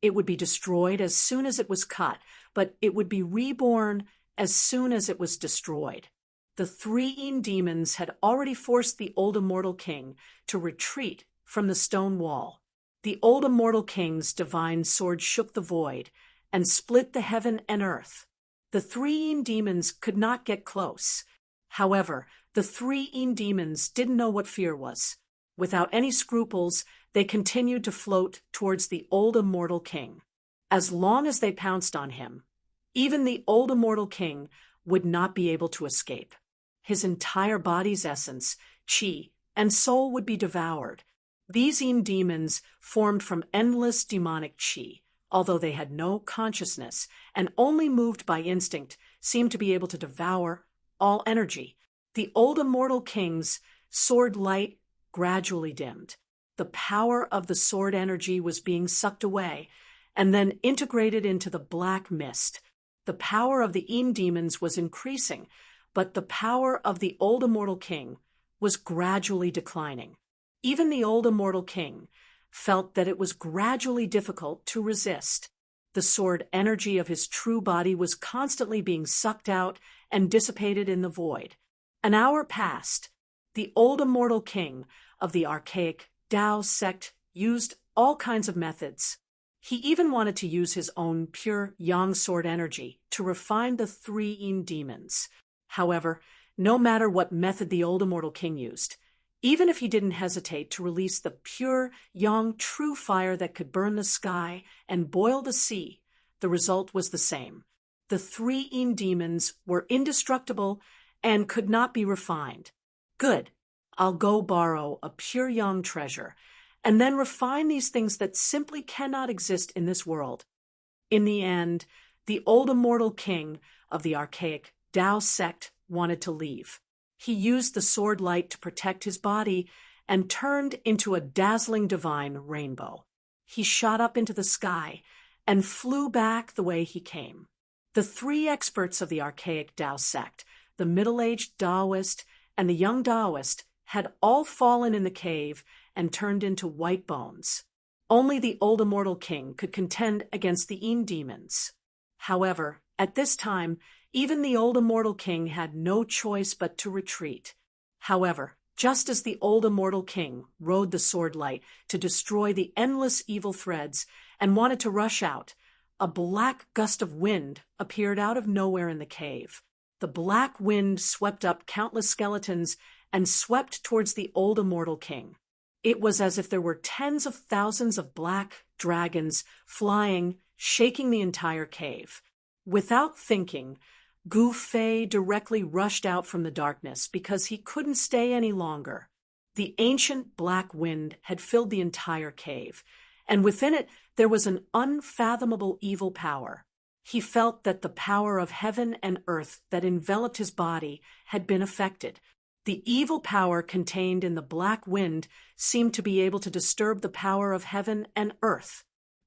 It would be destroyed as soon as it was cut, but it would be reborn as soon as it was destroyed. The three demons had already forced the old immortal king to retreat from the stone wall. The old immortal king's divine sword shook the void and split the heaven and earth. The three demons could not get close. However, the three demons didn't know what fear was. Without any scruples, they continued to float towards the old immortal king. As long as they pounced on him, even the old immortal king would not be able to escape. His entire body's essence, chi, and soul would be devoured. These demons formed from endless demonic chi, although they had no consciousness and only moved by instinct, seemed to be able to devour all energy. The old immortal king's sword light gradually dimmed. The power of the sword energy was being sucked away and then integrated into the black mist. The power of the demons was increasing, but the power of the old immortal king was gradually declining. Even the old immortal king felt that it was gradually difficult to resist. The sword energy of his true body was constantly being sucked out and dissipated in the void. An hour passed. The old immortal king of the archaic Tao sect used all kinds of methods. He even wanted to use his own pure yang sword energy to refine the three demons. However, no matter what method the old immortal king used, even if he didn't hesitate to release the pure yang true fire that could burn the sky and boil the sea, the result was the same. The three demons were indestructible and could not be refined. Good. I'll go borrow a pure yang treasure and then refine these things that simply cannot exist in this world. In the end, the old immortal king of the archaic Tao sect wanted to leave. He used the sword light to protect his body and turned into a dazzling divine rainbow. He shot up into the sky and flew back the way he came. The three experts of the archaic Tao sect, the middle-aged Taoist and the young Taoist, had all fallen in the cave and turned into white bones. Only the old immortal king could contend against the demons. However, at this time, even the old immortal king had no choice but to retreat. However, just as the old immortal king rode the sword light to destroy the endless evil threads and wanted to rush out, a black gust of wind appeared out of nowhere in the cave. The black wind swept up countless skeletons and swept towards the old immortal king. It was as if there were tens of thousands of black dragons flying, shaking the entire cave. Without thinking, Gu Fei directly rushed out from the darkness because he couldn't stay any longer. The ancient black wind had filled the entire cave, and within it there was an unfathomable evil power. He felt that the power of heaven and earth that enveloped his body had been affected. The evil power contained in the black wind seemed to be able to disturb the power of heaven and earth.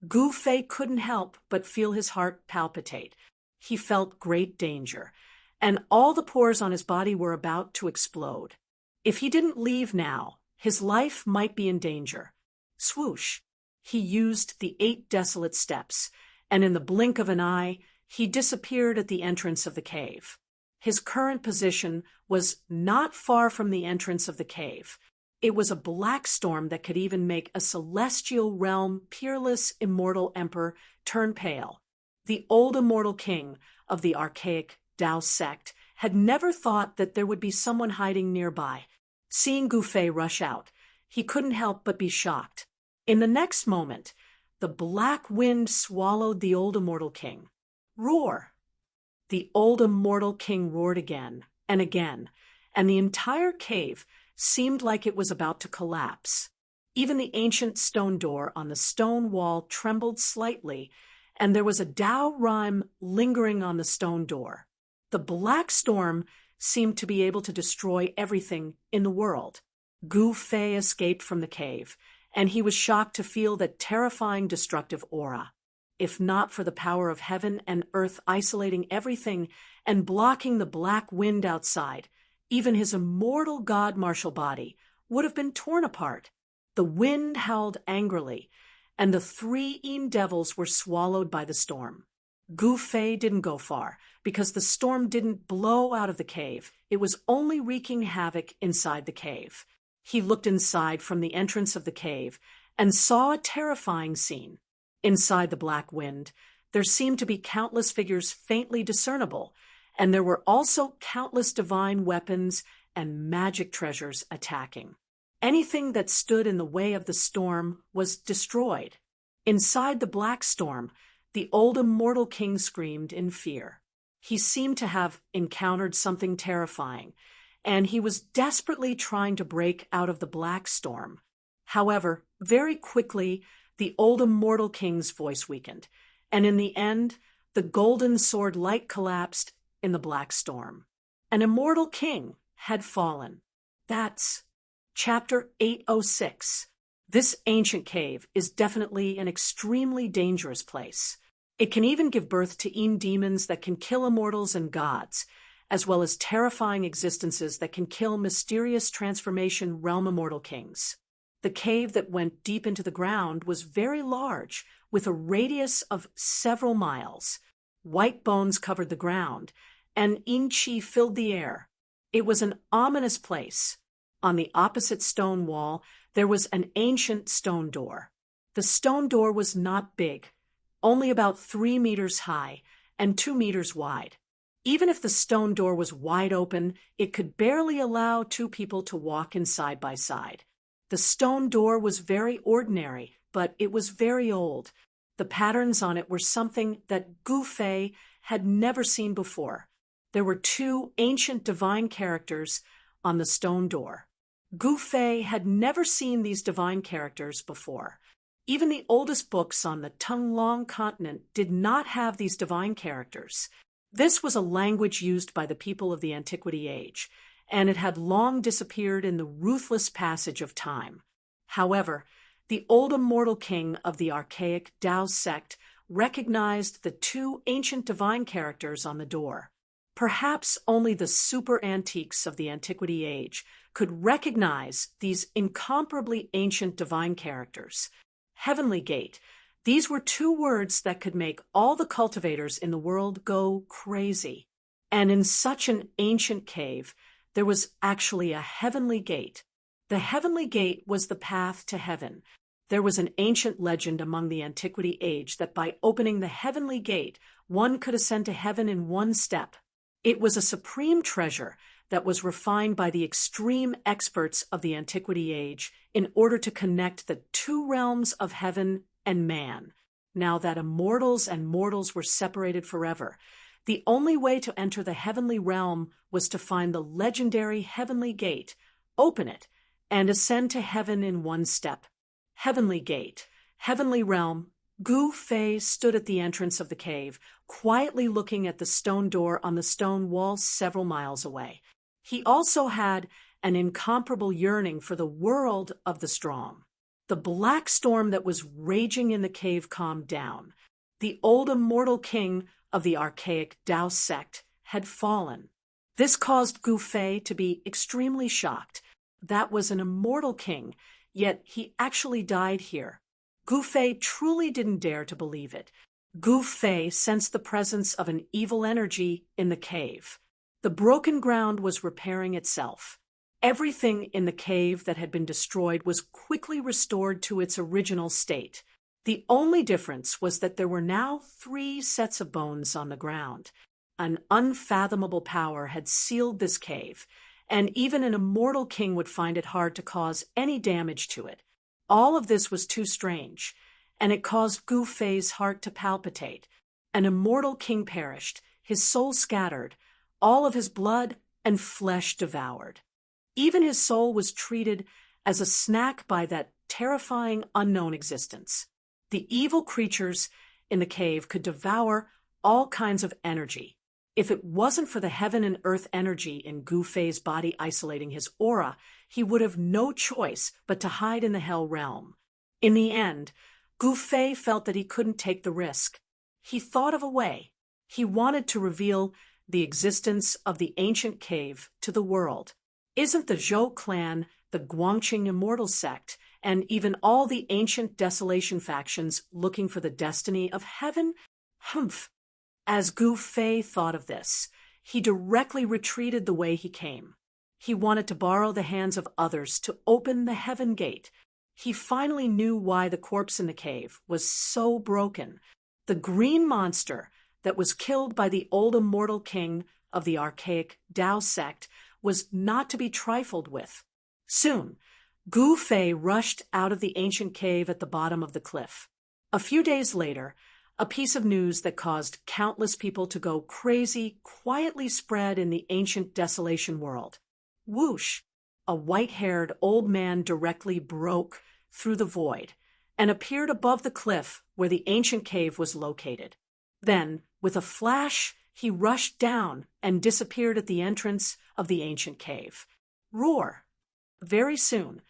Gu Fei couldn't help but feel his heart palpitate. He felt great danger, and all the pores on his body were about to explode. If he didn't leave now, his life might be in danger. Swoosh! He used the 8 desolate steps, and in the blink of an eye, he disappeared at the entrance of the cave. His current position was not far from the entrance of the cave. It was a black storm that could even make a celestial realm peerless immortal emperor turn pale. The old immortal king of the archaic Tao sect had never thought that there would be someone hiding nearby. Seeing Gu Fei rush out, he couldn't help but be shocked. In the next moment, the black wind swallowed the old immortal king. Roar! The old immortal king roared again and again, and the entire cave seemed like it was about to collapse. Even the ancient stone door on the stone wall trembled slightly, and there was a Tao rhyme lingering on the stone door. The black storm seemed to be able to destroy everything in the world. Gu Fei escaped from the cave, and he was shocked to feel that terrifying destructive aura. If not for the power of heaven and earth isolating everything and blocking the black wind outside, even his immortal god-martial body would have been torn apart. The wind howled angrily, and the 3 devils were swallowed by the storm. Gu Fei didn't go far, because the storm didn't blow out of the cave. It was only wreaking havoc inside the cave. He looked inside from the entrance of the cave and saw a terrifying scene. Inside the black wind, there seemed to be countless figures faintly discernible, and there were also countless divine weapons and magic treasures attacking. Anything that stood in the way of the storm was destroyed. Inside the black storm, the old immortal king screamed in fear. He seemed to have encountered something terrifying, and he was desperately trying to break out of the black storm. However, very quickly, the old immortal king's voice weakened, and in the end, the golden sword light collapsed in the black storm. An immortal king had fallen. That's Chapter 806. This ancient cave is definitely an extremely dangerous place. It can even give birth to demons that can kill immortals and gods, as well as terrifying existences that can kill mysterious transformation realm immortal kings. The cave that went deep into the ground was very large, with a radius of several miles. White bones covered the ground, and qi filled the air. It was an ominous place. On the opposite stone wall, there was an ancient stone door. The stone door was not big, only about 3 meters high and 2 meters wide. Even if the stone door was wide open, it could barely allow 2 people to walk in side by side. The stone door was very ordinary, but it was very old. The patterns on it were something that Gu Fei had never seen before. There were 2 ancient divine characters on the stone door. Gu Fei had never seen these divine characters before. Even the oldest books on the Tunglong continent did not have these divine characters. This was a language used by the people of the Antiquity Age, and it had long disappeared in the ruthless passage of time. However, the old immortal king of the archaic Dao sect recognized the 2 ancient divine characters on the door. Perhaps only the super antiques of the Antiquity Age could recognize these incomparably ancient divine characters. Heavenly Gate. These were 2 words that could make all the cultivators in the world go crazy. And in such an ancient cave, there was actually a heavenly gate. The heavenly gate was the path to heaven. There was an ancient legend among the Antiquity Age that by opening the heavenly gate, one could ascend to heaven in 1 step. It was a supreme treasure that was refined by the extreme experts of the Antiquity Age in order to connect the 2 realms of heaven and man. Now that immortals and mortals were separated forever, the only way to enter the heavenly realm was to find the legendary heavenly gate, open it, and ascend to heaven in 1 step. Heavenly gate, heavenly realm. Gu Fei stood at the entrance of the cave, quietly looking at the stone door on the stone wall several miles away. He also had an incomparable yearning for the world of the strong. The black storm that was raging in the cave calmed down. The old immortal king of the archaic Dao sect had fallen. This caused Gu Fei to be extremely shocked. That was an immortal king, yet he actually died here. Gu Fei truly didn't dare to believe it. Gu Fei sensed the presence of an evil energy in the cave. The broken ground was repairing itself. Everything in the cave that had been destroyed was quickly restored to its original state. The only difference was that there were now 3 sets of bones on the ground. An unfathomable power had sealed this cave, and even an immortal king would find it hard to cause any damage to it. All of this was too strange, and it caused Gu Fei's heart to palpitate. An immortal king perished, his soul scattered, all of his blood and flesh devoured. Even his soul was treated as a snack by that terrifying unknown existence. The evil creatures in the cave could devour all kinds of energy. If it wasn't for the heaven and earth energy in Gu Fei's body isolating his aura, he would have no choice but to hide in the hell realm. In the end, Gu Fei felt that he couldn't take the risk. He thought of a way. He wanted to reveal the existence of the ancient cave to the world. Isn't the Zhou clan, the Guangqing immortal sect, and even all the ancient desolation factions looking for the destiny of heaven? Humph! As Gu Fei thought of this, he directly retreated the way he came. He wanted to borrow the hands of others to open the heaven gate. He finally knew why the corpse in the cave was so broken. The green monster that was killed by the old immortal king of the archaic Tao sect was not to be trifled with. Soon, Gu Fei rushed out of the ancient cave at the bottom of the cliff. A few days later, a piece of news that caused countless people to go crazy quietly spread in the ancient desolation world. Whoosh! A white-haired old man directly broke through the void and appeared above the cliff where the ancient cave was located. Then, with a flash, he rushed down and disappeared at the entrance of the ancient cave. Roar! Very soon,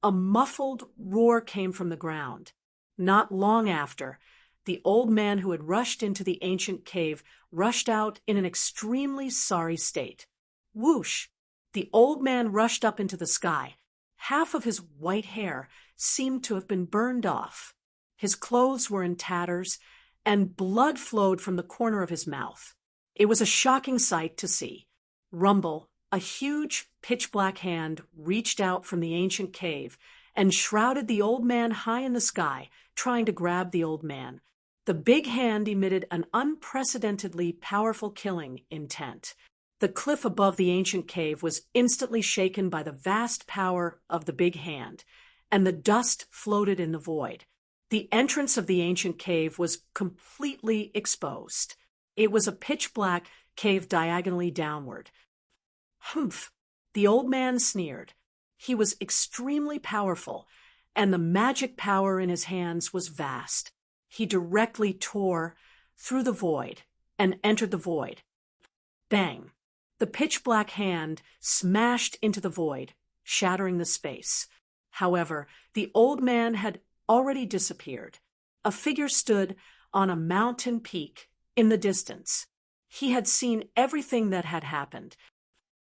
a muffled roar came from the ground. Not long after, the old man who had rushed into the ancient cave rushed out in an extremely sorry state. Whoosh! The old man rushed up into the sky. Half of his white hair seemed to have been burned off. His clothes were in tatters, and blood flowed from the corner of his mouth. It was a shocking sight to see. Rumble, a huge, pitch-black hand, reached out from the ancient cave and shrouded the old man high in the sky, trying to grab the old man. The big hand emitted an unprecedentedly powerful killing intent. The cliff above the ancient cave was instantly shaken by the vast power of the big hand, and the dust floated in the void. The entrance of the ancient cave was completely exposed. It was a pitch-black cave diagonally downward. Humph! The old man sneered. He was extremely powerful, and the magic power in his hands was vast. He directly tore through the void and entered the void. Bang! The pitch-black hand smashed into the void, shattering the space. However, the old man had already disappeared. A figure stood on a mountain peak in the distance. He had seen everything that had happened.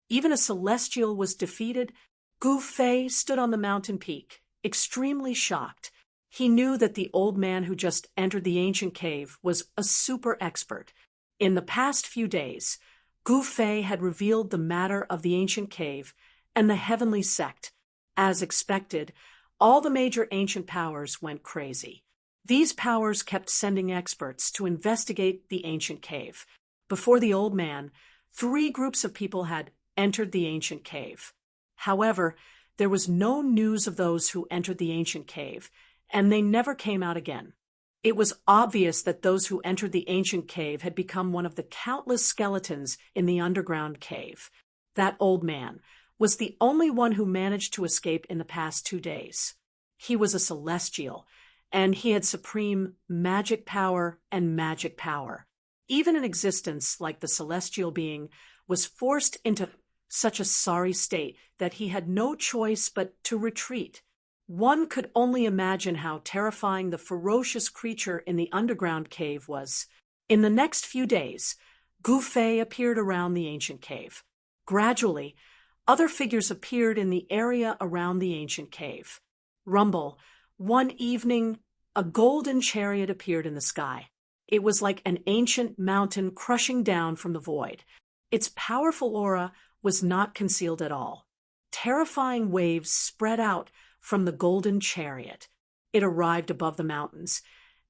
Even a celestial was defeated. Gu Fei stood on the mountain peak, extremely shocked. He knew that the old man who just entered the ancient cave was a super expert. In the past few days, Gu Fei had revealed the matter of the ancient cave and the heavenly sect. As expected, all the major ancient powers went crazy. These powers kept sending experts to investigate the ancient cave. Before the old man, 3 groups of people had entered the ancient cave. However, there was no news of those who entered the ancient cave, and they never came out again. It was obvious that those who entered the ancient cave had become one of the countless skeletons in the underground cave. That old man was the only one who managed to escape in the past 2 days. He was a celestial, and he had supreme magic power and magic power. Even an existence like the celestial being was forced into such a sorry state that he had no choice but to retreat. One could only imagine how terrifying the ferocious creature in the underground cave was. In the next few days, Gu Fei appeared around the ancient cave. Gradually, other figures appeared in the area around the ancient cave. Rumble, one evening, a golden chariot appeared in the sky. It was like an ancient mountain crushing down from the void. Its powerful aura was not concealed at all. Terrifying waves spread out from the golden chariot. It arrived above the mountains,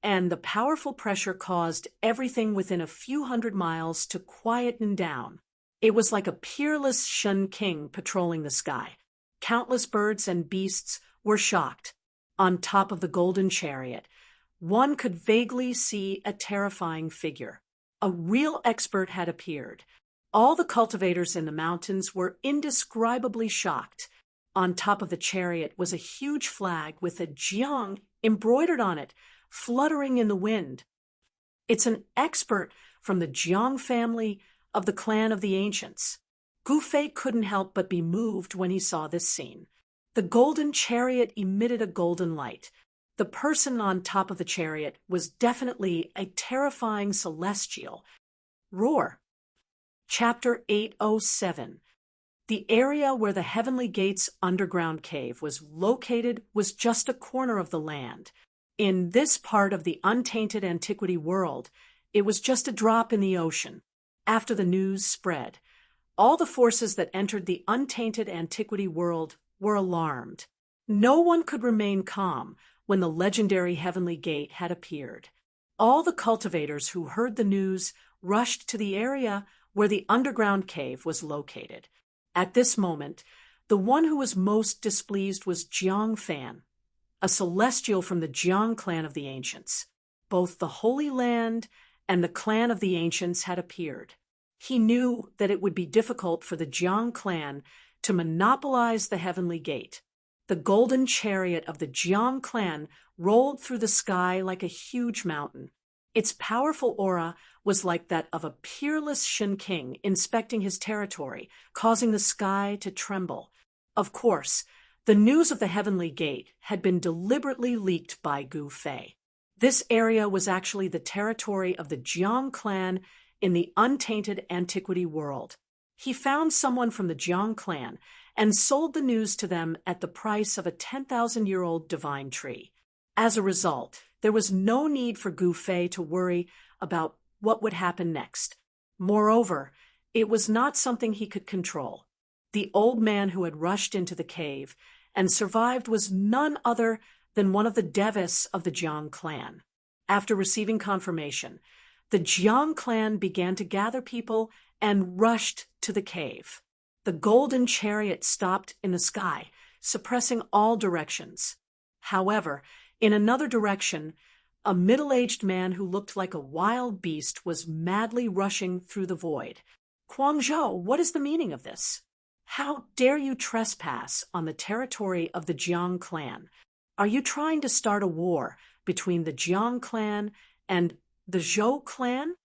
and the powerful pressure caused everything within a few hundred miles to quieten down. It was like a peerless Shen King patrolling the sky. Countless birds and beasts were shocked. On top of the golden chariot, one could vaguely see a terrifying figure. A real expert had appeared. All the cultivators in the mountains were indescribably shocked. On top of the chariot was a huge flag with a Jiang embroidered on it, fluttering in the wind. It's an expert from the Jiang family of the clan of the ancients. Gu Fei couldn't help but be moved when he saw this scene. The golden chariot emitted a golden light. The person on top of the chariot was definitely a terrifying celestial. Roar. Chapter 807. The area where the Heavenly Gates underground cave was located was just a corner of the land. In this part of the untainted antiquity world, It was just a drop in the ocean. After the news spread, all the forces that entered the untainted antiquity world were alarmed. No one could remain calm when the legendary Heavenly Gate had appeared. All the cultivators who heard the news rushed to the area where the underground cave was located. At this moment, the one who was most displeased was Jiang Fan, a celestial from the Jiang clan of the ancients. Both the Holy Land and the clan of the ancients had appeared. He knew that it would be difficult for the Jiang clan to monopolize the Heavenly Gate. The golden chariot of the Jiang clan rolled through the sky like a huge mountain. Its powerful aura was like that of a peerless Shin King inspecting his territory, causing the sky to tremble. Of course, the news of the Heavenly Gate had been deliberately leaked by Gu Fei. This area was actually the territory of the Jiang clan in the untainted antiquity world. He found someone from the Jiang clan and sold the news to them at the price of a 10,000-year-old divine tree. As a result, there was no need for Gu Fei to worry about what would happen next. Moreover, it was not something he could control. The old man who had rushed into the cave and survived was none other than one of the Devis of the Jiang clan. After receiving confirmation, the Jiang clan began to gather people and rushed to the cave. The golden chariot stopped in the sky, suppressing all directions. However, in another direction, a middle-aged man who looked like a wild beast was madly rushing through the void. Guangzhou, what is the meaning of this? How dare you trespass on the territory of the Jiang clan? Are you trying to start a war between the Jiang clan and the Zhou clan?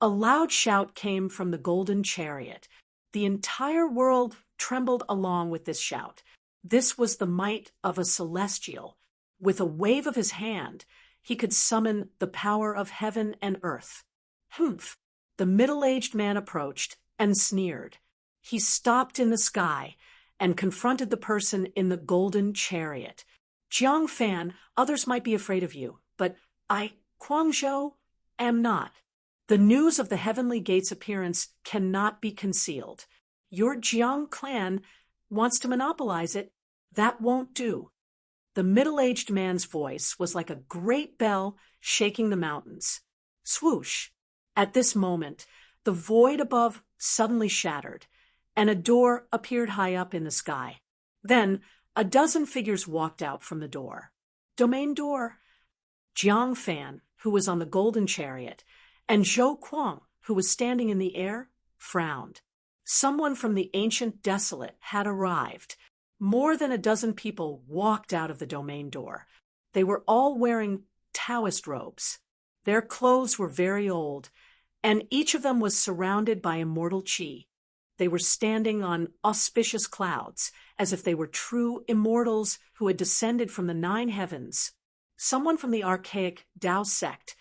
A loud shout came from the golden chariot. The entire world trembled along with this shout. This was the might of a celestial. With a wave of his hand, he could summon the power of heaven and earth. Humph! The middle-aged man approached and sneered. He stopped in the sky and confronted the person in the golden chariot. Jiang Fan, others might be afraid of you, but I, Guangzhou, am not. The news of the Heavenly Gate's appearance cannot be concealed. Your Jiang clan wants to monopolize it. That won't do. The middle-aged man's voice was like a great bell shaking the mountains. Swoosh! At this moment, the void above suddenly shattered, and a door appeared high up in the sky. Then, a dozen figures walked out from the door. Domain door. Jiang Fan, who was on the golden chariot, and Zhou Kuang, who was standing in the air, frowned. Someone from the ancient desolate had arrived. More than a dozen people walked out of the domain door. They were all wearing Taoist robes. Their clothes were very old, and each of them was surrounded by immortal qi. They were standing on auspicious clouds, as if they were true immortals who had descended from the 9 heavens. Someone from the archaic Dao sect,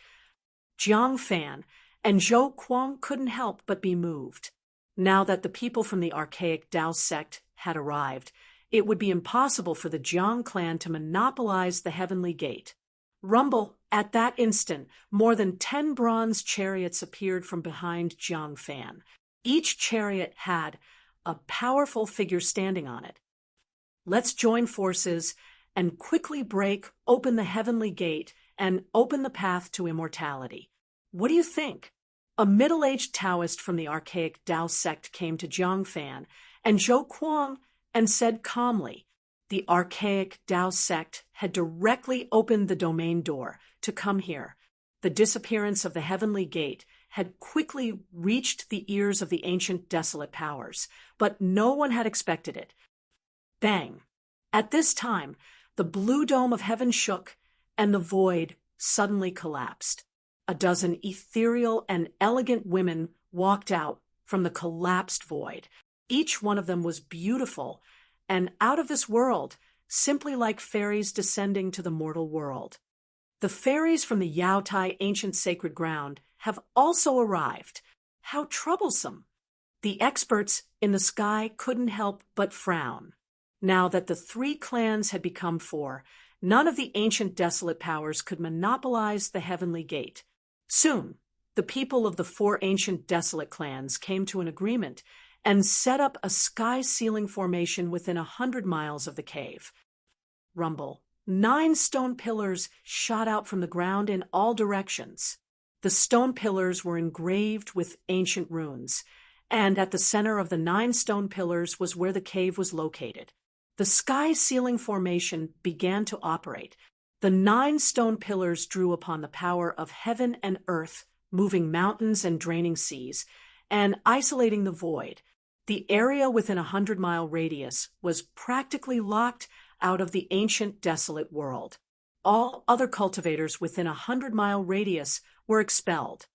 Jiang Fan, and Zhou Kuang couldn't help but be moved. Now that the people from the archaic Dao sect had arrived, it would be impossible for the Jiang clan to monopolize the Heavenly Gate. Rumble! At that instant, more than 10 bronze chariots appeared from behind Jiang Fan. Each chariot had a powerful figure standing on it. Let's join forces and quickly break open the Heavenly Gate and open the path to immortality. What do you think? A middle-aged Taoist from the archaic Dao sect came to Jiang Fan and Zhou Kuang and said calmly, the archaic Dao sect had directly opened the domain door to come here. The disappearance of the Heavenly Gate had quickly reached the ears of the ancient desolate powers, but no one had expected it. Bang! At this time, the blue dome of heaven shook, and the void suddenly collapsed. A dozen ethereal and elegant women walked out from the collapsed void. Each one of them was beautiful and out of this world, simply like fairies descending to the mortal world. The fairies from the Yao Tai ancient sacred ground have also arrived. How troublesome! The experts in the sky couldn't help but frown. Now that the 3 clans had become 4, none of the ancient desolate powers could monopolize the Heavenly Gate. Soon, The people of the four ancient desolate clans came to an agreement and set up a sky-ceiling formation within 100 miles of the cave. Rumble. 9 stone pillars shot out from the ground in all directions. The stone pillars were engraved with ancient runes, and at the center of the 9 stone pillars was where the cave was located. The sky-ceiling formation began to operate. The 9 stone pillars drew upon the power of heaven and earth, moving mountains and draining seas, and isolating the void. The area within a 100-mile radius was practically locked out of the ancient desolate world. All other cultivators within a 100-mile radius were expelled.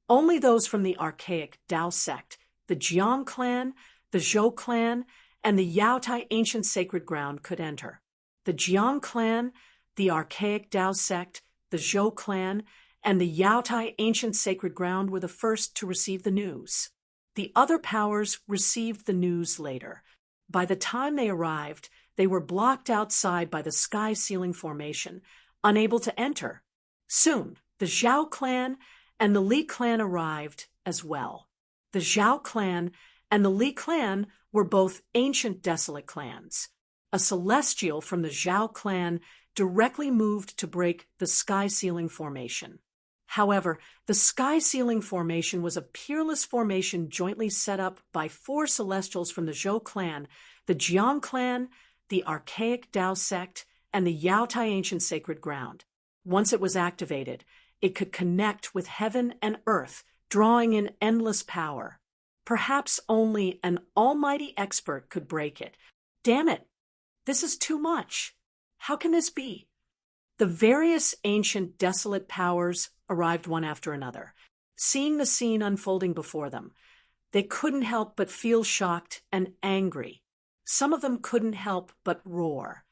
Only those from the archaic Dao sect, the Jiang clan, the Zhou clan, and the Yaotai ancient sacred ground could enter. The Jiang clan, the archaic Dao sect, the Zhou clan, and the Yaotai ancient sacred ground were the first to receive the news. The other powers received the news later. By the time they arrived, they were blocked outside by the sky-ceiling formation, unable to enter. Soon, the Zhao clan and the Li clan arrived as well. The Zhao clan and the Li clan were both ancient desolate clans. A celestial from the Zhao clan directly moved to break the sky-ceiling formation. However, the sky-ceiling formation was a peerless formation jointly set up by 4 celestials from the Zhou clan, the Jiang clan, the archaic Dao sect, and the Yaotai ancient sacred ground. Once it was activated, it could connect with heaven and earth, drawing in endless power. Perhaps only an almighty expert could break it. Damn it! This is too much. How can this be? The various ancient desolate powers arrived one after another. Seeing the scene unfolding before them, they couldn't help but feel shocked and angry. Some of them couldn't help but roar.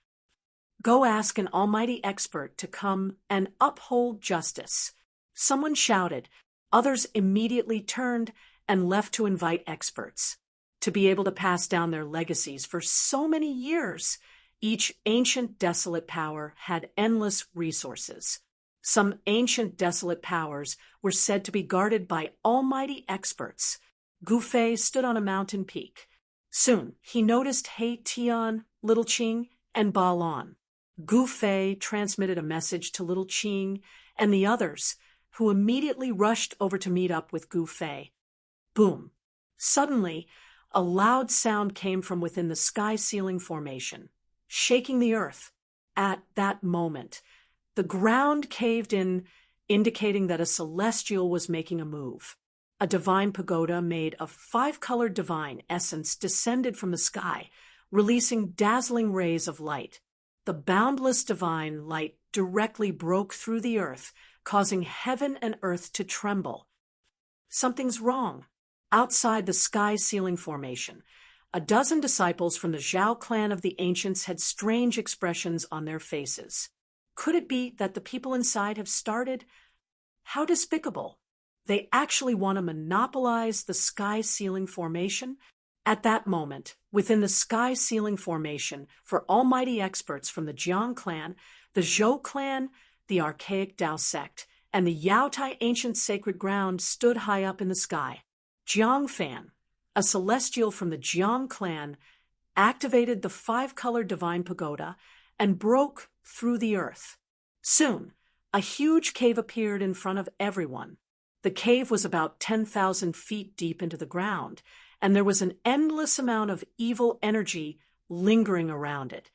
Go ask an almighty expert to come and uphold justice. Someone shouted. Others immediately turned and left to invite experts. To be able to pass down their legacies for so many years, each ancient desolate power had endless resources. Some ancient desolate powers were said to be guarded by almighty experts. Gu Fei stood on a mountain peak. Soon, he noticed He Tian, Little Qing, and Ba Lan. Gu Fei transmitted a message to Little Qing and the others, who immediately rushed over to meet up with Gu Fei. Boom! Suddenly, a loud sound came from within the sky-ceiling formation, shaking the earth. At that moment, the ground caved in, indicating that a celestial was making a move. A divine pagoda made of 5-colored divine essence descended from the sky, releasing dazzling rays of light. The boundless divine light directly broke through the earth, causing heaven and earth to tremble. Something's wrong. Outside the sky-ceiling formation, a dozen disciples from the Zhao clan of the ancients had strange expressions on their faces. Could it be that the people inside have started? How despicable! They actually want to monopolize the sky-ceiling formation? At that moment, within the sky-ceiling formation, for almighty experts from the Jiang clan, the Zhou clan, the archaic Dao sect, and the Yaotai ancient sacred ground stood high up in the sky. Jiang Fan, a celestial from the Jiang clan, activated the 5-colored divine pagoda and broke through the earth. Soon, a huge cave appeared in front of everyone. The cave was about 10,000 feet deep into the ground, and there was an endless amount of evil energy lingering around it.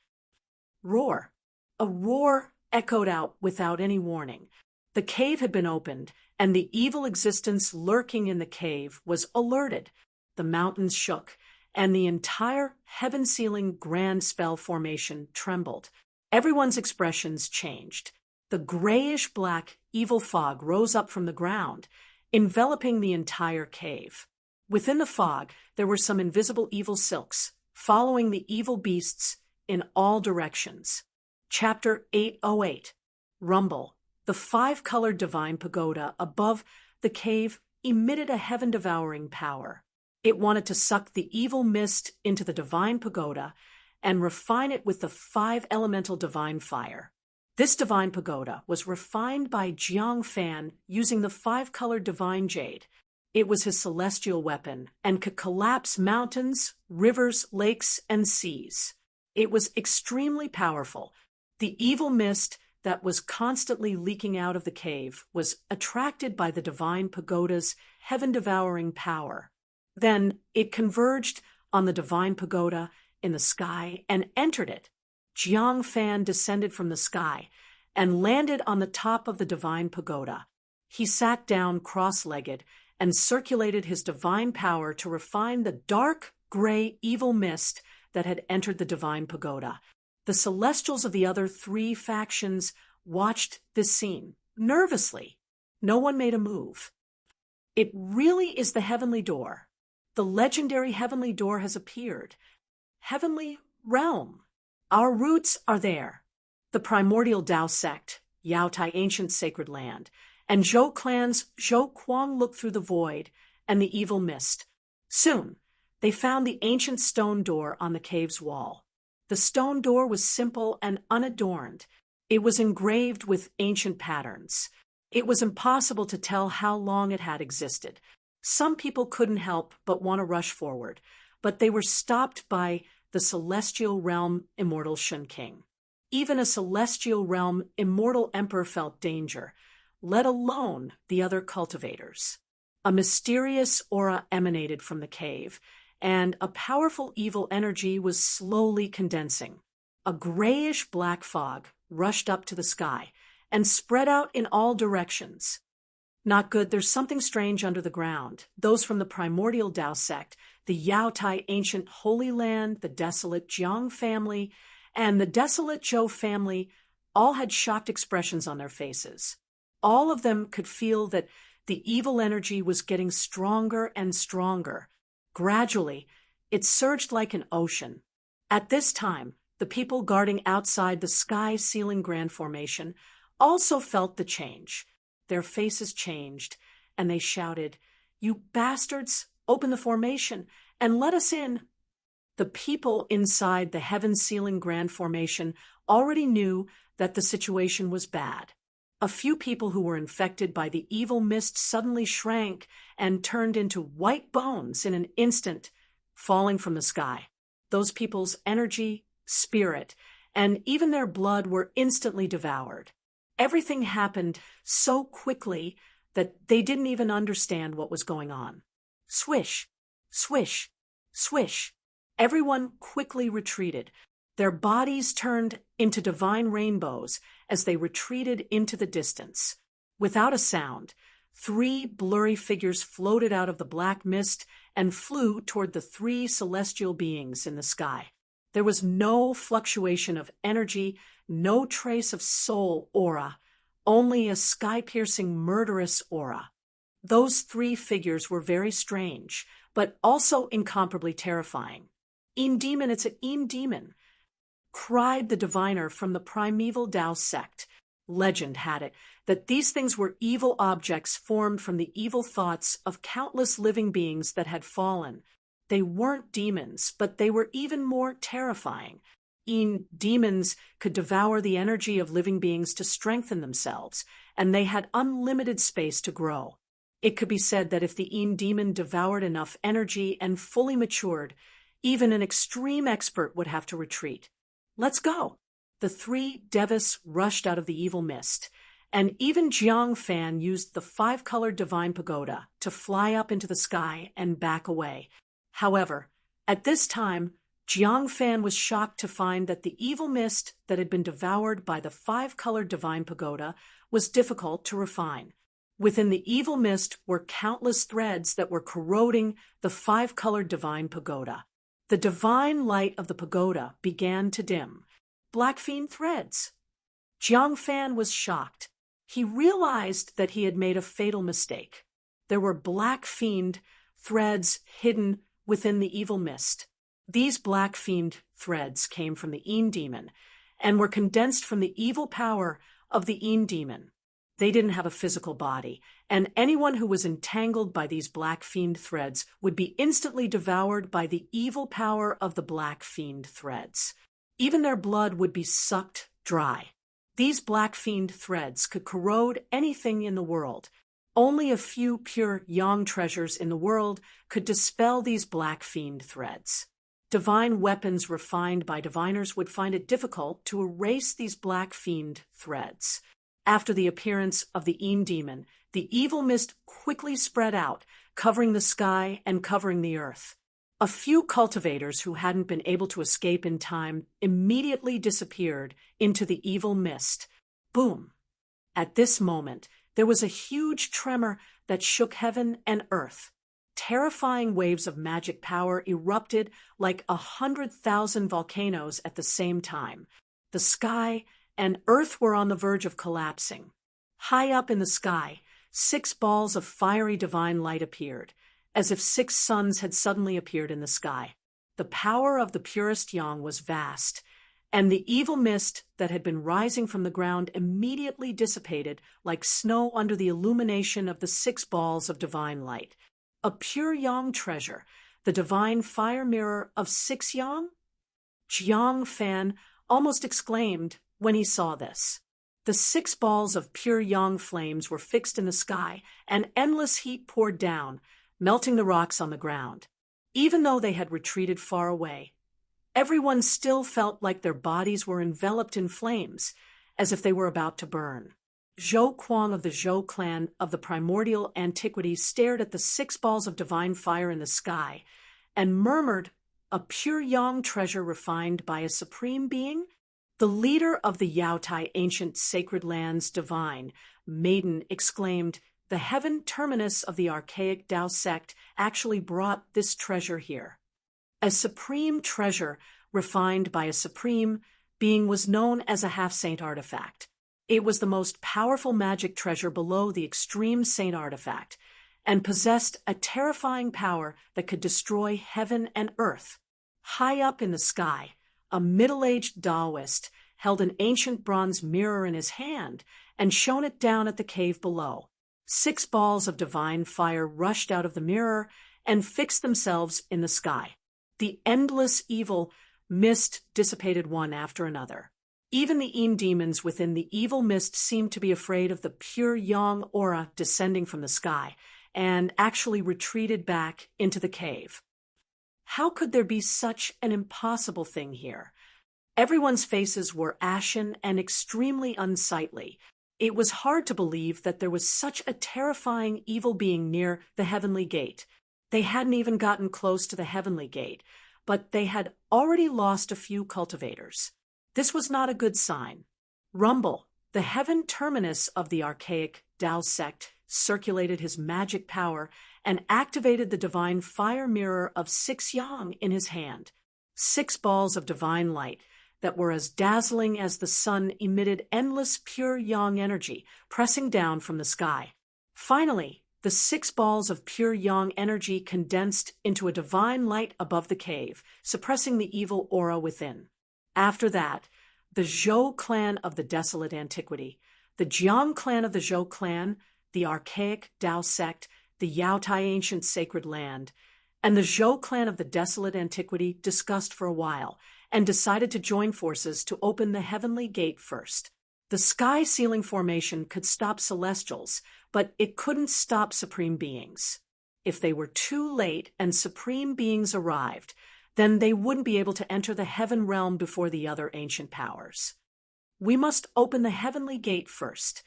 Roar! A roar echoed out without any warning. The cave had been opened, and the evil existence lurking in the cave was alerted. The mountains shook, and the entire heaven-sealing grand spell formation trembled. Everyone's expressions changed. The grayish-black evil fog rose up from the ground, enveloping the entire cave. Within the fog, there were some invisible evil silks, following the evil beasts in all directions. Chapter 808. Rumble. The 5-colored divine pagoda above the cave emitted a heaven-devouring power. It wanted to suck the evil mist into the divine pagoda and refine it with the 5 elemental divine fire. This divine pagoda was refined by Jiang Fan using the five-colored divine jade. It was his celestial weapon and could collapse mountains, rivers, lakes, and seas. It was extremely powerful. The evil mist that was constantly leaking out of the cave was attracted by the divine pagoda's heaven-devouring power. Then it converged on the divine pagoda in the sky and entered it. Jiang Fan descended from the sky and landed on the top of the divine pagoda. He sat down cross-legged and circulated his divine power to refine the dark, gray, evil mist that had entered the divine pagoda. The celestials of the other three factions watched this scene nervously. No one made a move. It really is the heavenly door. The legendary heavenly door has appeared. Heavenly realm. Our roots are there. The primordial Tao sect, Yao Tai ancient sacred land, and Zhou clan's Zhou Kuang looked through the void and the evil mist. Soon, they found the ancient stone door on the cave's wall. The stone door was simple and unadorned. It was engraved with ancient patterns. It was impossible to tell how long it had existed. Some people couldn't help but want to rush forward, but they were stopped by the celestial realm immortal Shun King. Even a celestial realm immortal emperor felt danger, let alone the other cultivators. A mysterious aura emanated from the cave, and a powerful evil energy was slowly condensing. A grayish-black fog rushed up to the sky and spread out in all directions. Not good, there's something strange under the ground. Those from the primordial Tao sect, the Yao Tai ancient holy land, the desolate Jiang family, and the desolate Zhou family all had shocked expressions on their faces. All of them could feel that the evil energy was getting stronger and stronger. Gradually, it surged like an ocean. At this time, the people guarding outside the sky-ceiling grand formation also felt the change. Their faces changed, and they shouted, "You bastards, open the formation and let us in." The people inside the heaven-ceiling grand formation already knew that the situation was bad. A few people who were infected by the evil mist suddenly shrank and turned into white bones in an instant, falling from the sky. Those people's energy, spirit, and even their blood were instantly devoured. Everything happened so quickly that they didn't even understand what was going on. Swish, swish, swish. Everyone quickly retreated. Their bodies turned into divine rainbows as they retreated into the distance. Without a sound, 3 blurry figures floated out of the black mist and flew toward the 3 celestial beings in the sky. There was no fluctuation of energy, no trace of soul aura, only a sky-piercing murderous aura. Those 3 figures were very strange, but also incomparably terrifying. Demon, it's an demon, cried the diviner from the primeval Tao sect. Legend had it that these things were evil objects formed from the evil thoughts of countless living beings that had fallen. They weren't demons, but they were even more terrifying. Demons could devour the energy of living beings to strengthen themselves, and they had unlimited space to grow. It could be said that if the demon devoured enough energy and fully matured, even an extreme expert would have to retreat. Let's go. The 3 Devis rushed out of the evil mist, and even Jiang Fan used the 5-colored divine pagoda to fly up into the sky and back away. However, at this time, Jiang Fan was shocked to find that the evil mist that had been devoured by the 5-colored divine pagoda was difficult to refine. Within the evil mist were countless threads that were corroding the 5-colored divine pagoda. The divine light of the pagoda began to dim. Black fiend threads. Jiang Fan was shocked. He realized that he had made a fatal mistake. There were black fiend threads hidden within the evil mist. These black fiend threads came from the demon and were condensed from the evil power of the demon. They didn't have a physical body, and anyone who was entangled by these black fiend threads would be instantly devoured by the evil power of the black fiend threads. Even their blood would be sucked dry. These black fiend threads could corrode anything in the world. Only a few pure yang treasures in the world could dispel these black fiend threads. Divine weapons refined by diviners would find it difficult to erase these black fiend threads. After the appearance of the demon, the evil mist quickly spread out, covering the sky and covering the earth. A few cultivators who hadn't been able to escape in time immediately disappeared into the evil mist. Boom! At this moment, there was a huge tremor that shook heaven and earth. Terrifying waves of magic power erupted like 100,000 volcanoes at the same time. The sky and earth were on the verge of collapsing. High up in the sky, 6 balls of fiery divine light appeared, as if 6 suns had suddenly appeared in the sky. The power of the purest yang was vast, and the evil mist that had been rising from the ground immediately dissipated like snow under the illumination of the 6 balls of divine light. A pure yang treasure, the divine fire mirror of 6 yang? Jiang Fan almost exclaimed when he saw this. The 6 balls of pure yang flames were fixed in the sky, and endless heat poured down, melting the rocks on the ground. Even though they had retreated far away, everyone still felt like their bodies were enveloped in flames, as if they were about to burn. Zhou Kuang of the Zhou clan of the primordial antiquity stared at the 6 balls of divine fire in the sky and murmured, "A pure yang treasure refined by a supreme being?" The leader of the Yaotai ancient sacred lands divine, Maiden, exclaimed, "The heaven terminus of the archaic Tao sect actually brought this treasure here." A supreme treasure refined by a supreme being was known as a half-saint artifact. It was the most powerful magic treasure below the extreme saint artifact, and possessed a terrifying power that could destroy heaven and earth. High up in the sky, a middle-aged Taoist held an ancient bronze mirror in his hand and shone it down at the cave below. 6 balls of divine fire rushed out of the mirror and fixed themselves in the sky. The endless evil mist dissipated one after another. Even the demons within the evil mist seemed to be afraid of the pure yang aura descending from the sky, and actually retreated back into the cave. How could there be such an impossible thing here? Everyone's faces were ashen and extremely unsightly. It was hard to believe that there was such a terrifying evil being near the heavenly gate. They hadn't even gotten close to the heavenly gate, but they had already lost a few cultivators. This was not a good sign. Rumble, the heaven terminus of the archaic Tao sect, circulated his magic power and activated the divine fire mirror of 6 yang in his hand. 6 balls of divine light that were as dazzling as the sun emitted endless pure yang energy, pressing down from the sky. Finally, the 6 balls of pure yang energy condensed into a divine light above the cave, suppressing the evil aura within. After that, the Zhou clan of the desolate antiquity, the Jiang clan of the Zhou clan, the archaic Tao sect, the Yaotai ancient sacred land, and the Zhou clan of the desolate antiquity discussed for a while and decided to join forces to open the heavenly gate first. The sky ceiling formation could stop celestials, but it couldn't stop supreme beings. If they were too late and supreme beings arrived, then they wouldn't be able to enter the heaven realm before the other ancient powers. We must open the heavenly gate first.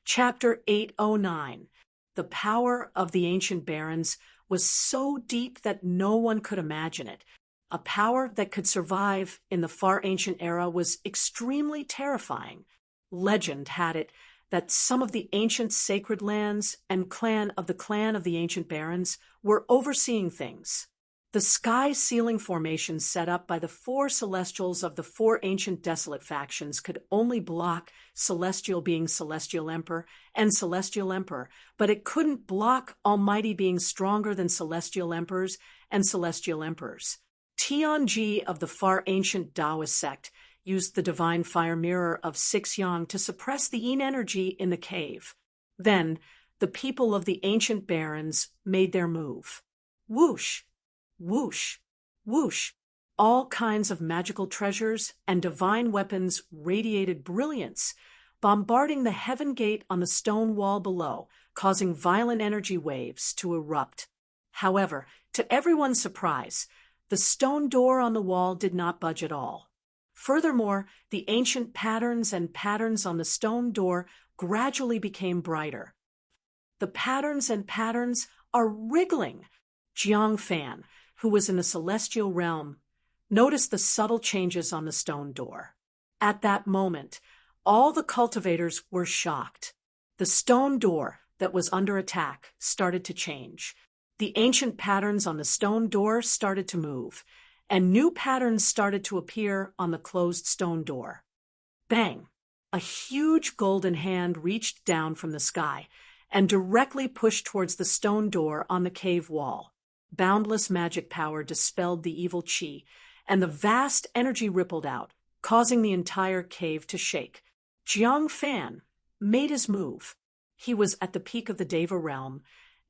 Chapter 809. The power of the ancient barons was so deep that no one could imagine it. A power that could survive in the far ancient era was extremely terrifying. Legend had it that some of the ancient sacred lands and clan of the ancient barons were overseeing things. The sky ceiling formation set up by the 4 celestials of the 4 ancient desolate factions could only block celestial being Celestial Emperor and Celestial Emperor, but it couldn't block almighty beings stronger than Celestial Emperors and Celestial Emperors. Tianji of the far ancient Taoist sect used the divine fire mirror of 6 yang to suppress the yin energy in the cave. Then, the people of the ancient barons made their move. Whoosh! Whoosh! Whoosh! All kinds of magical treasures and divine weapons radiated brilliance, bombarding the heaven gate on the stone wall below, causing violent energy waves to erupt. However, to everyone's surprise, the stone door on the wall did not budge at all. Furthermore, the ancient patterns on the stone door gradually became brighter. The patterns are wriggling. Jiang Fan, who was in the celestial realm, noticed the subtle changes on the stone door. At that moment, all the cultivators were shocked. The stone door that was under attack started to change. The ancient patterns on the stone door started to move, and new patterns started to appear on the closed stone door. Bang! A huge golden hand reached down from the sky and directly pushed towards the stone door on the cave wall. Boundless magic power dispelled the evil chi, and the vast energy rippled out, causing the entire cave to shake. Jiang Fan made his move. He was at the peak of the Deva realm,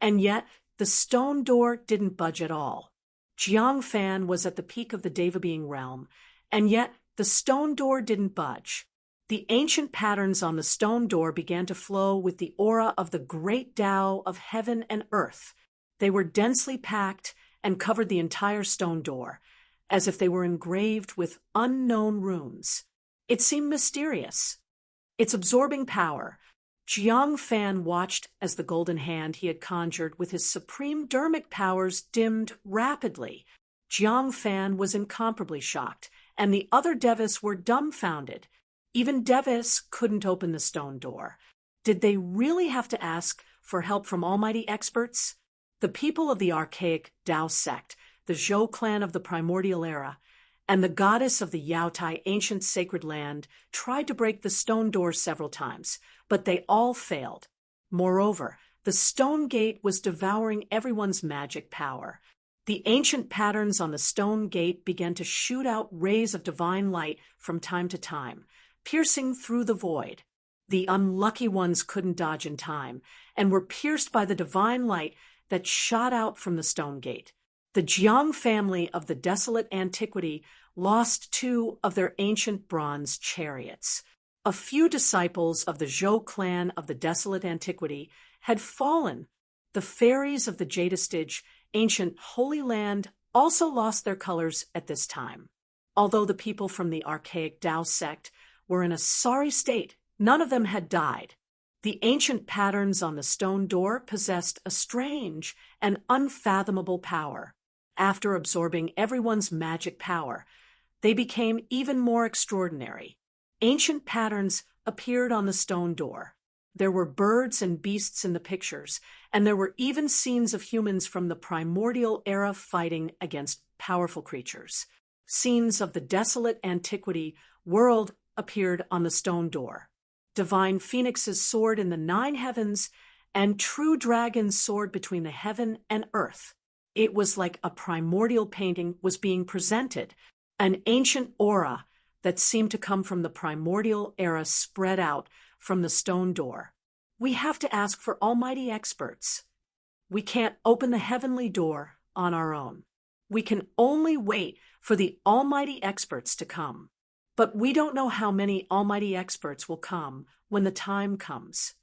and yet the stone door didn't budge at all. Jiang Fan was at the peak of the Deva being realm, and yet the stone door didn't budge. The ancient patterns on the stone door began to flow with the aura of the great Tao of heaven and earth. They were densely packed and covered the entire stone door, as if they were engraved with unknown runes. It seemed mysterious. Its absorbing power. Jiang Fan watched as the golden hand he had conjured with his supreme dermic powers dimmed rapidly. Jiang Fan was incomparably shocked, and the other Devas were dumbfounded. Even Devas couldn't open the stone door. Did they really have to ask for help from almighty experts? The people of the archaic Tao sect, the Zhou clan of the primordial era, and the goddess of the Yaotai ancient sacred land tried to break the stone door several times, but they all failed. Moreover, the stone gate was devouring everyone's magic power. The ancient patterns on the stone gate began to shoot out rays of divine light from time to time, piercing through the void. The unlucky ones couldn't dodge in time, and were pierced by the divine light that shot out from the stone gate. The Jiang family of the desolate antiquity lost 2 of their ancient bronze chariots. A few disciples of the Zhou clan of the desolate antiquity had fallen. The fairies of the Jadestige, ancient Holy Land, also lost their colors at this time. Although the people from the archaic Tao sect were in a sorry state, none of them had died. The ancient patterns on the stone door possessed a strange and unfathomable power. After absorbing everyone's magic power, they became even more extraordinary. Ancient patterns appeared on the stone door. There were birds and beasts in the pictures, and there were even scenes of humans from the primordial era fighting against powerful creatures. Scenes of the desolate antiquity world appeared on the stone door. Divine Phoenix's sword in the 9 heavens, and true dragon's sword between the heaven and earth. It was like a primordial painting was being presented. An ancient aura that seemed to come from the primordial era spread out from the stone door. We have to ask for almighty experts. We can't open the heavenly door on our own. We can only wait for the almighty experts to come. But we don't know how many almighty experts will come when the time comes.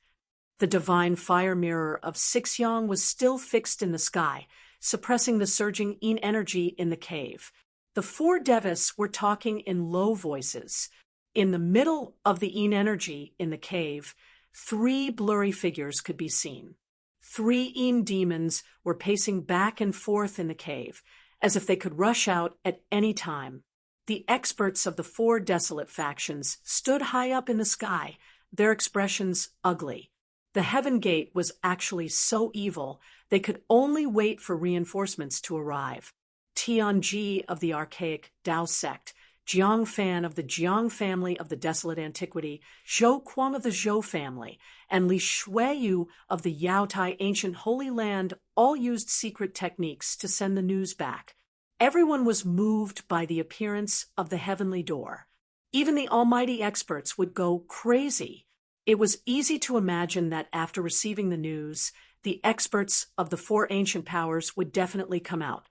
The divine fire mirror of Sixyang was still fixed in the sky, suppressing the surging yin energy in the cave. The 4 Devas were talking in low voices. In the middle of the yin energy in the cave, 3 blurry figures could be seen. 3 yin demons were pacing back and forth in the cave, as if they could rush out at any time. The experts of the 4 desolate factions stood high up in the sky, their expressions ugly. The heaven gate was actually so evil, they could only wait for reinforcements to arrive. Tianji of the archaic Tao sect, Jiang Fan of the Jiang family of the desolate antiquity, Zhou Kuang of the Zhou family, and Li Shuiyu of the Yaotai ancient Holy Land all used secret techniques to send the news back. Everyone was moved by the appearance of the heavenly door. Even the almighty experts would go crazy. It was easy to imagine that after receiving the news, the experts of the 4 ancient powers would definitely come out.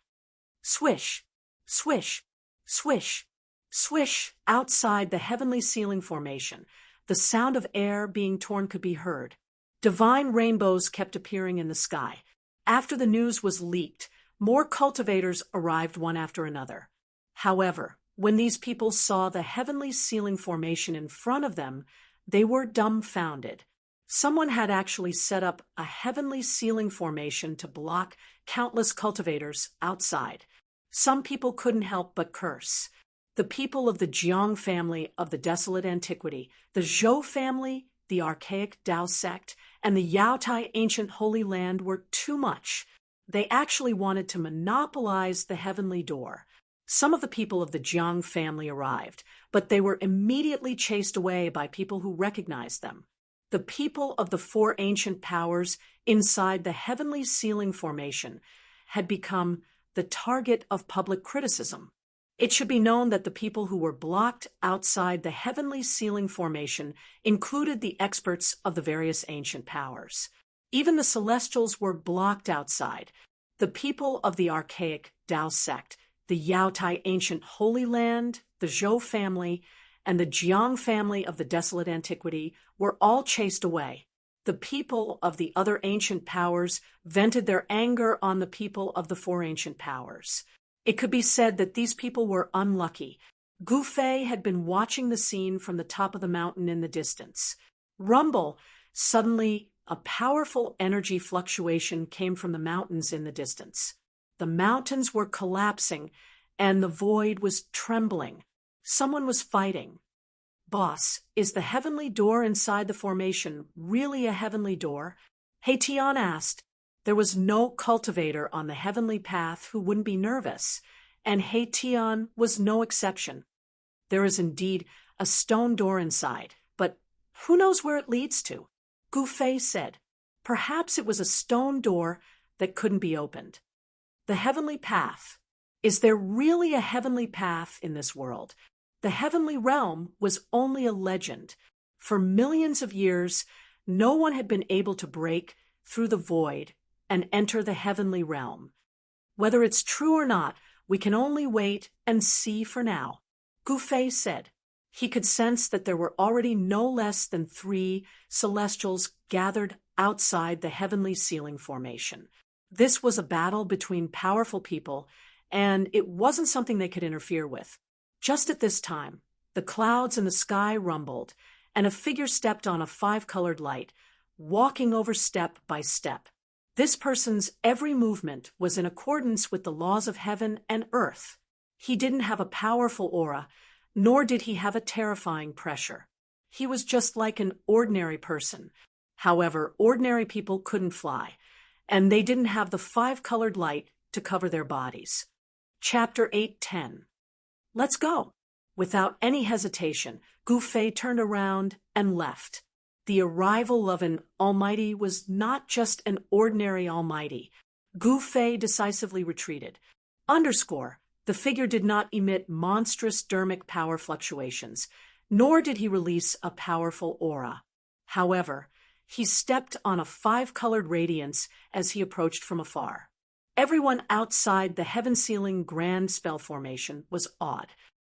Swish, swish, Swish, swish, outside the heavenly ceiling formation, the sound of air being torn could be heard. Divine rainbows kept appearing in the sky. After the news was leaked, more cultivators arrived one after another. However, when these people saw the heavenly ceiling formation in front of them, they were dumbfounded. Someone had actually set up a heavenly ceiling formation to block countless cultivators outside. Some people couldn't help but curse. The people of the Jiang family of the desolate antiquity, the Zhou family, the archaic Tao sect, and the Yaotai ancient holy land were too much. They actually wanted to monopolize the heavenly door. Some of the people of the Jiang family arrived, but they were immediately chased away by people who recognized them. The people of the four ancient powers inside the heavenly ceiling formation had become the target of public criticism. It should be known that the people who were blocked outside the heavenly ceiling formation included the experts of the various ancient powers. Even the celestials were blocked outside. The people of the archaic Tao sect, the Yaotai ancient holy land, the Zhou family, and the Jiang family of the desolate antiquity were all chased away. The people of the other ancient powers vented their anger on the people of the four ancient powers. It could be said that these people were unlucky. Gu Fei had been watching the scene from the top of the mountain in the distance. Rumble! Suddenly, a powerful energy fluctuation came from the mountains in the distance. The mountains were collapsing, and the void was trembling. Someone was fighting. Boss, is the heavenly door inside the formation really a heavenly door? He Tian asked. There was no cultivator on the heavenly path who wouldn't be nervous, and He Tian was no exception. There is indeed a stone door inside, but who knows where it leads to? Gu Fei said. Perhaps it was a stone door that couldn't be opened. The heavenly path. Is there really a heavenly path in this world? The heavenly realm was only a legend. For millions of years, no one had been able to break through the void and enter the heavenly realm. Whether it's true or not, we can only wait and see for now, Gu Fei said. He could sense that there were already no less than 3 celestials gathered outside the heavenly ceiling formation. This was a battle between powerful people, and it wasn't something they could interfere with. Just at this time, the clouds in the sky rumbled, and a figure stepped on a 5-colored light, walking over step by step. This person's every movement was in accordance with the laws of heaven and earth. He didn't have a powerful aura, nor did he have a terrifying pressure. He was just like an ordinary person. However, ordinary people couldn't fly, and they didn't have the 5-colored light to cover their bodies. Chapter 8:10. Let's go. Without any hesitation, Gu Fei turned around and left. The arrival of an almighty was not just an ordinary almighty. Gu Fei decisively retreated. The figure did not emit monstrous dermic power fluctuations, nor did he release a powerful aura. However, he stepped on a 5-colored radiance as he approached from afar. Everyone outside the heaven-sealing grand spell formation was awed.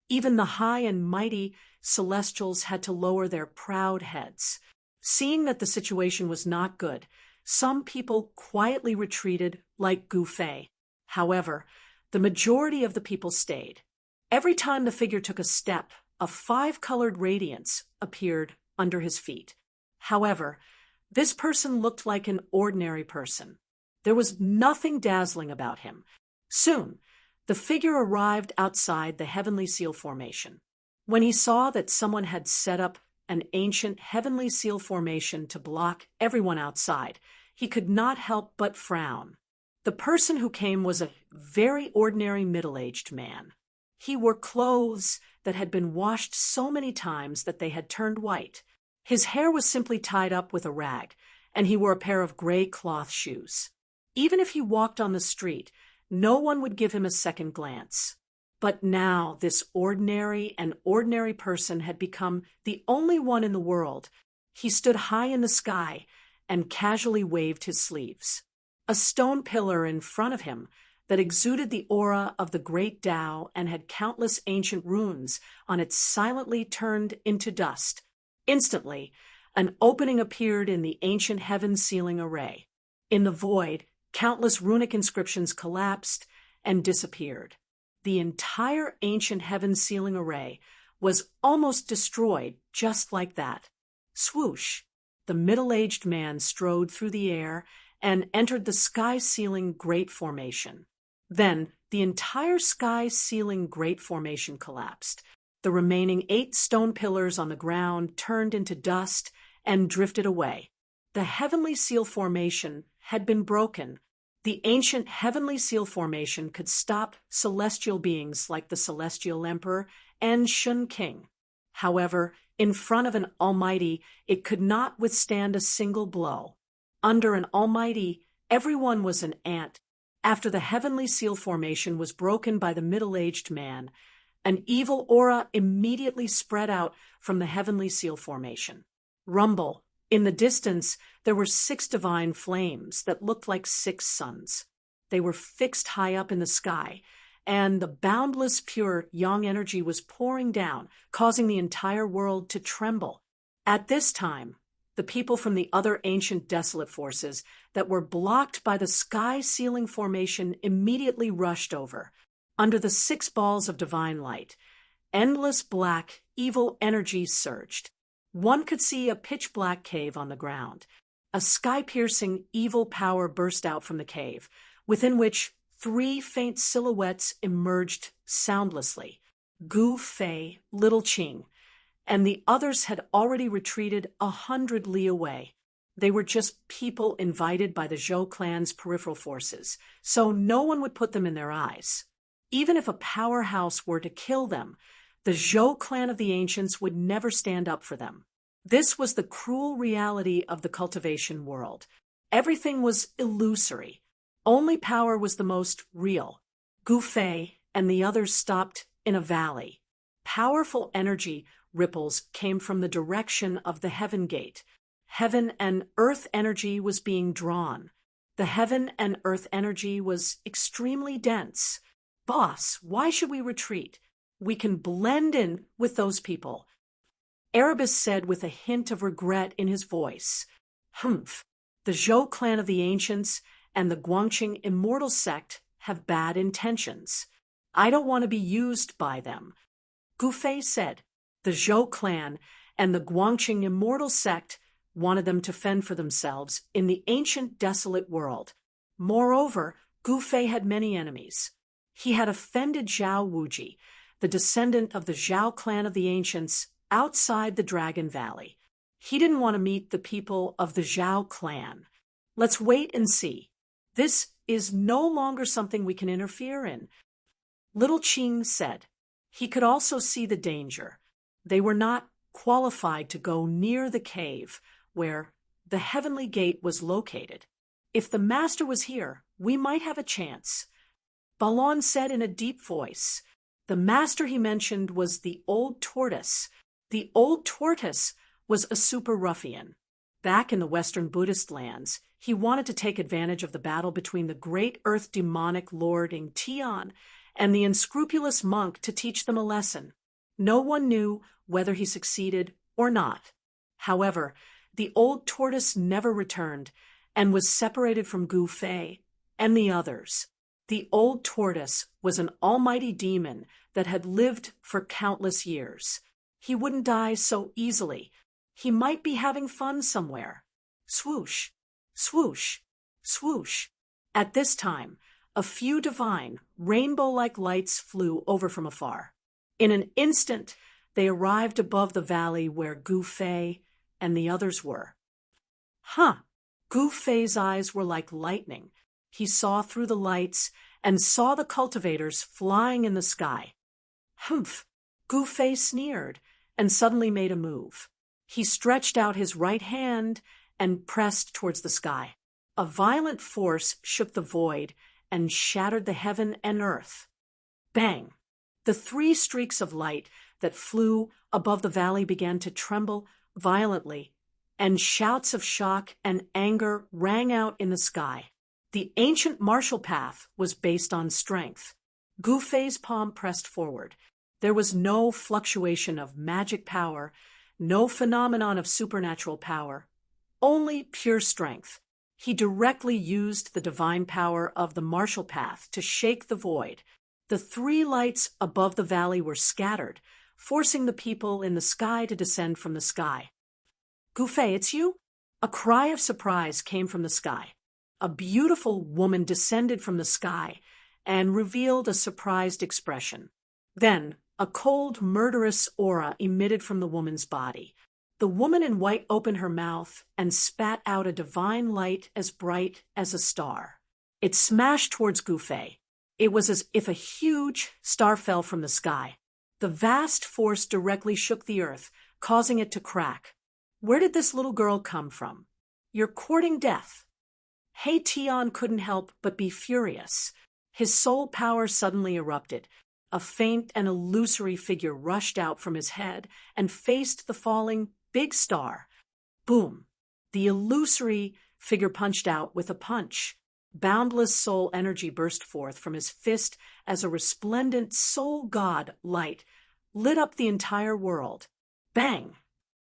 Even the high and mighty celestials had to lower their proud heads. Seeing that the situation was not good, some people quietly retreated like Gu Fei. However, the majority of the people stayed. Every time the figure took a step, a 5-colored radiance appeared under his feet. However, this person looked like an ordinary person. There was nothing dazzling about him. Soon, the figure arrived outside the heavenly seal formation. When he saw that someone had set up an ancient heavenly seal formation to block everyone outside, he could not help but frown. The person who came was a very ordinary middle-aged man. He wore clothes that had been washed so many times that they had turned white. His hair was simply tied up with a rag, and he wore a pair of gray cloth shoes. Even if he walked on the street, no one would give him a second glance. But now this ordinary person had become the only one in the world. He stood high in the sky and casually waved his sleeves. A stone pillar in front of him, that exuded the aura of the great Tao and had countless ancient runes on it silently turned into dust. Instantly, an opening appeared in the ancient heaven-sealing array. In the void, countless runic inscriptions collapsed and disappeared. The entire ancient heaven-sealing array was almost destroyed just like that. Swoosh! The middle-aged man strode through the air and entered the sky-sealing Great Formation. Then, the entire sky-sealing Great Formation collapsed. The remaining 8 stone pillars on the ground turned into dust and drifted away. The Heavenly Seal Formation had been broken. The ancient Heavenly Seal Formation could stop celestial beings like the Celestial Emperor and Shun King. However, in front of an Almighty, it could not withstand a single blow. Under an Almighty, everyone was an ant. After the Heavenly Seal Formation was broken by the middle-aged man, an evil aura immediately spread out from the Heavenly Seal Formation. Rumble. In the distance, there were 6 divine flames that looked like 6 suns. They were fixed high up in the sky, and the boundless pure yang energy was pouring down, causing the entire world to tremble. At this time, the people from the other ancient desolate forces that were blocked by the sky-sealing formation immediately rushed over. Under the 6 balls of divine light, endless black, evil energy surged. One could see a pitch-black cave on the ground. A sky-piercing, evil power burst out from the cave, within which 3 faint silhouettes emerged soundlessly. Gu Fei, Little Qing, and the others had already retreated 100 li away. They were just people invited by the Zhou clan's peripheral forces, so no one would put them in their eyes. Even if a powerhouse were to kill them, the Zhou clan of the ancients would never stand up for them. This was the cruel reality of the cultivation world. Everything was illusory. Only power was the most real. Gu Fei and the others stopped in a valley. Powerful energy ripples came from the direction of the Heaven Gate. Heaven and earth energy was being drawn. The heaven and earth energy was extremely dense. Boss, why should we retreat? We can blend in with those people. Erebus said with a hint of regret in his voice. Humph. The Zhou clan of the ancients and the Guangqing immortal sect have bad intentions. I don't want to be used by them. Gu Fei said. The Zhou clan and the Guangqing immortal sect wanted them to fend for themselves in the ancient desolate world. Moreover, Gu Fei had many enemies. He had offended Zhao Wuji, the descendant of the Zhao clan of the ancients, outside the Dragon Valley. He didn't want to meet the people of the Zhao clan. Let's wait and see. This is no longer something we can interfere in. Little Qing said. He could also see the danger. They were not qualified to go near the cave where the Heavenly Gate was located. If the master was here, we might have a chance. Balon said in a deep voice. The master he mentioned was the Old Tortoise. The Old Tortoise was a super ruffian. Back in the Western Buddhist lands, he wanted to take advantage of the battle between the great earth demonic lord in Tian and the unscrupulous monk to teach them a lesson. No one knew whether he succeeded or not. However, the Old Tortoise never returned and was separated from Gu Fei and the others. The Old Tortoise was an almighty demon that had lived for countless years. He wouldn't die so easily. He might be having fun somewhere. Swoosh, swoosh, swoosh. At this time, a few divine, rainbow-like lights flew over from afar. In an instant, they arrived above the valley where Gu Fei and the others were. Gu Fei's eyes were like lightning. He saw through the lights and saw the cultivators flying in the sky. Humph! Gu Fei sneered and suddenly made a move. He stretched out his right hand and pressed towards the sky. A violent force shook the void and shattered the heaven and earth. Bang! The 3 streaks of light that flew above the valley began to tremble violently, and shouts of shock and anger rang out in the sky. The ancient martial path was based on strength. Gu Fei's palm pressed forward. There was no fluctuation of magic power, no phenomenon of supernatural power, only pure strength. He directly used the divine power of the martial path to shake the void. The three lights above the valley were scattered, forcing the people in the sky to descend from the sky. Gu Fei, it's you? A cry of surprise came from the sky. A beautiful woman descended from the sky and revealed a surprised expression. Then, a cold, murderous aura emitted from the woman's body. The woman in white opened her mouth and spat out a divine light as bright as a star. It smashed towards Gu Fei. It was as if a huge star fell from the sky. The vast force directly shook the earth, causing it to crack. Where did this little girl come from? You're courting death. He Tian couldn't help but be furious. His soul power suddenly erupted. A faint and illusory figure rushed out from his head and faced the falling big star. Boom! The illusory figure punched out with a punch. Boundless soul energy burst forth from his fist as a resplendent soul god light lit up the entire world. Bang!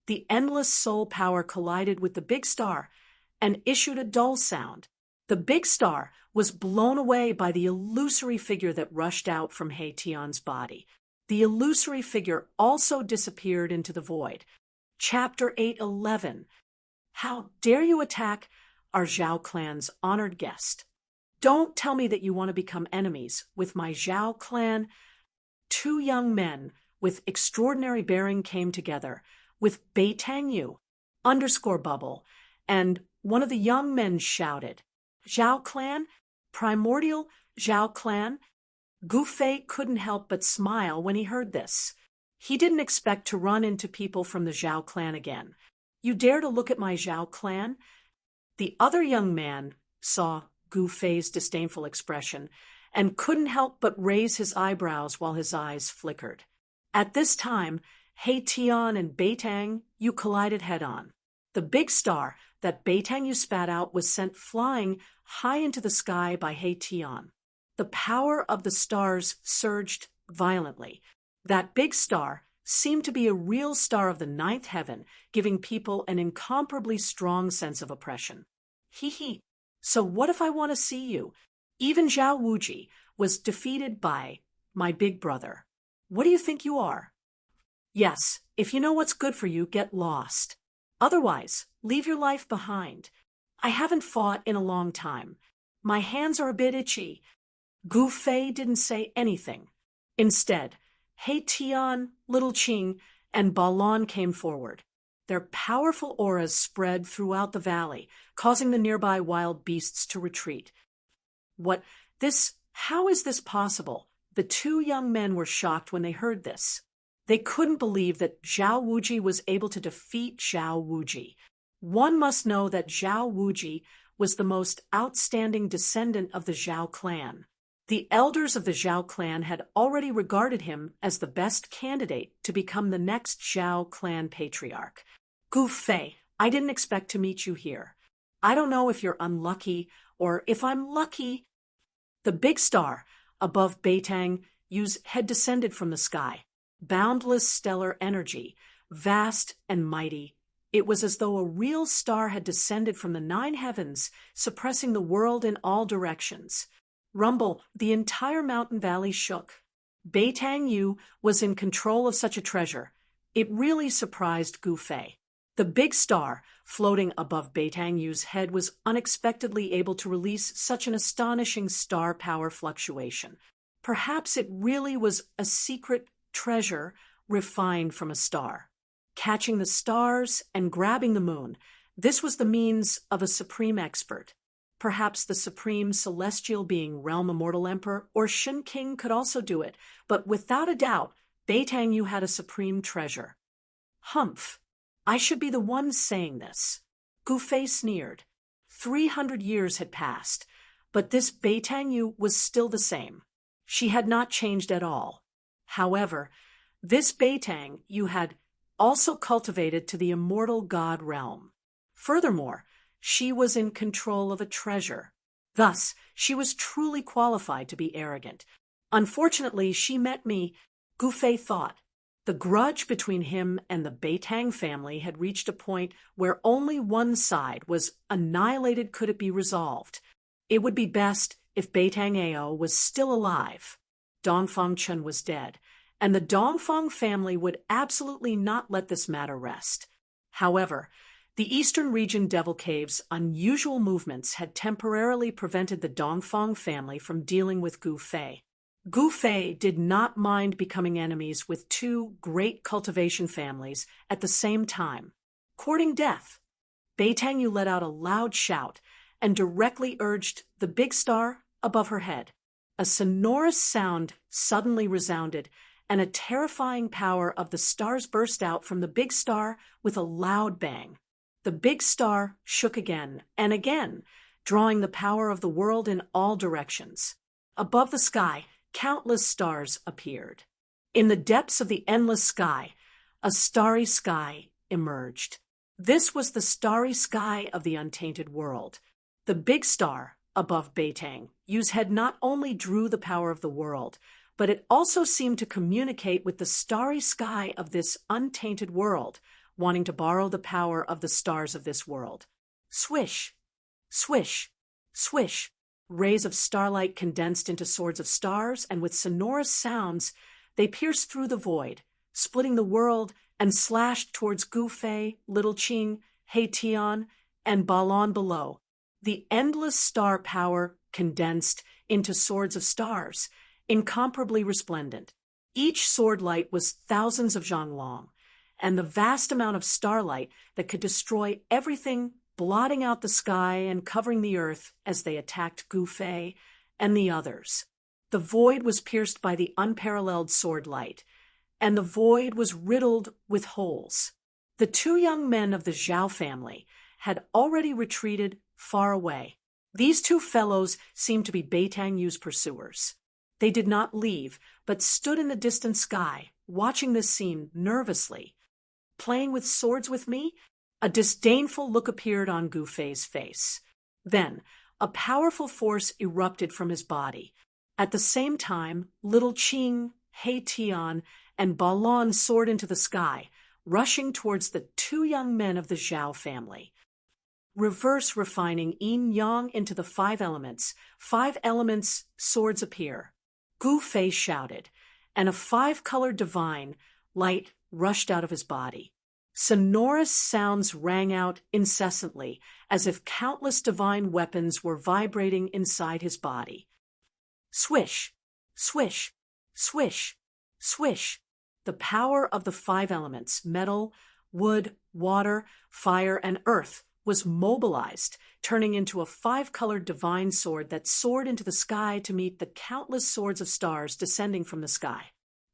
The endless soul power collided with the big star and issued a dull sound. The big star was blown away by the illusory figure that rushed out from He Tian's body. The illusory figure also disappeared into the void. Chapter 8:11. How dare you attack our Zhao clan's honored guest? Don't tell me that you want to become enemies with my Zhao clan. Two young men with extraordinary bearing came together, with Beitang Yu, _bubble, and one of the young men shouted, Zhao clan? Primordial Zhao clan? Gu Fei couldn't help but smile when he heard this. He didn't expect to run into people from the Zhao clan again. You dare to look at my Zhao clan? The other young man saw Gu Fei's disdainful expression and couldn't help but raise his eyebrows while his eyes flickered. At this time, He Tian and Beitang Yu collided head-on. The big star that Beitang Yu spat out was sent flying high into the sky by He Tian. The power of the stars surged violently. That big star seemed to be a real star of the ninth heaven, giving people an incomparably strong sense of oppression. Hee. So what if I want to see you? Even Zhao Wuji was defeated by my big brother. What do you think you are? Yes, if you know what's good for you, get lost. Otherwise, leave your life behind. I haven't fought in a long time. My hands are a bit itchy. Gu Fei didn't say anything. Instead, He Tian, Little Qing, and Balon came forward. Their powerful auras spread throughout the valley, causing the nearby wild beasts to retreat. How is this possible? The two young men were shocked when they heard this. They couldn't believe that Zhao Wuji was able to defeat Zhao Wuji. One must know that Zhao Wuji was the most outstanding descendant of the Zhao clan. The elders of the Zhao clan had already regarded him as the best candidate to become the next Zhao clan patriarch. Gu Fei, I didn't expect to meet you here. I don't know if you're unlucky or if I'm lucky. The big star above Beitang Yu's had descended from the sky. Boundless stellar energy, vast and mighty. It was as though a real star had descended from the nine heavens, suppressing the world in all directions. Rumble, the entire mountain valley shook. Beitang Yu was in control of such a treasure. It really surprised Gu Fei. The big star floating above Beitang Yu's head was unexpectedly able to release such an astonishing star power fluctuation. Perhaps it really was a secret treasure refined from a star. Catching the stars and grabbing the moon, this was the means of a supreme expert. Perhaps the supreme celestial being Realm Immortal Emperor or Shen King could also do it, but without a doubt, Beitang Yu had a supreme treasure. Humph! I should be the one saying this. Gu Fei sneered. 300 years had passed, but this Beitang Yu was still the same. She had not changed at all. However, this Beitang Yu had also cultivated to the immortal god realm. Furthermore, she was in control of a treasure. Thus, she was truly qualified to be arrogant. Unfortunately, she met me, Gu Fei thought. The grudge between him and the Beitang family had reached a point where only one side was annihilated could it be resolved. It would be best if Beitang Ao was still alive. Dongfang Chun was dead, and the Dongfang family would absolutely not let this matter rest. However, the Eastern Region Devil Cave's unusual movements had temporarily prevented the Dongfang family from dealing with Gu Fei. Gu Fei did not mind becoming enemies with two great cultivation families at the same time. Courting death, Beitang Yu let out a loud shout and directly urged the big star above her head. A sonorous sound suddenly resounded, and a terrifying power of the stars burst out from the big star with a loud bang. The big star shook again and again, drawing the power of the world in all directions. Above the sky, countless stars appeared. In the depths of the endless sky, a starry sky emerged. This was the starry sky of the untainted world. The big star above Beitang Yu's head not only drew the power of the world, but it also seemed to communicate with the starry sky of this untainted world, wanting to borrow the power of the stars of this world. Swish, swish, swish. Rays of starlight condensed into swords of stars, and with sonorous sounds, they pierced through the void, splitting the world and slashed towards Gu Fei, Little Qing, He Tian, and Balon below. The endless star power condensed into swords of stars, incomparably resplendent. Each sword light was thousands of zhang long, and the vast amount of starlight that could destroy everything, blotting out the sky and covering the earth as they attacked Gu Fei and the others. The void was pierced by the unparalleled sword light, and the void was riddled with holes. The two young men of the Zhao family had already retreated far away. These two fellows seemed to be Beitang Yu's pursuers. They did not leave, but stood in the distant sky, watching this scene nervously. Playing with swords with me? A disdainful look appeared on Gu Fei's face. Then, a powerful force erupted from his body. At the same time, Little Qing, He Tian, and Balon soared into the sky, rushing towards the two young men of the Zhao family. Reverse refining yin-yang into the five elements swords appear. Gu Fei shouted, and a five-colored divine light rushed out of his body. Sonorous sounds rang out incessantly, as if countless divine weapons were vibrating inside his body. Swish, swish, swish, swish. The power of the five elements, metal, wood, water, fire, and earth, was mobilized, turning into a five-colored divine sword that soared into the sky to meet the countless swords of stars descending from the sky.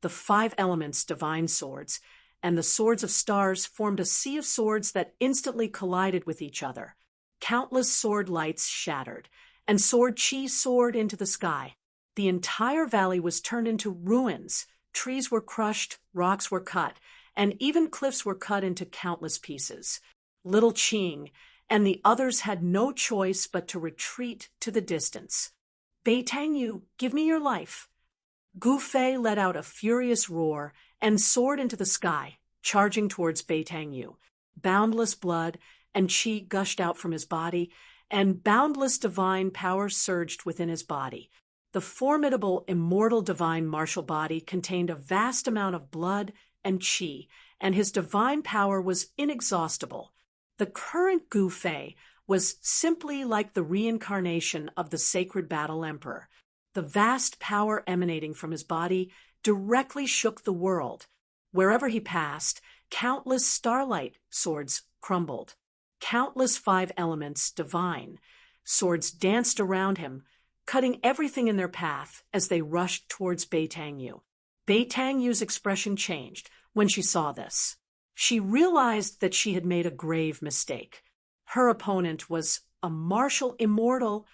The five elements' divine swords and the swords of stars formed a sea of swords that instantly collided with each other. Countless sword lights shattered, and sword chi soared into the sky. The entire valley was turned into ruins. Trees were crushed, rocks were cut, and even cliffs were cut into countless pieces. Little Qing and the others had no choice but to retreat to the distance. Beitang Yu, give me your life. Gu Fei let out a furious roar and soared into the sky, charging towards Beitang Yu. Boundless blood and qi gushed out from his body, and boundless divine power surged within his body. The formidable, immortal divine martial body contained a vast amount of blood and qi, and his divine power was inexhaustible. The current Gu Fei was simply like the reincarnation of the sacred battle emperor. The vast power emanating from his body directly shook the world. Wherever he passed, countless starlight swords crumbled. Countless five elements divine swords danced around him, cutting everything in their path as they rushed towards Beitang Yu. Beitang Yu's expression changed when she saw this. She realized that she had made a grave mistake. Her opponent was a martial immortal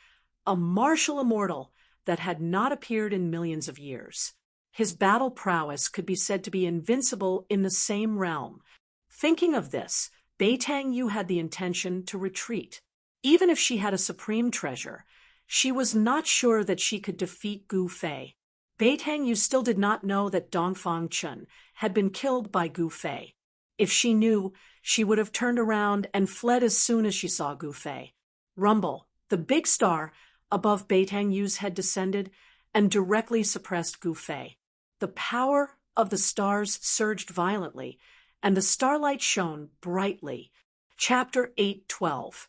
that had not appeared in millions of years. His battle prowess could be said to be invincible in the same realm. Thinking of this, Beitang Yu had the intention to retreat. Even if she had a supreme treasure, She was not sure that she could defeat Gu Fei. Beitang Yu still did not know that Dongfang Chun had been killed by Gu Fei. If she knew, she would have turned around and fled as soon as she saw Gu Fei. Rumble, the big star above Beitang Yu's head, descended and directly suppressed Gu Fei. The power of the stars surged violently, and the starlight shone brightly. Chapter 8:12.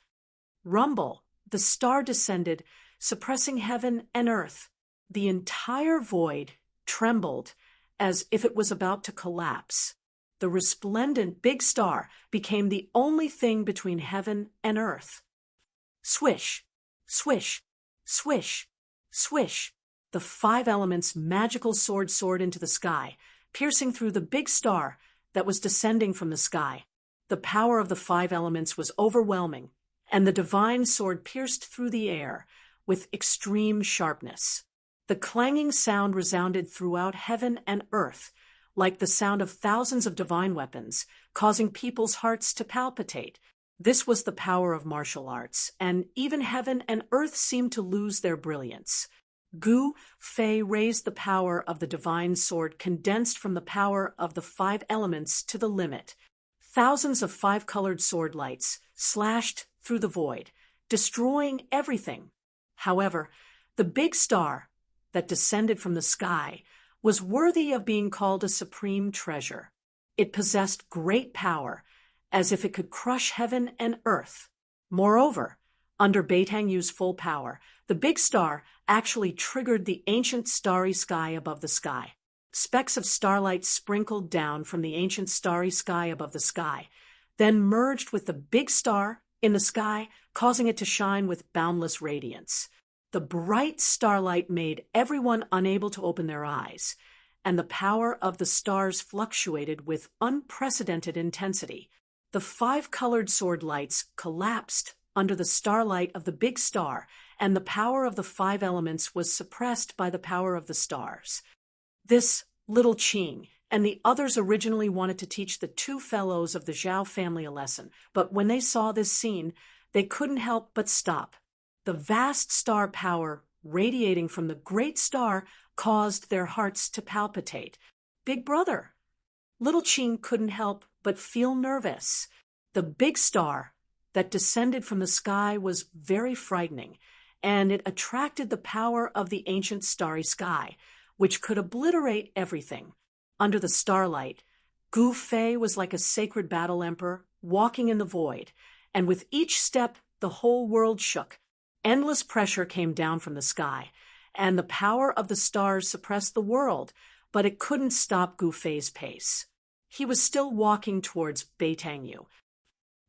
Rumble, the star descended, suppressing heaven and earth. The entire void trembled as if it was about to collapse. The resplendent big star became the only thing between heaven and earth. Swish, swish, swish, swish. The five elements' magical sword soared into the sky, piercing through the big star that was descending from the sky. The power of the five elements was overwhelming, and the divine sword pierced through the air with extreme sharpness. The clanging sound resounded throughout heaven and earth, like the sound of thousands of divine weapons, causing people's hearts to palpitate. This was the power of martial arts, and even heaven and earth seemed to lose their brilliance. Gu Fei raised the power of the divine sword, condensed from the power of the five elements to the limit. Thousands of five-colored sword lights slashed through the void, destroying everything. However, the big star that descended from the sky was worthy of being called a supreme treasure. It possessed great power, as if it could crush heaven and earth. Moreover, under Beitang Yu's full power, the big star actually triggered the ancient starry sky above the sky. Specks of starlight sprinkled down from the ancient starry sky above the sky, then merged with the big star in the sky, causing it to shine with boundless radiance. The bright starlight made everyone unable to open their eyes, and the power of the stars fluctuated with unprecedented intensity. The five-colored sword lights collapsed under the starlight of the big star, and the power of the five elements was suppressed by the power of the stars. This little Qing and the others originally wanted to teach the two fellows of the Zhao family a lesson, but when they saw this scene, they couldn't help but stop. The vast star power radiating from the great star caused their hearts to palpitate. Big brother! Little Qing couldn't help but feel nervous. The big star that descended from the sky was very frightening, and it attracted the power of the ancient starry sky, which could obliterate everything. Under the starlight, Gu Fei was like a sacred battle emperor walking in the void, and with each step the whole world shook. Endless pressure came down from the sky, and the power of the stars suppressed the world, but it couldn't stop Gu Fei's pace. He was still walking towards Beitang Yu.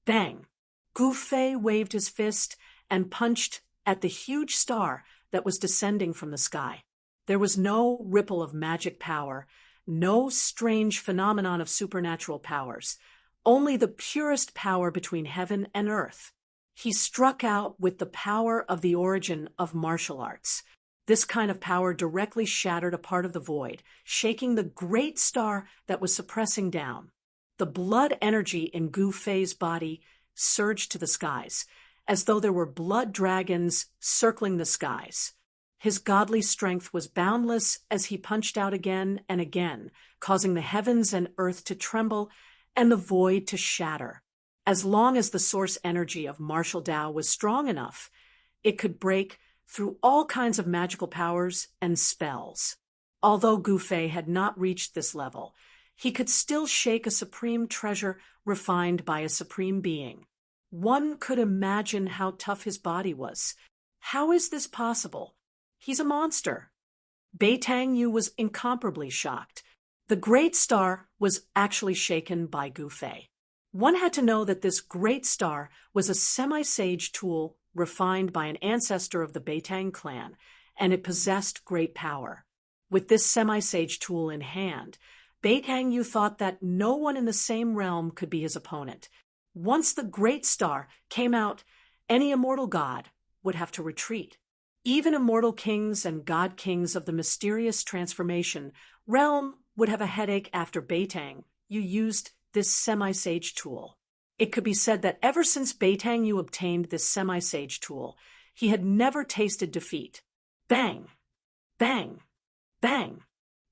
Bang! Gu Fei waved his fist and punched at the huge star that was descending from the sky. There was no ripple of magic power, no strange phenomenon of supernatural powers, only the purest power between heaven and earth. He struck out with the power of the origin of martial arts. This kind of power directly shattered a part of the void, shaking the great star that was suppressing down. The blood energy in Gu Fei's body surged to the skies, as though there were blood dragons circling the skies. His godly strength was boundless as he punched out again and again, causing the heavens and earth to tremble and the void to shatter. As long as the source energy of martial Tao was strong enough, it could break through all kinds of magical powers and spells. Although Gu Fei had not reached this level, he could still shake a supreme treasure refined by a supreme being. One could imagine how tough his body was. How is this possible? He's a monster. Beitang Yu was incomparably shocked. The great star was actually shaken by Gu Fei. One had to know that this great star was a semi-sage tool refined by an ancestor of the Beitang clan, and it possessed great power. With this semi-sage tool in hand, Beitang Yu thought that no one in the same realm could be his opponent. Once the great star came out, any immortal god would have to retreat. Even immortal kings and god kings of the mysterious transformation realm would have a headache after Beitang Yu used this semi-sage tool. It could be said that ever since Beitang Yu obtained this semi-sage tool, He had never tasted defeat. Bang! Bang! Bang!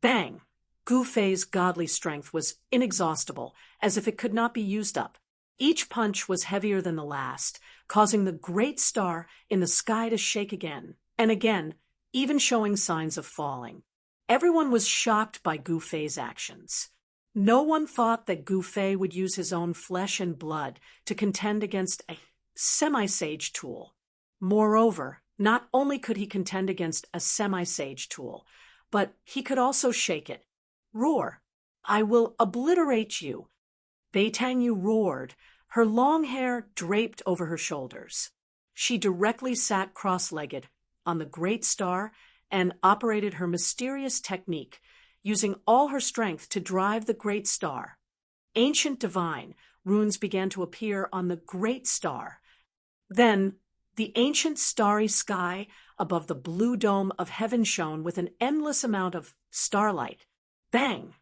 Bang! Gu Fei's godly strength was inexhaustible, as if it could not be used up. Each punch was heavier than the last, causing the great star in the sky to shake again and again, even showing signs of falling. Everyone was shocked by Gu Fei's actions. No one thought that Gu Fei would use his own flesh and blood to contend against a semi-sage tool. Moreover, not only could he contend against a semi-sage tool, but he could also shake it. Roar! I will obliterate you! Beitanyu roared, her long hair draped over her shoulders. She directly sat cross-legged on the great star and operated her mysterious technique, using all her strength to drive the great star. Ancient divine runes began to appear on the great star. Then, the ancient starry sky above the blue dome of heaven shone with an endless amount of starlight. Bang!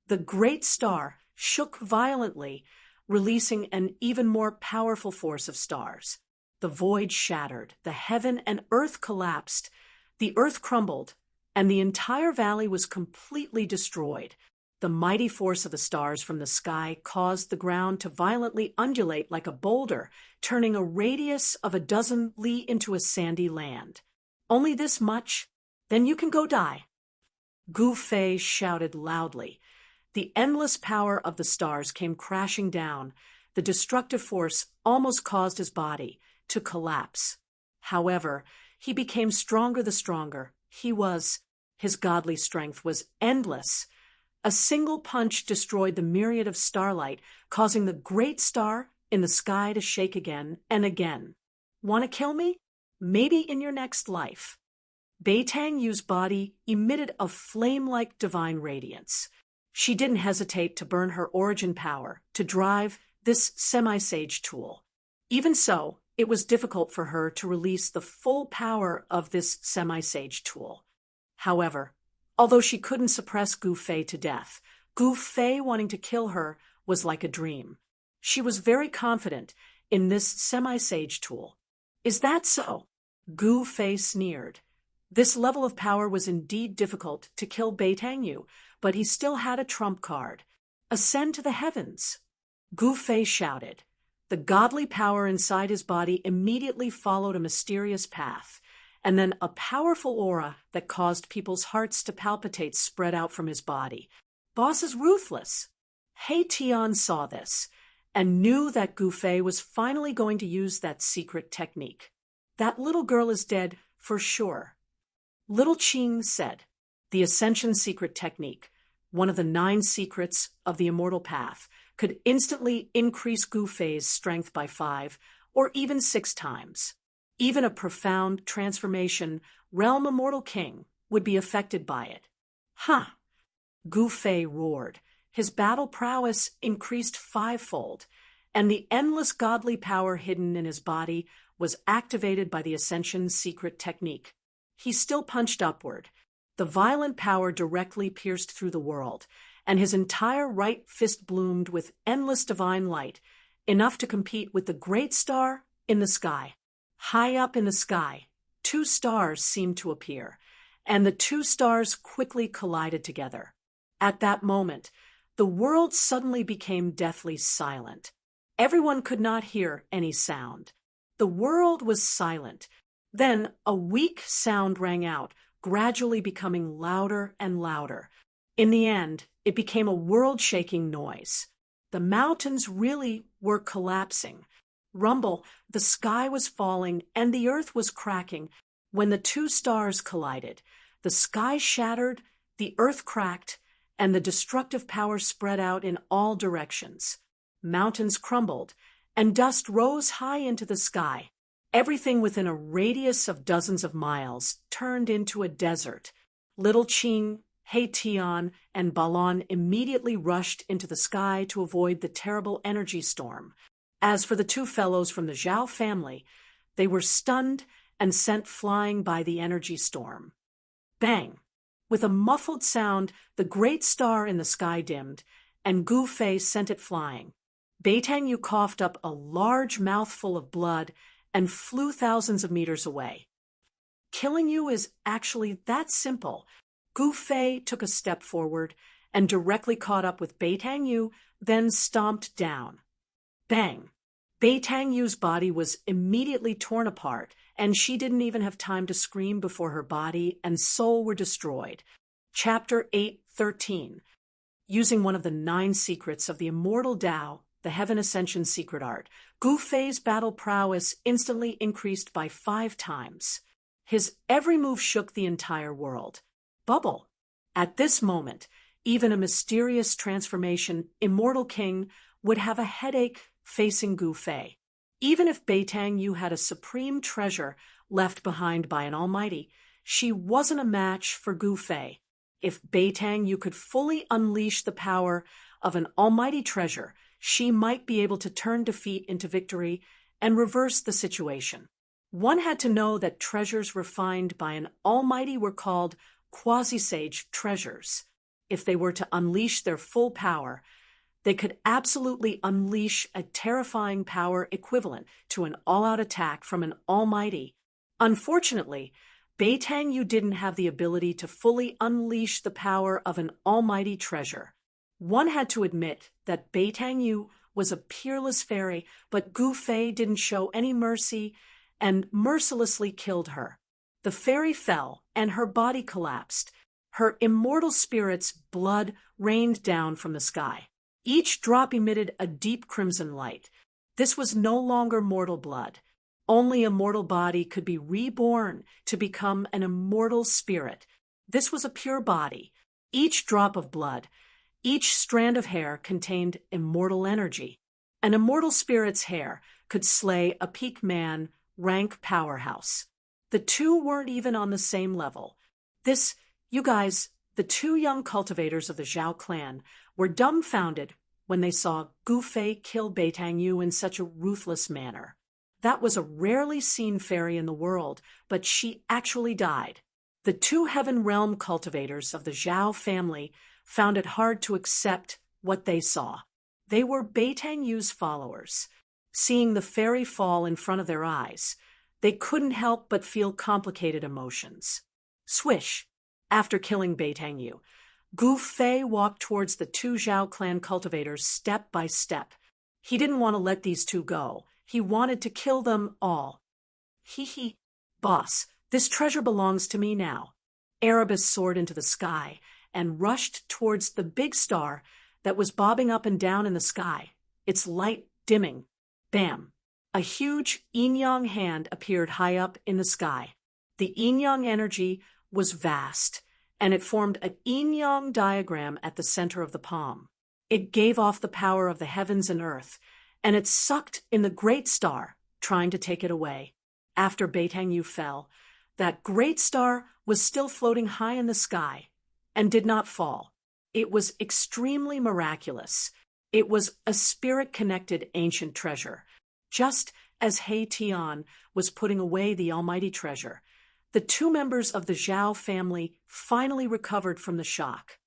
The great star shook violently, releasing an even more powerful force of stars. The void shattered, the heaven and earth collapsed, the earth crumbled, and the entire valley was completely destroyed. The mighty force of the stars from the sky caused the ground to violently undulate like a boulder, turning a radius of a dozen li into a sandy land. Only this much? Then you can go die. Gu Fei shouted loudly. The endless power of the stars came crashing down. The destructive force almost caused his body to collapse. However, he became stronger the stronger. His godly strength was endless. A single punch destroyed the myriad of starlight, causing the great star in the sky to shake again and again. Want to kill me? Maybe in your next life. Beitanyu's body emitted a flame-like divine radiance. She didn't hesitate to burn her origin power to drive this semi-sage tool. Even so, it was difficult for her to release the full power of this semi-sage tool. However, although she couldn't suppress Gu Fei to death, Gu Fei wanting to kill her was like a dream. She was very confident in this semi-sage tool. Is that so? Gu Fei sneered. This level of power was indeed difficult to kill Beitanyu, but he still had a trump card. Ascend to the heavens. Gu Fei shouted. The godly power inside his body immediately followed a mysterious path, and then a powerful aura that caused people's hearts to palpitate spread out from his body. Boss is ruthless. He Tian saw this, and knew that Gu Fei was finally going to use that secret technique. That little girl is dead for sure. Little Qing said, the Ascension secret technique, one of the 9 secrets of the immortal path, could instantly increase Gu Fei's strength by 5 or even 6 times. Even a profound transformation realm immortal king would be affected by it. Huh! Gu Fei roared. His battle prowess increased 5-fold, and the endless godly power hidden in his body was activated by the Ascension secret technique. He still punched upward. The violent power directly pierced through the world, and his entire right fist bloomed with endless divine light, enough to compete with the great star in the sky. High up in the sky, 2 stars seemed to appear, and the 2 stars quickly collided together. At that moment, the world suddenly became deathly silent. Everyone could not hear any sound. The world was silent. Then a weak sound rang out, gradually becoming louder and louder. In the end, it became a world-shaking noise. The mountains really were collapsing. Rumble, the sky was falling, and the earth was cracking. When the 2 stars collided, the sky shattered, the earth cracked, and the destructive power spread out in all directions. Mountains crumbled, and dust rose high into the sky. Everything within a radius of dozens of miles turned into a desert. Little Qing, He Tian, and Balon immediately rushed into the sky to avoid the terrible energy storm. As for the 2 fellows from the Zhao family, they were stunned and sent flying by the energy storm. Bang! With a muffled sound, the great star in the sky dimmed, and Gu Fei sent it flying. Beitanyu coughed up a large mouthful of blood and flew thousands of meters away. Killing you is actually that simple. Gu Fei took a step forward and directly caught up with Bei Tang Yu, then stomped down. Bang! Bei Tang Yu's body was immediately torn apart, and she didn't even have time to scream before her body and soul were destroyed. Chapter 8:13. Using one of the 9 secrets of the immortal Tao, the Heaven Ascension secret art, Gu Fei's battle prowess instantly increased by 5 times. His every move shook the entire world. Bubble! At this moment, even a mysterious transformation, immortal king, would have a headache facing Gu Fei. Even if Bei Tang Yu had a supreme treasure left behind by an almighty, she wasn't a match for Gu Fei. If Bei Tang Yu could fully unleash the power of an almighty treasure, she might be able to turn defeat into victory and reverse the situation. One had to know that treasures refined by an almighty were called quasi-sage treasures. If they were to unleash their full power, they could absolutely unleash a terrifying power equivalent to an all-out attack from an almighty. Unfortunately, Bei Tang Yu didn't have the ability to fully unleash the power of an almighty treasure. One had to admit that Bei Tang Yu was a peerless fairy, but Gu Fei didn't show any mercy and mercilessly killed her. The fairy fell, and her body collapsed. Her immortal spirit's blood rained down from the sky. Each drop emitted a deep crimson light. This was no longer mortal blood. Only a mortal body could be reborn to become an immortal spirit. This was a pure body. Each drop of blood, each strand of hair contained immortal energy. An immortal spirit's hair could slay a peak man, rank powerhouse. The two weren't even on the same level. The 2 young cultivators of the Zhao clan were dumbfounded when they saw Gu Fei kill Bei Tang Yu in such a ruthless manner. That was a rarely seen fairy in the world, but she actually died. The 2 Heaven Realm cultivators of the Zhao family found it hard to accept what they saw. They were Bei Tang Yu's followers. Seeing the fairy fall in front of their eyes, they couldn't help but feel complicated emotions. Swish! After killing Bei Tang Yu, Gu Fei walked towards the 2 Zhao clan cultivators step by step. He didn't want to let these 2 go. He wanted to kill them all. Hee. Boss, this treasure belongs to me now. Erebus soared into the sky and rushed towards the big star that was bobbing up and down in the sky, its light dimming. Bam! A huge yin-yang hand appeared high up in the sky. The yin-yang energy was vast, and it formed a yin-yang diagram at the center of the palm. It gave off the power of the heavens and earth, and it sucked in the great star, trying to take it away. After Bei Tang Yu fell, that great star was still floating high in the sky and did not fall. It was extremely miraculous. It was a spirit-connected ancient treasure. Just as He Tian was putting away the almighty treasure, the 2 members of the Zhao family finally recovered from the shock.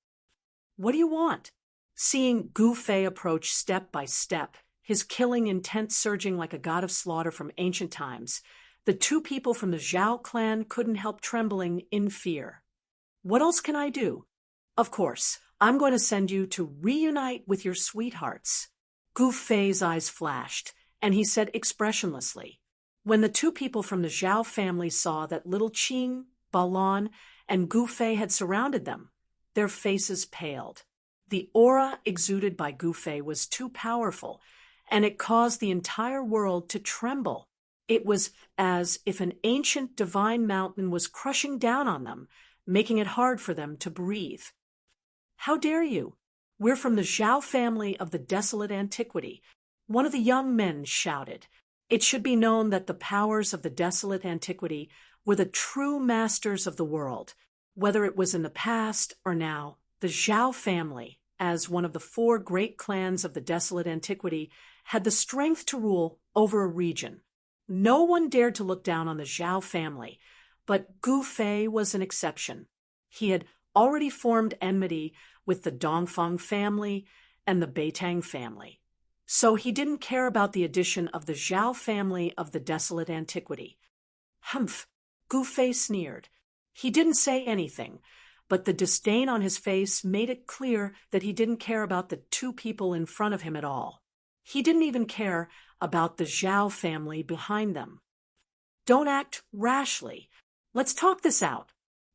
What do you want? Seeing Gu Fei approach step by step, his killing intent surging like a god of slaughter from ancient times, the 2 people from the Zhao clan couldn't help trembling in fear. What else can I do? Of course, I'm going to send you to reunite with your sweethearts. Gu Fei's eyes flashed, and he said expressionlessly. When the 2 people from the Zhao family saw that little Qing, Balan, and Gu Fei had surrounded them, their faces paled. The aura exuded by Gu Fei was too powerful, and it caused the entire world to tremble. It was as if an ancient divine mountain was crushing down on them, making it hard for them to breathe. How dare you? We're from the Zhao family of the desolate antiquity. One of the young men shouted. It should be known that the powers of the desolate antiquity were the true masters of the world. Whether it was in the past or now, the Zhao family, as one of the 4 great clans of the desolate antiquity, had the strength to rule over a region. No one dared to look down on the Zhao family, but Gu Fei was an exception. He had already formed enmity with the Dongfang family and the Beitang family. So he didn't care about the addition of the Zhao family of the desolate antiquity. Humph, Gu Fei sneered. He didn't say anything, but the disdain on his face made it clear that he didn't care about the two people in front of him at all. He didn't even care about the Zhao family behind them. Don't act rashly. Let's talk this out.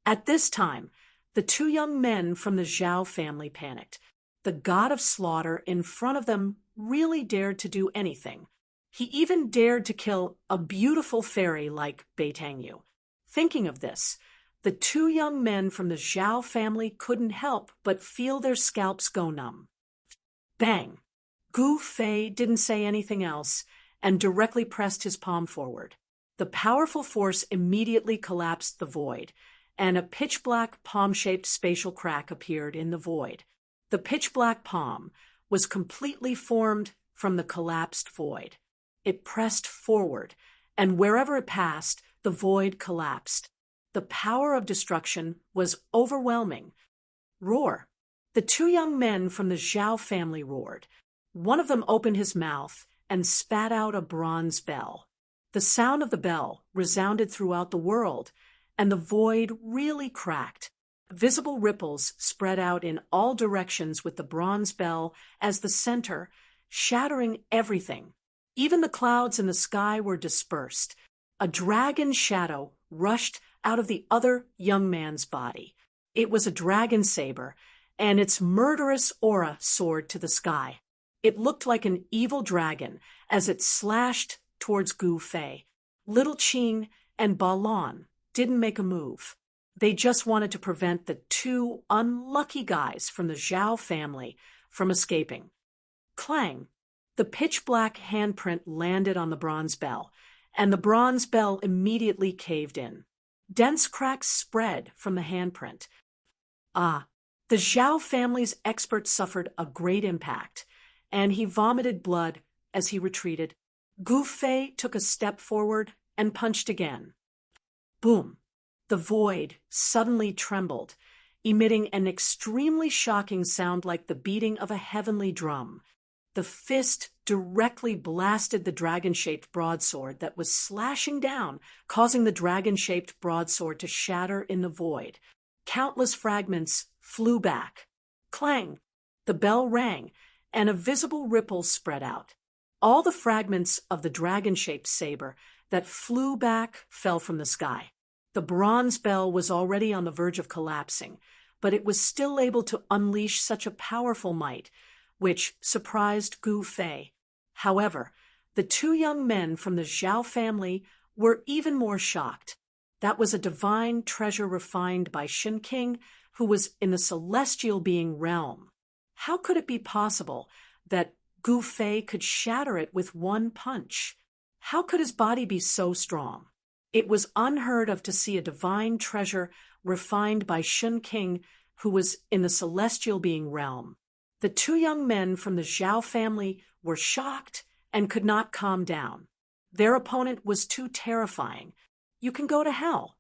At this time, the two young men from the Zhao family panicked. The god of slaughter in front of them really dared to do anything. He even dared to kill a beautiful fairy like Beitangyu. Thinking of this, the two young men from the Zhao family couldn't help but feel their scalps go numb. Bang! Gu Fei didn't say anything else and directly pressed his palm forward. The powerful force immediately collapsed the void, and a pitch-black palm-shaped spatial crack appeared in the void. The pitch-black palm was completely formed from the collapsed void. It pressed forward, and wherever it passed, the void collapsed. The power of destruction was overwhelming. Roar! The two young men from the Zhao family roared. One of them opened his mouth and spat out a bronze bell. The sound of the bell resounded throughout the world, and the void really cracked. Visible ripples spread out in all directions with the bronze bell as the center, shattering everything. Even the clouds in the sky were dispersed. A dragon shadow rushed out of the other young man's body. It was a dragon saber, and its murderous aura soared to the sky. It looked like an evil dragon as it slashed towards Gu Fei. Little Qing and Ba Lan didn't make a move. They just wanted to prevent the two unlucky guys from the Zhao family from escaping. Clang! The pitch-black handprint landed on the bronze bell, and the bronze bell immediately caved in. Dense cracks spread from the handprint. The Zhao family's expert suffered a great impact, and he vomited blood as he retreated. Gu Fei took a step forward and punched again. Boom! The void suddenly trembled, emitting an extremely shocking sound like the beating of a heavenly drum. The fist directly blasted the dragon-shaped broadsword that was slashing down, causing the dragon-shaped broadsword to shatter in the void. Countless fragments flew back. Clang! The bell rang, and a visible ripple spread out. All the fragments of the dragon-shaped saber that flew back fell from the sky. The bronze bell was already on the verge of collapsing, but it was still able to unleash such a powerful might, which surprised Gu Fei. However, the two young men from the Zhao family were even more shocked. That was a divine treasure refined by Shen King, who was in the celestial being realm. How could it be possible that Gu Fei could shatter it with one punch? How could his body be so strong? It was unheard of to see a divine treasure refined by Shen King, who was in the celestial being realm. The two young men from the Zhao family were shocked and could not calm down. Their opponent was too terrifying. You can go to hell.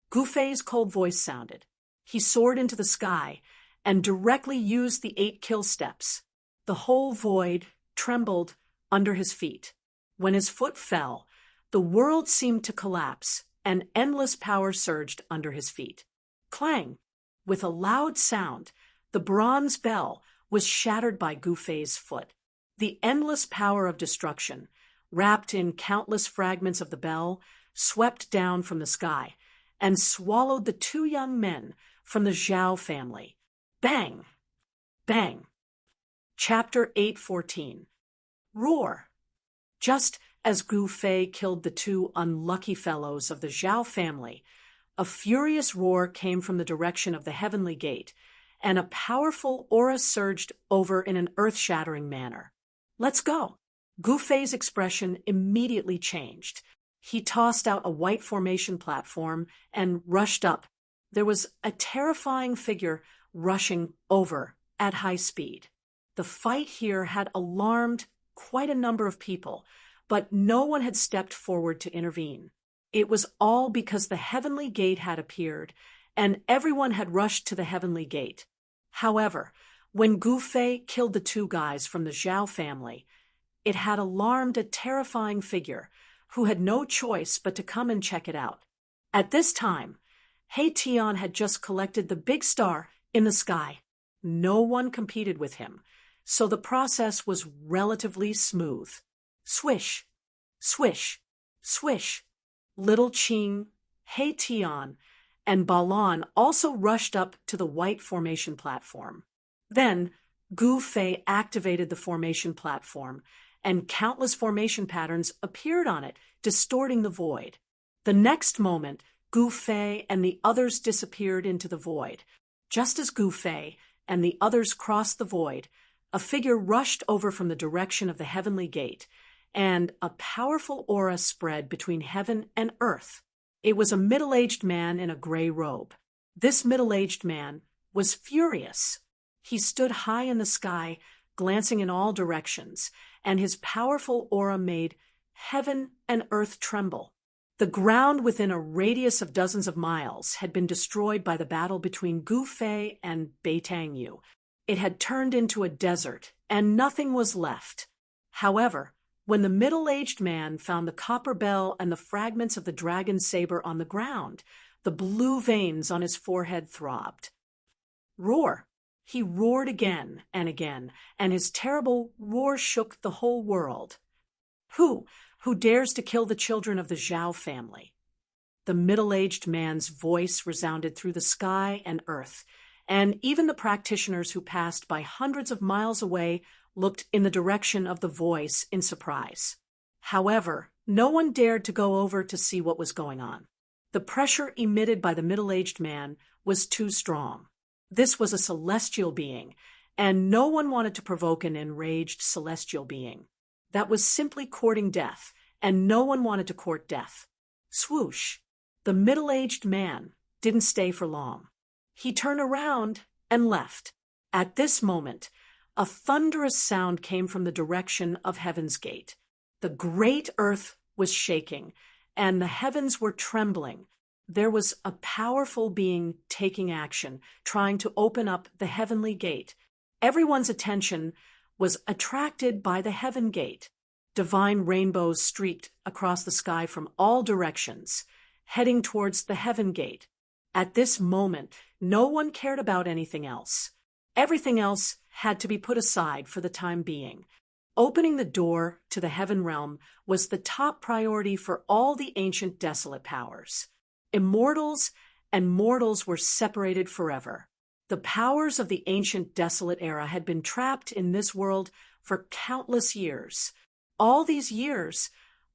Gu Fei's cold voice sounded. He soared into the sky and directly used the 8 kill steps. The whole void trembled under his feet. When his foot fell, the world seemed to collapse, and endless power surged under his feet. Clang! With a loud sound, the bronze bell was shattered by Gu Fei's foot. The endless power of destruction, wrapped in countless fragments of the bell, swept down from the sky and swallowed the two young men from the Zhao family. Bang! Bang! Chapter 8:14. Roar! Just as Gu Fei killed the two unlucky fellows of the Zhao family, a furious roar came from the direction of the heavenly gate, and a powerful aura surged over in an earth-shattering manner. Let's go! Gu Fei's expression immediately changed. He tossed out a white formation platform and rushed up. There was a terrifying figure rushing over at high speed. The fight here had alarmed quite a number of people, but no one had stepped forward to intervene. It was all because the heavenly gate had appeared, and everyone had rushed to the heavenly gate. However, when Gu Fei killed the two guys from the Zhao family, it had alarmed a terrifying figure who had no choice but to come and check it out. At this time, Haetion had just collected the big star in the sky. No one competed with him, so the process was relatively smooth. Swish, swish, swish. Little Ching, Haetion, and Balan also rushed up to the white formation platform. Then, Gu Fei activated the formation platform, and countless formation patterns appeared on it, distorting the void. The next moment, Gu Fei and the others disappeared into the void. Just as Gu Fei and the others crossed the void, a figure rushed over from the direction of the heavenly gate, and a powerful aura spread between heaven and earth. It was a middle-aged man in a gray robe. This middle-aged man was furious. He stood high in the sky, glancing in all directions, and his powerful aura made heaven and earth tremble. The ground within a radius of dozens of miles had been destroyed by the battle between Gu Fei and Beitangyu. It had turned into a desert, and nothing was left. However, when the middle-aged man found the copper bell and the fragments of the dragon saber on the ground, the blue veins on his forehead throbbed. Roar! He roared again, and his terrible roar shook the whole world. Who dares to kill the children of the Zhao family? The middle-aged man's voice resounded through the sky and earth, and even the practitioners who passed by hundreds of miles away looked in the direction of the voice in surprise. However, no one dared to go over to see what was going on. The pressure emitted by the middle-aged man was too strong. This was a celestial being, and no one wanted to provoke an enraged celestial being. That was simply courting death, and no one wanted to court death. Swoosh! The middle-aged man didn't stay for long. He turned around and left. At this moment, a thunderous sound came from the direction of Heaven's Gate. The great earth was shaking, and the heavens were trembling. There was a powerful being taking action, trying to open up the heavenly gate. Everyone's attention was attracted by the heaven gate. Divine rainbows streaked across the sky from all directions, heading towards the heaven gate. At this moment, no one cared about anything else. Everything else had to be put aside for the time being. Opening the door to the heaven realm was the top priority for all the ancient desolate powers. Immortals and mortals were separated forever. The powers of the ancient desolate era had been trapped in this world for countless years. All these years,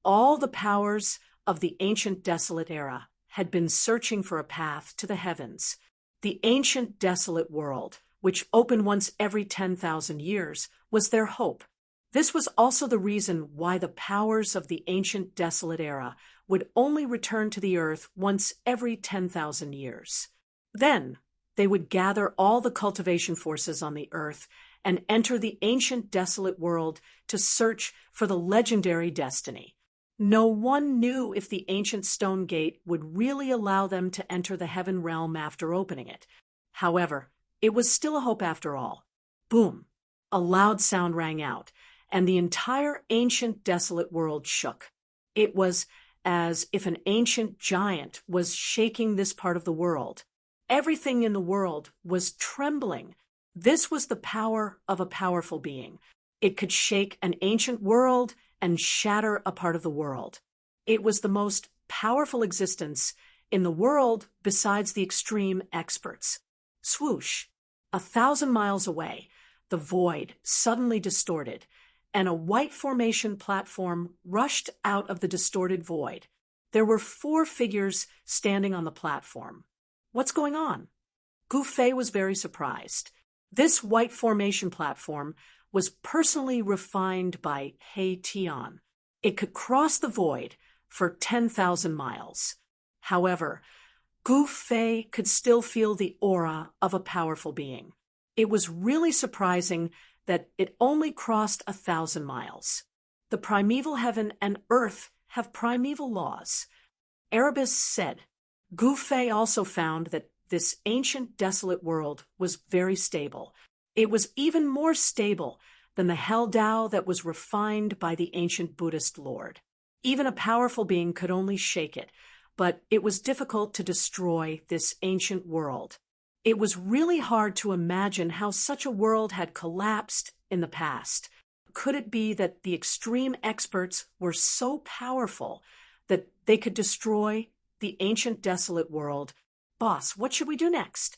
all the powers of the ancient desolate era had been searching for a path to the heavens. The ancient desolate world, which opened once every 10,000 years, was their hope. This was also the reason why the powers of the ancient desolate era would only return to the earth once every 10,000 years. Then, they would gather all the cultivation forces on the earth and enter the ancient desolate world to search for the legendary destiny. No one knew if the ancient stone gate would really allow them to enter the heaven realm after opening it. However, it was still a hope after all. Boom! A loud sound rang out, and the entire ancient desolate world shook. It was as if an ancient giant was shaking this part of the world. Everything in the world was trembling. This was the power of a powerful being. It could shake an ancient world and shatter a part of the world. It was the most powerful existence in the world besides the extreme experts. Swoosh! 1,000 miles away, the void suddenly distorted, and a white formation platform rushed out of the distorted void. There were 4 figures standing on the platform. What's going on? Gu Fei was very surprised. This white formation platform was personally refined by Haetion. It could cross the void for 10,000 miles. However, Gu Fei could still feel the aura of a powerful being. It was really surprising that it only crossed 1,000 miles. The primeval heaven and earth have primeval laws. Erebus said. Gu Fei also found that this ancient desolate world was very stable. It was even more stable than the Hell Tao that was refined by the ancient Buddhist Lord. Even a powerful being could only shake it, but it was difficult to destroy this ancient world. It was really hard to imagine how such a world had collapsed in the past. Could it be that the extreme experts were so powerful that they could destroy the ancient desolate world? Boss, what should we do next?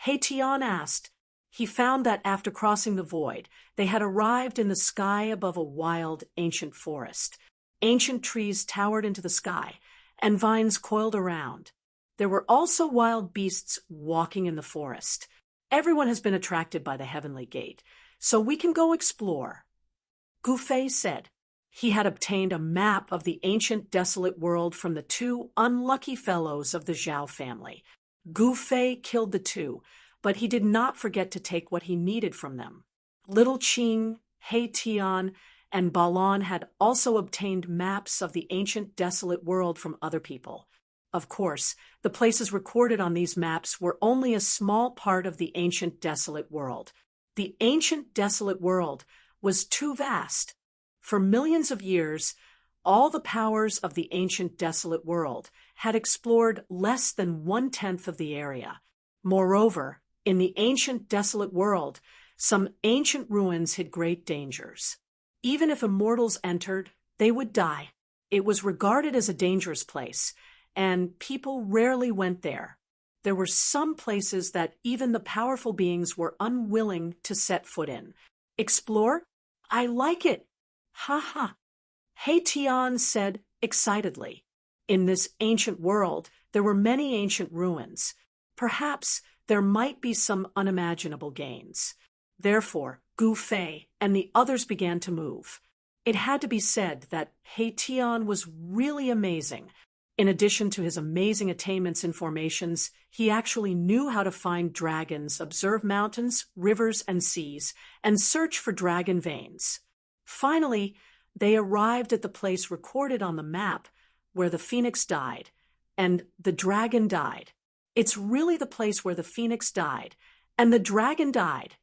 He Tian asked. He found that after crossing the void, they had arrived in the sky above a wild, ancient forest. Ancient trees towered into the sky, and vines coiled around. There were also wild beasts walking in the forest. Everyone has been attracted by the heavenly gate, so we can go explore. Gu Fei said. He had obtained a map of the ancient desolate world from the two unlucky fellows of the Zhao family. Gu Fei killed the two, but he did not forget to take what he needed from them. Little Qing, He Tian, and Balan had also obtained maps of the ancient desolate world from other people. Of course, the places recorded on these maps were only a small part of the ancient desolate world. The ancient desolate world was too vast. For millions of years, all the powers of the ancient desolate world had explored less than 1/10 of the area. Moreover, in the ancient desolate world, some ancient ruins hid great dangers. Even if immortals entered, they would die. It was regarded as a dangerous place, and people rarely went there. There were some places that even the powerful beings were unwilling to set foot in. Explore? I like it. Ha ha. He Tian said excitedly. In this ancient world, there were many ancient ruins. Perhaps there might be some unimaginable gains. Therefore, Gu Fei and the others began to move. It had to be said that He Tian was really amazing. In addition to his amazing attainments in formations, he actually knew how to find dragons, observe mountains, rivers, and seas, and search for dragon veins. Finally, they arrived at the place recorded on the map where the phoenix died, and the dragon died. It's really the place where the phoenix died, and the dragon died.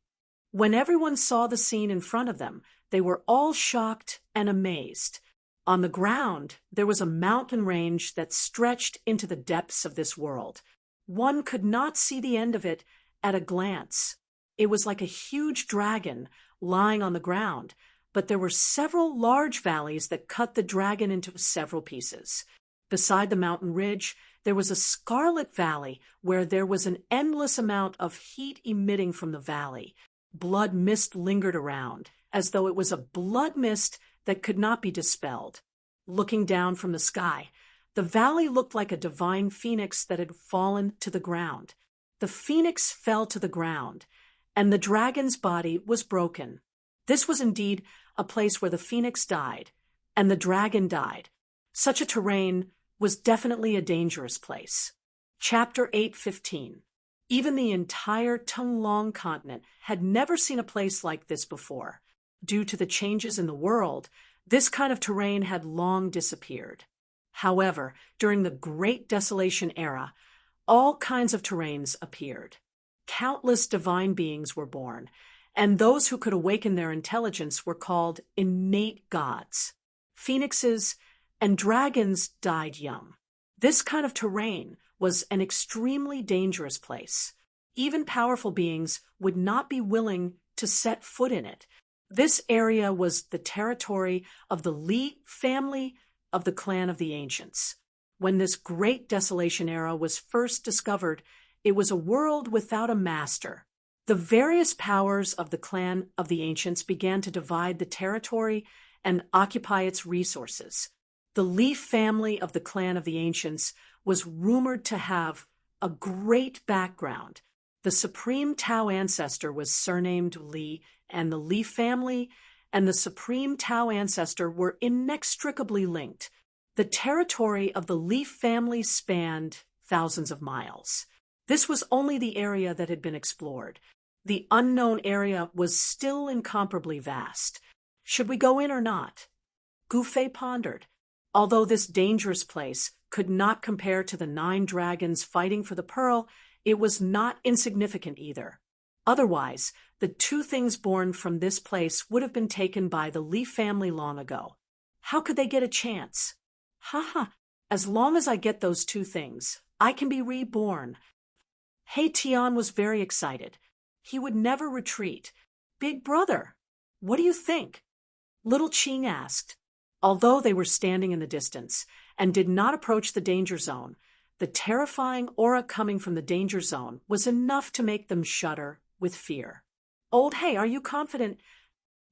When everyone saw the scene in front of them, they were all shocked and amazed. On the ground, there was a mountain range that stretched into the depths of this world. One could not see the end of it at a glance. It was like a huge dragon lying on the ground, but there were several large valleys that cut the dragon into several pieces. Beside the mountain ridge, there was a scarlet valley where there was an endless amount of heat emitting from the valley. Blood mist lingered around, as though it was a blood mist that could not be dispelled. Looking down from the sky, the valley looked like a divine phoenix that had fallen to the ground. The phoenix fell to the ground, and the dragon's body was broken. This was indeed a place where the phoenix died, and the dragon died. Such a terrain was definitely a dangerous place. Chapter 8:15. Even the entire Tunglong continent had never seen a place like this before. Due to the changes in the world, this kind of terrain had long disappeared. However, during the Great Desolation era, all kinds of terrains appeared. Countless divine beings were born, and those who could awaken their intelligence were called innate gods. Phoenixes and dragons died young. This kind of terrain was an extremely dangerous place. Even powerful beings would not be willing to set foot in it. This area was the territory of the Li family of the clan of the ancients. When this Great Desolation era was first discovered, it was a world without a master. The various powers of the clan of the ancients began to divide the territory and occupy its resources. The Li family of the clan of the ancients was rumored to have a great background. The supreme Tao ancestor was surnamed Li, and the Li family and the supreme Tao ancestor were inextricably linked. The territory of the Li family spanned thousands of miles. This was only the area that had been explored. The unknown area was still incomparably vast. Should we go in or not? Gu Fei pondered. Although this dangerous place could not compare to the 9 dragons fighting for the pearl, it was not insignificant either. Otherwise, the two things born from this place would have been taken by the Lee family long ago. How could they get a chance? Ha ha, as long as I get those two things, I can be reborn. Hey Tian was very excited. He would never retreat. Big brother, what do you think? Little Ching asked. Although they were standing in the distance and did not approach the danger zone, the terrifying aura coming from the danger zone was enough to make them shudder with fear. Old Hey, are you confident?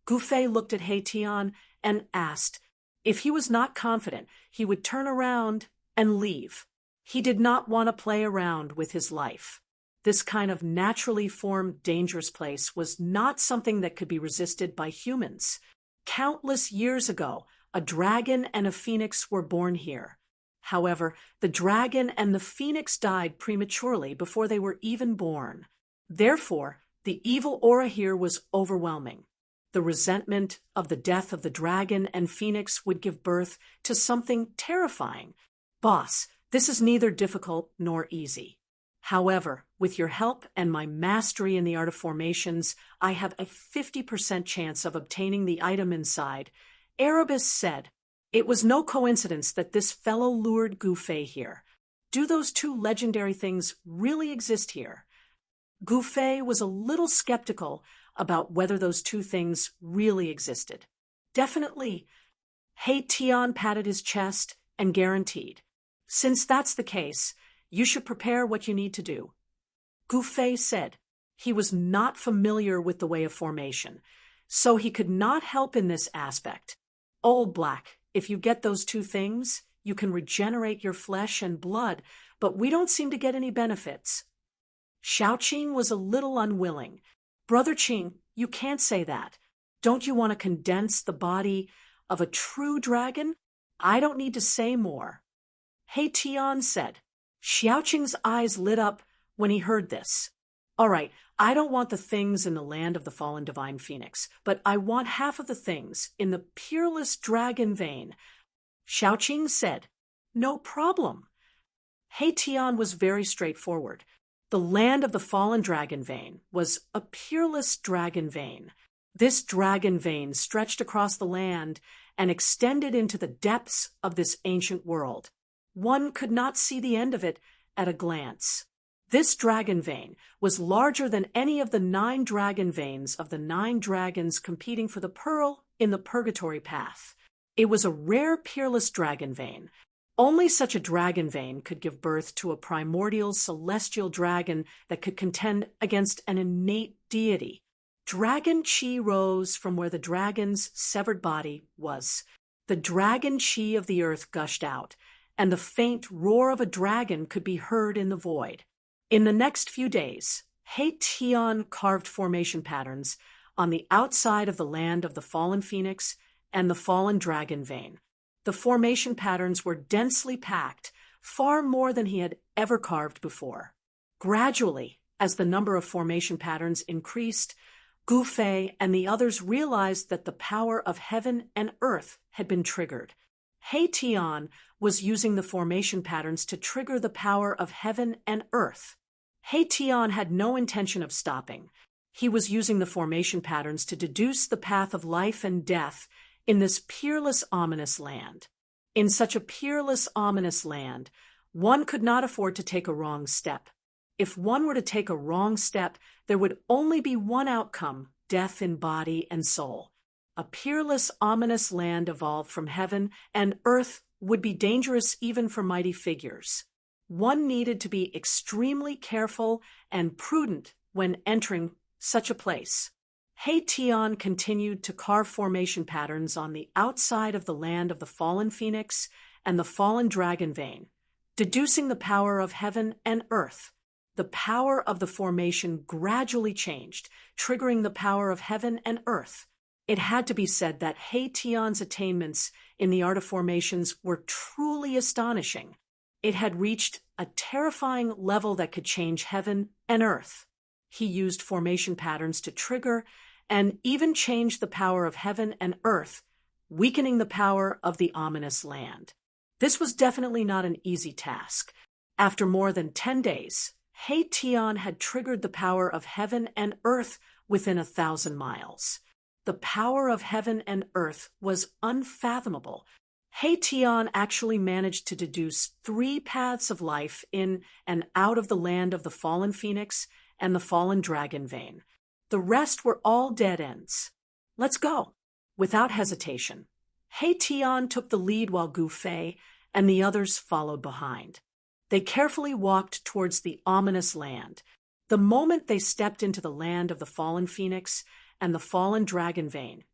Gufei looked at He Tian and asked. If he was not confident, he would turn around and leave. He did not want to play around with his life. This kind of naturally formed dangerous place was not something that could be resisted by humans. Countless years ago, a dragon and a phoenix were born here. However, the dragon and the phoenix died prematurely before they were even born. Therefore, the evil aura here was overwhelming. The resentment of the death of the dragon and phoenix would give birth to something terrifying. Boss, this is neither difficult nor easy. However, with your help and my mastery in the art of formations, I have a 50% chance of obtaining the item inside. Erebus said. It was no coincidence that this fellow lured Gufei here. Do those two legendary things really exist here? Gufei was a little skeptical about whether those two things really existed. Definitely. He Tian patted his chest and guaranteed. Since that's the case, you should prepare what you need to do. Gufei said. He was not familiar with the way of formation, so he could not help in this aspect. Old Black, if you get those two things, you can regenerate your flesh and blood, but we don't seem to get any benefits. Xiaoqing was a little unwilling. Brother Qing, you can't say that. Don't you want to condense the body of a true dragon? I don't need to say more. He Tian said. Xiaoqing's eyes lit up when he heard this. All right, I don't want the things in the land of the fallen divine phoenix, but I want half of the things in the peerless dragon vein. Xiaoqing said. No problem. He Tian was very straightforward. The land of the fallen dragon vein was a peerless dragon vein. This dragon vein stretched across the land and extended into the depths of this ancient world. One could not see the end of it at a glance. This dragon vein was larger than any of the 9 dragon veins of the 9 dragons competing for the pearl in the purgatory path. It was a rare peerless dragon vein. Only such a dragon vein could give birth to a primordial celestial dragon that could contend against an innate deity. Dragon chi rose from where the dragon's severed body was. The dragon chi of the earth gushed out, and the faint roar of a dragon could be heard in the void. In the next few days, He Tian carved formation patterns on the outside of the land of the fallen phoenix and the fallen dragon vein. The formation patterns were densely packed, far more than he had ever carved before. Gradually, as the number of formation patterns increased, Gufei and the others realized that the power of heaven and earth had been triggered. He Tian was using the formation patterns to trigger the power of heaven and earth. He Tian had no intention of stopping. He was using the formation patterns to deduce the path of life and death in this peerless, ominous land. In such a peerless, ominous land, one could not afford to take a wrong step. If one were to take a wrong step, there would only be one outcome, death in body and soul. A peerless, ominous land evolved from heaven, and earth would be dangerous even for mighty figures. One needed to be extremely careful and prudent when entering such a place. He Tian continued to carve formation patterns on the outside of the land of the fallen phoenix and the fallen dragon vein, deducing the power of heaven and earth. The power of the formation gradually changed, triggering the power of heaven and earth. It had to be said that He Tian's attainments in the art of formations were truly astonishing. It had reached a terrifying level that could change heaven and earth. He used formation patterns to trigger and even change the power of heaven and earth, weakening the power of the ominous land. This was definitely not an easy task. After more than 10 days, Tian had triggered the power of heaven and earth within 1,000 miles. The power of heaven and earth was unfathomable. Tian actually managed to deduce 3 paths of life in and out of the land of the fallen phoenix and the fallen dragon vein. The rest were all dead ends. Let's go. Without hesitation, Tian took the lead while Gu Fei and the others followed behind. They carefully walked towards the ominous land. The moment they stepped into the land of the fallen phoenix and the fallen dragon vein,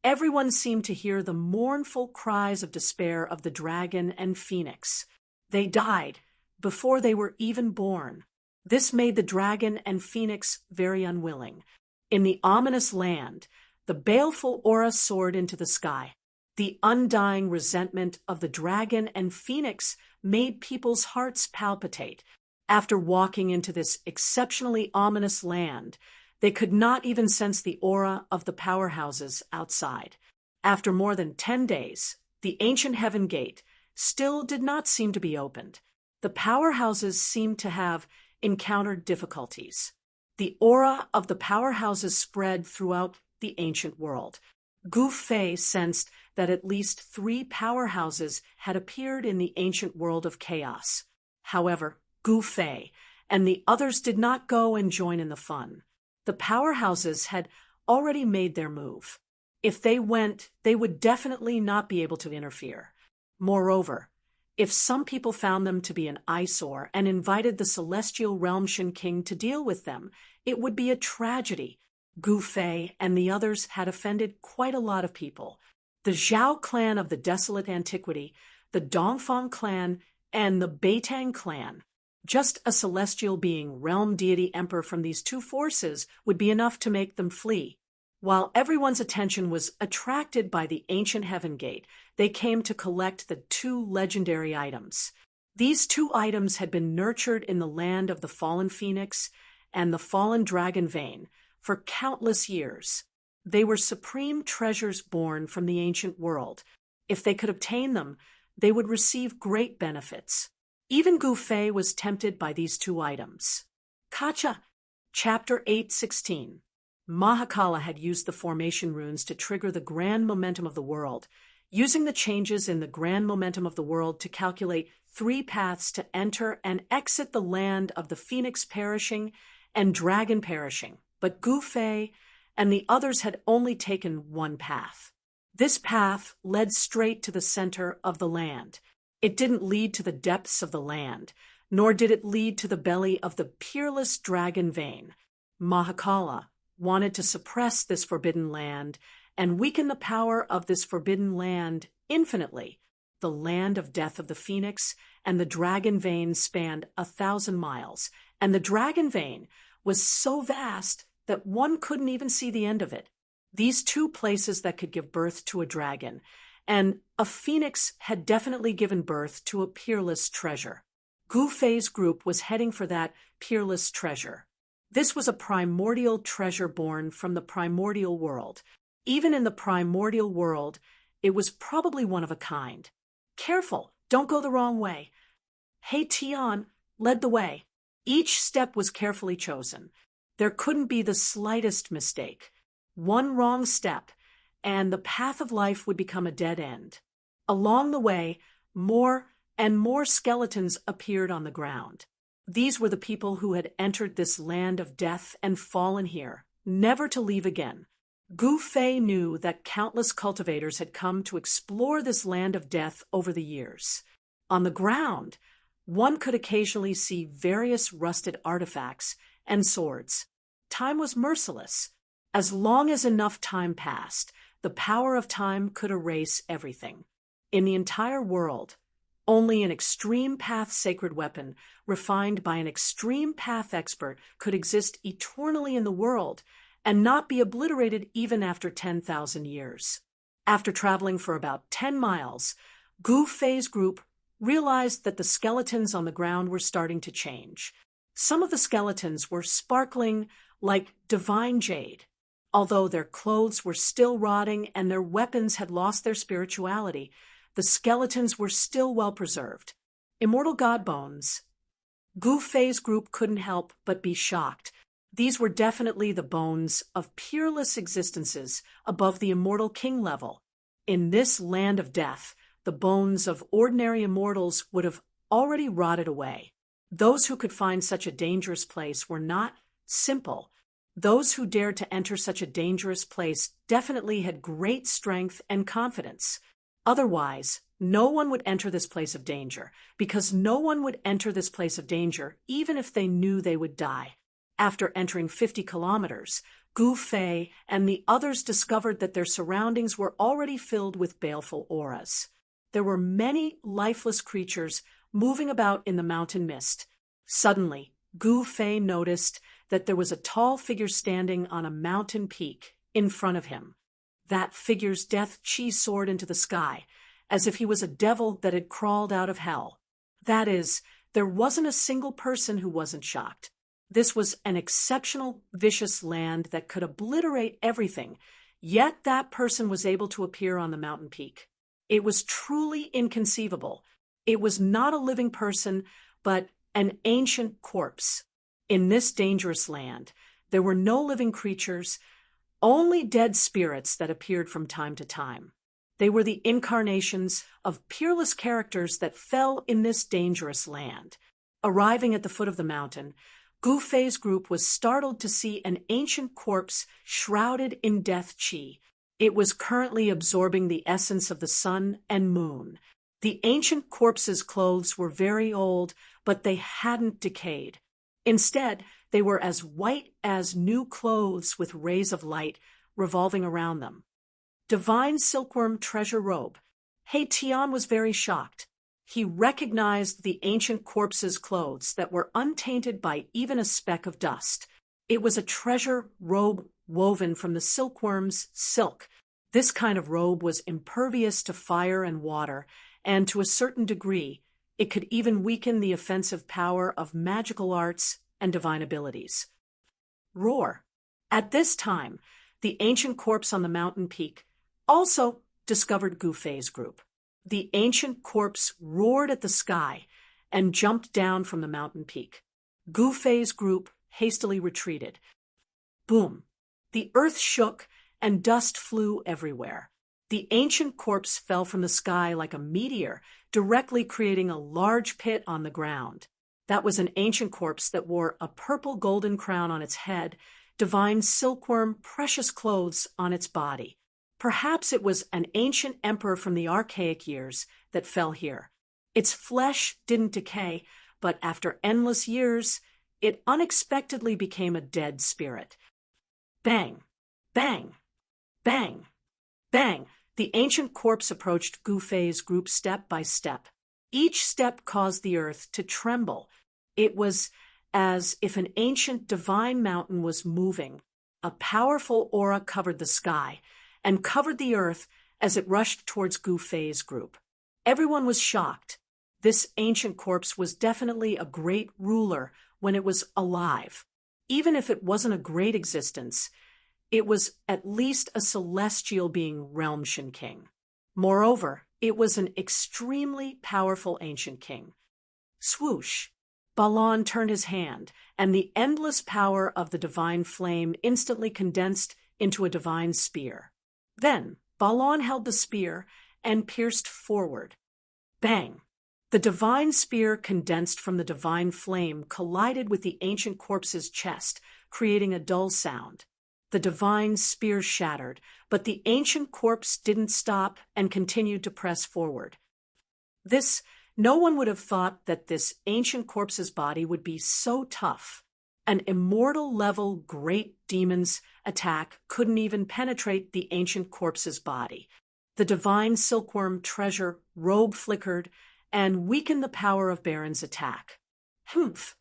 everyone seemed to hear the mournful cries of despair of the dragon and phoenix. They died before they were even born. This made the dragon and phoenix very unwilling. In the ominous land, the baleful aura soared into the sky. The undying resentment of the dragon and phoenix made people's hearts palpitate. After walking into this exceptionally ominous land, they could not even sense the aura of the powerhouses outside. After more than 10 days, the ancient heaven gate still did not seem to be opened. The powerhouses seemed to have encountered difficulties. The aura of the powerhouses spread throughout the ancient world. Gu Fei sensed that at least 3 powerhouses had appeared in the ancient world of chaos. However, Gu Fei and the others did not go and join in the fun. The powerhouses had already made their move. If they went, they would definitely not be able to interfere. Moreover, if some people found them to be an eyesore and invited the celestial realm Shin King to deal with them, it would be a tragedy. Gu Fei and the others had offended quite a lot of people. The Zhao clan of the Desolate Antiquity, the Dongfang clan, and the Beitang clan. Just a celestial being, realm deity emperor from these 2 forces would be enough to make them flee. While everyone's attention was attracted by the ancient heaven gate, they came to collect the 2 legendary items. These 2 items had been nurtured in the land of the fallen phoenix and the fallen dragon vein for countless years. They were supreme treasures born from the ancient world. If they could obtain them, they would receive great benefits. Even Gu Fei was tempted by these 2 items. Kacha, Chapter 8:16. Mahakala had used the formation runes to trigger the grand momentum of the world, using the changes in the grand momentum of the world to calculate 3 paths to enter and exit the land of the phoenix perishing and dragon perishing. But Gu Fei and the others had only taken 1 path. This path led straight to the center of the land. It didn't lead to the depths of the land, nor did it lead to the belly of the peerless dragon vein. Mahakala wanted to suppress this forbidden land and weaken the power of this forbidden land infinitely. The land of death of the phoenix and the dragon vein spanned 1,000 miles, and the dragon vein was so vast that one couldn't even see the end of it. These 2 places that could give birth to a dragon, and a phoenix had definitely given birth to a peerless treasure. Gu Fei's group was heading for that peerless treasure. This was a primordial treasure born from the primordial world. Even in the primordial world, it was probably one of a kind. Careful, don't go the wrong way. Tian led the way. Each step was carefully chosen. There couldn't be the slightest mistake. One wrong step, and the path of life would become a dead end. Along the way, more and more skeletons appeared on the ground. These were the people who had entered this land of death and fallen here, never to leave again. Gu Fei knew that countless cultivators had come to explore this land of death over the years. On the ground, one could occasionally see various rusted artifacts and swords. Time was merciless. As long as enough time passed, the power of time could erase everything. In the entire world, only an extreme path sacred weapon, refined by an extreme path expert, could exist eternally in the world and not be obliterated even after 10,000 years. After traveling for about 10 miles, Gu Fei's group realized that the skeletons on the ground were starting to change. Some of the skeletons were sparkling like divine jade. Although their clothes were still rotting and their weapons had lost their spirituality, the skeletons were still well preserved. Immortal god bones. Gu Fei's group couldn't help but be shocked. These were definitely the bones of peerless existences above the immortal king level. In this land of death, the bones of ordinary immortals would have already rotted away. Those who could find such a dangerous place were not simple. Those who dared to enter such a dangerous place definitely had great strength and confidence. Otherwise, no one would enter this place of danger, because no one would enter this place of danger even if they knew they would die. After entering 50 kilometers, Gu Fei and the others discovered that their surroundings were already filled with baleful auras. There were many lifeless creatures moving about in the mountain mist. Suddenly, Gu Fei noticed that there was a tall figure standing on a mountain peak in front of him. That figure's death chi soared into the sky, as if he was a devil that had crawled out of hell. That is, there wasn't a single person who wasn't shocked. This was an exceptional, vicious land that could obliterate everything, yet that person was able to appear on the mountain peak. It was truly inconceivable. It was not a living person, but an ancient corpse. In this dangerous land, there were no living creatures, only dead spirits that appeared from time to time. They were the incarnations of peerless characters that fell in this dangerous land. Arriving at the foot of the mountain, Gu Fei's group was startled to see an ancient corpse shrouded in death chi. It was currently absorbing the essence of the sun and moon. The ancient corpse's clothes were very old, but they hadn't decayed. Instead, they were as white as new clothes with rays of light revolving around them. Divine silkworm treasure robe. He Tian was very shocked. He recognized the ancient corpse's clothes that were untainted by even a speck of dust. It was a treasure robe woven from the silkworm's silk. This kind of robe was impervious to fire and water, and to a certain degree, it could even weaken the offensive power of magical arts and divine abilities. Roar. At this time, the ancient corpse on the mountain peak also discovered Gu Fei's group. The ancient corpse roared at the sky and jumped down from the mountain peak. Gu Fei's group hastily retreated. Boom! The earth shook and dust flew everywhere. The ancient corpse fell from the sky like a meteor, directly creating a large pit on the ground. That was an ancient corpse that wore a purple golden crown on its head, divine silkworm precious clothes on its body. Perhaps it was an ancient emperor from the archaic years that fell here. Its flesh didn't decay, but after endless years, it unexpectedly became a dead spirit. Bang! Bang! Bang! Bang! The ancient corpse approached Gu Fei's group step by step. Each step caused the earth to tremble. It was as if an ancient divine mountain was moving. A powerful aura covered the sky and covered the earth as it rushed towards Gu Fei's group. Everyone was shocked. This ancient corpse was definitely a great ruler when it was alive. Even if it wasn't a great existence, it was at least a celestial being Realmshan king. Moreover, it was an extremely powerful ancient king. Swoosh! Balan turned his hand, and the endless power of the divine flame instantly condensed into a divine spear. Then, Balan held the spear and pierced forward. Bang! The divine spear condensed from the divine flame collided with the ancient corpse's chest, creating a dull sound. The divine spear shattered, but the ancient corpse didn't stop and continued to press forward. No one would have thought that this ancient corpse's body would be so tough. An immortal-level great demon's attack couldn't even penetrate the ancient corpse's body. The divine silkworm treasure robe flickered and weakened the power of Baron's attack. Humph!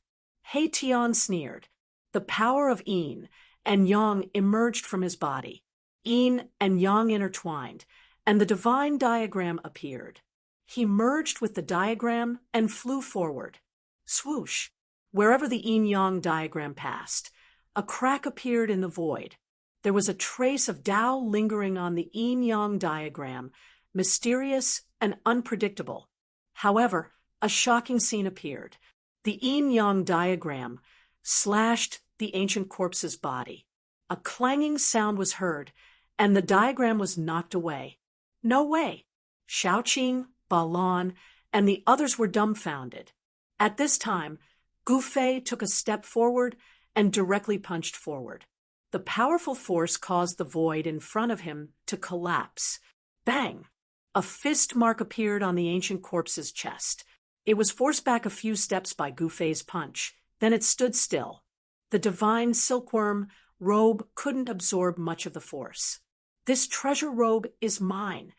He Tian sneered. The power of Yin and Yang emerged from his body. Yin and Yang intertwined, and the divine diagram appeared. He merged with the diagram and flew forward. Swoosh! Wherever the yin-yang diagram passed, a crack appeared in the void. There was a trace of Tao lingering on the yin-yang diagram, mysterious and unpredictable. However, a shocking scene appeared. The yin-yang diagram slashed the ancient corpse's body. A clanging sound was heard, and the diagram was knocked away. No way! Shaoqing, Balan, and the others were dumbfounded. At this time, Gu Fei took a step forward and directly punched forward. The powerful force caused the void in front of him to collapse. Bang! A fist mark appeared on the ancient corpse's chest. It was forced back a few steps by Gu Fei's punch. Then it stood still. The divine silkworm robe couldn't absorb much of the force. This treasure robe is mine.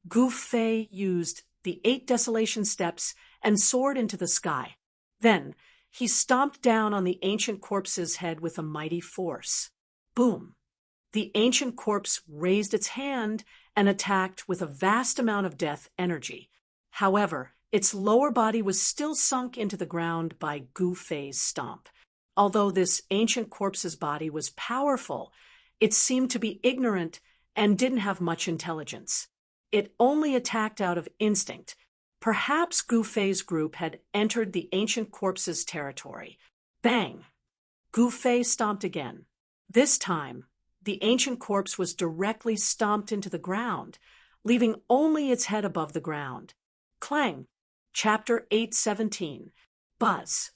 Gu Fei used the 8 desolation steps and soared into the sky. Then he stomped down on the ancient corpse's head with a mighty force. Boom! The ancient corpse raised its hand and attacked with a vast amount of death energy. However, its lower body was still sunk into the ground by Gu Fei's stomp. Although this ancient corpse's body was powerful, it seemed to be ignorant and didn't have much intelligence. It only attacked out of instinct. Perhaps Gu Fei's group had entered the ancient corpse's territory. Bang! Gu Fei stomped again. This time, the ancient corpse was directly stomped into the ground, leaving only its head above the ground. Clang! Chapter 817. Buzz!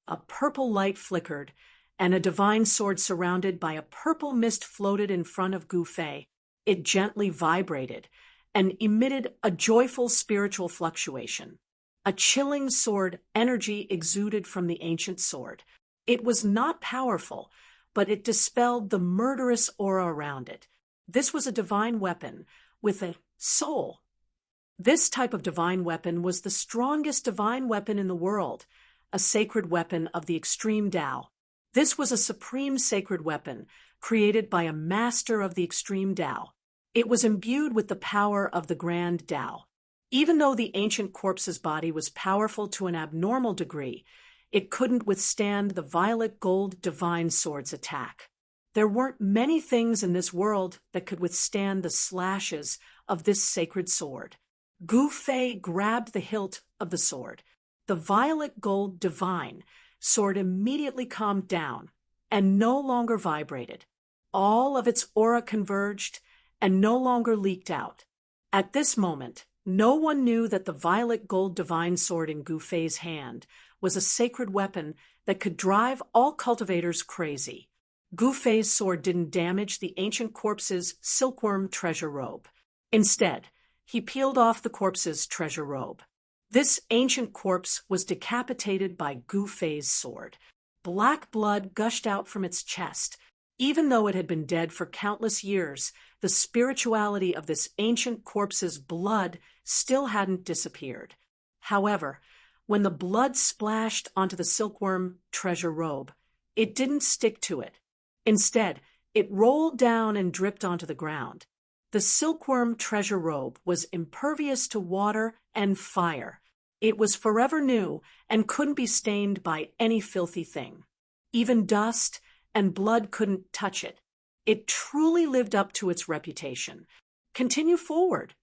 A purple light flickered, and a divine sword surrounded by a purple mist floated in front of Gu Fei. It gently vibrated and emitted a joyful spiritual fluctuation. A chilling sword energy exuded from the ancient sword. It was not powerful, but it dispelled the murderous aura around it. This was a divine weapon with a soul. This type of divine weapon was the strongest divine weapon in the world, a sacred weapon of the extreme Tao. This was a supreme sacred weapon created by a master of the extreme Tao. It was imbued with the power of the grand Tao. Even though the ancient corpse's body was powerful to an abnormal degree, it couldn't withstand the violet gold divine sword's attack. There weren't many things in this world that could withstand the slashes of this sacred sword. Gu Fei grabbed the hilt of the sword. The violet gold divine sword immediately calmed down and no longer vibrated. All of its aura converged and no longer leaked out. At this moment, no one knew that the violet gold divine sword in Gu Fei's hand was a sacred weapon that could drive all cultivators crazy. Gu Fei's sword didn't damage the ancient corpse's silkworm treasure robe. Instead, he peeled off the corpse's treasure robe. This ancient corpse was decapitated by Gu Fei's sword. Black blood gushed out from its chest. Even though it had been dead for countless years, the spirituality of this ancient corpse's blood still hadn't disappeared. However, when the blood splashed onto the silkworm treasure robe, it didn't stick to it. Instead, it rolled down and dripped onto the ground. The silkworm treasure robe was impervious to water and fire. It was forever new and couldn't be stained by any filthy thing. Even dust and blood couldn't touch it. It truly lived up to its reputation. Continue forward.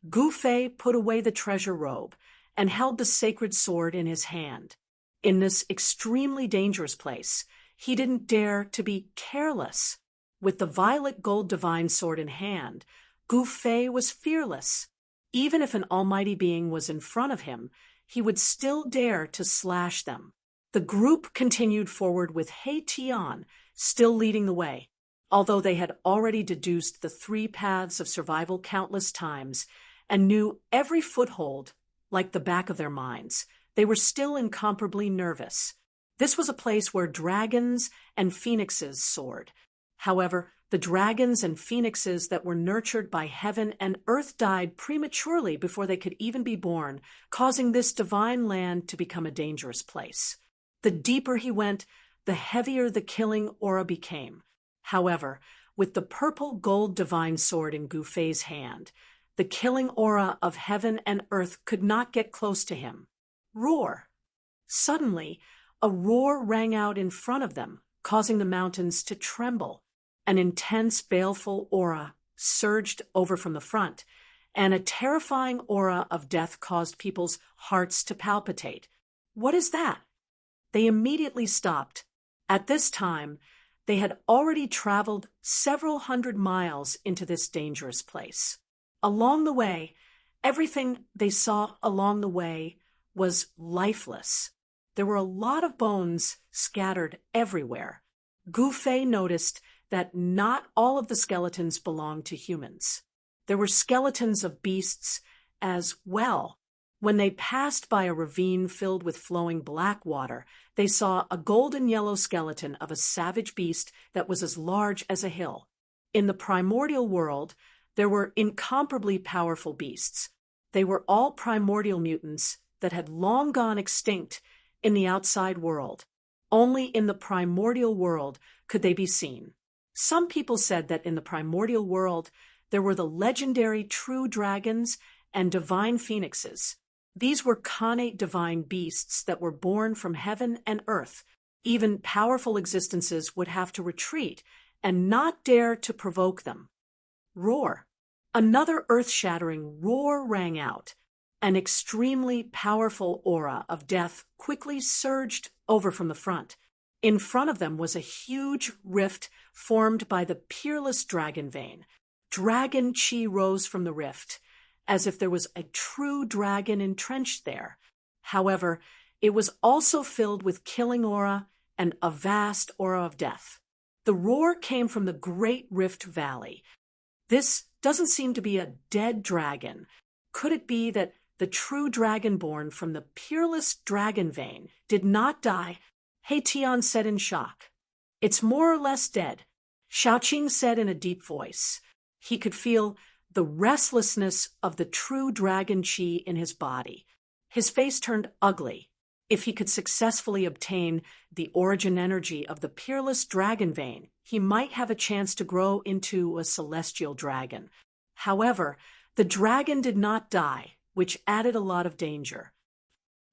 Gu Fei put away the treasure robe and held the sacred sword in his hand. In this extremely dangerous place, he didn't dare to be careless. With the violet gold divine sword in hand, Gu Fei was fearless. Even if an almighty being was in front of him, he would still dare to slash them. The group continued forward with He Tian still leading the way. Although they had already deduced the 3 paths of survival countless times and knew every foothold like the back of their minds, they were still incomparably nervous. This was a place where dragons and phoenixes soared. However, the dragons and phoenixes that were nurtured by heaven and earth died prematurely before they could even be born, causing this divine land to become a dangerous place. The deeper he went, the heavier the killing aura became. However, with the purple gold divine sword in Gu Fei's hand, the killing aura of heaven and earth could not get close to him. Roar! Suddenly, a roar rang out in front of them, causing the mountains to tremble. An intense, baleful aura surged over from the front, and a terrifying aura of death caused people's hearts to palpitate. What is that? they immediately stopped. At this time, they had already traveled several hundred miles into this dangerous place. Along the way, everything they saw along the way was lifeless. There were a lot of bones scattered everywhere. Gu Fei noticed that not all of the skeletons belonged to humans. There were skeletons of beasts as well. When they passed by a ravine filled with flowing black water, they saw a golden yellow skeleton of a savage beast that was as large as a hill. In the primordial world, there were incomparably powerful beasts. They were all primordial mutants that had long gone extinct in the outside world. Only in the primordial world could they be seen. Some people said that in the primordial world, there were the legendary true dragons and divine phoenixes. These were connate divine beasts that were born from heaven and earth. Even powerful existences would have to retreat and not dare to provoke them. Roar. Another earth-shattering roar rang out. An extremely powerful aura of death quickly surged over from the front. In front of them was a huge rift formed by the peerless dragon vein. Dragon chi rose from the rift, as if there was a true dragon entrenched there. However, it was also filled with killing aura and a vast aura of death. The roar came from the Great Rift Valley. This doesn't seem to be a dead dragon. Could it be that the true dragon born from the peerless dragon vein did not die? He Tian said in shock. It's more or less dead, Xiaoqing said in a deep voice. He could feel the restlessness of the true dragon chi in his body. His face turned ugly. If he could successfully obtain the origin energy of the peerless dragon vein, he might have a chance to grow into a celestial dragon. However, the dragon did not die, which added a lot of danger.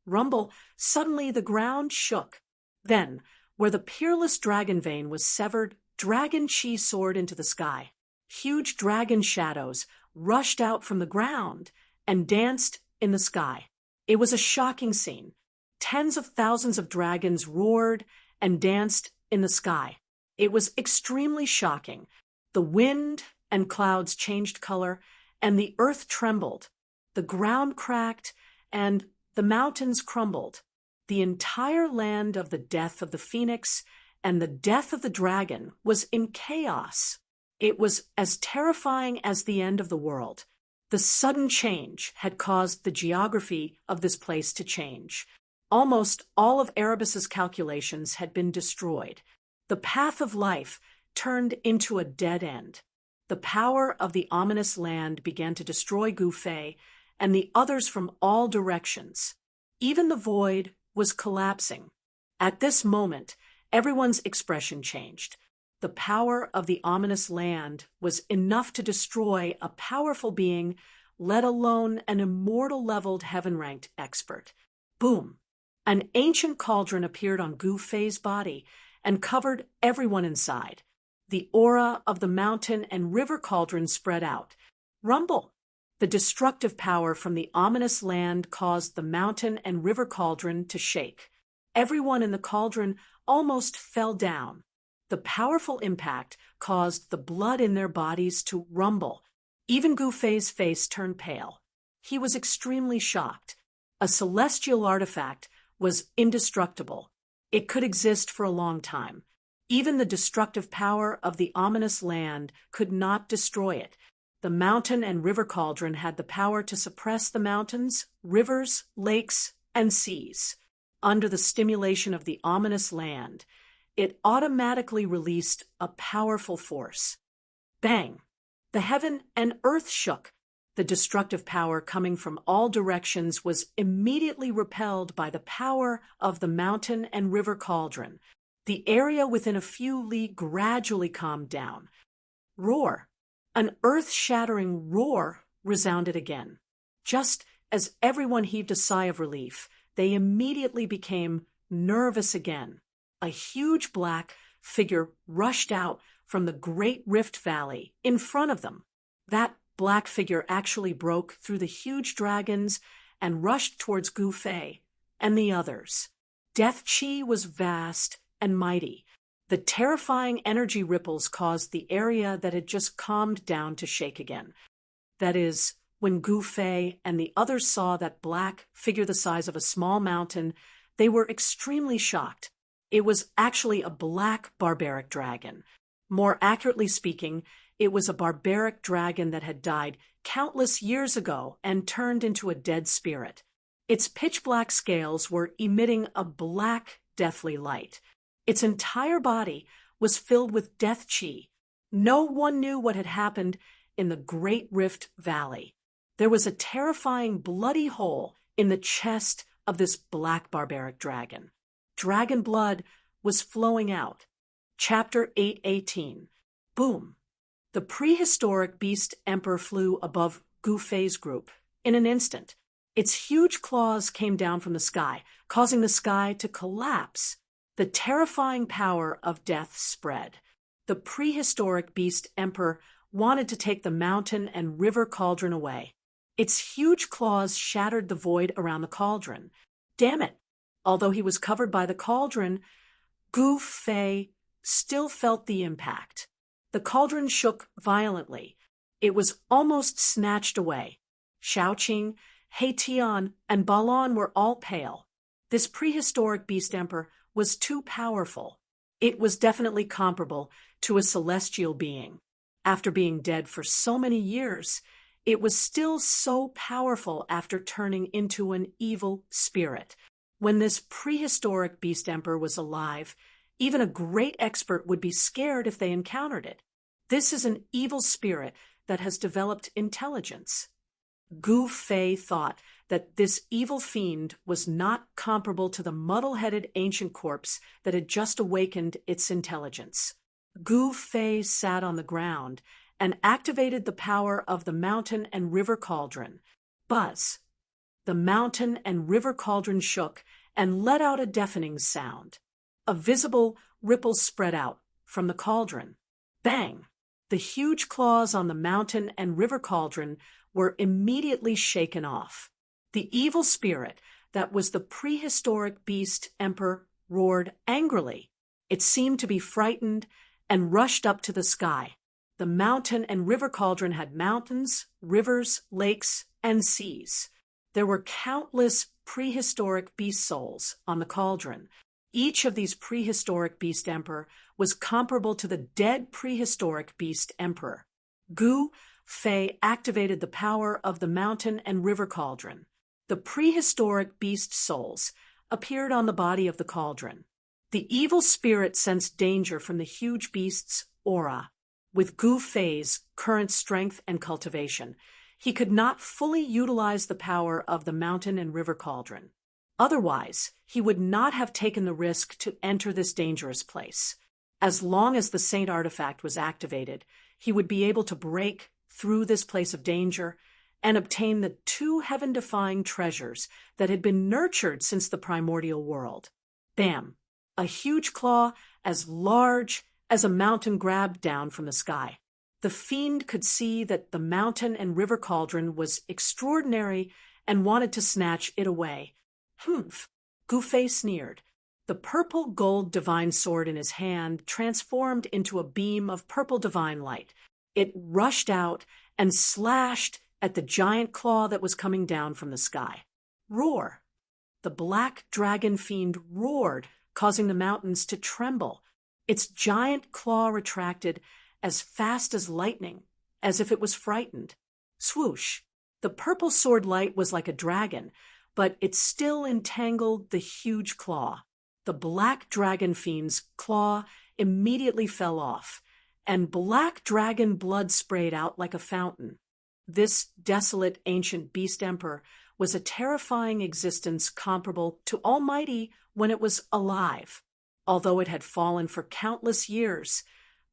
Rumble, suddenly the ground shook. Then, where the peerless dragon vein was severed, dragon chi soared into the sky. Huge dragon shadows rushed out from the ground and danced in the sky. It was a shocking scene. Tens of thousands of dragons roared and danced in the sky. It was extremely shocking. The wind and clouds changed color, and the earth trembled. The ground cracked, and the mountains crumbled. The entire land of the death of the phoenix and the death of the dragon was in chaos. It was as terrifying as the end of the world. The sudden change had caused the geography of this place to change. Almost all of Erebus's calculations had been destroyed. The path of life turned into a dead end. The power of the ominous land began to destroy Gu Fei and the others from all directions. Even the void was collapsing. At this moment, everyone's expression changed. The power of the ominous land was enough to destroy a powerful being, let alone an immortal-leveled heaven-ranked expert. Boom! An ancient cauldron appeared on Gu Fei's body and covered everyone inside. The aura of the mountain and river cauldron spread out. Rumble! The destructive power from the ominous land caused the mountain and river cauldron to shake. Everyone in the cauldron almost fell down. The powerful impact caused the blood in their bodies to rumble. Even Gu Fei's face turned pale. He was extremely shocked. A celestial artifact was indestructible. It could exist for a long time. Even the destructive power of the ominous land could not destroy it. The mountain and river cauldron had the power to suppress the mountains, rivers, lakes, and seas. Under the stimulation of the ominous land, it automatically released a powerful force. Bang! The heaven and earth shook. The destructive power coming from all directions was immediately repelled by the power of the mountain and river cauldron. The area within a few li gradually calmed down. Roar! An earth-shattering roar resounded again. Just as everyone heaved a sigh of relief, they immediately became nervous again. A huge black figure rushed out from the Great Rift Valley in front of them. That black figure actually broke through the huge dragons and rushed towards Gu Fei and the others. Death Chi was vast and mighty. The terrifying energy ripples caused the area that had just calmed down to shake again. That is, when Gu Fei and the others saw that black figure the size of a small mountain, they were extremely shocked. It was actually a black barbaric dragon. More accurately speaking, it was a barbaric dragon that had died countless years ago and turned into a dead spirit. Its pitch-black scales were emitting a black, deathly light. Its entire body was filled with death chi. No one knew what had happened in the Great Rift Valley. There was a terrifying bloody hole in the chest of this black barbaric dragon. Dragon blood was flowing out. Chapter 818. Boom. The prehistoric beast emperor flew above Gu Fei's group in an instant. Its huge claws came down from the sky, causing the sky to collapse. The terrifying power of death spread. The prehistoric beast emperor wanted to take the mountain and river cauldron away. Its huge claws shattered the void around the cauldron. Damn it! Although he was covered by the cauldron, Gu Fei still felt the impact. The cauldron shook violently. It was almost snatched away. Shaoqing, He-Tian, and Balon were all pale. This prehistoric beast emperor was too powerful. It was definitely comparable to a celestial being. After being dead for so many years, it was still so powerful after turning into an evil spirit. When this prehistoric beast emperor was alive, even a great expert would be scared if they encountered it. This is an evil spirit that has developed intelligence. Gu Fei thought that this evil fiend was not comparable to the muddle-headed ancient corpse that had just awakened its intelligence. Gu Fei sat on the ground and activated the power of the mountain and river cauldron. Buzz! The mountain and river cauldron shook and let out a deafening sound. A visible ripple spread out from the cauldron. Bang! The huge claws on the mountain and river cauldron were immediately shaken off. The evil spirit that was the prehistoric beast emperor roared angrily. It seemed to be frightened and rushed up to the sky. The mountain and river cauldron had mountains, rivers, lakes, and seas. There were countless prehistoric beast souls on the cauldron. Each of these prehistoric beast emperor was comparable to the dead prehistoric beast emperor. Gu Fei activated the power of the mountain and river cauldron. The prehistoric beast souls appeared on the body of the cauldron. The evil spirit sensed danger from the huge beast's aura. With Gu Fei's current strength and cultivation, he could not fully utilize the power of the mountain and river cauldron. Otherwise, he would not have taken the risk to enter this dangerous place. As long as the Saint artifact was activated, he would be able to break through this place of danger and obtain the two heaven-defying treasures that had been nurtured since the primordial world. Bam! A huge claw as large as a mountain grabbed down from the sky. The fiend could see that the mountain and river cauldron was extraordinary and wanted to snatch it away. Humph! Gu Fei sneered. The purple gold divine sword in his hand transformed into a beam of purple divine light. It rushed out and slashed at the giant claw that was coming down from the sky. Roar! The black dragon fiend roared, causing the mountains to tremble. Its giant claw retracted as fast as lightning, as if it was frightened. Swoosh! The purple sword light was like a dragon, but it still entangled the huge claw. The black dragon fiend's claw immediately fell off, and black dragon blood sprayed out like a fountain. This desolate ancient beast emperor was a terrifying existence comparable to Almighty when it was alive. Although it had fallen for countless years,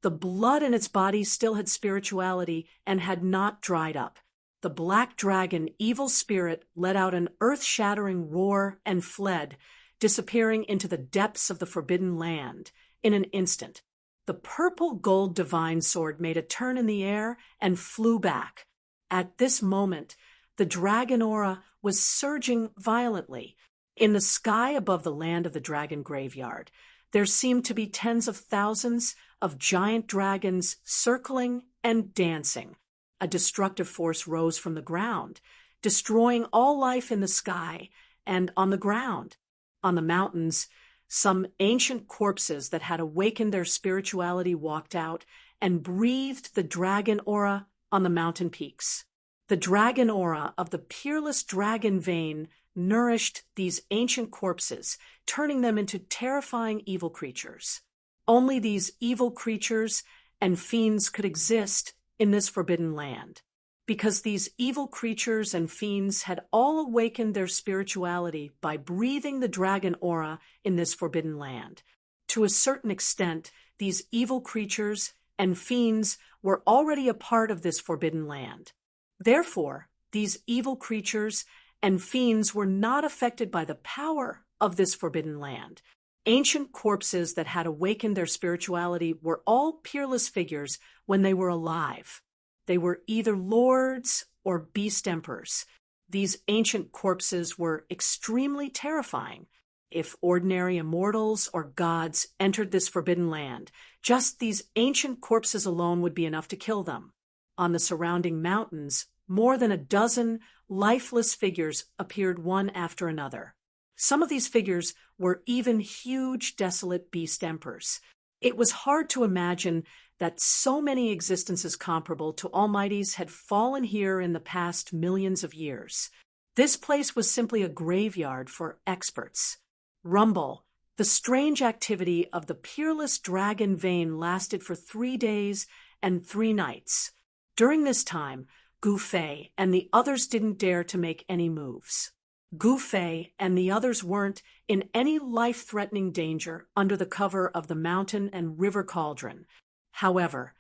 the blood in its body still had spirituality and had not dried up. The black dragon evil spirit let out an earth-shattering roar and fled, disappearing into the depths of the forbidden land in an instant. The purple gold divine sword made a turn in the air and flew back. At this moment, the dragon aura was surging violently. In the sky above the land of the dragon graveyard, there seemed to be tens of thousands of giant dragons circling and dancing. A destructive force rose from the ground, destroying all life in the sky and on the ground. On the mountains, some ancient corpses that had awakened their spirituality walked out and breathed the dragon aura on the mountain peaks. The dragon aura of the peerless dragon vein nourished these ancient corpses, turning them into terrifying evil creatures. Only these evil creatures and fiends could exist in this forbidden land, because these evil creatures and fiends had all awakened their spirituality by breathing the dragon aura in this forbidden land. To a certain extent, these evil creatures and fiends were already a part of this forbidden land. Therefore, these evil creatures and fiends were not affected by the power of this forbidden land. Ancient corpses that had awakened their spirituality were all peerless figures when they were alive. They were either lords or beast emperors. These ancient corpses were extremely terrifying. If ordinary immortals or gods entered this forbidden land, just these ancient corpses alone would be enough to kill them. On the surrounding mountains, more than a dozen lifeless figures appeared one after another. Some of these figures were even huge, desolate beast emperors. It was hard to imagine that so many existences comparable to Almighty's had fallen here in the past millions of years. This place was simply a graveyard for experts. Rumble, the strange activity of the peerless dragon vein, lasted for 3 days and 3 nights. During this time, Gufei and the others didn't dare to make any moves. Gufei and the others weren't in any life-threatening danger under the cover of the mountain and river cauldron. However,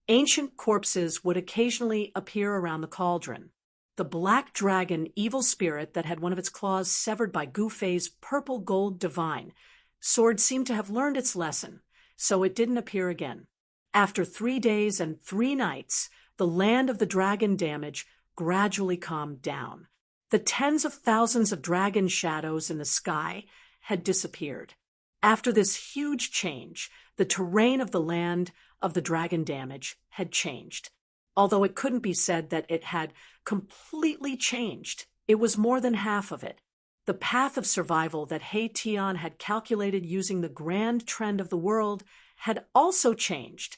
ancient corpses would occasionally appear around the cauldron. The black dragon evil spirit that had one of its claws severed by Gufei's purple gold divine sword seemed to have learned its lesson, so it didn't appear again. After 3 days and 3 nights, the land of the dragon damage gradually calmed down. The tens of thousands of dragon shadows in the sky had disappeared. After this huge change, the terrain of the land of the dragon damage had changed. Although it couldn't be said that it had completely changed, it was more than half of it. The path of survival that He Tian had calculated using the grand trend of the world had also changed.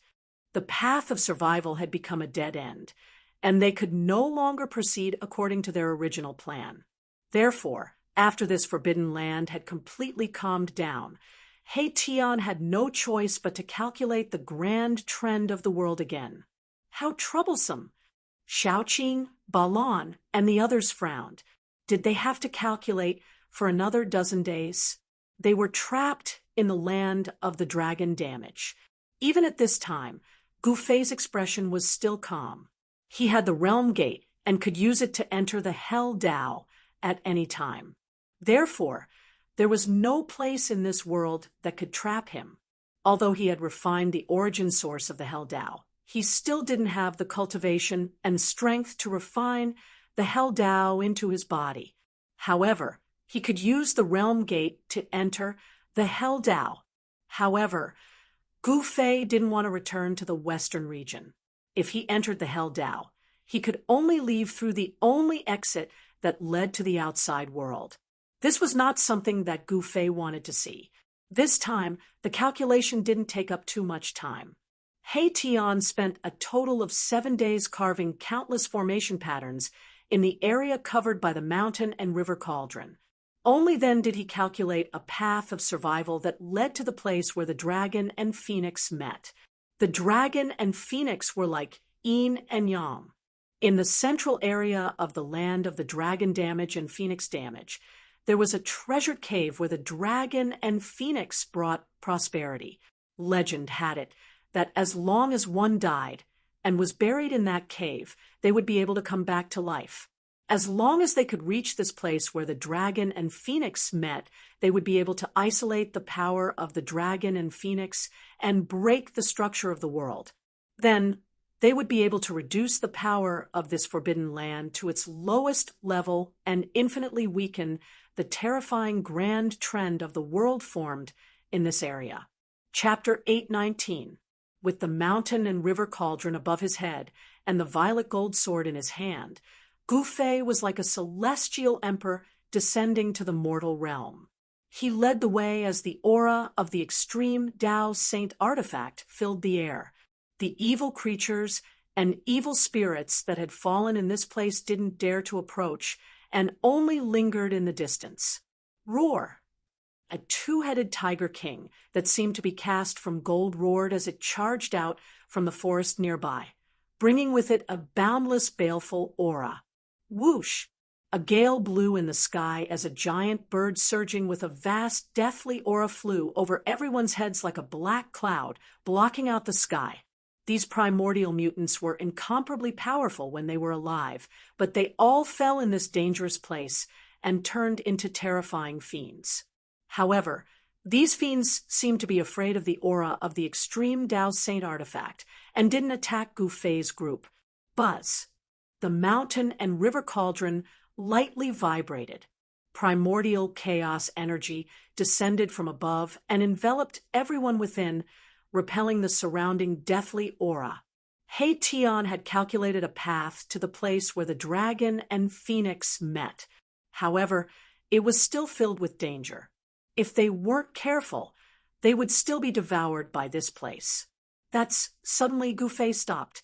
The path of survival had become a dead end, and they could no longer proceed according to their original plan. Therefore, after this forbidden land had completely calmed down, He Tian had no choice but to calculate the grand trend of the world again. How troublesome! Shaoqing, Balon, and the others frowned. Did they have to calculate for another dozen days? They were trapped in the land of the dragon damage. Even at this time, Gufei's expression was still calm. He had the realm gate and could use it to enter the Hell Dao at any time. Therefore, there was no place in this world that could trap him. Although he had refined the origin source of the Hell Dao, he still didn't have the cultivation and strength to refine the Hell Dao into his body. However, he could use the realm gate to enter the Hell Dao. However, Gufei didn't want to return to the western region. If he entered the Hell Dao, he could only leave through the only exit that led to the outside world. This was not something that Gufei wanted to see. This time, the calculation didn't take up too much time. He Tian spent a total of 7 days carving countless formation patterns in the area covered by the mountain and river cauldron. Only then did he calculate a path of survival that led to the place where the dragon and phoenix met. The dragon and phoenix were like yin and yang. In the central area of the land of the dragon damage and phoenix damage, there was a treasured cave where the dragon and phoenix brought prosperity. Legend had it that as long as one died and was buried in that cave, they would be able to come back to life. As long as they could reach this place where the dragon and phoenix met, they would be able to isolate the power of the dragon and phoenix and break the structure of the world. Then they would be able to reduce the power of this forbidden land to its lowest level and infinitely weaken the terrifying grand trend of the world formed in this area. Chapter 8:19. With the mountain and river cauldron above his head and the violet gold sword in his hand, Gu Fei was like a celestial emperor descending to the mortal realm. He led the way as the aura of the extreme Tao Saint artifact filled the air. The evil creatures and evil spirits that had fallen in this place didn't dare to approach and only lingered in the distance. Roar! A two-headed tiger king that seemed to be cast from gold roared as it charged out from the forest nearby, bringing with it a boundless, baleful aura. Whoosh! A gale blew in the sky as a giant bird surging with a vast, deathly aura flew over everyone's heads like a black cloud, blocking out the sky. These primordial mutants were incomparably powerful when they were alive, but they all fell in this dangerous place and turned into terrifying fiends. However, these fiends seemed to be afraid of the aura of the extreme Tao Saint artifact and didn't attack Gu Fei's group. Buzz! The mountain and river cauldron lightly vibrated. Primordial chaos energy descended from above and enveloped everyone within, repelling the surrounding deathly aura. He Tian had calculated a path to the place where the dragon and phoenix met. However, it was still filled with danger. If they weren't careful, they would still be devoured by this place. Suddenly Gu Fei stopped.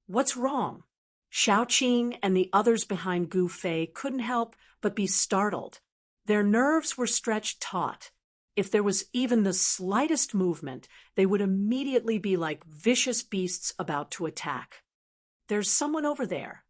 What's wrong? Xiaoqing and the others behind Gu Fei couldn't help but be startled. Their nerves were stretched taut. If there was even the slightest movement, they would immediately be like vicious beasts about to attack. There's someone over there.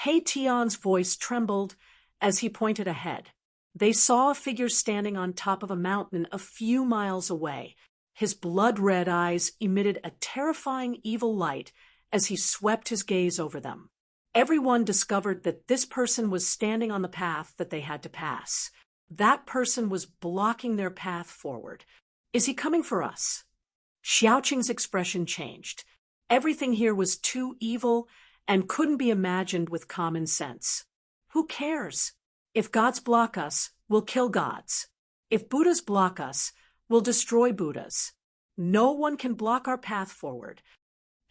He Tian's voice trembled as he pointed ahead. They saw a figure standing on top of a mountain a few miles away. His blood-red eyes emitted a terrifying evil light as he swept his gaze over them. Everyone discovered that this person was standing on the path that they had to pass. That person was blocking their path forward. Is he coming for us? Xiaoqing's expression changed. Everything here was too evil and couldn't be imagined with common sense. Who cares? If gods block us, we'll kill gods. If Buddhas block us, we'll destroy Buddhas. No one can block our path forward.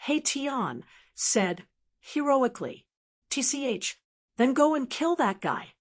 He Tian said heroically, "TCH, then go and kill that guy."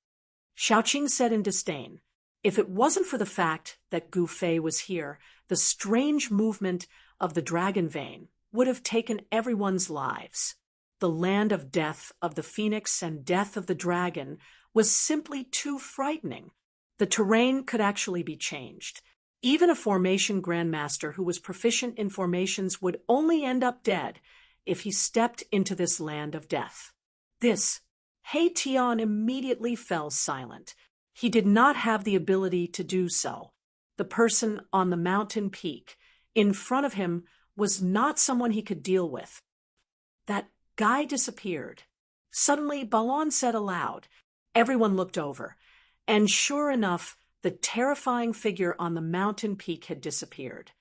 Xiaoqing said in disdain, "If it wasn't for the fact that Gu Fei was here, the strange movement of the dragon vein would have taken everyone's lives. The land of death of the phoenix and death of the dragon was simply too frightening. The terrain could actually be changed. Even a formation grandmaster who was proficient in formations would only end up dead if he stepped into this land of death." He Tian immediately fell silent. He did not have the ability to do so. The person on the mountain peak in front of him was not someone he could deal with. That guy disappeared. Suddenly, Balon said aloud. Everyone looked over, and sure enough, the terrifying figure on the mountain peak had disappeared.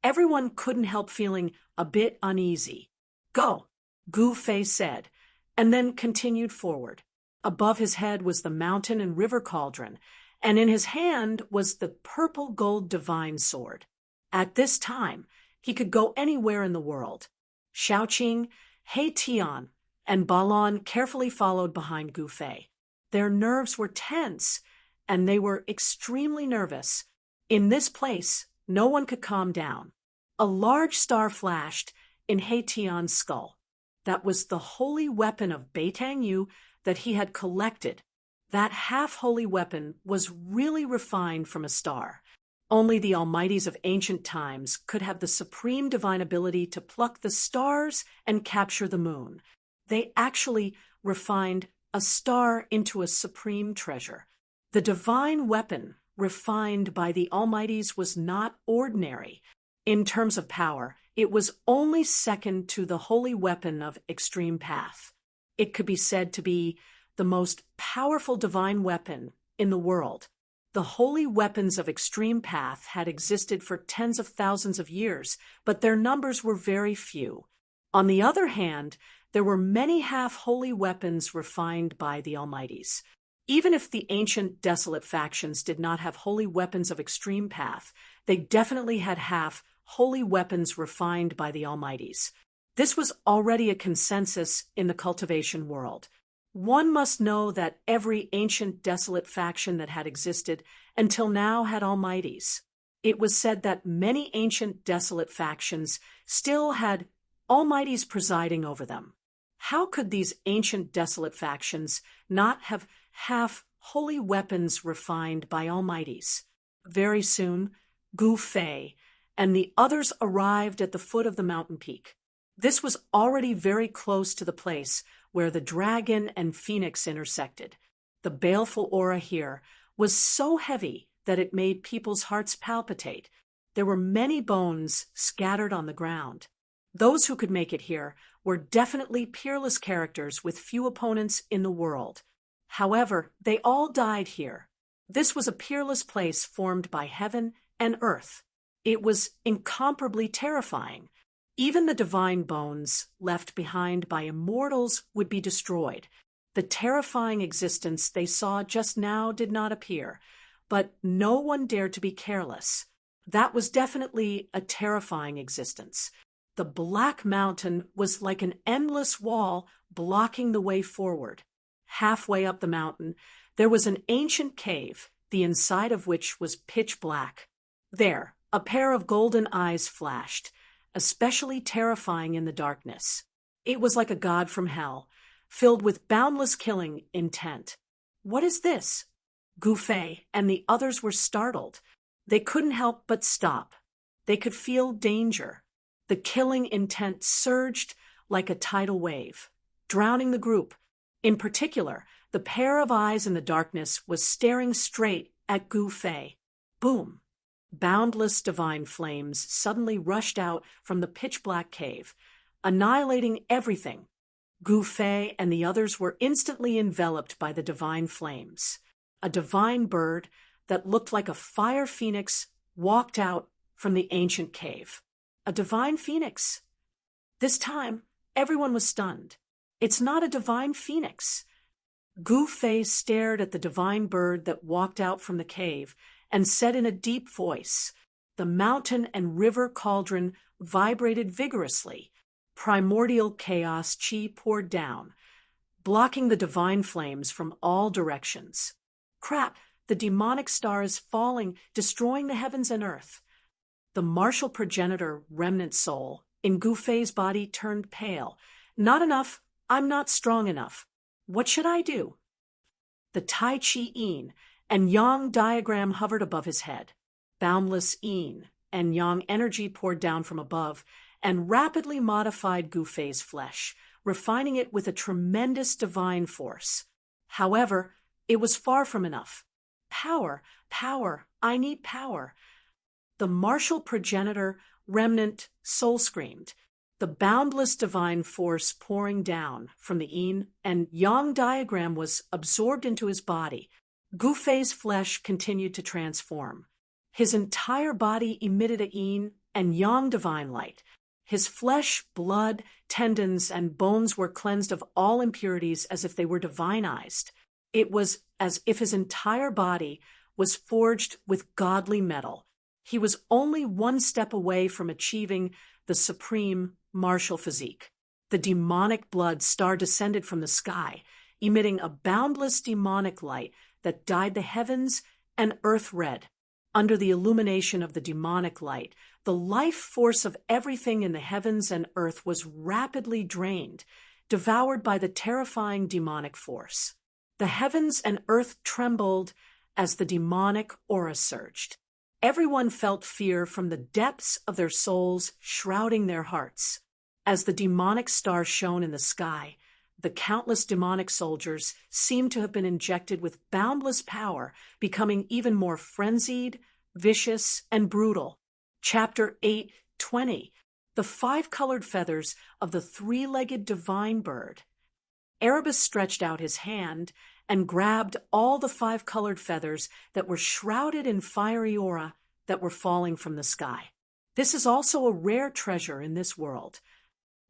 Everyone couldn't help feeling a bit uneasy. "Go," Gu Fei said, and then continued forward. Above his head was the mountain and river cauldron, and in his hand was the purple gold divine sword. At this time, he could go anywhere in the world. Xiaoqing, He Tian, and Balon carefully followed behind Gu Fei. Their nerves were tense, and they were extremely nervous. In this place, no one could calm down. A large star flashed in He Tian's skull. That was the holy weapon of Beitang Yu that he had collected. That half-holy weapon was really refined from a star. Only the almighties of ancient times could have the supreme divine ability to pluck the stars and capture the moon. They actually refined a star into a supreme treasure. The divine weapon refined by the almighties was not ordinary. In terms of power, it was only second to the holy weapon of Extreme Path. It could be said to be the most powerful divine weapon in the world. The holy weapons of Extreme Path had existed for tens of thousands of years, but their numbers were very few. On the other hand, there were many half-holy weapons refined by the almighties. Even if the ancient desolate factions did not have holy weapons of extreme path, they definitely had half holy weapons refined by the Almighties. This was already a consensus in the cultivation world. One must know that every ancient desolate faction that had existed until now had Almighties. It was said that many ancient desolate factions still had Almighties presiding over them. How could these ancient desolate factions not have half holy weapons refined by Almighties? Very soon, Gu Fei and the others arrived at the foot of the mountain peak. This was already very close to the place where the dragon and phoenix intersected. The baleful aura here was so heavy that it made people's hearts palpitate. There were many bones scattered on the ground. Those who could make it here were definitely peerless characters with few opponents in the world. However, they all died here. This was a peerless place formed by heaven and earth. It was incomparably terrifying. Even the divine bones left behind by immortals would be destroyed. The terrifying existence they saw just now did not appear, but no one dared to be careless. That was definitely a terrifying existence. The Black Mountain was like an endless wall blocking the way forward. Halfway up the mountain, there was an ancient cave, the inside of which was pitch black. There, a pair of golden eyes flashed, especially terrifying in the darkness. It was like a god from hell, filled with boundless killing intent. What is this? Gu Fei and the others were startled. They couldn't help but stop. They could feel danger. The killing intent surged like a tidal wave, drowning the group. In particular, the pair of eyes in the darkness was staring straight at Gu Fei. Boom! Boundless divine flames suddenly rushed out from the pitch-black cave, annihilating everything. Gu Fei and the others were instantly enveloped by the divine flames. A divine bird that looked like a fire phoenix walked out from the ancient cave. A divine phoenix. This time, everyone was stunned. It's not a divine phoenix. Gu Fei stared at the divine bird that walked out from the cave and said in a deep voice. The mountain and river cauldron vibrated vigorously. Primordial chaos chi poured down, blocking the divine flames from all directions. Crap, the demonic star is falling, destroying the heavens and earth. The martial progenitor remnant soul in Gu Fei's body turned pale. Not enough. I'm not strong enough. What should I do? The Tai Chi Yin and Yang diagram hovered above his head. Boundless Yin and Yang energy poured down from above and rapidly modified Gu Fei's flesh, refining it with a tremendous divine force. However, it was far from enough. Power, power, I need power. The martial progenitor remnant soul screamed. The boundless divine force pouring down from the Yin and Yang diagram was absorbed into his body. Gu Fei's flesh continued to transform. His entire body emitted a Yin and Yang divine light. His flesh, blood, tendons, and bones were cleansed of all impurities as if they were divinized. It was as if his entire body was forged with godly metal. He was only one step away from achieving the supreme martial physique. The demonic blood star descended from the sky, emitting a boundless demonic light that dyed the heavens and earth red. Under the illumination of the demonic light, the life force of everything in the heavens and earth was rapidly drained, devoured by the terrifying demonic force. The heavens and earth trembled as the demonic aura surged. Everyone felt fear from the depths of their souls shrouding their hearts. As the demonic star shone in the sky, the countless demonic soldiers seemed to have been injected with boundless power, becoming even more frenzied, vicious, and brutal. Chapter 8:20. The five-colored feathers of the three-legged divine bird. Erebus stretched out his hand and grabbed all the five-colored feathers that were shrouded in fiery aura that were falling from the sky. This is also a rare treasure in this world.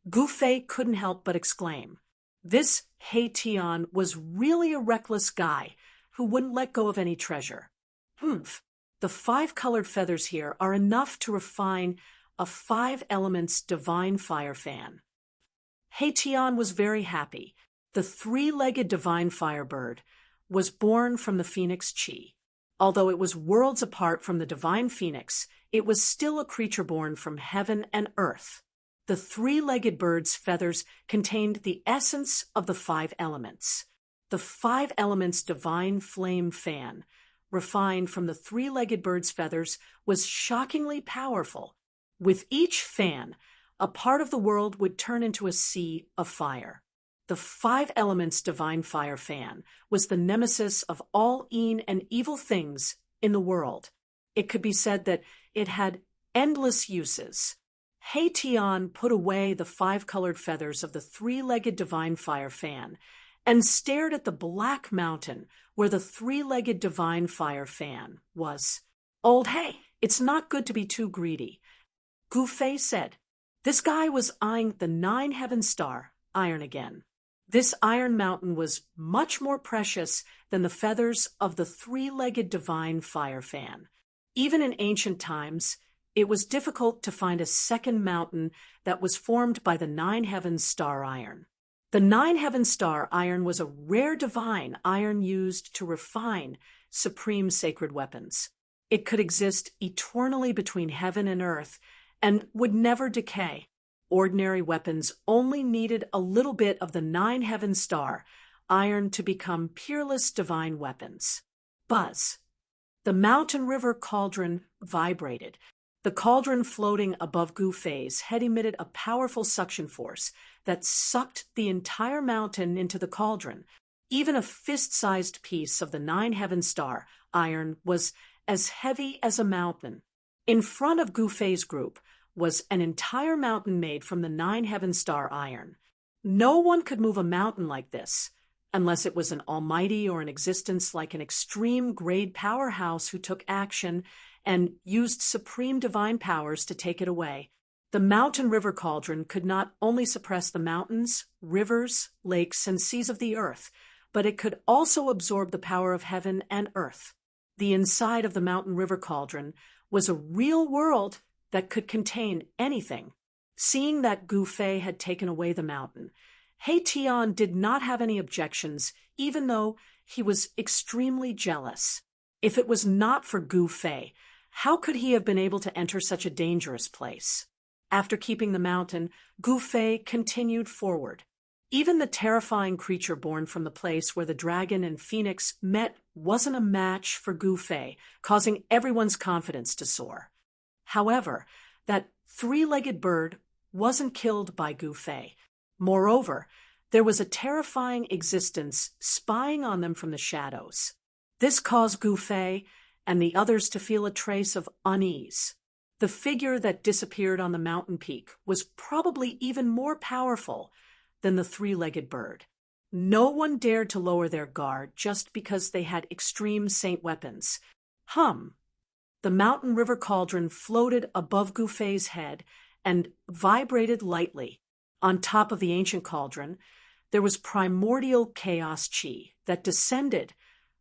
Gu Fei couldn't help but exclaim. This He Tian was really a reckless guy, who wouldn't let go of any treasure. Humph. The 5 colored feathers here are enough to refine a 5 elements divine fire fan. Haitian was very happy. The 3-legged divine firebird was born from the phoenix Chi. Although it was worlds apart from the divine phoenix, it was still a creature born from heaven and earth. The 3-legged bird's feathers contained the essence of the 5 elements. The 5 elements divine flame fan, refined from the 3-legged bird's feathers, was shockingly powerful. With each fan, a part of the world would turn into a sea of fire. The 5 elements divine fire fan was the nemesis of all een and evil things in the world. It could be said that it had endless uses. Haitian put away the 5 colored feathers of the 3-legged divine fire fan and stared at the black mountain where the 3-legged divine fire fan was. "Old Hay, it's not good to be too greedy," Gouffet said. This guy was eyeing the 9-heaven star, iron again. This iron mountain was much more precious than the feathers of the 3-legged divine fire fan. Even in ancient times, it was difficult to find a second mountain that was formed by the 9-heaven star iron. The 9-heaven star iron was a rare divine iron used to refine supreme sacred weapons. It could exist eternally between heaven and earth and would never decay. Ordinary weapons only needed a little bit of the 9-heaven star iron to become peerless divine weapons. Buzz. The mountain river cauldron vibrated. The cauldron floating above Gouffet's had emitted a powerful suction force that sucked the entire mountain into the cauldron. Even a fist-sized piece of the 9-heaven star iron was as heavy as a mountain. In front of Gouffet's group was an entire mountain made from the 9-heaven star iron. No one could move a mountain like this, unless it was an almighty or an existence like an extreme grade powerhouse who took action and used supreme divine powers to take it away. The mountain river cauldron could not only suppress the mountains, rivers, lakes, and seas of the earth, but it could also absorb the power of heaven and earth. The inside of the mountain river cauldron was a real world that could contain anything. Seeing that Gouffet had taken away the mountain, Haitian did not have any objections, even though he was extremely jealous. If it was not for Gouffet, how could he have been able to enter such a dangerous place? After keeping the mountain, Gouffet continued forward. Even the terrifying creature born from the place where the dragon and phoenix met wasn't a match for Gouffet, causing everyone's confidence to soar. However, that 3-legged bird wasn't killed by Gouffet. Moreover, there was a terrifying existence spying on them from the shadows. This caused Gouffet and the others to feel a trace of unease. The figure that disappeared on the mountain peak was probably even more powerful than the 3-legged bird. No one dared to lower their guard just because they had extreme saint weapons. The mountain river cauldron floated above Gouffet's head and vibrated lightly. On top of the ancient cauldron, there was primordial chaos chi that descended,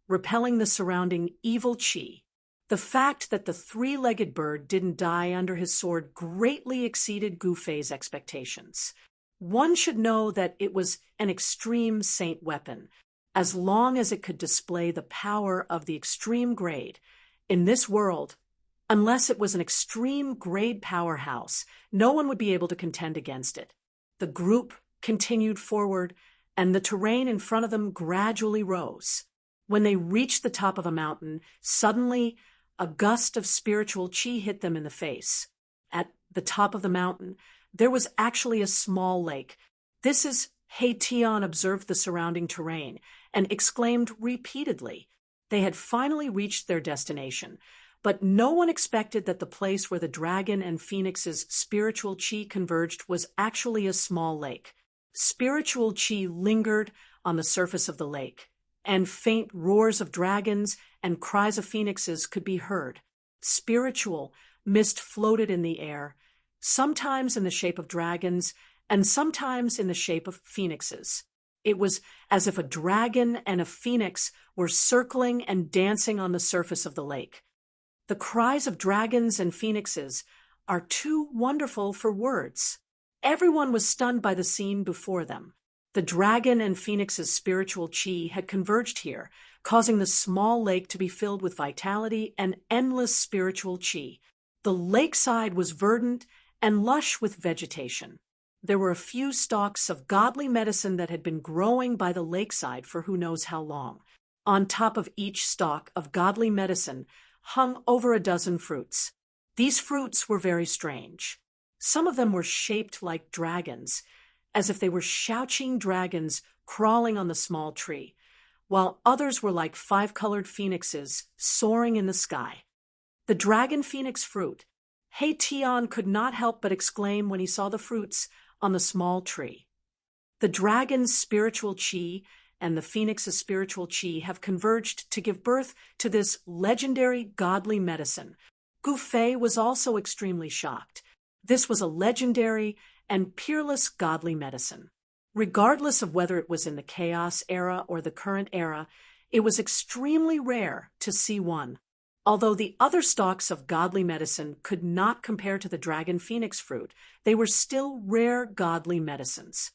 repelling the surrounding evil chi. The fact that the 3-legged bird didn't die under his sword greatly exceeded Gouffet's expectations. One should know that it was an extreme saint weapon, as long as it could display the power of the extreme grade. In this world, unless it was an extreme grade powerhouse, no one would be able to contend against it. The group continued forward, and the terrain in front of them gradually rose. When they reached the top of a mountain, suddenly a gust of spiritual chi hit them in the face. At the top of the mountain, there was actually a small lake. This is Haitian observed the surrounding terrain and exclaimed repeatedly. They had finally reached their destination, but no one expected that the place where the dragon and phoenix's spiritual chi converged was actually a small lake. Spiritual chi lingered on the surface of the lake, and faint roars of dragons and cries of phoenixes could be heard. Spiritual mist floated in the air, sometimes in the shape of dragons and sometimes in the shape of phoenixes. It was as if a dragon and a phoenix were circling and dancing on the surface of the lake. The cries of dragons and phoenixes are too wonderful for words. Everyone was stunned by the scene before them. The dragon and phoenix's spiritual chi had converged here, causing the small lake to be filled with vitality and endless spiritual chi. The lakeside was verdant and lush with vegetation. There were a few stalks of godly medicine that had been growing by the lakeside for who knows how long. On top of each stalk of godly medicine hung over a dozen fruits. These fruits were very strange. Some of them were shaped like dragons, as if they were shouting dragons crawling on the small tree, while others were like five-colored phoenixes soaring in the sky. The dragon phoenix fruit. He Tian could not help but exclaim when he saw the fruits on the small tree. The dragon's spiritual chi and the phoenix's spiritual chi have converged to give birth to this legendary godly medicine. Gu Fei was also extremely shocked. This was a legendary and peerless godly medicine. Regardless of whether it was in the chaos era or the current era, it was extremely rare to see one. Although the other stalks of godly medicine could not compare to the dragon phoenix fruit, they were still rare godly medicines.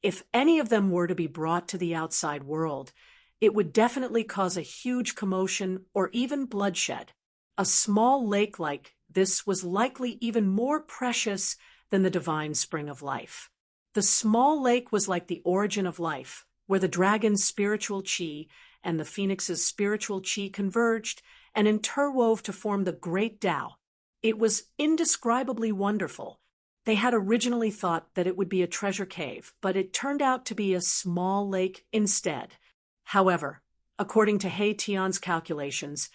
If any of them were to be brought to the outside world, it would definitely cause a huge commotion or even bloodshed. A small lake like this was likely even more precious than the divine spring of life. The small lake was like the origin of life, where the dragon's spiritual chi and the phoenix's spiritual chi converged and interwove to form the great Tao. It was indescribably wonderful. They had originally thought that it would be a treasure cave, but it turned out to be a small lake instead. However, according to He Tian's calculations,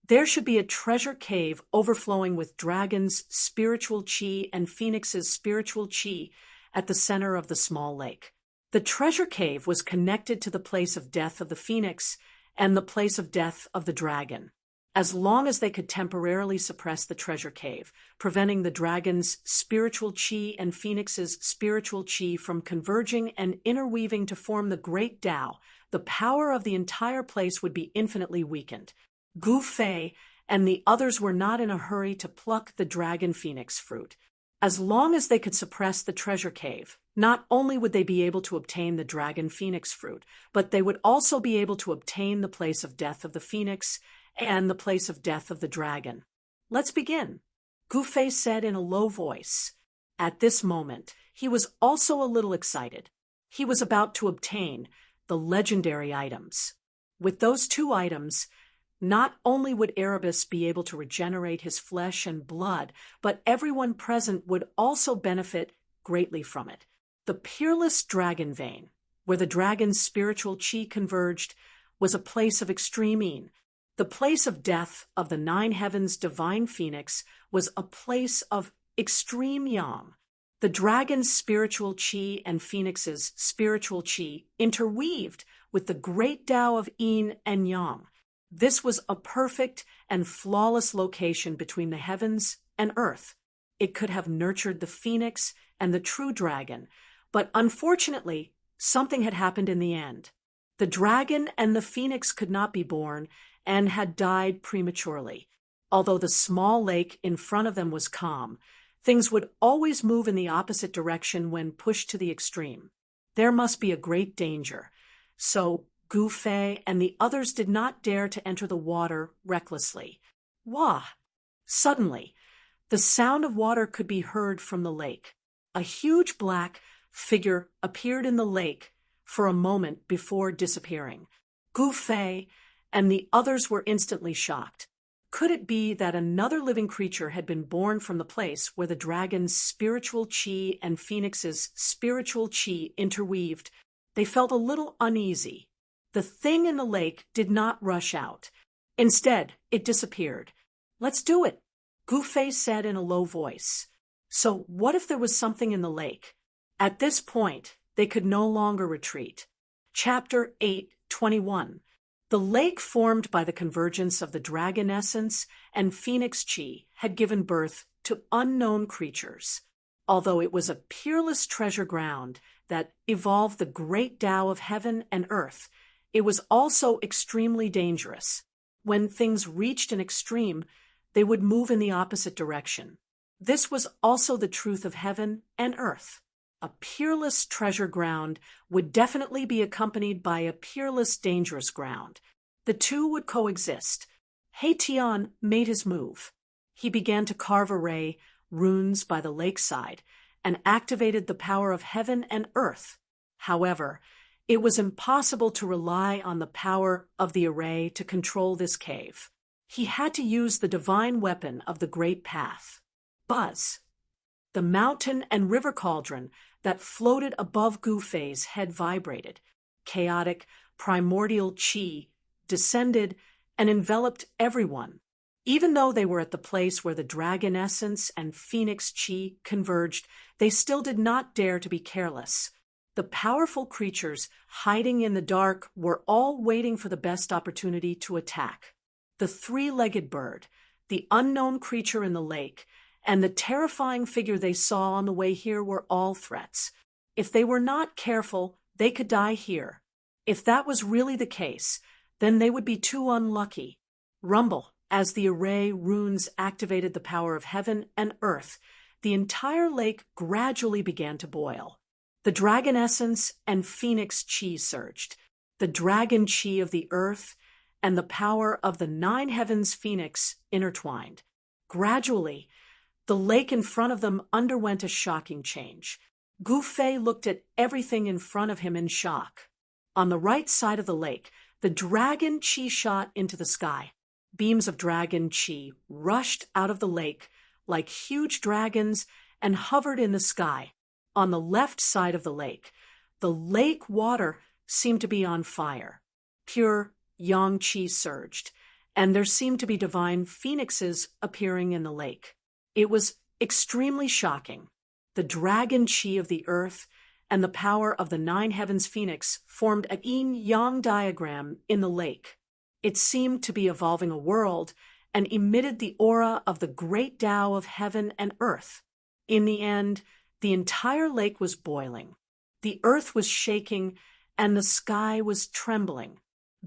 there should be a treasure cave overflowing with dragons' spiritual chi and phoenix's spiritual chi at the center of the small lake. The treasure cave was connected to the place of death of the phoenix and the place of death of the dragon. As long as they could temporarily suppress the treasure cave, preventing the dragon's spiritual chi and phoenix's spiritual chi from converging and interweaving to form the great Tao, the power of the entire place would be infinitely weakened. Gu Fei and the others were not in a hurry to pluck the dragon phoenix fruit. As long as they could suppress the treasure cave, not only would they be able to obtain the dragon phoenix fruit, but they would also be able to obtain the place of death of the phoenix and the place of death of the dragon. Let's begin, Gu Fei said in a low voice. At this moment, he was also a little excited. He was about to obtain the legendary items. With those two items, not only would Erebus be able to regenerate his flesh and blood, but everyone present would also benefit greatly from it. The peerless dragon vein, where the dragon's spiritual chi converged, was a place of extreme yin. The place of death of the nine heavens' divine phoenix was a place of extreme yang. The dragon's spiritual chi and phoenix's spiritual chi interweaved with the great Tao of yin and yang. This was a perfect and flawless location between the heavens and earth. It could have nurtured the phoenix and the true dragon, but unfortunately, something had happened in the end. The dragon and the phoenix could not be born and had died prematurely. Although the small lake in front of them was calm, things would always move in the opposite direction when pushed to the extreme. There must be a great danger. So Gu Fei and the others did not dare to enter the water recklessly. Wah! Suddenly, the sound of water could be heard from the lake. A huge black figure appeared in the lake for a moment before disappearing. Gu Fei and the others were instantly shocked. Could it be that another living creature had been born from the place where the dragon's spiritual chi and phoenix's spiritual chi interweaved? They felt a little uneasy. The thing in the lake did not rush out. Instead, it disappeared. Let's do it, Gu Fei said in a low voice. So what if there was something in the lake? At this point, they could no longer retreat. Chapter 8:21. The lake formed by the convergence of the dragon essence and phoenix chi had given birth to unknown creatures. although it was a peerless treasure ground that evolved the great Tao of heaven and earth, it was also extremely dangerous. When things reached an extreme, they would move in the opposite direction. This was also the truth of heaven and earth. A peerless treasure ground would definitely be accompanied by a peerless dangerous ground. The two would coexist. He Tian made his move. He began to carve array runes by the lakeside and activated the power of heaven and earth. However, it was impossible to rely on the power of the array to control this cave. He had to use the divine weapon of the Great Path. Buzz. The mountain and river cauldron that floated above Gu Fei's head vibrated. Chaotic, primordial qi descended and enveloped everyone. Even though they were at the place where the dragon essence and phoenix qi converged, they still did not dare to be careless. The powerful creatures hiding in the dark were all waiting for the best opportunity to attack. The three-legged bird, the unknown creature in the lake, and the terrifying figure they saw on the way here were all threats. If they were not careful, they could die here. If that was really the case, then they would be too unlucky. Rumble, as the array runes activated the power of heaven and earth, the entire lake gradually began to boil. The dragon essence and phoenix qi surged. The dragon qi of the earth and the power of the nine heavens phoenix intertwined. Gradually, the lake in front of them underwent a shocking change. Gu Fei looked at everything in front of him in shock. On the right side of the lake, the dragon qi shot into the sky. Beams of dragon qi rushed out of the lake like huge dragons and hovered in the sky. On the left side of the lake water seemed to be on fire. Pure yang qi surged, and there seemed to be divine phoenixes appearing in the lake. It was extremely shocking. The dragon qi of the earth and the power of the nine heavens phoenix formed a yin-yang diagram in the lake. It seemed to be evolving a world and emitted the aura of the great Tao of heaven and earth. In the end, the entire lake was boiling. The earth was shaking and the sky was trembling.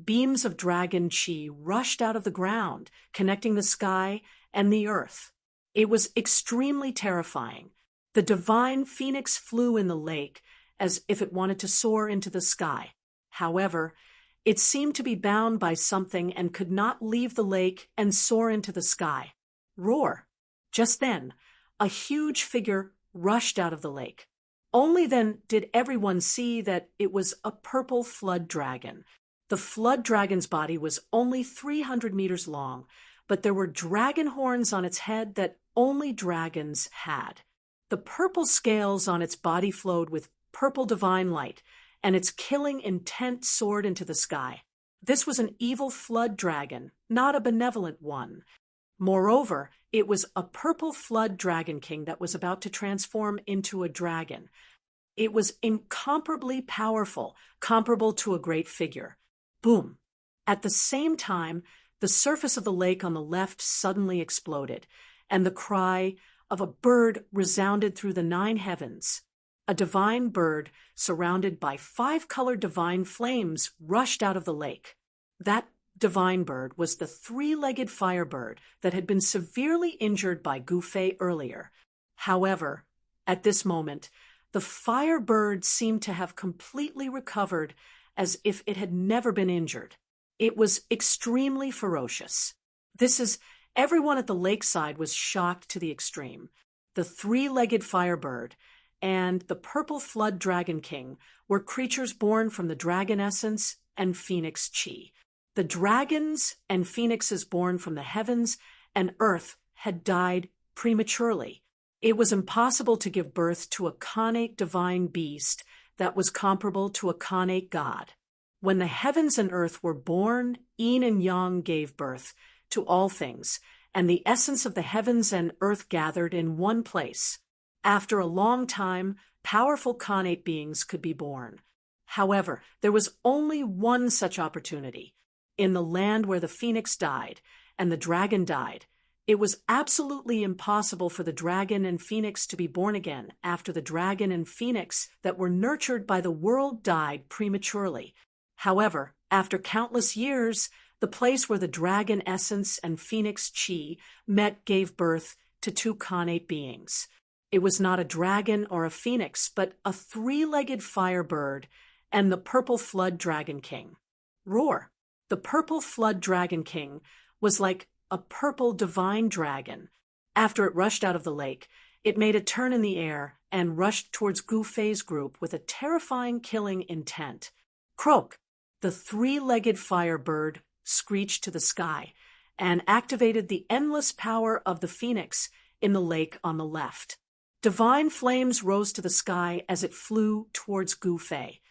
Beams of dragon qi rushed out of the ground, connecting the sky and the earth. It was extremely terrifying. The divine phoenix flew in the lake as if it wanted to soar into the sky. However, it seemed to be bound by something and could not leave the lake and soar into the sky. Roar! Just then, a huge figure rushed out of the lake. Only then did everyone see that it was a purple flood dragon. The flood dragon's body was only 300 meters long, but there were dragon horns on its head that only dragons had. The purple scales on its body flowed with purple divine light, and its killing intent soared into the sky. This was an evil flood dragon, not a benevolent one. Moreover, it was a purple flood dragon king that was about to transform into a dragon. It was incomparably powerful, comparable to a great figure. Boom! At the same time, the surface of the lake on the left suddenly exploded, and the cry of a bird resounded through the nine heavens. A divine bird, surrounded by 5-colored divine flames, rushed out of the lake. That divine bird was the 3-legged firebird that had been severely injured by Gu Fei earlier. However, at this moment, the firebird seemed to have completely recovered as if it had never been injured. It was extremely ferocious. Everyone at the lakeside was shocked to the extreme. The 3-legged firebird and the purple flood dragon king were creatures born from the dragon essence and phoenix qi. The dragons and phoenixes born from the heavens and earth had died prematurely. It was impossible to give birth to a connate divine beast that was comparable to a connate god. When the heavens and earth were born, yin and yang gave birth to all things, and the essence of the heavens and earth gathered in one place. After a long time, powerful connate beings could be born. However, there was only one such opportunity. In the land where the phoenix died and the dragon died, It was absolutely impossible for the dragon and phoenix to be born again after the dragon and phoenix that were nurtured by the world died prematurely. However, after countless years, the place where the dragon essence and phoenix chi met gave birth to two connate beings. It was not a dragon or a phoenix, but a three-legged firebird and the purple flood dragon king. Roar. The purple flood dragon king was like a purple divine dragon. After it rushed out of the lake, it made a turn in the air and rushed towards Gu Fei's group with a terrifying killing intent. Croak! The three-legged firebird screeched to the sky and activated the endless power of the phoenix in the lake on the left. Divine flames rose to the sky as it flew towards Gu Fei.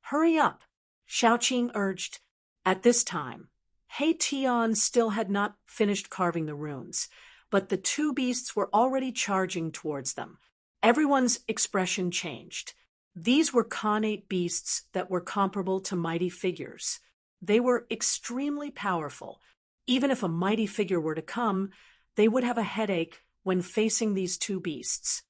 Hurry up, Xiaoqing urged. At this time, He Tian still had not finished carving the runes, but the two beasts were already charging towards them. Everyone's expression changed. These were connate beasts that were comparable to mighty figures. They were extremely powerful. Even if a mighty figure were to come, they would have a headache when facing these two beasts.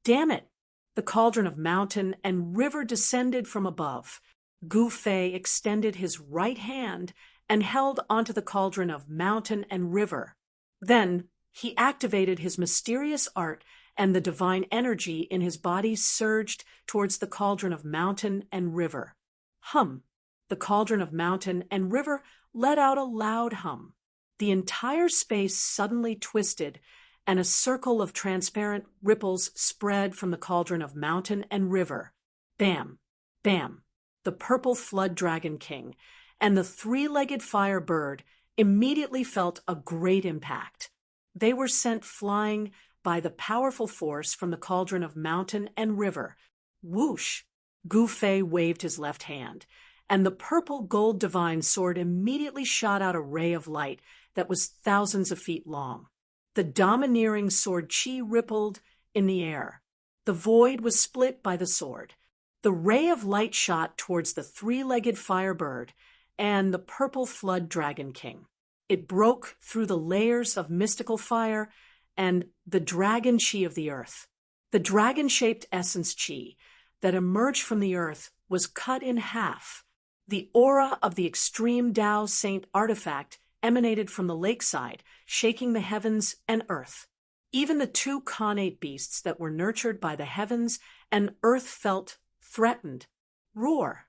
Damn it! The cauldron of mountain and river descended from above. Gu Fei extended his right hand and held onto the cauldron of mountain and river. Then he activated his mysterious art, and the divine energy in his body surged towards the cauldron of mountain and river. Hum! The cauldron of mountain and river let out a loud hum. The entire space suddenly twisted, and a circle of transparent ripples spread from the cauldron of mountain and river. Bam! Bam! The purple flood dragon king and the three-legged fire bird immediately felt a great impact. They were sent flying by the powerful force from the cauldron of mountain and river. Whoosh! Gu Fei waved his left hand, and the purple gold divine sword immediately shot out a ray of light that was thousands of feet long. The domineering sword chi rippled in the air. The void was split by the sword. The ray of light shot towards the three-legged firebird and the purple flood dragon king. It broke through the layers of mystical fire and the dragon chi of the earth. The dragon-shaped essence chi that emerged from the earth was cut in half. The aura of the extreme Tao Saint artifact emanated from the lakeside, shaking the heavens and earth. Even the two connate beasts that were nurtured by the heavens and earth felt threatened. Roar!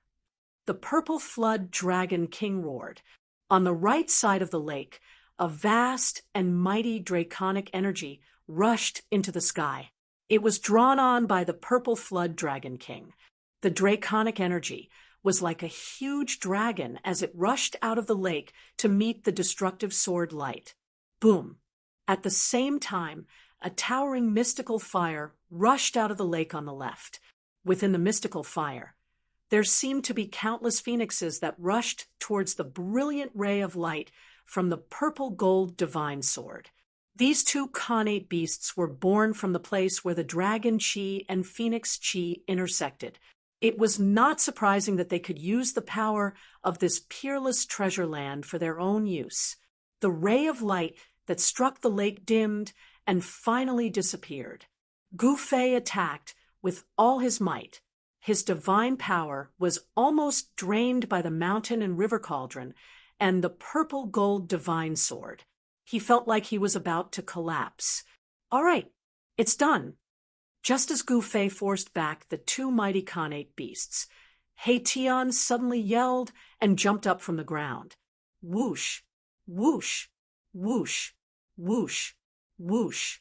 The purple flood dragon king roared. On the right side of the lake, a vast and mighty draconic energy rushed into the sky. It was drawn on by the purple flood dragon king. The draconic energy was like a huge dragon as it rushed out of the lake to meet the destructive sword light. Boom! At the same time, a towering mystical fire rushed out of the lake on the left. Within the mystical fire, there seemed to be countless phoenixes that rushed towards the brilliant ray of light from the purple gold divine sword. These two connate beasts were born from the place where the dragon chi and phoenix chi intersected. It was not surprising that they could use the power of this peerless treasure land for their own use. The ray of light that struck the lake dimmed and finally disappeared. Gu Fei attacked with all his might. His divine power was almost drained by the mountain and river cauldron and the purple gold divine sword. He felt like he was about to collapse. All right, it's done. Just as Gu Fei forced back the two mighty connate beasts, He Tian suddenly yelled and jumped up from the ground. Whoosh, whoosh, whoosh, whoosh, whoosh.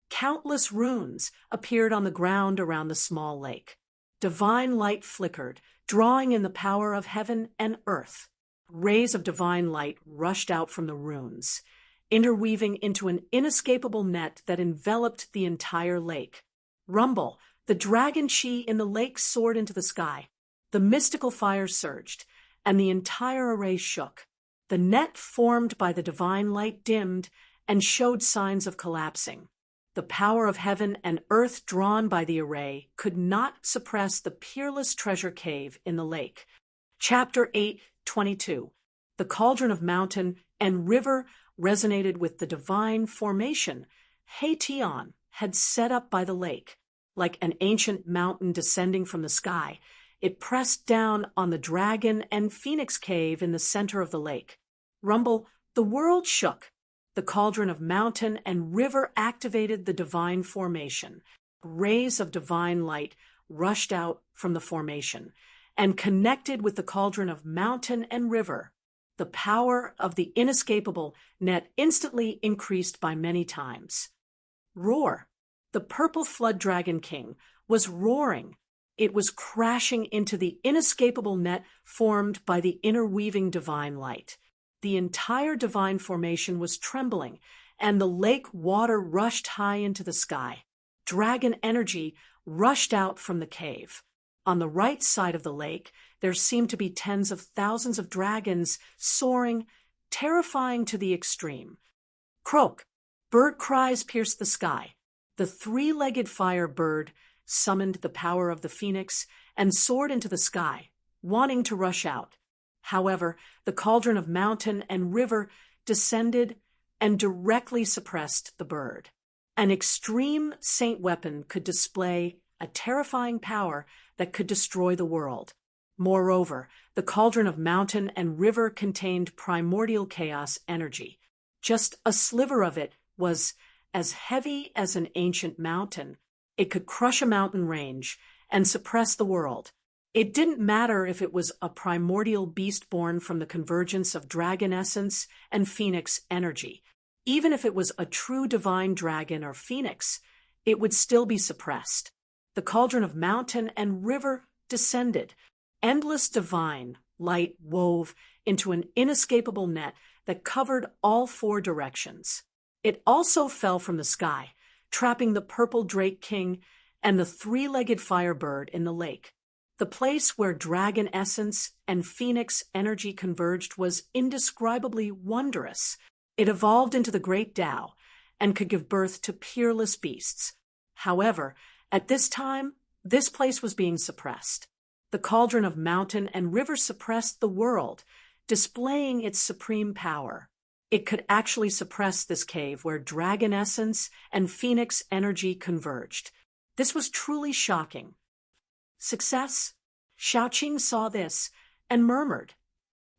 Countless runes appeared on the ground around the small lake. Divine light flickered, drawing in the power of heaven and earth. Rays of divine light rushed out from the runes, interweaving into an inescapable net that enveloped the entire lake. Rumble! The dragon chi in the lake soared into the sky. The mystical fire surged, and the entire array shook. The net formed by the divine light dimmed and showed signs of collapsing. The power of heaven and earth drawn by the array could not suppress the peerless treasure cave in the lake. Chapter 8:22. The cauldron of mountain and river resonated with the divine formation Haetion had set up by the lake. Like an ancient mountain descending from the sky, it pressed down on the dragon and phoenix cave in the center of the lake. Rumble, the world shook. The cauldron of mountain and river activated the divine formation. Rays of divine light rushed out from the formation and connected with the cauldron of mountain and river. The power of the inescapable net instantly increased by many times. Roar. The purple flood dragon king was roaring. It was crashing into the inescapable net formed by the interweaving divine light. The entire divine formation was trembling, and the lake water rushed high into the sky. Dragon energy rushed out from the cave. On the right side of the lake, there seemed to be tens of thousands of dragons soaring, terrifying to the extreme. Croak! Bird cries pierced the sky. The three-legged fire bird summoned the power of the phoenix and soared into the sky, wanting to rush out. However, the cauldron of mountain and river descended and directly suppressed the bird. An extreme saint weapon could display a terrifying power that could destroy the world. Moreover, the cauldron of mountain and river contained primordial chaos energy. Just a sliver of it was as heavy as an ancient mountain. It could crush a mountain range and suppress the world. It didn't matter if it was a primordial beast born from the convergence of dragon essence and phoenix energy. Even if it was a true divine dragon or phoenix, it would still be suppressed. The cauldron of mountain and river descended. Endless divine light wove into an inescapable net that covered all four directions. It also fell from the sky, trapping the purple drake king and the three-legged firebird in the lake. The place where dragon essence and phoenix energy converged was indescribably wondrous. It evolved into the great Tao and could give birth to peerless beasts. However, at this time, this place was being suppressed. The cauldron of mountain and river suppressed the world, displaying its supreme power. It could actually suppress this cave where dragon essence and phoenix energy converged. This was truly shocking. Success? Xiaoqing saw this and murmured.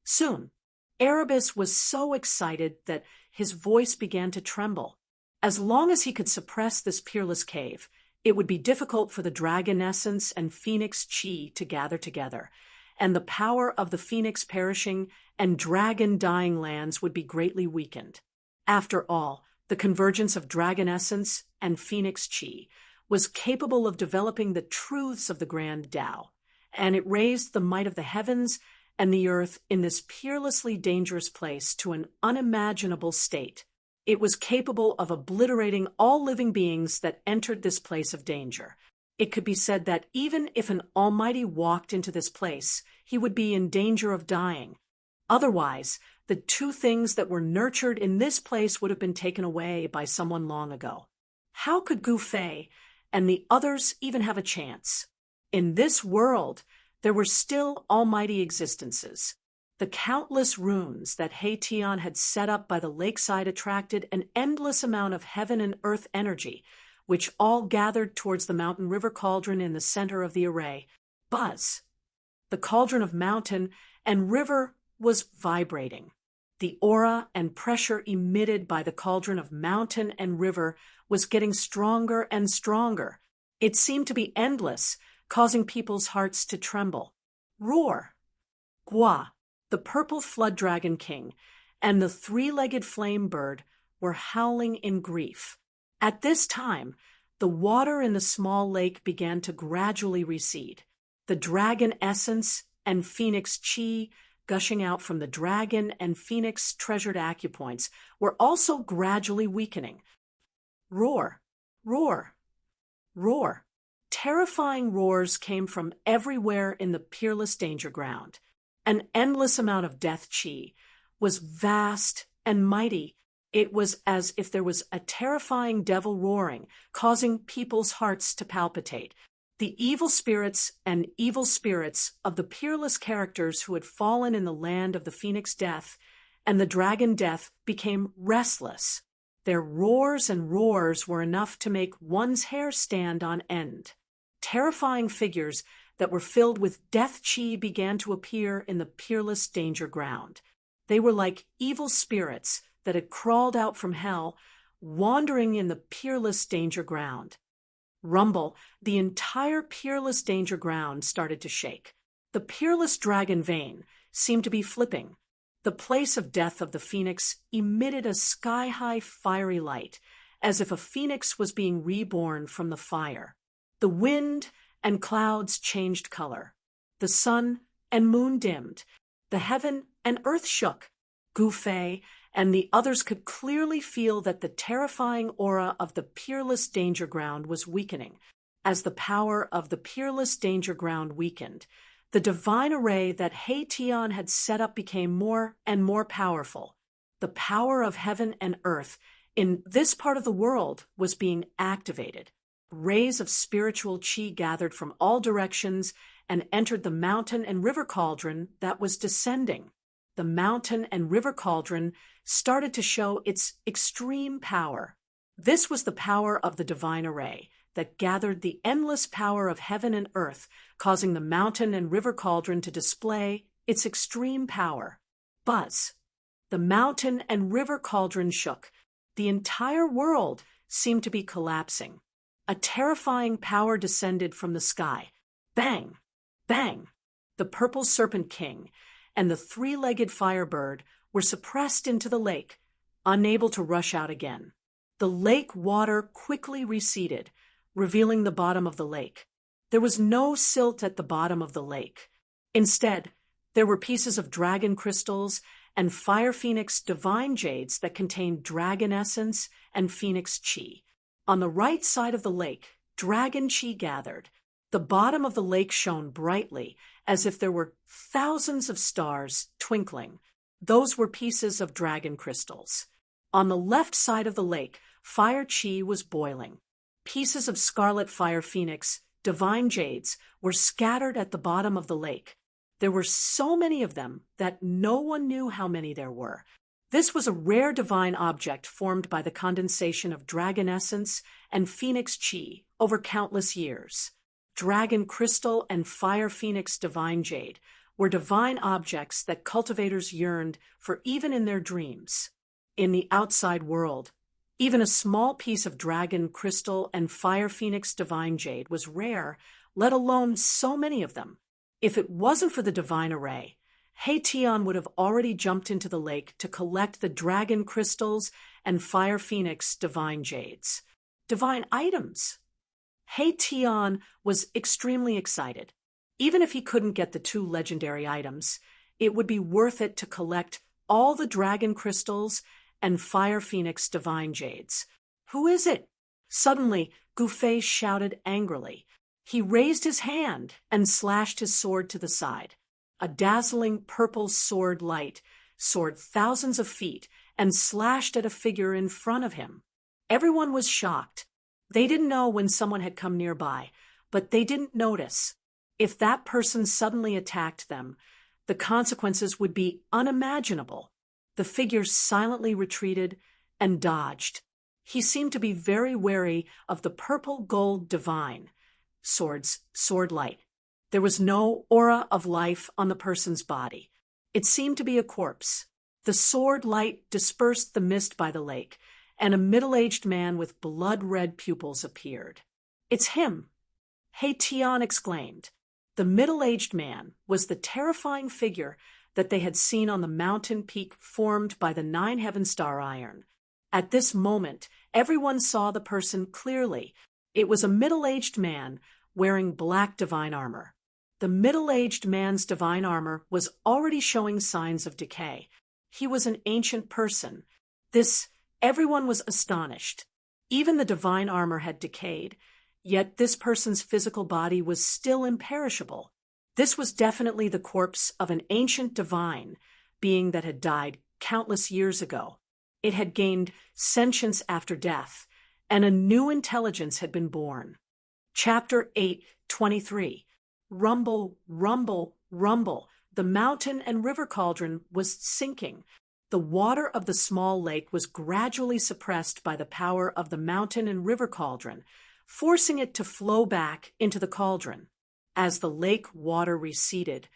Soon, Erebus was so excited that his voice began to tremble. As long as he could suppress this peerless cave, it would be difficult for the dragon essence and phoenix chi to gather together, and the power of the phoenix perishing and dragon dying lands would be greatly weakened. After all, the convergence of dragon essence and phoenix chi was capable of developing the truths of the grand Tao, and it raised the might of the heavens and the earth in this peerlessly dangerous place to an unimaginable state. It was capable of obliterating all living beings that entered this place of danger. It could be said that even if an almighty walked into this place, he would be in danger of dying. Otherwise, the two things that were nurtured in this place would have been taken away by someone long ago. How could Gu Fei and the others even have a chance? In this world, there were still almighty existences. The countless runes that Haetion had set up by the lakeside attracted an endless amount of heaven and earth energy, which all gathered towards the mountain river cauldron in the center of the array. Buzz! The cauldron of mountain and river was vibrating. The aura and pressure emitted by the cauldron of mountain and river was getting stronger and stronger. It seemed to be endless, causing people's hearts to tremble. Roar! Gua, the purple flood dragon king, and the three-legged flame bird were howling in grief. At this time, the water in the small lake began to gradually recede. The dragon essence and phoenix chi gushing out from the dragon and phoenix treasured acupoints were also gradually weakening. Roar! Roar! Roar! Terrifying roars came from everywhere in the peerless danger ground. An endless amount of death chi was vast and mighty. It was as if there was a terrifying devil roaring, causing people's hearts to palpitate. The evil spirits of the peerless characters who had fallen in the land of the phoenix death and the dragon Death became restless. Their roars and roars were enough to make one's hair stand on end. Terrifying figures that were filled with death chi began to appear in the peerless danger ground. They were like evil spirits that had crawled out from hell, wandering in the peerless danger ground. Rumble, the entire peerless danger ground started to shake. The peerless dragon vein seemed to be flipping. The place of death of the phoenix emitted a sky-high fiery light, as if a phoenix was being reborn from the fire. The wind and clouds changed color. The sun and moon dimmed. The heaven and earth shook. Gu Fei and the others could clearly feel that the terrifying aura of the peerless danger ground was weakening. As the power of the peerless danger ground weakened, the divine array that He Tian had set up became more and more powerful. The power of heaven and earth in this part of the world was being activated. Rays of spiritual chi gathered from all directions and entered the mountain and river cauldron that was descending. The mountain and river cauldron started to show its extreme power. This was the power of the divine array that gathered the endless power of heaven and earth, causing the mountain and river cauldron to display its extreme power. Buzz. The mountain and river cauldron shook. The entire world seemed to be collapsing. A terrifying power descended from the sky. Bang! Bang! The purple serpent king and the three-legged firebird were suppressed into the lake, unable to rush out again. The lake water quickly receded, revealing the bottom of the lake. There was no silt at the bottom of the lake. Instead, there were pieces of dragon crystals and fire phoenix divine jades that contained dragon essence and phoenix chi. On the right side of the lake, dragon chi gathered. The bottom of the lake shone brightly, as if there were thousands of stars twinkling. Those were pieces of dragon crystals. On the left side of the lake, fire chi was boiling. Pieces of scarlet fire phoenix, divine jades, were scattered at the bottom of the lake. There were so many of them that no one knew how many there were. This was a rare divine object formed by the condensation of dragon essence and phoenix chi over countless years. Dragon crystal and fire phoenix divine jade were divine objects that cultivators yearned for even in their dreams. In the outside world, even a small piece of dragon crystal and fire phoenix divine jade was rare, let alone so many of them. If it wasn't for the divine array, He Tian would have already jumped into the lake to collect the dragon crystals and fire phoenix divine jades. Divine items! He Tian was extremely excited. Even if he couldn't get the two legendary items, it would be worth it to collect all the dragon crystals and fire phoenix divine jades. Who is it? Suddenly, Gu Fei shouted angrily. He raised his hand and slashed his sword to the side. A dazzling purple sword light soared thousands of feet and slashed at a figure in front of him. Everyone was shocked. They didn't know when someone had come nearby, but they didn't notice. If that person suddenly attacked them, the consequences would be unimaginable. The figure silently retreated and dodged. He seemed to be very wary of the purple gold divine sword light. There was no aura of life on the person's body. It seemed to be a corpse. The sword light dispersed the mist by the lake, and a middle-aged man with blood-red pupils appeared. "It's him!" He Tian exclaimed. The middle-aged man was the terrifying figure that they had seen on the mountain peak formed by the 9-heaven star iron. At this moment, everyone saw the person clearly. It was a middle-aged man wearing black divine armor. The middle-aged man's divine armor was already showing signs of decay. He was an ancient person. Everyone was astonished. Even the divine armor had decayed, yet this person's physical body was still imperishable. This was definitely the corpse of an ancient divine being that had died countless years ago. It had gained sentience after death, and a new intelligence had been born. Chapter 8:23. Rumble, rumble, rumble. The mountain and river cauldron was sinking. The water of the small lake was gradually suppressed by the power of the mountain and river cauldron, forcing it to flow back into the cauldron. As the lake water receded,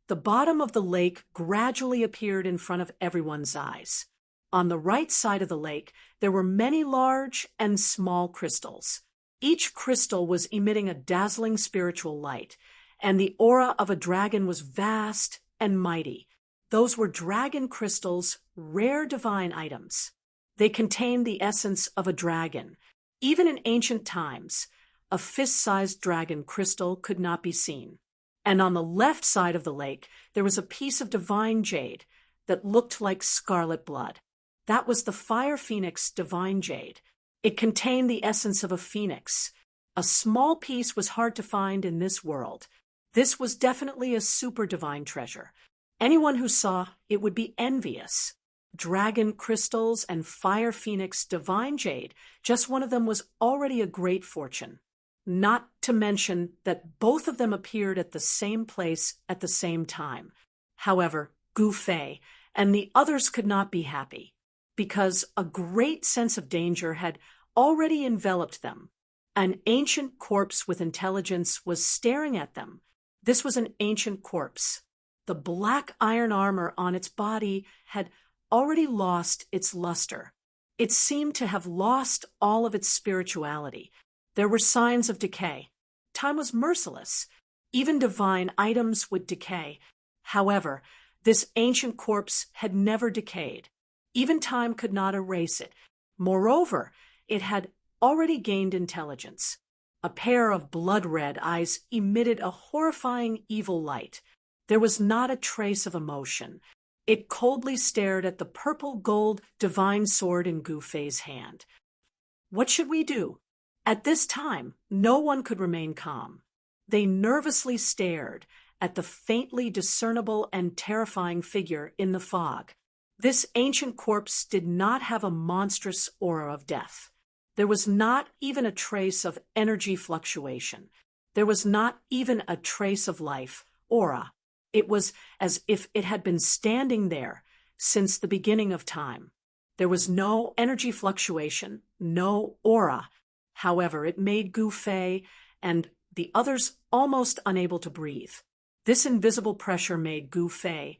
the bottom of the lake gradually appeared in front of everyone's eyes. On the right side of the lake, there were many large and small crystals. Each crystal was emitting a dazzling spiritual light, and the aura of a dragon was vast and mighty. Those were dragon crystals, rare divine items. They contained the essence of a dragon. Even in ancient times, a fist-sized dragon crystal could not be seen. And on the left side of the lake, there was a piece of divine jade that looked like scarlet blood. That was the fire phoenix divine jade. It contained the essence of a phoenix. A small piece was hard to find in this world. This was definitely a super divine treasure. Anyone who saw it would be envious. Dragon crystals and fire phoenix divine jade, just one of them was already a great fortune. Not to mention that both of them appeared at the same place at the same time. However, Gu Fei and the others could not be happy, because a great sense of danger had already enveloped them. An ancient corpse with intelligence was staring at them. This was an ancient corpse. The black iron armor on its body had already lost its luster. It seemed to have lost all of its spirituality. There were signs of decay. Time was merciless. Even divine items would decay. However, this ancient corpse had never decayed. Even time could not erase it. Moreover, it had already gained intelligence. A pair of blood-red eyes emitted a horrifying evil light. There was not a trace of emotion. It coldly stared at the purple-gold divine sword in Gu Fei's hand. What should we do? At this time, no one could remain calm. They nervously stared at the faintly discernible and terrifying figure in the fog. This ancient corpse did not have a monstrous aura of death. There was not even a trace of energy fluctuation. There was not even a trace of life, aura. It was as if it had been standing there since the beginning of time. There was no energy fluctuation, no aura. However, it made Gu Fei and the others almost unable to breathe. This invisible pressure made Gu Fei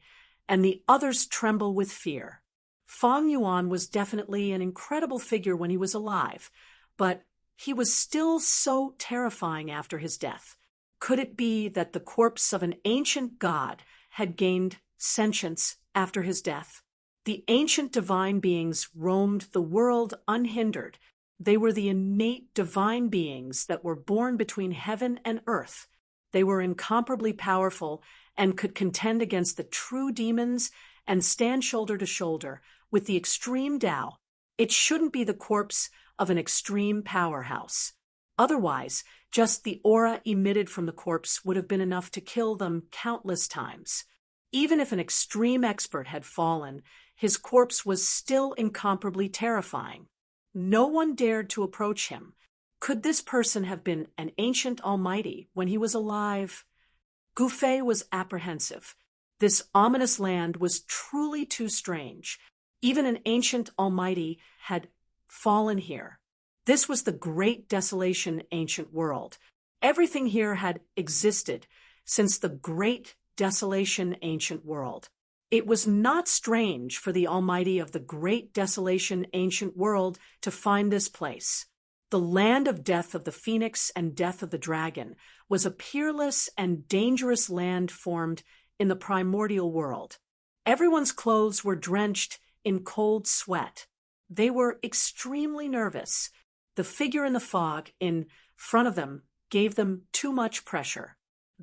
and the others tremble with fear. Fang Yuan was definitely an incredible figure when he was alive, but he was still so terrifying after his death. Could it be that the corpse of an ancient god had gained sentience after his death? The ancient divine beings roamed the world unhindered. They were the innate divine beings that were born between heaven and earth. They were incomparably powerful and could contend against the true demons and stand shoulder to shoulder with the extreme Tao. It shouldn't be the corpse of an extreme powerhouse. Otherwise, just the aura emitted from the corpse would have been enough to kill them countless times. Even if an extreme expert had fallen, his corpse was still incomparably terrifying. No one dared to approach him. Could this person have been an ancient almighty when he was alive? Gu Fei was apprehensive. This ominous land was truly too strange. Even an ancient almighty had fallen here. This was the great desolation ancient world. Everything here had existed since the great desolation ancient world. It was not strange for the almighty of the great desolation ancient world to find this place. The land of death of the phoenix and death of the dragon was a peerless and dangerous land formed in the primordial world. Everyone's clothes were drenched in cold sweat. They were extremely nervous. The figure in the fog in front of them gave them too much pressure.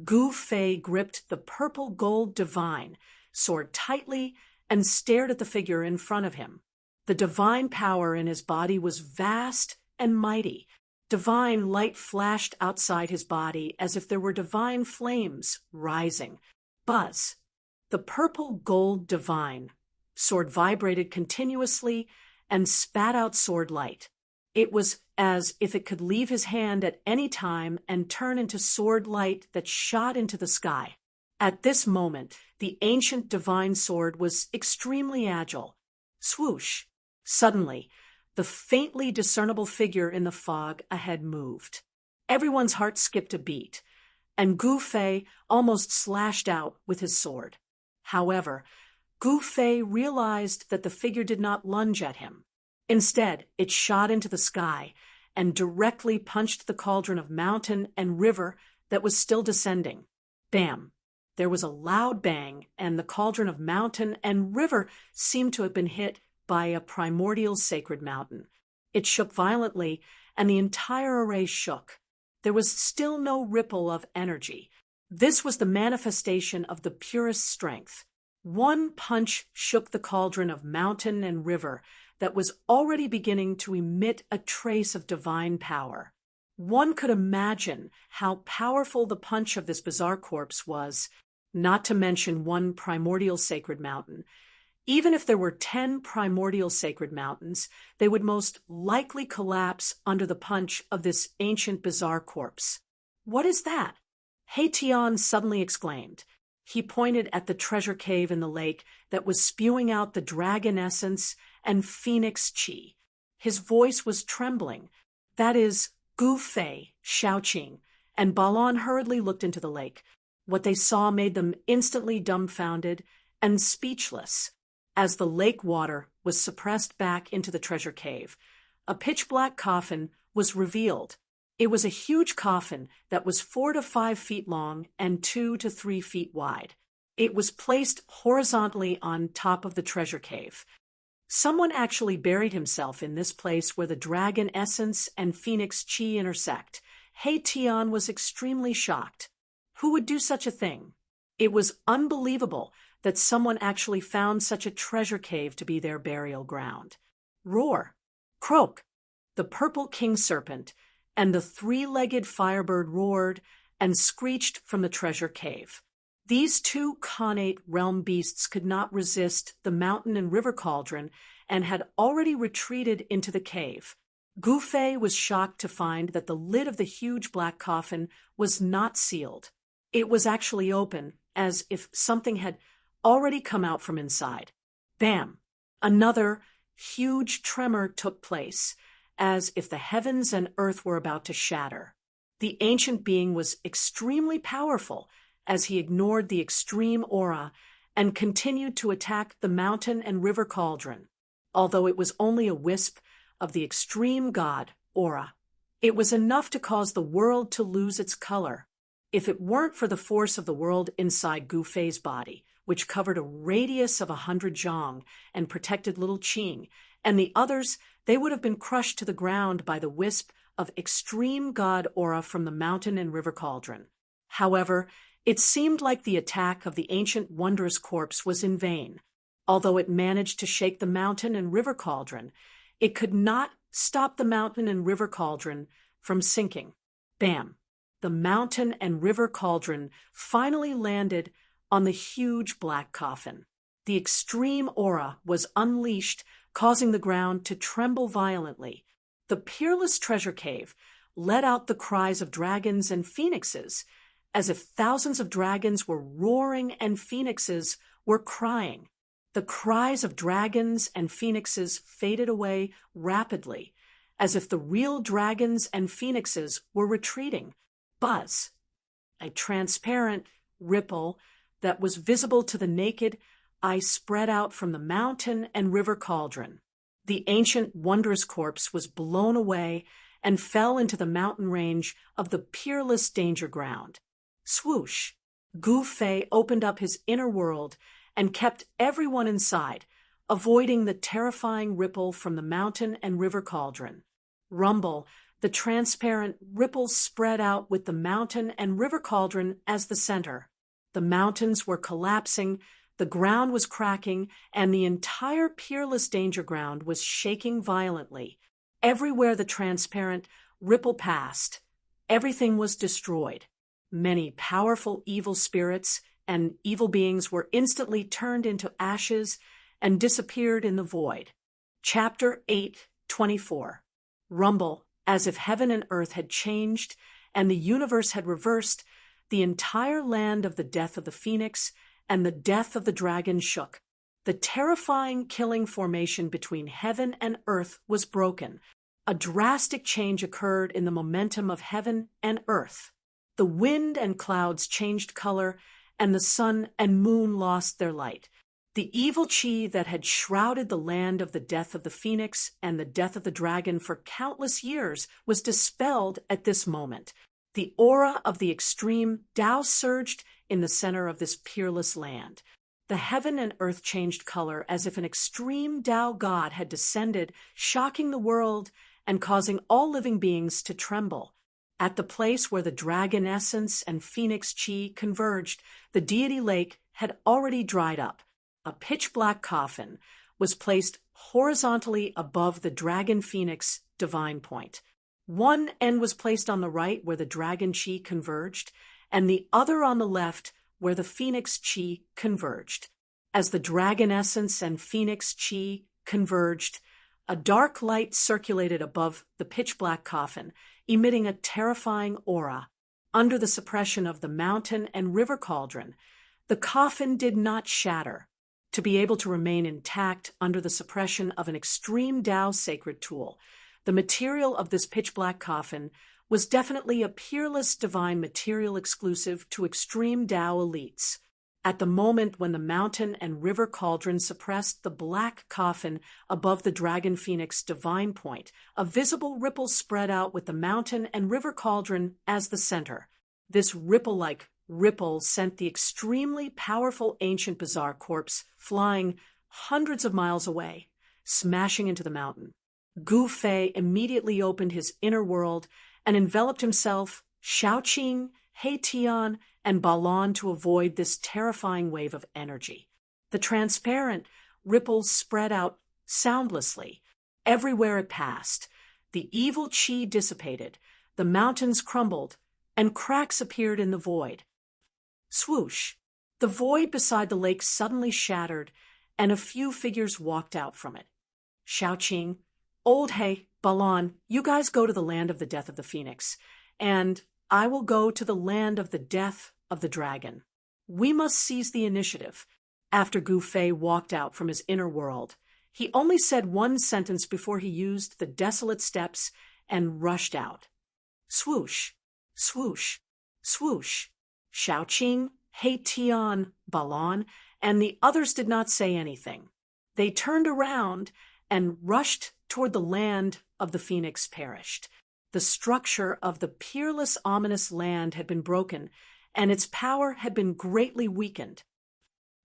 Gu Fei gripped the purple gold divine sword tightly and stared at the figure in front of him. The divine power in his body was vast and mighty. Divine light flashed outside his body as if there were divine flames rising. Buzz. The purple gold divine sword vibrated continuously and spat out sword light. It was as if it could leave his hand at any time and turn into sword light that shot into the sky. At this moment, the ancient divine sword was extremely agile. Swoosh! Suddenly, the faintly discernible figure in the fog ahead moved. Everyone's heart skipped a beat, and Gu Fei almost slashed out with his sword. However, Gu Fei realized that the figure did not lunge at him. Instead, it shot into the sky and directly punched the cauldron of mountain and river that was still descending. Bam! There was a loud bang, and the cauldron of mountain and river seemed to have been hit by a primordial sacred mountain. It shook violently, and the entire array shook. There was still no ripple of energy. This was the manifestation of the purest strength. One punch shook the cauldron of mountain and river that was already beginning to emit a trace of divine power. One could imagine how powerful the punch of this bizarre corpse was, not to mention one primordial sacred mountain. Even if there were 10 primordial sacred mountains, they would most likely collapse under the punch of this ancient bizarre corpse. "What is that?" Tian suddenly exclaimed. He pointed at the treasure cave in the lake that was spewing out the dragon essence and phoenix chi. His voice was trembling. That is, Gu Fei, Shaoqing, and Balon hurriedly looked into the lake. What they saw made them instantly dumbfounded and speechless. As the lake water was suppressed back into the treasure cave, a pitch-black coffin was revealed. It was a huge coffin that was 4 to 5 feet long and 2 to 3 feet wide. It was placed horizontally on top of the treasure cave. Someone actually buried himself in this place where the dragon essence and phoenix chi intersect. Tian was extremely shocked. Who would do such a thing? It was unbelievable that someone actually found such a treasure cave to be their burial ground. Roar! Croak! The purple king serpent and the 3-legged firebird roared and screeched from the treasure cave. These 2 connate realm beasts could not resist the mountain and river cauldron and had already retreated into the cave. Gu Fei was shocked to find that the lid of the huge black coffin was not sealed. It was actually open, as if something had already come out from inside. Bam! Another huge tremor took place, as if the heavens and earth were about to shatter. The ancient being was extremely powerful, as he ignored the extreme aura and continued to attack the mountain and river cauldron, although it was only a wisp of the extreme god aura. It was enough to cause the world to lose its color. If it weren't for the force of the world inside Gu Fei's body, which covered a radius of 100 zhang and protected little Qing, and the others, they would have been crushed to the ground by the wisp of extreme god aura from the mountain and river cauldron. However, it seemed like the attack of the ancient wondrous corpse was in vain. Although it managed to shake the mountain and river cauldron, it could not stop the mountain and river cauldron from sinking. Bam! The mountain and river cauldron finally landed on the huge black coffin. The extreme aura was unleashed, causing the ground to tremble violently. The peerless treasure cave let out the cries of dragons and phoenixes, as if thousands of dragons were roaring and phoenixes were crying. The cries of dragons and phoenixes faded away rapidly, as if the real dragons and phoenixes were retreating. Buzz! A transparent ripple that was visible to the naked eye spread out from the mountain and river cauldron. The ancient wondrous corpse was blown away and fell into the mountain range of the peerless danger ground. Swoosh! Gu Fei opened up his inner world and kept everyone inside, avoiding the terrifying ripple from the mountain and river cauldron. Rumble! The transparent ripples spread out with the mountain and river cauldron as the center. The mountains were collapsing, the ground was cracking, and the entire peerless danger ground was shaking violently. Everywhere the transparent ripple passed, everything was destroyed. Many powerful evil spirits and evil beings were instantly turned into ashes and disappeared in the void. Chapter 8:24. Rumble! As if heaven and earth had changed and the universe had reversed, the entire land of the death of the phoenix and the death of the dragon shook. The terrifying killing formation between heaven and earth was broken. A drastic change occurred in the momentum of heaven and earth. The wind and clouds changed color, and the sun and moon lost their light. The evil chi that had shrouded the land of the death of the phoenix and the death of the dragon for countless years was dispelled at this moment. The aura of the extreme Tao surged in the center of this peerless land. The heaven and earth changed color as if an extreme Tao god had descended, shocking the world and causing all living beings to tremble. At the place where the dragon essence and phoenix chi converged, the deity lake had already dried up. A pitch-black coffin was placed horizontally above the dragon phoenix divine point. One end was placed on the right where the dragon chi converged, and the other on the left where the phoenix chi converged. As the dragon essence and phoenix chi converged, a dark light circulated above the pitch-black coffin, emitting a terrifying aura. Under the suppression of the mountain and river cauldron, the coffin did not shatter. To be able to remain intact under the suppression of an extreme Tao sacred tool, the material of this pitch-black coffin was definitely a peerless divine material exclusive to extreme Tao elites. At the moment when the mountain and river cauldron suppressed the black coffin above the dragon phoenix divine point, a visible ripple spread out with the mountain and river cauldron as the center. This ripple-like ripple sent the extremely powerful ancient bizarre corpse flying hundreds of miles away, smashing into the mountain. Gu Fei immediately opened his inner world and enveloped himself, Shaoqing, He Tian, and Balan to avoid this terrifying wave of energy. The transparent ripples spread out soundlessly. Everywhere it passed, the evil chi dissipated, the mountains crumbled, and cracks appeared in the void. Swoosh! The void beside the lake suddenly shattered, and a few figures walked out from it. Shaoqing, Old He, Balan, you guys go to the land of the death of the phoenix, and I will go to the land of the death of the dragon. We must seize the initiative. After Gu Fei walked out from his inner world, he only said one sentence before he used the desolate steps and rushed out. Swoosh, swoosh, swoosh. Shaoqing, He Tian, Balan, and the others did not say anything. They turned around and rushed toward the land of the phoenix perished. The structure of the peerless, ominous land had been broken, and its power had been greatly weakened.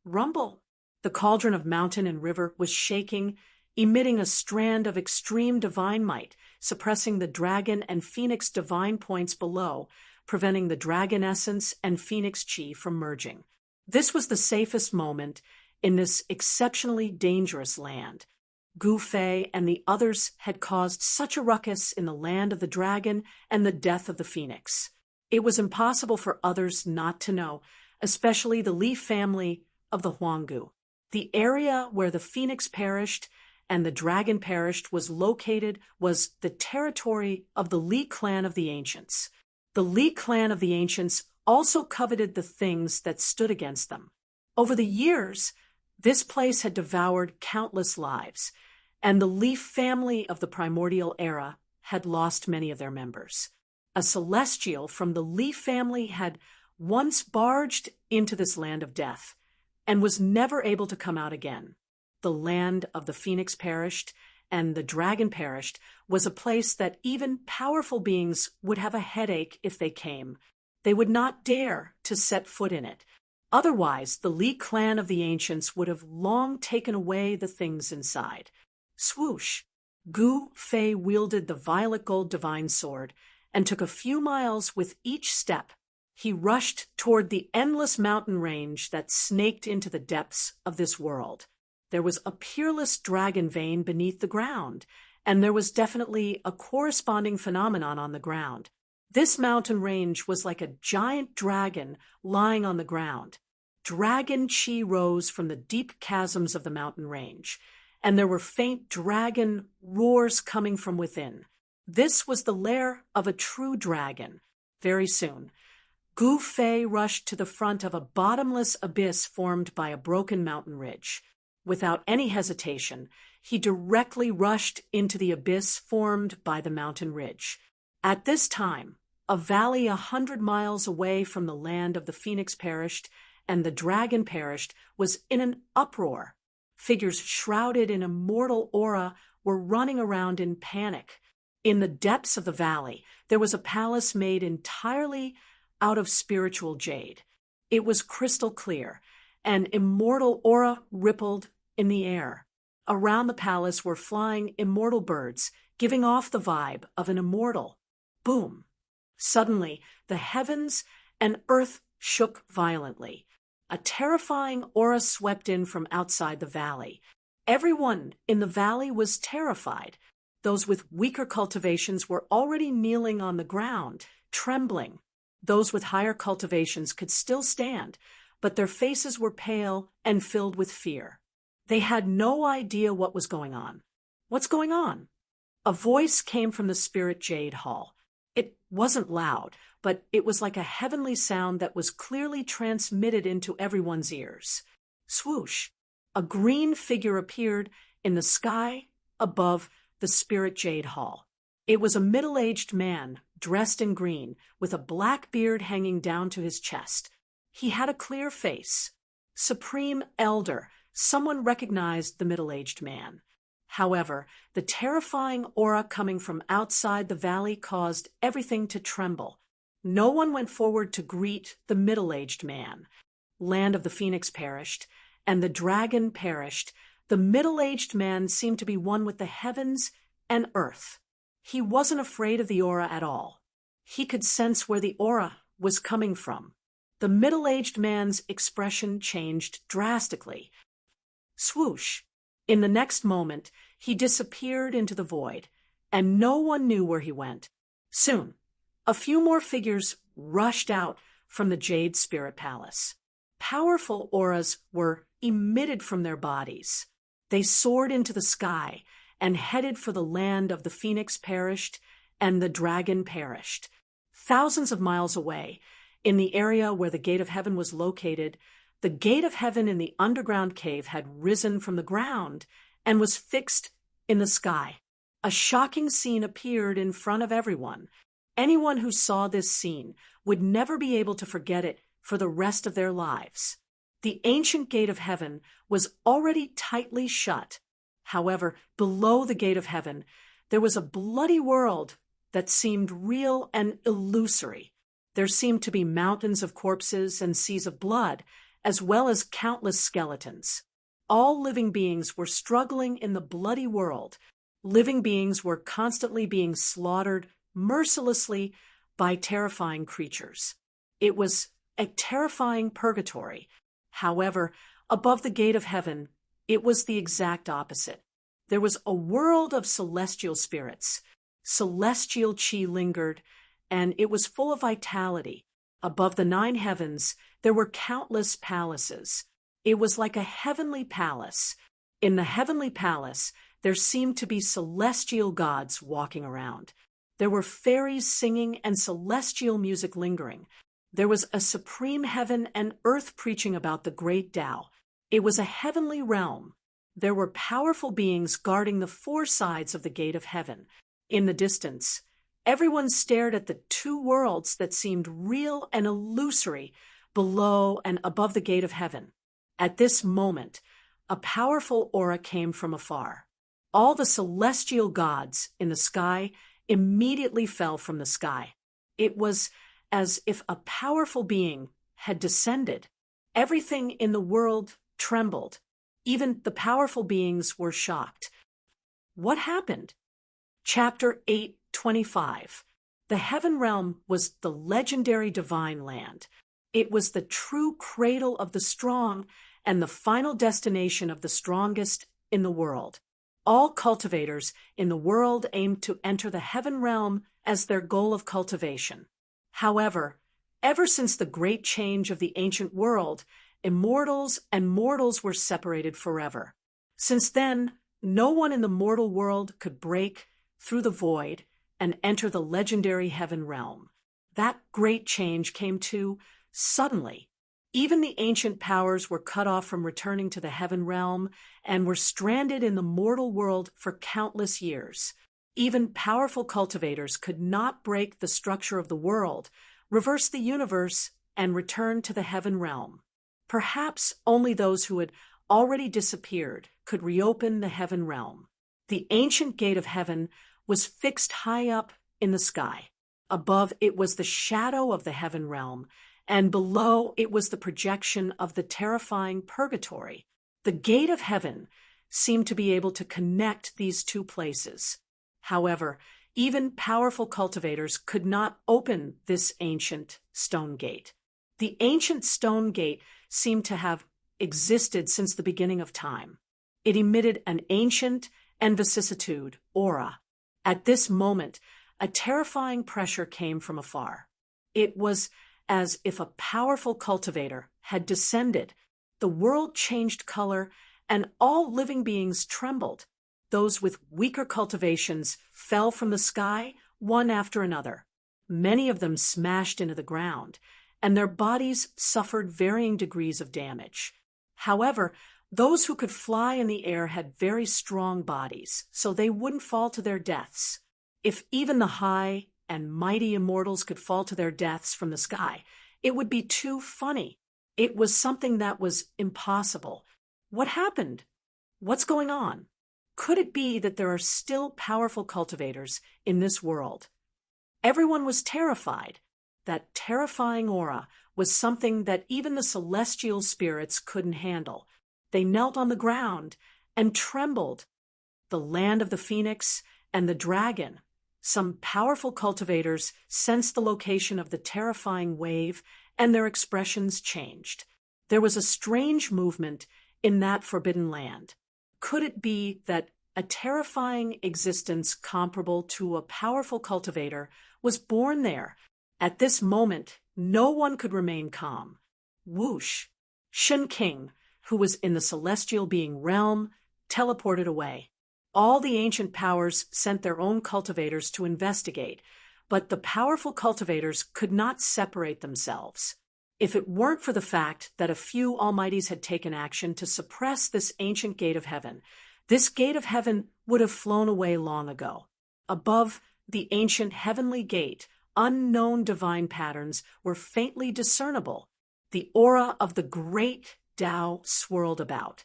Rumble! The cauldron of mountain and river was shaking, emitting a strand of extreme divine might, suppressing the dragon and phoenix divine points below, preventing the dragon essence and phoenix chi from merging. This was the safest moment in this exceptionally dangerous land. Gu Fei and the others had caused such a ruckus in the land of the dragon and the death of the phoenix. It was impossible for others not to know, especially the Li family of the Huanggu. The area where the phoenix perished and the dragon perished was the territory of the Li clan of the ancients. The Li clan of the ancients also coveted the things that stood against them. Over the years, this place had devoured countless lives, and the Li family of the primordial era had lost many of their members. A celestial from the Li family had once barged into this land of death and was never able to come out again. The land of the phoenix perished and the dragon perished was a place that even powerful beings would have a headache if they came. They would not dare to set foot in it. Otherwise, the Li clan of the ancients would have long taken away the things inside. Swoosh! Gu Fei wielded the violet gold divine sword and took a few miles with each step. He rushed toward the endless mountain range that snaked into the depths of this world. There was a peerless dragon vein beneath the ground, and there was definitely a corresponding phenomenon on the ground. This mountain range was like a giant dragon lying on the ground. Dragon chi rose from the deep chasms of the mountain range, and there were faint dragon roars coming from within. This was the lair of a true dragon. Very soon, Gu Fei rushed to the front of a bottomless abyss formed by a broken mountain ridge. Without any hesitation, he directly rushed into the abyss formed by the mountain ridge. At this time, a valley 100 miles away from the land of the phoenix perished, and the dragon perished, was in an uproar. Figures shrouded in immortal aura were running around in panic. In the depths of the valley, there was a palace made entirely out of spiritual jade. It was crystal clear, and immortal aura rippled in the air. Around the palace were flying immortal birds, giving off the vibe of an immortal. Boom! Suddenly, the heavens and earth shook violently. A terrifying aura swept in from outside the valley. Everyone in the valley was terrified. Those with weaker cultivations were already kneeling on the ground, trembling. Those with higher cultivations could still stand, but their faces were pale and filled with fear. They had no idea what was going on. What's going on? A voice came from the Spirit Jade Hall. It wasn't loud, but it was like a heavenly sound that was clearly transmitted into everyone's ears. Swoosh! A green figure appeared in the sky above the Spirit Jade Hall. It was a middle-aged man, dressed in green, with a black beard hanging down to his chest. He had a clear face. Supreme Elder, someone recognized the middle-aged man. However, the terrifying aura coming from outside the valley caused everything to tremble. No one went forward to greet the middle-aged man. Land of the Phoenix perished, and the dragon perished. The middle-aged man seemed to be one with the heavens and earth. He wasn't afraid of the aura at all. He could sense where the aura was coming from. The middle-aged man's expression changed drastically. Swoosh! In the next moment, he disappeared into the void, and no one knew where he went. Soon, a few more figures rushed out from the Jade Spirit Palace. Powerful auras were emitted from their bodies. They soared into the sky and headed for the land of the Phoenix perished and the dragon perished. Thousands of miles away, in the area where the Gate of Heaven was located, the Gate of Heaven in the underground cave had risen from the ground and was fixed in the sky. A shocking scene appeared in front of everyone. Anyone who saw this scene would never be able to forget it for the rest of their lives. The ancient Gate of Heaven was already tightly shut. However, below the Gate of Heaven, there was a bloody world that seemed real and illusory. There seemed to be mountains of corpses and seas of blood, as well as countless skeletons. All living beings were struggling in the bloody world. Living beings were constantly being slaughtered mercilessly by terrifying creatures. It was a terrifying purgatory. However, above the Gate of Heaven, it was the exact opposite. There was a world of celestial spirits. Celestial chi lingered, and it was full of vitality. Above the 9 heavens, there were countless palaces. It was like a heavenly palace. In the heavenly palace, there seemed to be celestial gods walking around. There were fairies singing and celestial music lingering. There was a supreme heaven and earth preaching about the great Tao. It was a heavenly realm. There were powerful beings guarding the 4 sides of the Gate of Heaven. In the distance, everyone stared at the 2 worlds that seemed real and illusory below and above the Gate of Heaven. At this moment, a powerful aura came from afar. All the celestial gods in the sky immediately fell from the sky. It was as if a powerful being had descended. Everything in the world trembled. Even the powerful beings were shocked. What happened? Chapter 8:25. The heaven realm was the legendary divine land. It was the true cradle of the strong and the final destination of the strongest in the world. All cultivators in the world aimed to enter the heaven realm as their goal of cultivation. However, ever since the great change of the ancient world, immortals and mortals were separated forever. Since then, no one in the mortal world could break through the void and enter the legendary heaven realm. That great change came too suddenly. Even the ancient powers were cut off from returning to the heaven realm and were stranded in the mortal world for countless years. Even powerful cultivators could not break the structure of the world, reverse the universe, and return to the heaven realm. Perhaps only those who had already disappeared could reopen the heaven realm. The ancient gate of heaven was fixed high up in the sky. Above it was the shadow of the heaven realm, and below it was the projection of the terrifying purgatory. The gate of heaven seemed to be able to connect these two places. However, even powerful cultivators could not open this ancient stone gate. The ancient stone gate seemed to have existed since the beginning of time. It emitted an ancient and vicissitude aura. At this moment, a terrifying pressure came from afar. It was as if a powerful cultivator had descended. The world changed color, and all living beings trembled. Those with weaker cultivations fell from the sky, one after another. Many of them smashed into the ground, and their bodies suffered varying degrees of damage. However, those who could fly in the air had very strong bodies, so they wouldn't fall to their deaths. If even the high and mighty immortals could fall to their deaths from the sky, it would be too funny. It was something that was impossible. What happened? What's going on? Could it be that there are still powerful cultivators in this world? Everyone was terrified. That terrifying aura was something that even the celestial spirits couldn't handle. They knelt on the ground and trembled. The land of the phoenix and the dragon. Some powerful cultivators sensed the location of the terrifying wave, and their expressions changed. There was a strange movement in that forbidden land. Could it be that a terrifying existence comparable to a powerful cultivator was born there? At this moment, no one could remain calm. Whoosh! Shen King, who was in the celestial being realm, teleported away. All the ancient powers sent their own cultivators to investigate, but the powerful cultivators could not separate themselves. If it weren't for the fact that a few almighties had taken action to suppress this ancient gate of heaven, this gate of heaven would have flown away long ago. Above the ancient heavenly gate, unknown divine patterns were faintly discernible. The aura of the great Tao swirled about.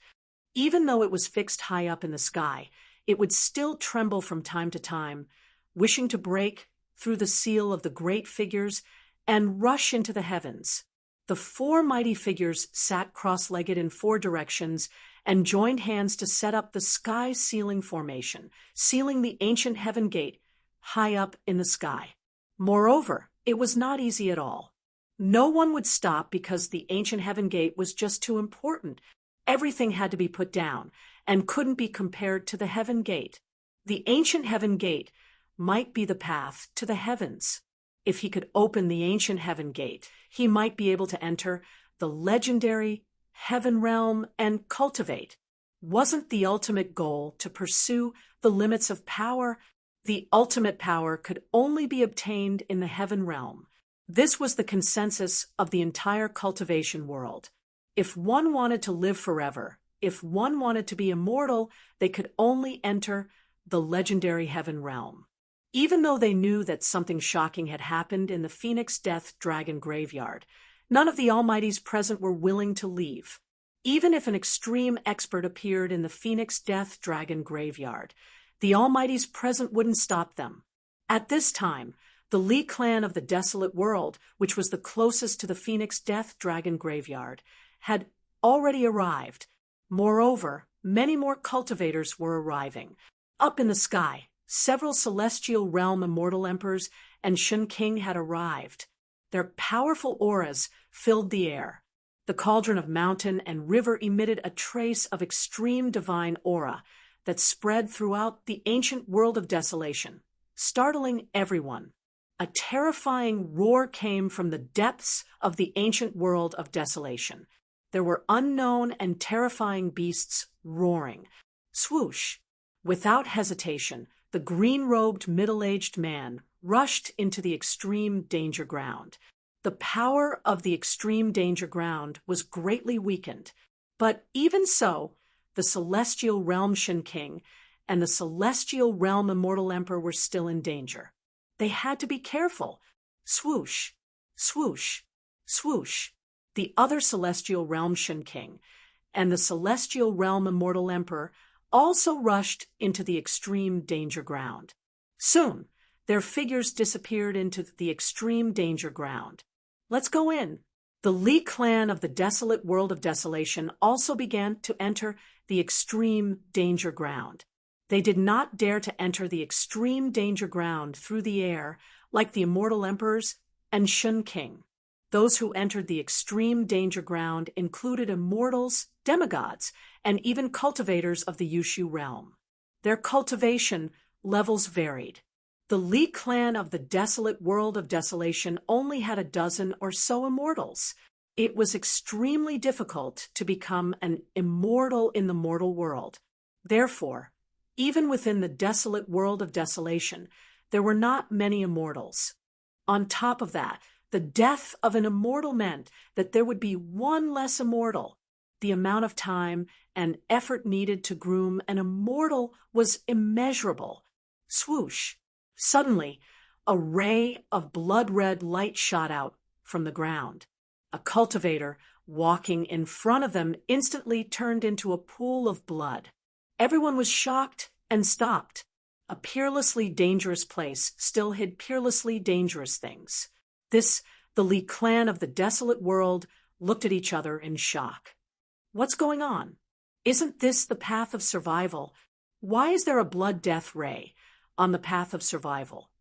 Even though it was fixed high up in the sky, it would still tremble from time to time, wishing to break through the seal of the great figures and rush into the heavens. The four mighty figures sat cross-legged in four directions and joined hands to set up the sky sealing formation, sealing the ancient heaven gate high up in the sky. Moreover, it was not easy at all. No one would stop because the ancient heaven gate was just too important. Everything had to be put down and couldn't be compared to the heaven gate. The ancient heaven gate might be the path to the heavens. If he could open the ancient heaven gate, he might be able to enter the legendary heaven realm and cultivate. Wasn't the ultimate goal to pursue the limits of power? The ultimate power could only be obtained in the heaven realm. This was the consensus of the entire cultivation world. If one wanted to live forever, if one wanted to be immortal, they could only enter the legendary heaven realm. Even though they knew that something shocking had happened in the Phoenix Death Dragon graveyard, none of the Almighties present were willing to leave. Even if an extreme expert appeared in the Phoenix Death Dragon graveyard, the Almighties present wouldn't stop them. At this time, the Li clan of the Desolate World, which was the closest to the Phoenix Death Dragon graveyard, had already arrived. Moreover, many more cultivators were arriving. Up in the sky, several celestial realm immortal emperors and Shen King had arrived. Their powerful auras filled the air. The cauldron of mountain and river emitted a trace of extreme divine aura that spread throughout the ancient world of desolation, startling everyone. A terrifying roar came from the depths of the ancient world of desolation. There were unknown and terrifying beasts roaring. Swoosh! Without hesitation, the green-robed middle-aged man rushed into the extreme danger ground. The power of the extreme danger ground was greatly weakened, but even so, the celestial realm Shen King and the celestial realm Immortal Emperor were still in danger. They had to be careful. Swoosh, swoosh, swoosh. The other celestial realm Shen King and the celestial realm Immortal Emperor also rushed into the extreme danger ground. Soon, their figures disappeared into the extreme danger ground. Let's go in. The Li clan of the desolate world of desolation also began to enter the extreme danger ground. They did not dare to enter the extreme danger ground through the air like the immortal emperors and Shen King. Those who entered the extreme danger ground included immortals, demigods, and even cultivators of the Yushu realm. Their cultivation levels varied. The Li clan of the desolate world of desolation only had a dozen or so immortals. It was extremely difficult to become an immortal in the mortal world. Therefore, even within the desolate world of desolation, there were not many immortals. On top of that, the death of an immortal meant that there would be one less immortal. The amount of time and effort needed to groom an immortal was immeasurable. Swoosh! Suddenly, a ray of blood-red light shot out from the ground. A cultivator walking in front of them instantly turned into a pool of blood. Everyone was shocked and stopped. A peerlessly dangerous place still hid peerlessly dangerous things. The Li clan of the desolate world looked at each other in shock. What's going on? Isn't this the path of survival? Why is there a blood death ray on the path of survival?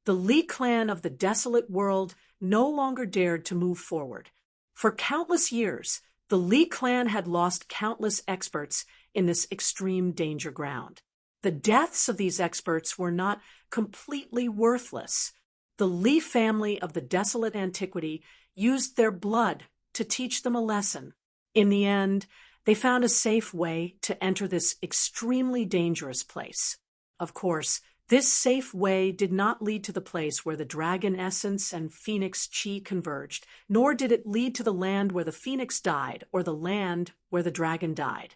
The Li clan of the desolate world no longer dared to move forward. For countless years, the Li clan had lost countless experts in this extreme danger ground. The deaths of these experts were not completely worthless. The Li family of the desolate antiquity used their blood to teach them a lesson. In the end, they found a safe way to enter this extremely dangerous place. Of course, this safe way did not lead to the place where the dragon essence and phoenix chi converged, nor did it lead to the land where the phoenix died or the land where the dragon died.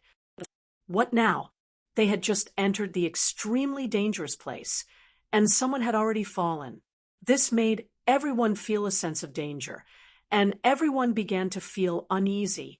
What now? They had just entered the extremely dangerous place, and someone had already fallen. This made everyone feel a sense of danger, and everyone began to feel uneasy.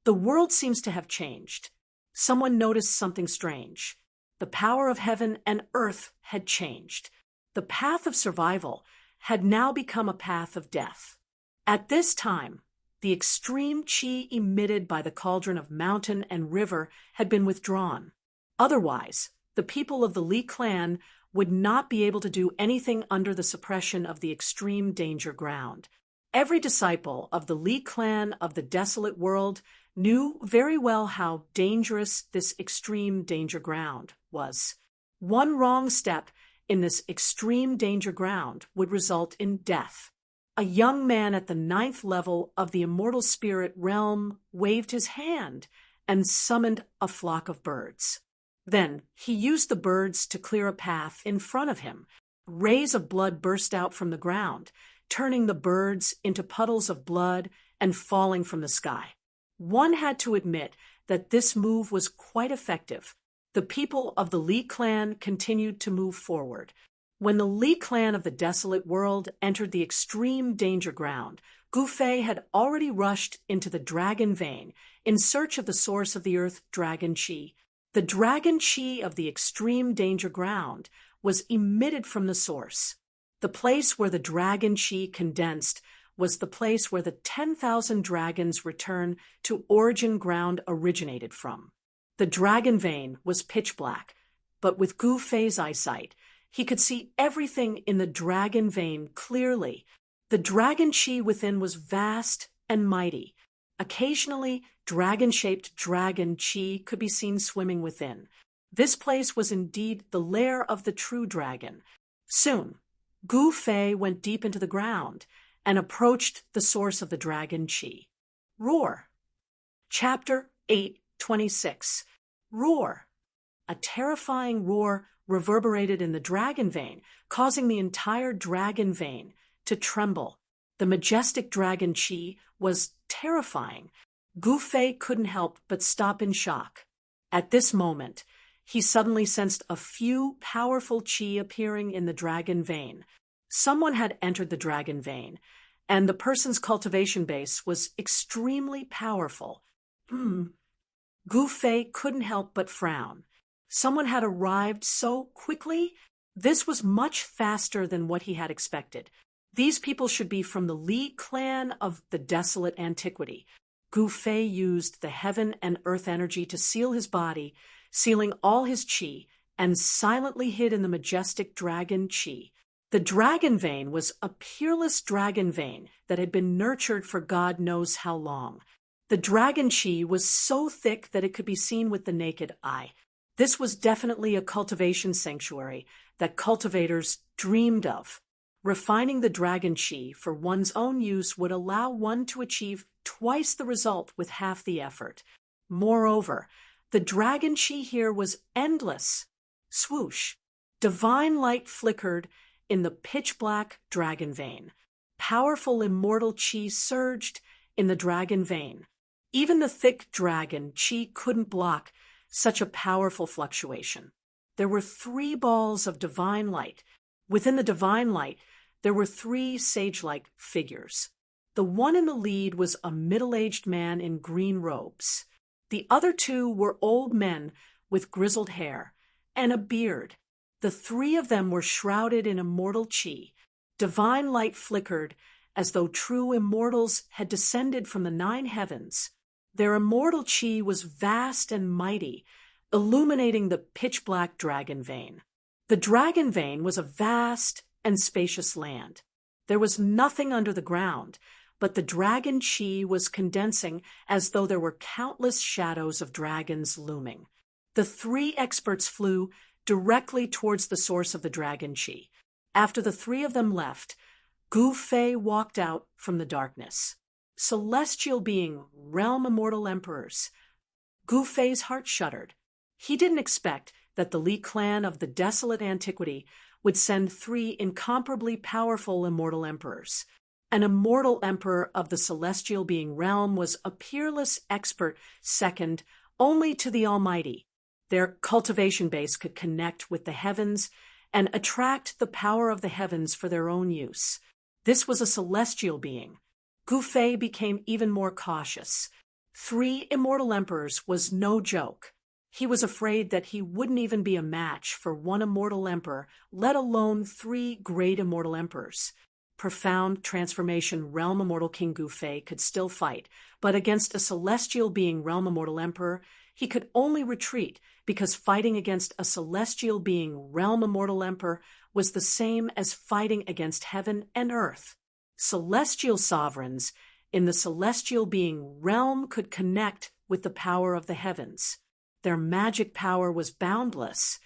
The world seems to have changed. Someone noticed something strange. The power of heaven and earth had changed. The path of survival had now become a path of death. At this time, the extreme chi emitted by the cauldron of mountain and river had been withdrawn. Otherwise, the people of the Li clan would not be able to do anything under the suppression of the extreme danger ground. Every disciple of the Li clan of the desolate world knew very well how dangerous this extreme danger ground was. One wrong step in this extreme danger ground would result in death. A young man at the 9th level of the immortal spirit realm waved his hand and summoned a flock of birds. Then he used the birds to clear a path in front of him. Rays of blood burst out from the ground, turning the birds into puddles of blood and falling from the sky. One had to admit that this move was quite effective. The people of the Li clan continued to move forward. When the Li clan of the desolate world entered the extreme danger ground, Gu Fei had already rushed into the dragon vein in search of the source of the earth dragon chi. The dragon chi of the extreme danger ground was emitted from the source. The place where the dragon chi condensed was the place where the 10,000 dragons return to origin ground originated from. The dragon vein was pitch black, but with Gu Fei's eyesight, he could see everything in the dragon vein clearly. The dragon chi within was vast and mighty. Occasionally, dragon-shaped dragon chi could be seen swimming within. This place was indeed the lair of the true dragon. Soon, Gu Fei went deep into the ground and approached the source of the dragon chi. Roar. Chapter 8:26. Roar. A terrifying roar reverberated in the dragon vein, causing the entire dragon vein to tremble. The The majestic dragon Qi was terrifying. Gu Fei couldn't help but stop in shock. At this moment, he suddenly sensed a few powerful Qi appearing in the dragon vein. Someone had entered the dragon vein, and the person's cultivation base was extremely powerful. Gu Fei couldn't help but frown. Someone had arrived so quickly? This was much faster than what he had expected. These people should be from the Li clan of the desolate antiquity. Gu Fei used the heaven and earth energy to seal his body, sealing all his qi, and silently hid in the majestic dragon qi. The dragon vein was a peerless dragon vein that had been nurtured for God knows how long. The dragon qi was so thick that it could be seen with the naked eye. This was definitely a cultivation sanctuary that cultivators dreamed of. Refining the dragon qi for one's own use would allow one to achieve twice the result with half the effort. Moreover, the dragon qi here was endless. Swoosh! Divine light flickered in the pitch-black dragon vein. Powerful immortal qi surged in the dragon vein. Even the thick dragon qi couldn't block such a powerful fluctuation. There were 3 balls of divine light. Within the divine light, there were 3 sage-like figures. The one in the lead was a middle-aged man in green robes. The other 2 were old men with grizzled hair and a beard. The 3 of them were shrouded in immortal qi. Divine light flickered as though true immortals had descended from the 9 heavens. Their immortal qi was vast and mighty, illuminating the pitch-black dragon vein. The dragon vein was a vast and spacious land. There was nothing under the ground, but the dragon qi was condensing as though there were countless shadows of dragons looming. The 3 experts flew directly towards the source of the dragon qi. After the 3 of them left, Gu Fei walked out from the darkness. Celestial being, realm immortal emperors. Gu Fei's heart shuddered. He didn't expect that the Li clan of the desolate antiquity would send 3 incomparably powerful immortal emperors. An immortal emperor of the celestial being realm was a peerless expert second only to the Almighty. Their cultivation base could connect with the heavens and attract the power of the heavens for their own use. This was a celestial being. Gu Fei became even more cautious. 3 immortal emperors was no joke. He was afraid that he wouldn't even be a match for 1 immortal emperor, let alone 3 great immortal emperors. Profound transformation realm immortal King Gu Fei could still fight, but against a celestial being realm immortal emperor, he could only retreat because fighting against a celestial being realm immortal emperor was the same as fighting against heaven and earth. Celestial sovereigns in the celestial being realm could connect with the power of the heavens. Their magic power was boundless,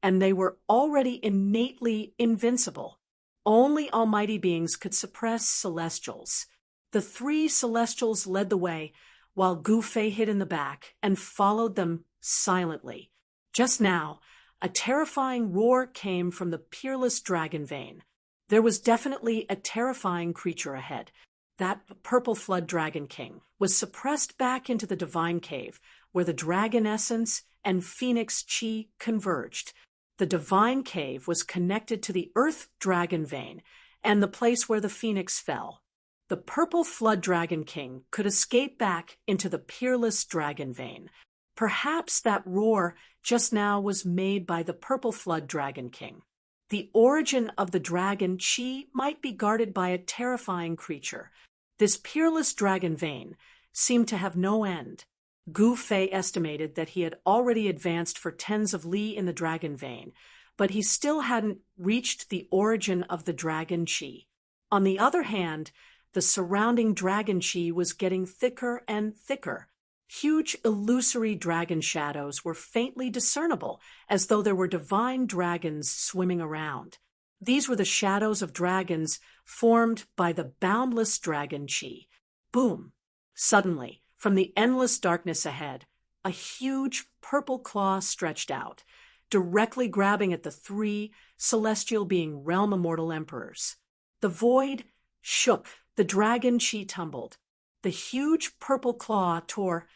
and they were already innately invincible. Only almighty beings could suppress celestials. The 3 celestials led the way, while Gu Fei hid in the back and followed them silently. Just now, a terrifying roar came from the peerless dragon vein. There was definitely a terrifying creature ahead. That purple flood dragon king was suppressed back into the divine cave, where the dragon essence and phoenix qi converged. The divine cave was connected to the earth dragon vein and the place where the phoenix fell. The purple flood dragon king could escape back into the peerless dragon vein. Perhaps that roar just now was made by the purple flood dragon king. The origin of the dragon qi might be guarded by a terrifying creature. This peerless dragon vein seemed to have no end. Gu Fei estimated that he had already advanced for tens of li in the dragon vein, but he still hadn't reached the origin of the dragon qi. On the other hand, the surrounding dragon qi was getting thicker and thicker. Huge illusory dragon shadows were faintly discernible, as though there were divine dragons swimming around. These were the shadows of dragons formed by the boundless dragon qi. Boom! Suddenly, from the endless darkness ahead, a huge purple claw stretched out, directly grabbing at the 3 celestial being realm immortal emperors. The void shook the dragon Chi tumbled. The huge purple claw tore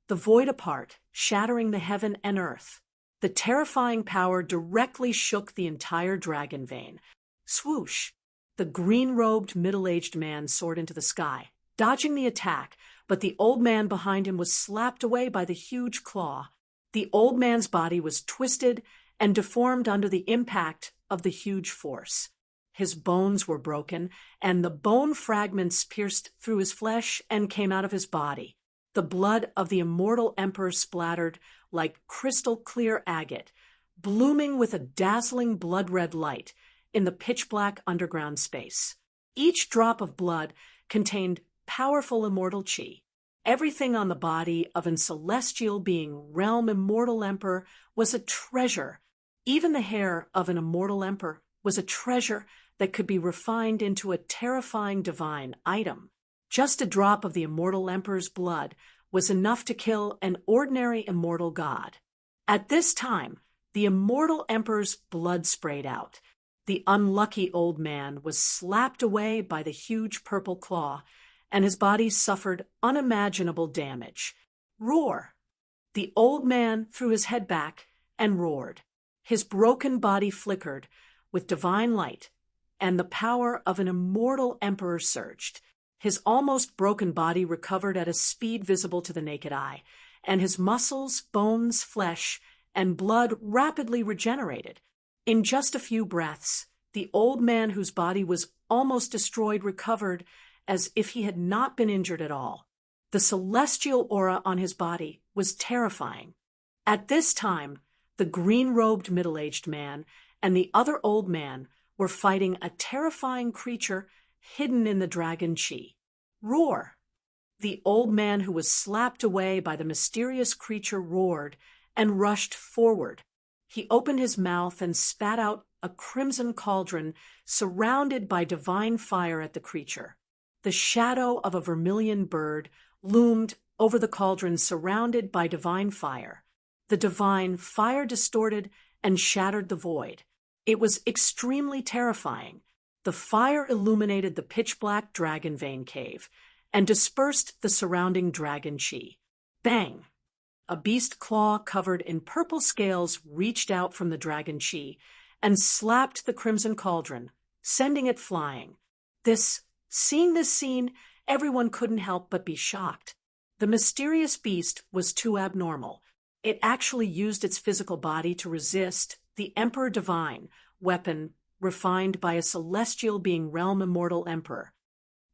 the void apart, shattering the heaven and earth. The terrifying power directly shook the entire dragon vein. Swoosh! The green-robed, middle-aged man soared into the sky, dodging the attack, but the old man behind him was slapped away by the huge claw. The old man's body was twisted and deformed under the impact of the huge force. His bones were broken, and the bone fragments pierced through his flesh and came out of his body. The blood of the immortal emperor splattered like crystal-clear agate, blooming with a dazzling blood-red light in the pitch-black underground space. Each drop of blood contained powerful immortal chi. Everything on the body of an celestial being realm immortal emperor was a treasure. Even the hair of an immortal emperor was a treasure that could be refined into a terrifying divine item. Just a drop of the immortal emperor's blood was enough to kill an ordinary immortal god. At this time, the immortal emperor's blood sprayed out. The unlucky old man was slapped away by the huge purple claw, and his body suffered unimaginable damage. Roar! The old man threw his head back and roared. His broken body flickered with divine light, and the power of an immortal emperor surged. His almost broken body recovered at a speed visible to the naked eye, and his muscles, bones, flesh, and blood rapidly regenerated. In just a few breaths, the old man whose body was almost destroyed recovered as if he had not been injured at all. The celestial aura on his body was terrifying. At this time, the green-robed middle-aged man and the other old man were fighting a terrifying creature hidden in the dragon Chi. Roar! The old man who was slapped away by the mysterious creature roared and rushed forward. He opened his mouth and spat out a crimson cauldron surrounded by divine fire at the creature. The shadow of a vermilion bird loomed over the cauldron surrounded by divine fire. The divine fire distorted and shattered the void. It was extremely terrifying. The fire illuminated the pitch-black dragon vein cave and dispersed the surrounding dragon Chi. Bang! A beast claw covered in purple scales reached out from the dragon Chi and slapped the crimson cauldron, sending it flying. Seeing this scene, everyone couldn't help but be shocked. The mysterious beast was too abnormal. It actually used its physical body to resist the Emperor Divine, weapon refined by a celestial being realm immortal emperor.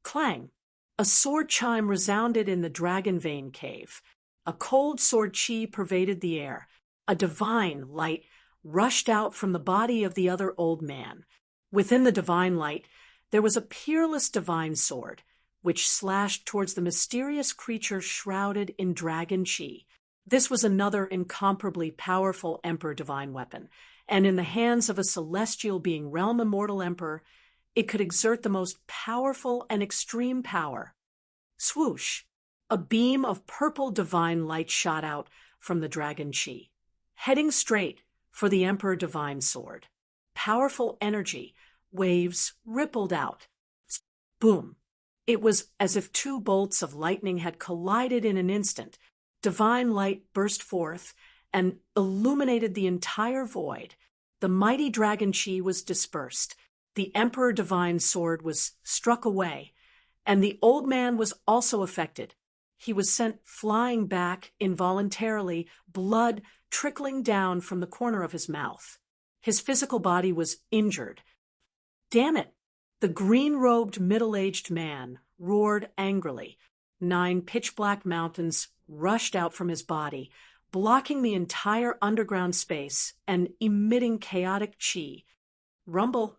Clang! A sword chime resounded in the dragon vein cave. A cold sword chi pervaded the air. A divine light rushed out from the body of the other old man. Within the divine light, there was a peerless divine sword, which slashed towards the mysterious creature shrouded in dragon chi. This was another incomparably powerful emperor divine weapon, and in the hands of a celestial being realm immortal emperor, it could exert the most powerful and extreme power. Swoosh! A beam of purple divine light shot out from the dragon Chi, heading straight for the Emperor Divine Sword. Powerful energy waves rippled out. Boom! It was as if two bolts of lightning had collided in an instant. Divine light burst forth and illuminated the entire void. The mighty dragon Chi was dispersed. The Emperor Divine Sword was struck away, and the old man was also affected. He was sent flying back involuntarily, blood trickling down from the corner of his mouth. His physical body was injured. Damn it! The green-robed middle-aged man roared angrily. 9 pitch-black mountains rushed out from his body, blocking the entire underground space and emitting chaotic chi. Rumble.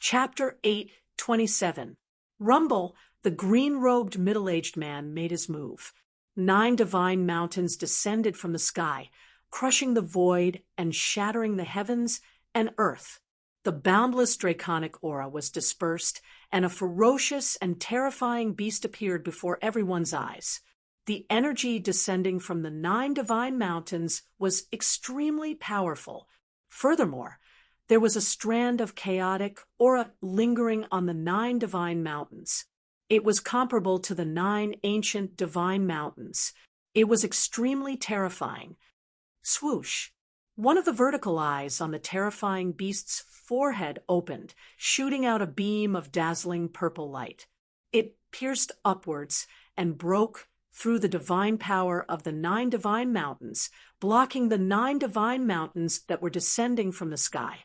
Chapter 8:27. Rumble. The green-robed middle-aged man made his move. 9 divine mountains descended from the sky, crushing the void and shattering the heavens and earth. The boundless draconic aura was dispersed, and a ferocious and terrifying beast appeared before everyone's eyes. The energy descending from the 9 divine mountains was extremely powerful. Furthermore, there was a strand of chaotic aura lingering on the 9 divine mountains. It was comparable to the 9 ancient divine mountains. It was extremely terrifying. Swoosh! One of the vertical eyes on the terrifying beast's forehead opened, shooting out a beam of dazzling purple light. It pierced upwards and broke through the divine power of the 9 divine mountains, blocking the 9 divine mountains that were descending from the sky.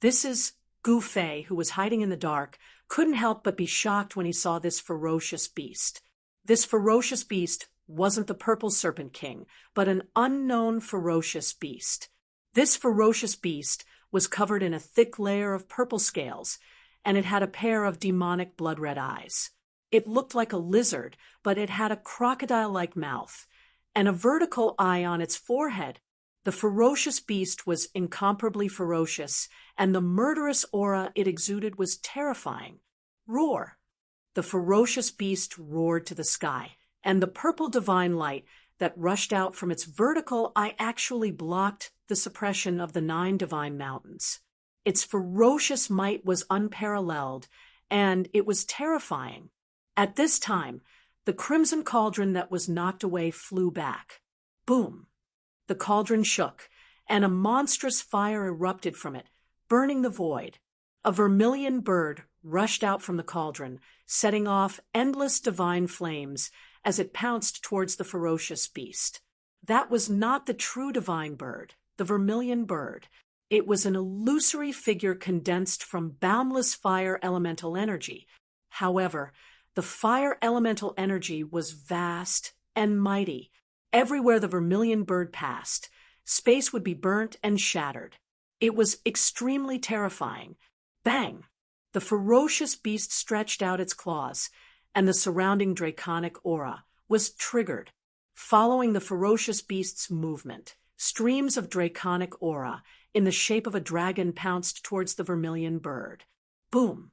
This is Gu Fei, who was hiding in the dark, couldn't help but be shocked when he saw this ferocious beast. This ferocious beast wasn't the Purple Serpent King, but an unknown ferocious beast. This ferocious beast was covered in a thick layer of purple scales, and it had a pair of demonic blood-red eyes. It looked like a lizard, but it had a crocodile-like mouth, and a vertical eye on its forehead. The ferocious beast was incomparably ferocious, and the murderous aura it exuded was terrifying. Roar! The ferocious beast roared to the sky, and the purple divine light that rushed out from its vertical eye actually blocked the suppression of the 9 divine mountains. Its ferocious might was unparalleled, and it was terrifying. At this time, the crimson cauldron that was knocked away flew back. Boom! The cauldron shook, and a monstrous fire erupted from it, burning the void. A vermilion bird rushed out from the cauldron, setting off endless divine flames as it pounced towards the ferocious beast. That was not the true divine bird, the vermilion bird. It was an illusory figure condensed from boundless fire elemental energy. However, the fire elemental energy was vast and mighty. Everywhere the vermilion bird passed, space would be burnt and shattered. It was extremely terrifying. Bang! The ferocious beast stretched out its claws, and the surrounding draconic aura was triggered. Following the ferocious beast's movement, streams of draconic aura in the shape of a dragon pounced towards the vermilion bird. Boom!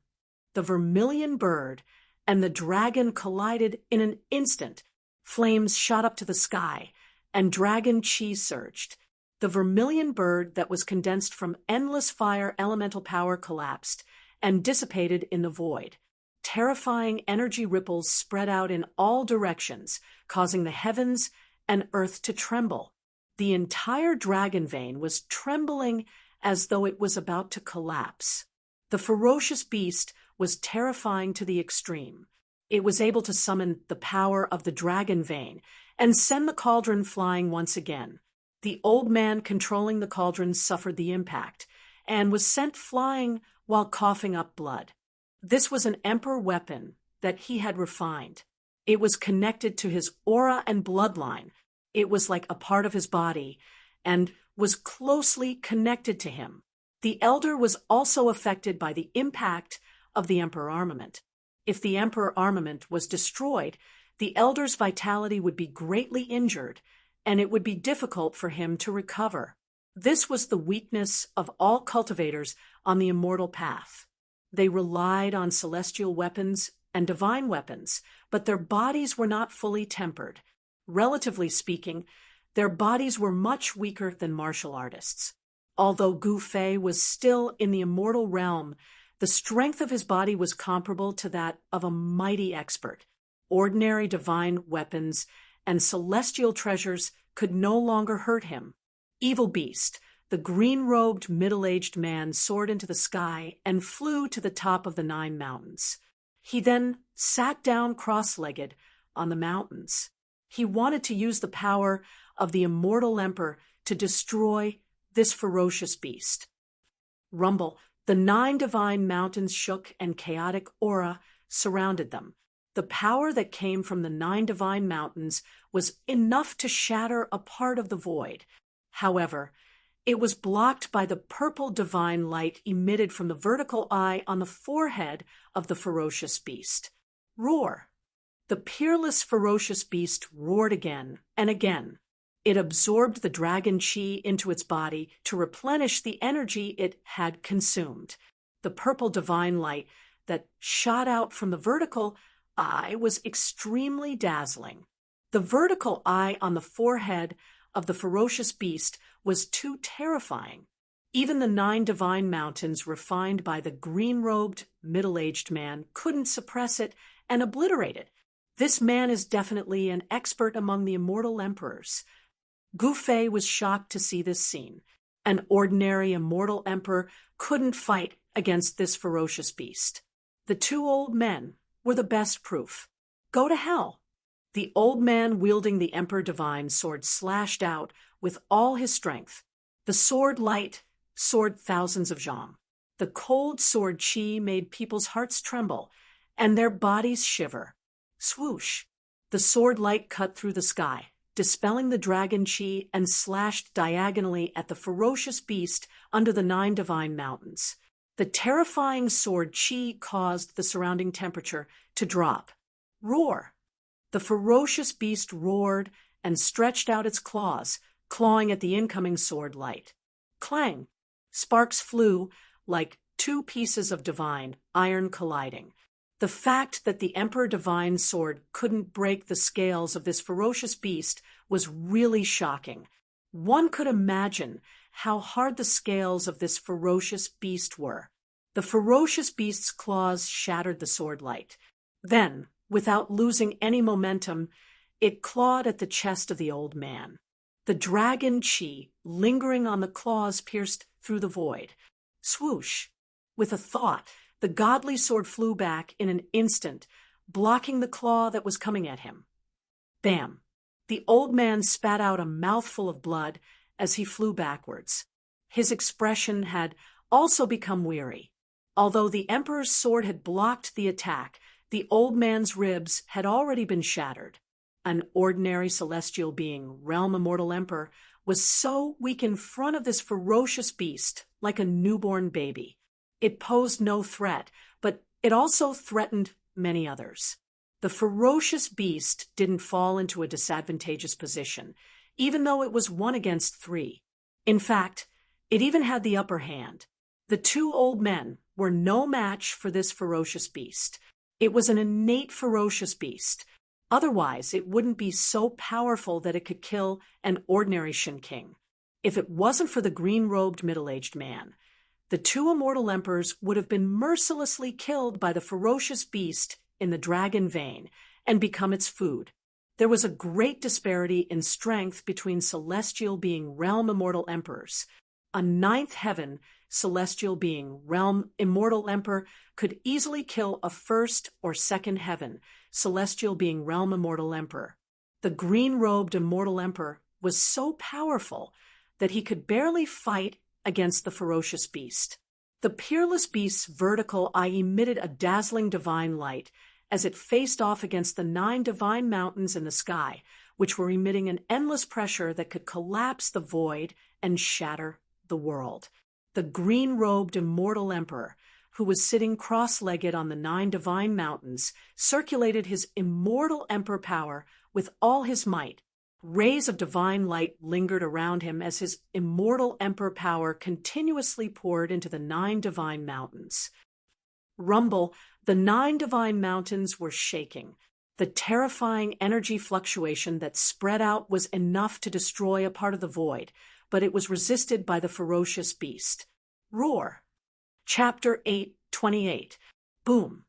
The vermilion bird and the dragon collided in an instant. Flames shot up to the sky, and dragon chi surged. The vermilion bird that was condensed from endless fire elemental power collapsed and dissipated in the void. Terrifying energy ripples spread out in all directions, causing the heavens and earth to tremble. The entire dragon vein was trembling as though it was about to collapse. The ferocious beast was terrifying to the extreme. It was able to summon the power of the dragon vein and send the cauldron flying once again. The old man controlling the cauldron suffered the impact and was sent flying while coughing up blood. This was an emperor weapon that he had refined. It was connected to his aura and bloodline. It was like a part of his body and was closely connected to him. The elder was also affected by the impact of the emperor armament. If the emperor armament was destroyed, the elder's vitality would be greatly injured, and it would be difficult for him to recover. This was the weakness of all cultivators on the immortal path. They relied on celestial weapons and divine weapons, but their bodies were not fully tempered. Relatively speaking, their bodies were much weaker than martial artists. Although Gu Fei was still in the immortal realm, the strength of his body was comparable to that of a mighty expert. Ordinary divine weapons and celestial treasures could no longer hurt him. Evil Beast, the green-robed, middle-aged man, soared into the sky and flew to the top of the 9 mountains. He then sat down cross-legged on the mountains. He wanted to use the power of the immortal emperor to destroy this ferocious beast. Rumble, the 9 divine mountains shook and chaotic aura surrounded them. The power that came from the 9 divine mountains was enough to shatter a part of the void. However, it was blocked by the purple divine light emitted from the vertical eye on the forehead of the ferocious beast. Roar! The peerless ferocious beast roared again and again. It absorbed the dragon chi into its body to replenish the energy it had consumed. The purple divine light that shot out from the vertical eye was extremely dazzling. The vertical eye on the forehead of the ferocious beast was too terrifying. Even the 9 divine mountains refined by the green-robed, middle-aged man couldn't suppress it and obliterated. This man is definitely an expert among the immortal emperors. Gu Fei was shocked to see this scene. An ordinary immortal emperor couldn't fight against this ferocious beast. The two old men were the best proof. Go to hell. The old man wielding the Emperor Divine sword slashed out with all his strength. The sword light soared thousands of jam. The cold sword chi made people's hearts tremble and their bodies shiver. Swoosh! The sword light cut through the sky, dispelling the dragon chi, and slashed diagonally at the ferocious beast under the 9 divine mountains. The terrifying sword chi caused the surrounding temperature to drop. Roar! The ferocious beast roared and stretched out its claws, clawing at the incoming sword light. Clang! Sparks flew like two pieces of divine iron colliding. The fact that the Emperor Divine sword couldn't break the scales of this ferocious beast was really shocking. One could imagine how hard the scales of this ferocious beast were. The ferocious beast's claws shattered the sword light. Then, without losing any momentum, it clawed at the chest of the old man. The dragon chi, lingering on the claws, pierced through the void. Swoosh! With a thought, the godly sword flew back in an instant, blocking the claw that was coming at him. Bam! The old man spat out a mouthful of blood as he flew backwards. His expression had also become weary. Although the Emperor's sword had blocked the attack, the old man's ribs had already been shattered. An ordinary celestial being, Realm Immortal Emperor, was so weak in front of this ferocious beast, like a newborn baby. It posed no threat, but it also threatened many others. The ferocious beast didn't fall into a disadvantageous position, even though it was 1 against 3. In fact, it even had the upper hand. The two old men were no match for this ferocious beast. It was an innate ferocious beast. Otherwise, it wouldn't be so powerful that it could kill an ordinary Shin King. If it wasn't for the green-robed middle-aged man, the two immortal emperors would have been mercilessly killed by the ferocious beast in the dragon vein and become its food. There was a great disparity in strength between celestial being Realm Immortal Emperors. A 9th heaven celestial being Realm Immortal Emperor could easily kill a 1st or 2nd heaven celestial being Realm Immortal Emperor. The green-robed Immortal Emperor was so powerful that he could barely fight against the ferocious beast. The peerless beast's vertical eye emitted a dazzling divine light as it faced off against the 9 divine mountains in the sky, which were emitting an endless pressure that could collapse the void and shatter the world. The green-robed Immortal Emperor, who was sitting cross-legged on the 9 divine mountains, circulated his immortal emperor power with all his might. Rays of divine light lingered around him as his immortal emperor power continuously poured into the 9 divine mountains. Rumble, the 9 divine mountains were shaking. The terrifying energy fluctuation that spread out was enough to destroy a part of the void, but it was resisted by the ferocious beast. Roar! Chapter 8:28. Boom!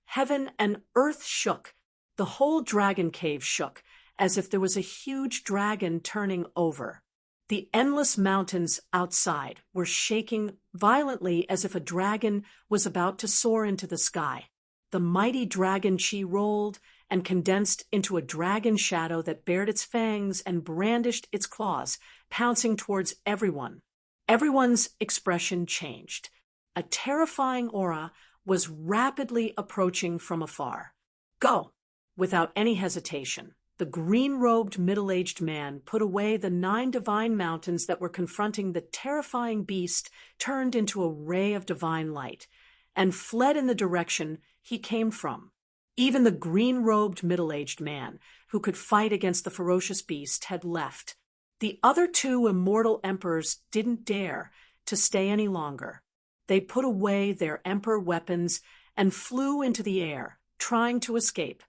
Heaven and earth shook. The whole dragon cave shook, as if there was a huge dragon turning over. The endless mountains outside were shaking violently as if a dragon was about to soar into the sky. The mighty dragon chi rolled and condensed into a dragon shadow that bared its fangs and brandished its claws, pouncing towards everyone. Everyone's expression changed. A terrifying aura was rapidly approaching from afar. Go! Without any hesitation, the green-robed middle-aged man put away the 9 divine mountains that were confronting the terrifying beast, turned into a ray of divine light, and fled in the direction he came from. Even the green-robed middle-aged man, who could fight against the ferocious beast, had left. The other 2 immortal emperors didn't dare to stay any longer. They put away their emperor weapons and flew into the air, trying to escape.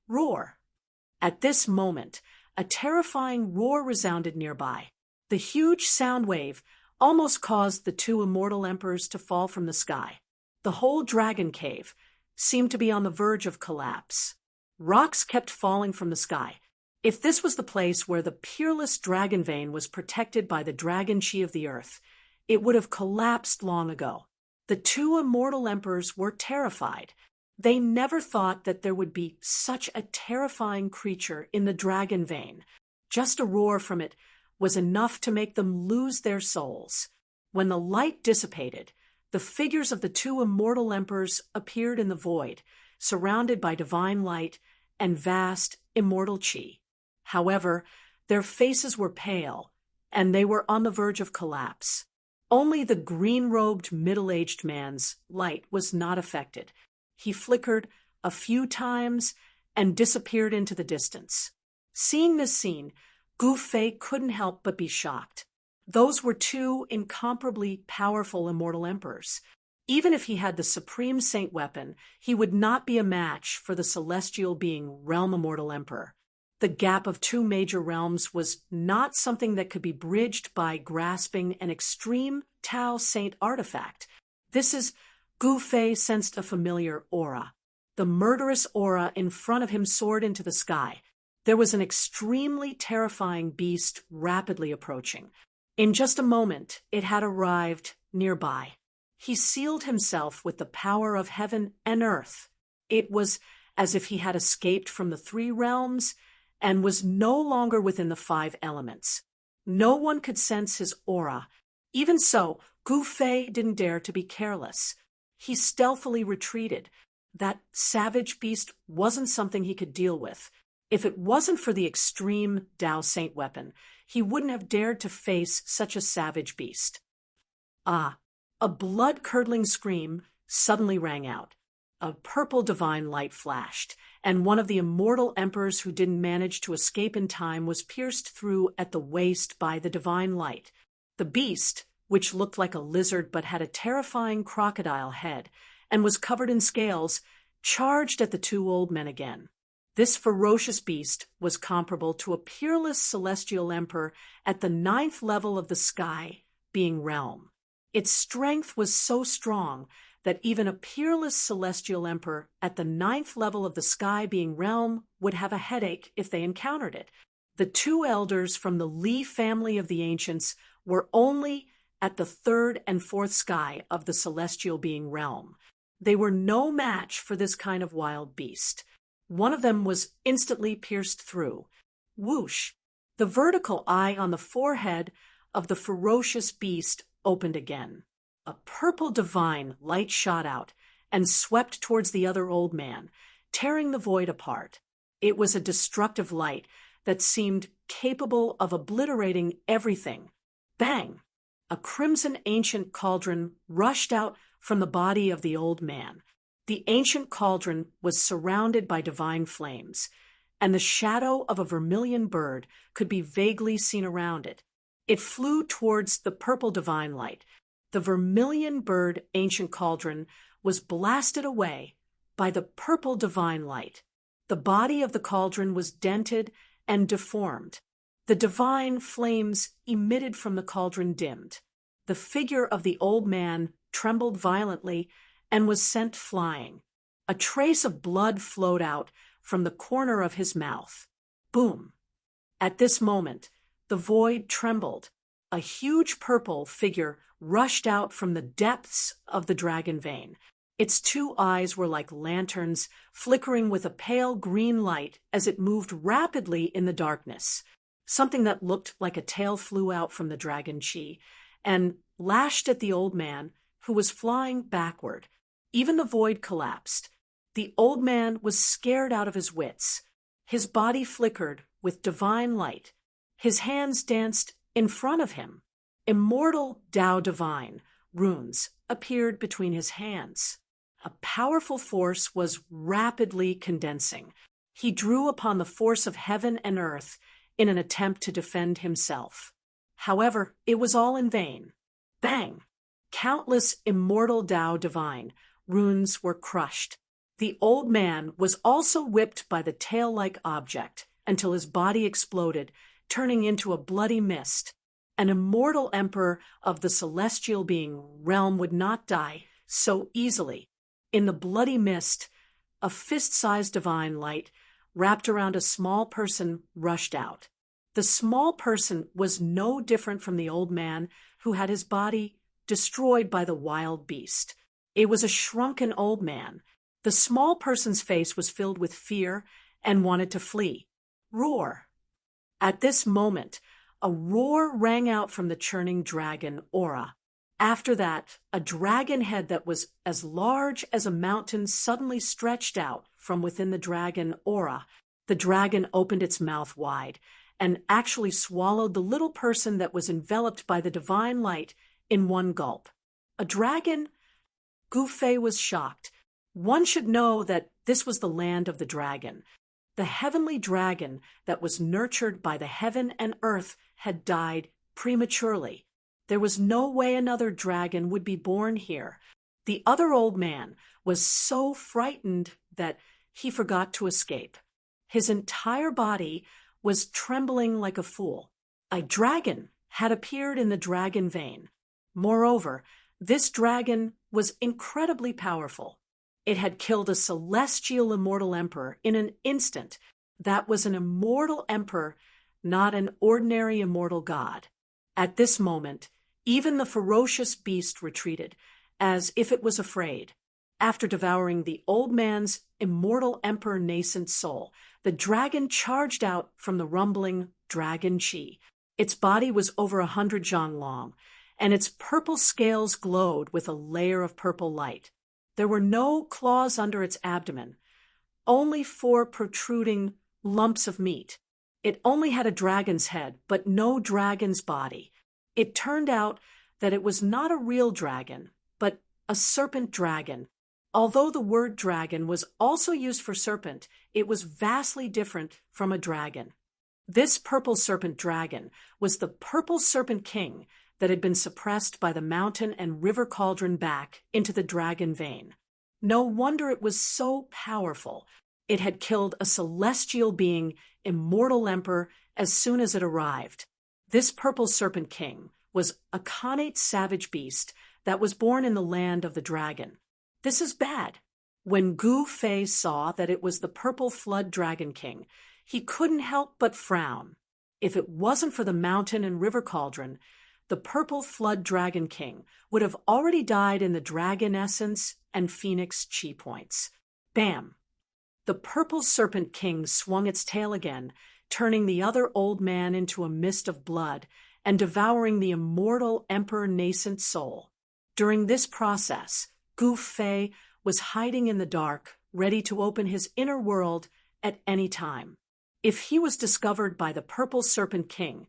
Roar! At this moment, a terrifying roar resounded nearby. The huge sound wave almost caused the 2 immortal emperors to fall from the sky. The whole dragon cave seemed to be on the verge of collapse. Rocks kept falling from the sky. If this was the place where the peerless dragon vein was protected by the dragon chi of the earth, it would have collapsed long ago. The two immortal emperors were terrified. They never thought that there would be such a terrifying creature in the dragon vein. Just a roar from it was enough to make them lose their souls. When the light dissipated, the figures of the two immortal emperors appeared in the void, surrounded by divine light and vast immortal chi. However, their faces were pale, and they were on the verge of collapse. Only the green-robed middle-aged man's light was not affected. He flickered a few times and disappeared into the distance. Seeing this scene, Gu Fei couldn't help but be shocked. Those were two incomparably powerful immortal emperors. Even if he had the supreme saint weapon, he would not be a match for the celestial being Realm Immortal Emperor. The gap of two major realms was not something that could be bridged by grasping an extreme Tao Saint artifact. Gu Fei sensed a familiar aura. The murderous aura in front of him soared into the sky. There was an extremely terrifying beast rapidly approaching. In just a moment, it had arrived nearby. He sealed himself with the power of heaven and earth. It was as if he had escaped from the three realms and was no longer within the five elements. No one could sense his aura. Even so, Gu Fei didn't dare to be careless. He stealthily retreated. That savage beast wasn't something he could deal with. If it wasn't for the extreme Tao Saint weapon, he wouldn't have dared to face such a savage beast. Ah! A blood-curdling scream suddenly rang out. A purple divine light flashed, and one of the immortal emperors who didn't manage to escape in time was pierced through at the waist by the divine light. The beast, which looked like a lizard but had a terrifying crocodile head and was covered in scales, charged at the two old men again. This ferocious beast was comparable to a peerless celestial emperor at the 9th level of the sky, being realm. Its strength was so strong that even a peerless celestial emperor at the 9th level of the sky, being realm, would have a headache if they encountered it. The two elders from the Li family of the ancients were only at the 3rd and 4th sky of the celestial being realm. They were no match for this kind of wild beast. One of them was instantly pierced through. Whoosh! The vertical eye on the forehead of the ferocious beast opened again. A purple divine light shot out and swept towards the other old man, tearing the void apart. It was a destructive light that seemed capable of obliterating everything. Bang! A crimson ancient cauldron rushed out from the body of the old man. The ancient cauldron was surrounded by divine flames, and the shadow of a vermilion bird could be vaguely seen around it. It flew towards the purple divine light. The vermilion bird ancient cauldron was blasted away by the purple divine light. The body of the cauldron was dented and deformed. The divine flames emitted from the cauldron dimmed. The figure of the old man trembled violently and was sent flying. A trace of blood flowed out from the corner of his mouth. Boom! At this moment, the void trembled. A huge purple figure rushed out from the depths of the dragon vein. Its two eyes were like lanterns, flickering with a pale green light as it moved rapidly in the darkness. Something that looked like a tail flew out from the dragon chi and lashed at the old man, who was flying backward. Even the void collapsed. The old man was scared out of his wits. His body flickered with divine light. His hands danced in front of him. Immortal Tao divine runes appeared between his hands. A powerful force was rapidly condensing. He drew upon the force of heaven and earth in an attempt to defend himself. However, it was all in vain. Bang! Countless immortal Tao divine runes were crushed. The old man was also whipped by the tail-like object until his body exploded, turning into a bloody mist. An immortal emperor of the celestial being realm would not die so easily. In the bloody mist, a fist-sized divine light wrapped around a small person rushed out. The small person was no different from the old man who had his body destroyed by the wild beast. It was a shrunken old man. The small person's face was filled with fear and wanted to flee. Roar! At this moment, a roar rang out from the churning dragon aura. After that, a dragon head that was as large as a mountain suddenly stretched out from within the dragon aura. The dragon opened its mouth wide and actually swallowed the little person that was enveloped by the divine light in one gulp. A dragon? Gu Fei was shocked. One should know that this was the land of the dragon. The heavenly dragon that was nurtured by the heaven and earth had died prematurely. There was no way another dragon would be born here. The other old man was so frightened that he forgot to escape. His entire body was trembling like a fool. A dragon had appeared in the dragon vein. Moreover, this dragon was incredibly powerful. It had killed a celestial immortal emperor in an instant. That was an immortal emperor, not an ordinary immortal god. At this moment, even the ferocious beast retreated, as if it was afraid. After devouring the old man's immortal emperor nascent soul, the dragon charged out from the rumbling dragon chi. Its body was over 100 zhang long, and its purple scales glowed with a layer of purple light. There were no claws under its abdomen, only 4 protruding lumps of meat. It only had a dragon's head, but no dragon's body. It turned out that it was not a real dragon, but a serpent dragon. Although the word dragon was also used for serpent, it was vastly different from a dragon. This purple serpent dragon was the purple serpent king that had been suppressed by the mountain and river cauldron back into the dragon vein. No wonder it was so powerful. It had killed a celestial being, immortal emperor, as soon as it arrived. This purple serpent king was a connate savage beast that was born in the land of the dragon. This is bad. When Gu Fei saw that it was the purple flood dragon king, he couldn't help but frown. If it wasn't for the mountain and river cauldron, the purple flood dragon king would have already died in the dragon essence and phoenix chi points. Bam! The purple serpent king swung its tail again, turning the other old man into a mist of blood and devouring the immortal emperor nascent soul. During this process, Gu Fei was hiding in the dark, ready to open his inner world at any time. If he was discovered by the purple serpent king,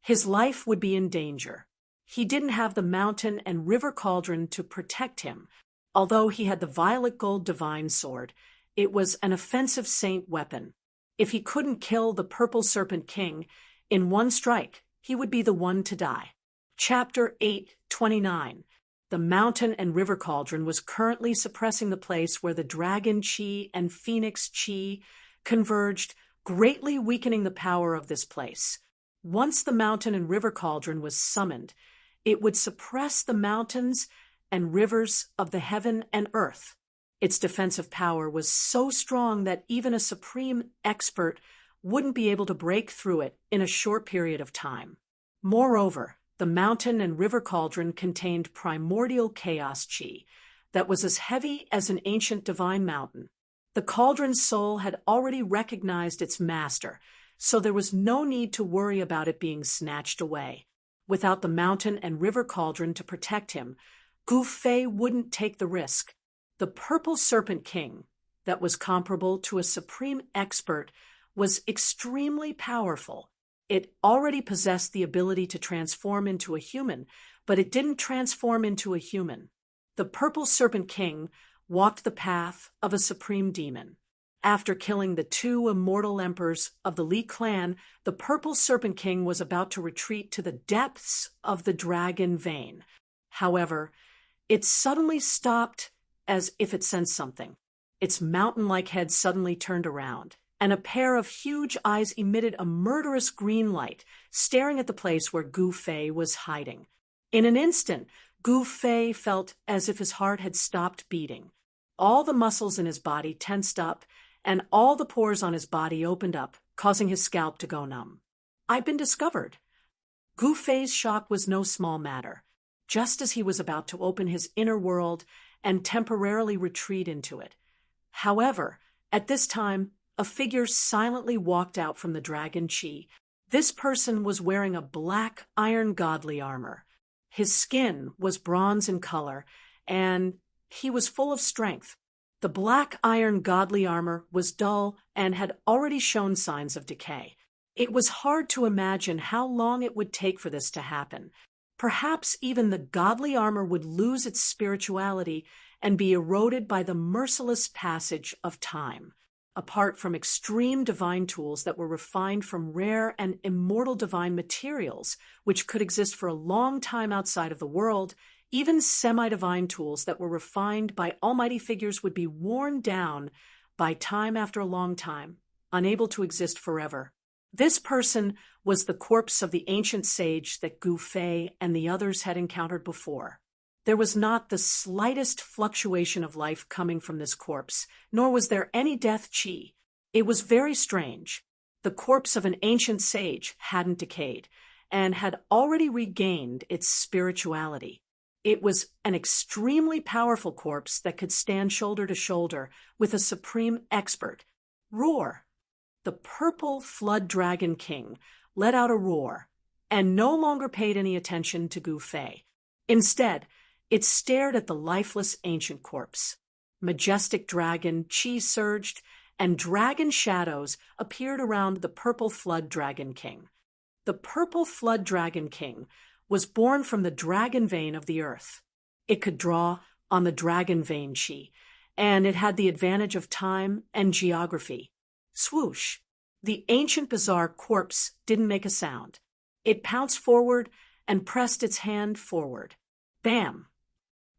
his life would be in danger. He didn't have the mountain and river cauldron to protect him. Although he had the violet gold divine sword, it was an offensive saint weapon. If he couldn't kill the purple serpent king, in one strike, he would be the one to die. Chapter 8:29. The mountain and river cauldron was currently suppressing the place where the dragon chi and phoenix chi converged, greatly weakening the power of this place. Once the mountain and river cauldron was summoned, it would suppress the mountains and rivers of the heaven and earth. Its defensive power was so strong that even a supreme expert wouldn't be able to break through it in a short period of time. Moreover, the mountain and river cauldron contained primordial chaos chi that was as heavy as an ancient divine mountain. The cauldron's soul had already recognized its master, so there was no need to worry about it being snatched away. Without the mountain and river cauldron to protect him, Gu Fei wouldn't take the risk. The purple serpent king, that was comparable to a supreme expert, was extremely powerful. It already possessed the ability to transform into a human, but it didn't transform into a human. The purple serpent king walked the path of a supreme demon. After killing the 2 immortal emperors of the Li clan, the purple serpent king was about to retreat to the depths of the dragon vein. However, it suddenly stopped as if it sensed something. Its mountain-like head suddenly turned around, and a pair of huge eyes emitted a murderous green light, staring at the place where Gu Fei was hiding. In an instant, Gu Fei felt as if his heart had stopped beating. All the muscles in his body tensed up, and all the pores on his body opened up, causing his scalp to go numb. "I've been discovered." Gu Fei's shock was no small matter. Just as he was about to open his inner world and temporarily retreat into it. However, at this time, a figure silently walked out from the dragon Qi. This person was wearing a black iron godly armor. His skin was bronze in color, and he was full of strength. The black iron godly armor was dull and had already shown signs of decay. It was hard to imagine how long it would take for this to happen. Perhaps even the godly armor would lose its spirituality and be eroded by the merciless passage of time. Apart from extreme divine tools that were refined from rare and immortal divine materials, which could exist for a long time outside of the world, even semi-divine tools that were refined by almighty figures would be worn down by time after a long time, unable to exist forever. This person was the corpse of the ancient sage that Gu Fei and the others had encountered before. There was not the slightest fluctuation of life coming from this corpse, nor was there any death qi. It was very strange. The corpse of an ancient sage hadn't decayed, and had already regained its spirituality. It was an extremely powerful corpse that could stand shoulder to shoulder with a supreme expert. Roar! The purple flood dragon king let out a roar, and no longer paid any attention to Gu Fei. Instead, it stared at the lifeless ancient corpse. Majestic dragon qi surged, and dragon shadows appeared around the purple flood dragon king. The purple flood dragon king was born from the dragon vein of the earth. It could draw on the dragon vein qi, and it had the advantage of time and geography. Swoosh! The ancient bizarre corpse didn't make a sound. It pounced forward and pressed its hand forward. Bam!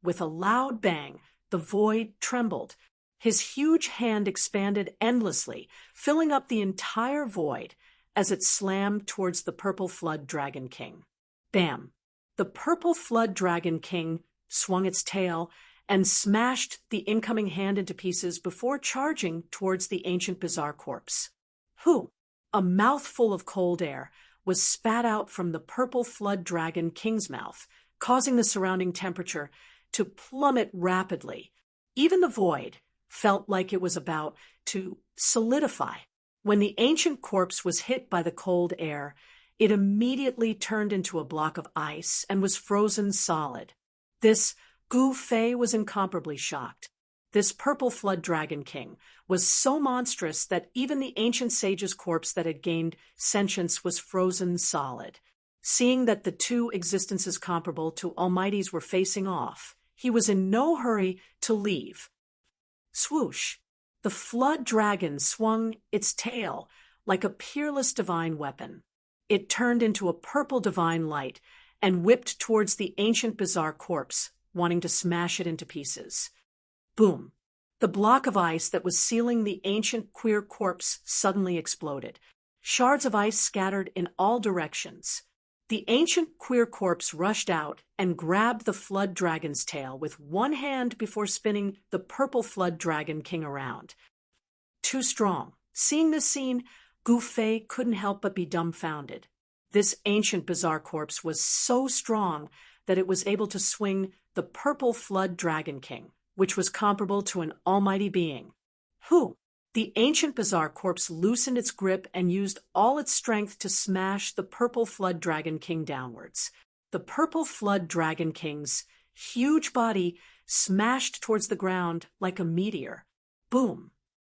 With a loud bang, the void trembled. His huge hand expanded endlessly, filling up the entire void as it slammed towards the purple flood dragon king. Bam! The purple flood dragon king swung its tail and smashed the incoming hand into pieces before charging towards the ancient bizarre corpse. Whew! A mouthful of cold air was spat out from the purple flood dragon king's mouth, causing the surrounding temperature to plummet rapidly. Even the void felt like it was about to solidify. When the ancient corpse was hit by the cold air, it immediately turned into a block of ice and was frozen solid. This Gu Fei was incomparably shocked. This purple flood dragon king was so monstrous that even the ancient sage's corpse that had gained sentience was frozen solid. Seeing that the two existences comparable to Almighty's were facing off, he was in no hurry to leave. Swoosh! The flood dragon swung its tail like a peerless divine weapon. It turned into a purple divine light and whipped towards the ancient bizarre corpse, wanting to smash it into pieces. Boom! The block of ice that was sealing the ancient queer corpse suddenly exploded. Shards of ice scattered in all directions. The ancient queer corpse rushed out and grabbed the flood dragon's tail with one hand before spinning the purple flood dragon king around. Too strong. Seeing this scene, Gu Fei couldn't help but be dumbfounded. This ancient bizarre corpse was so strong that it was able to swing the purple flood dragon king, which was comparable to an almighty being. Who? The ancient bizarre corpse loosened its grip and used all its strength to smash the purple flood dragon king downwards. The purple flood dragon king's huge body smashed towards the ground like a meteor. Boom!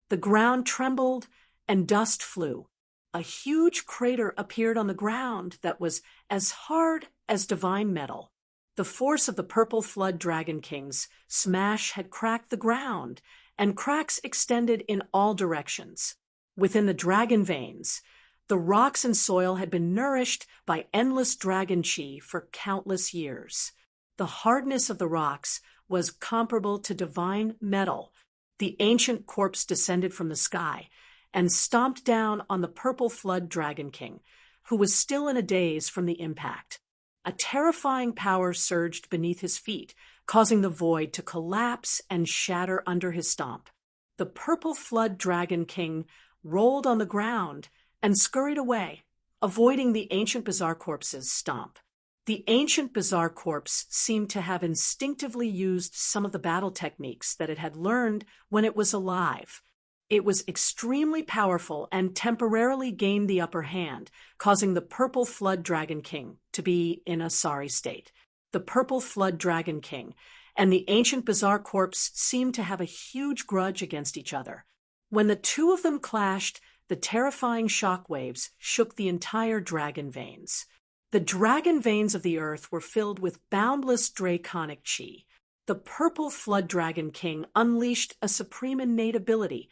The ground trembled and dust flew. A huge crater appeared on the ground that was as hard as divine metal. The force of the purple flood dragon king's smash had cracked the ground, and cracks extended in all directions. Within the dragon veins, the rocks and soil had been nourished by endless dragon qi for countless years. The hardness of the rocks was comparable to divine metal. The ancient corpse descended from the sky and stomped down on the purple flood dragon king, who was still in a daze from the impact. A terrifying power surged beneath his feet, causing the void to collapse and shatter under his stomp. The purple flood dragon king rolled on the ground and scurried away, avoiding the ancient bizarre corpse's stomp. The ancient bizarre corpse seemed to have instinctively used some of the battle techniques that it had learned when it was alive. It was extremely powerful and temporarily gained the upper hand, causing the purple flood dragon king to be in a sorry state. The purple flood dragon king and the ancient bizarre corpse seemed to have a huge grudge against each other. When the two of them clashed, the terrifying shock waves shook the entire dragon veins. The dragon veins of the earth were filled with boundless draconic chi. The purple flood dragon king unleashed a supreme innate ability,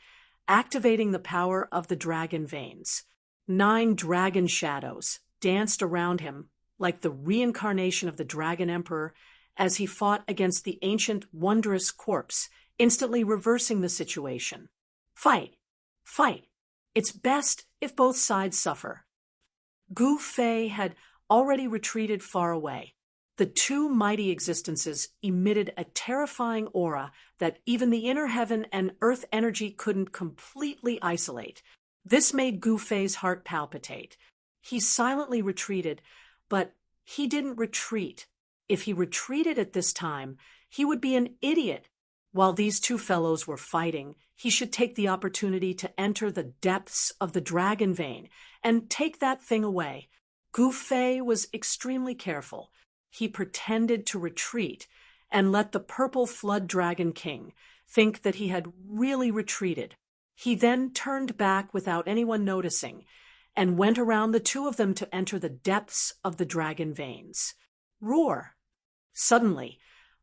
activating the power of the dragon veins. 9 dragon shadows danced around him like the reincarnation of the dragon emperor as he fought against the ancient wondrous corpse, instantly reversing the situation. Fight! Fight! It's best if both sides suffer. Gu Fei had already retreated far away. The two mighty existences emitted a terrifying aura that even the inner heaven and earth energy couldn't completely isolate. This made Gu Fei's heart palpitate. He silently retreated, but he didn't retreat. If he retreated at this time, he would be an idiot. While these two fellows were fighting, he should take the opportunity to enter the depths of the dragon vein and take that thing away. Gu Fei was extremely careful. He pretended to retreat and let the purple flood dragon king think that he had really retreated. He then turned back without anyone noticing and went around the two of them to enter the depths of the dragon veins. Roar! Suddenly,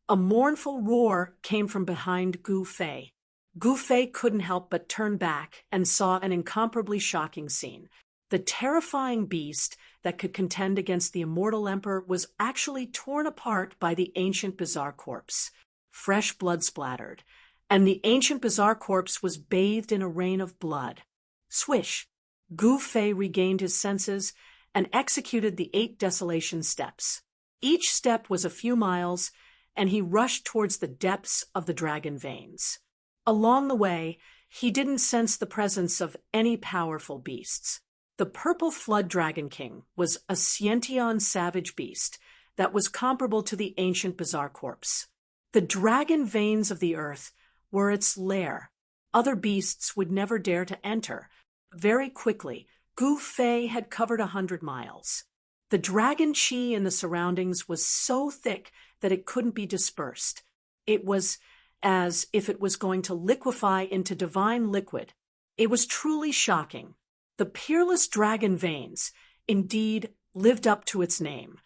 a mournful roar came from behind Gu Fei. Gu Fei couldn't help but turn back and saw an incomparably shocking scene. The terrifying beast that could contend against the immortal emperor was actually torn apart by the ancient bizarre corpse. Fresh blood splattered, and the ancient bizarre corpse was bathed in a rain of blood. Swish! Gu Fei regained his senses and executed the 8 desolation steps. Each step was a few miles, and he rushed towards the depths of the dragon veins. Along the way, he didn't sense the presence of any powerful beasts. The purple flood dragon king was a sentient savage beast that was comparable to the ancient bizarre corpse. The dragon veins of the earth were its lair. Other beasts would never dare to enter. Very quickly, Gu Fei had covered 100 miles. The dragon chi in the surroundings was so thick that it couldn't be dispersed. It was as if it was going to liquefy into divine liquid. It was truly shocking. The peerless dragon veins indeed lived up to its name.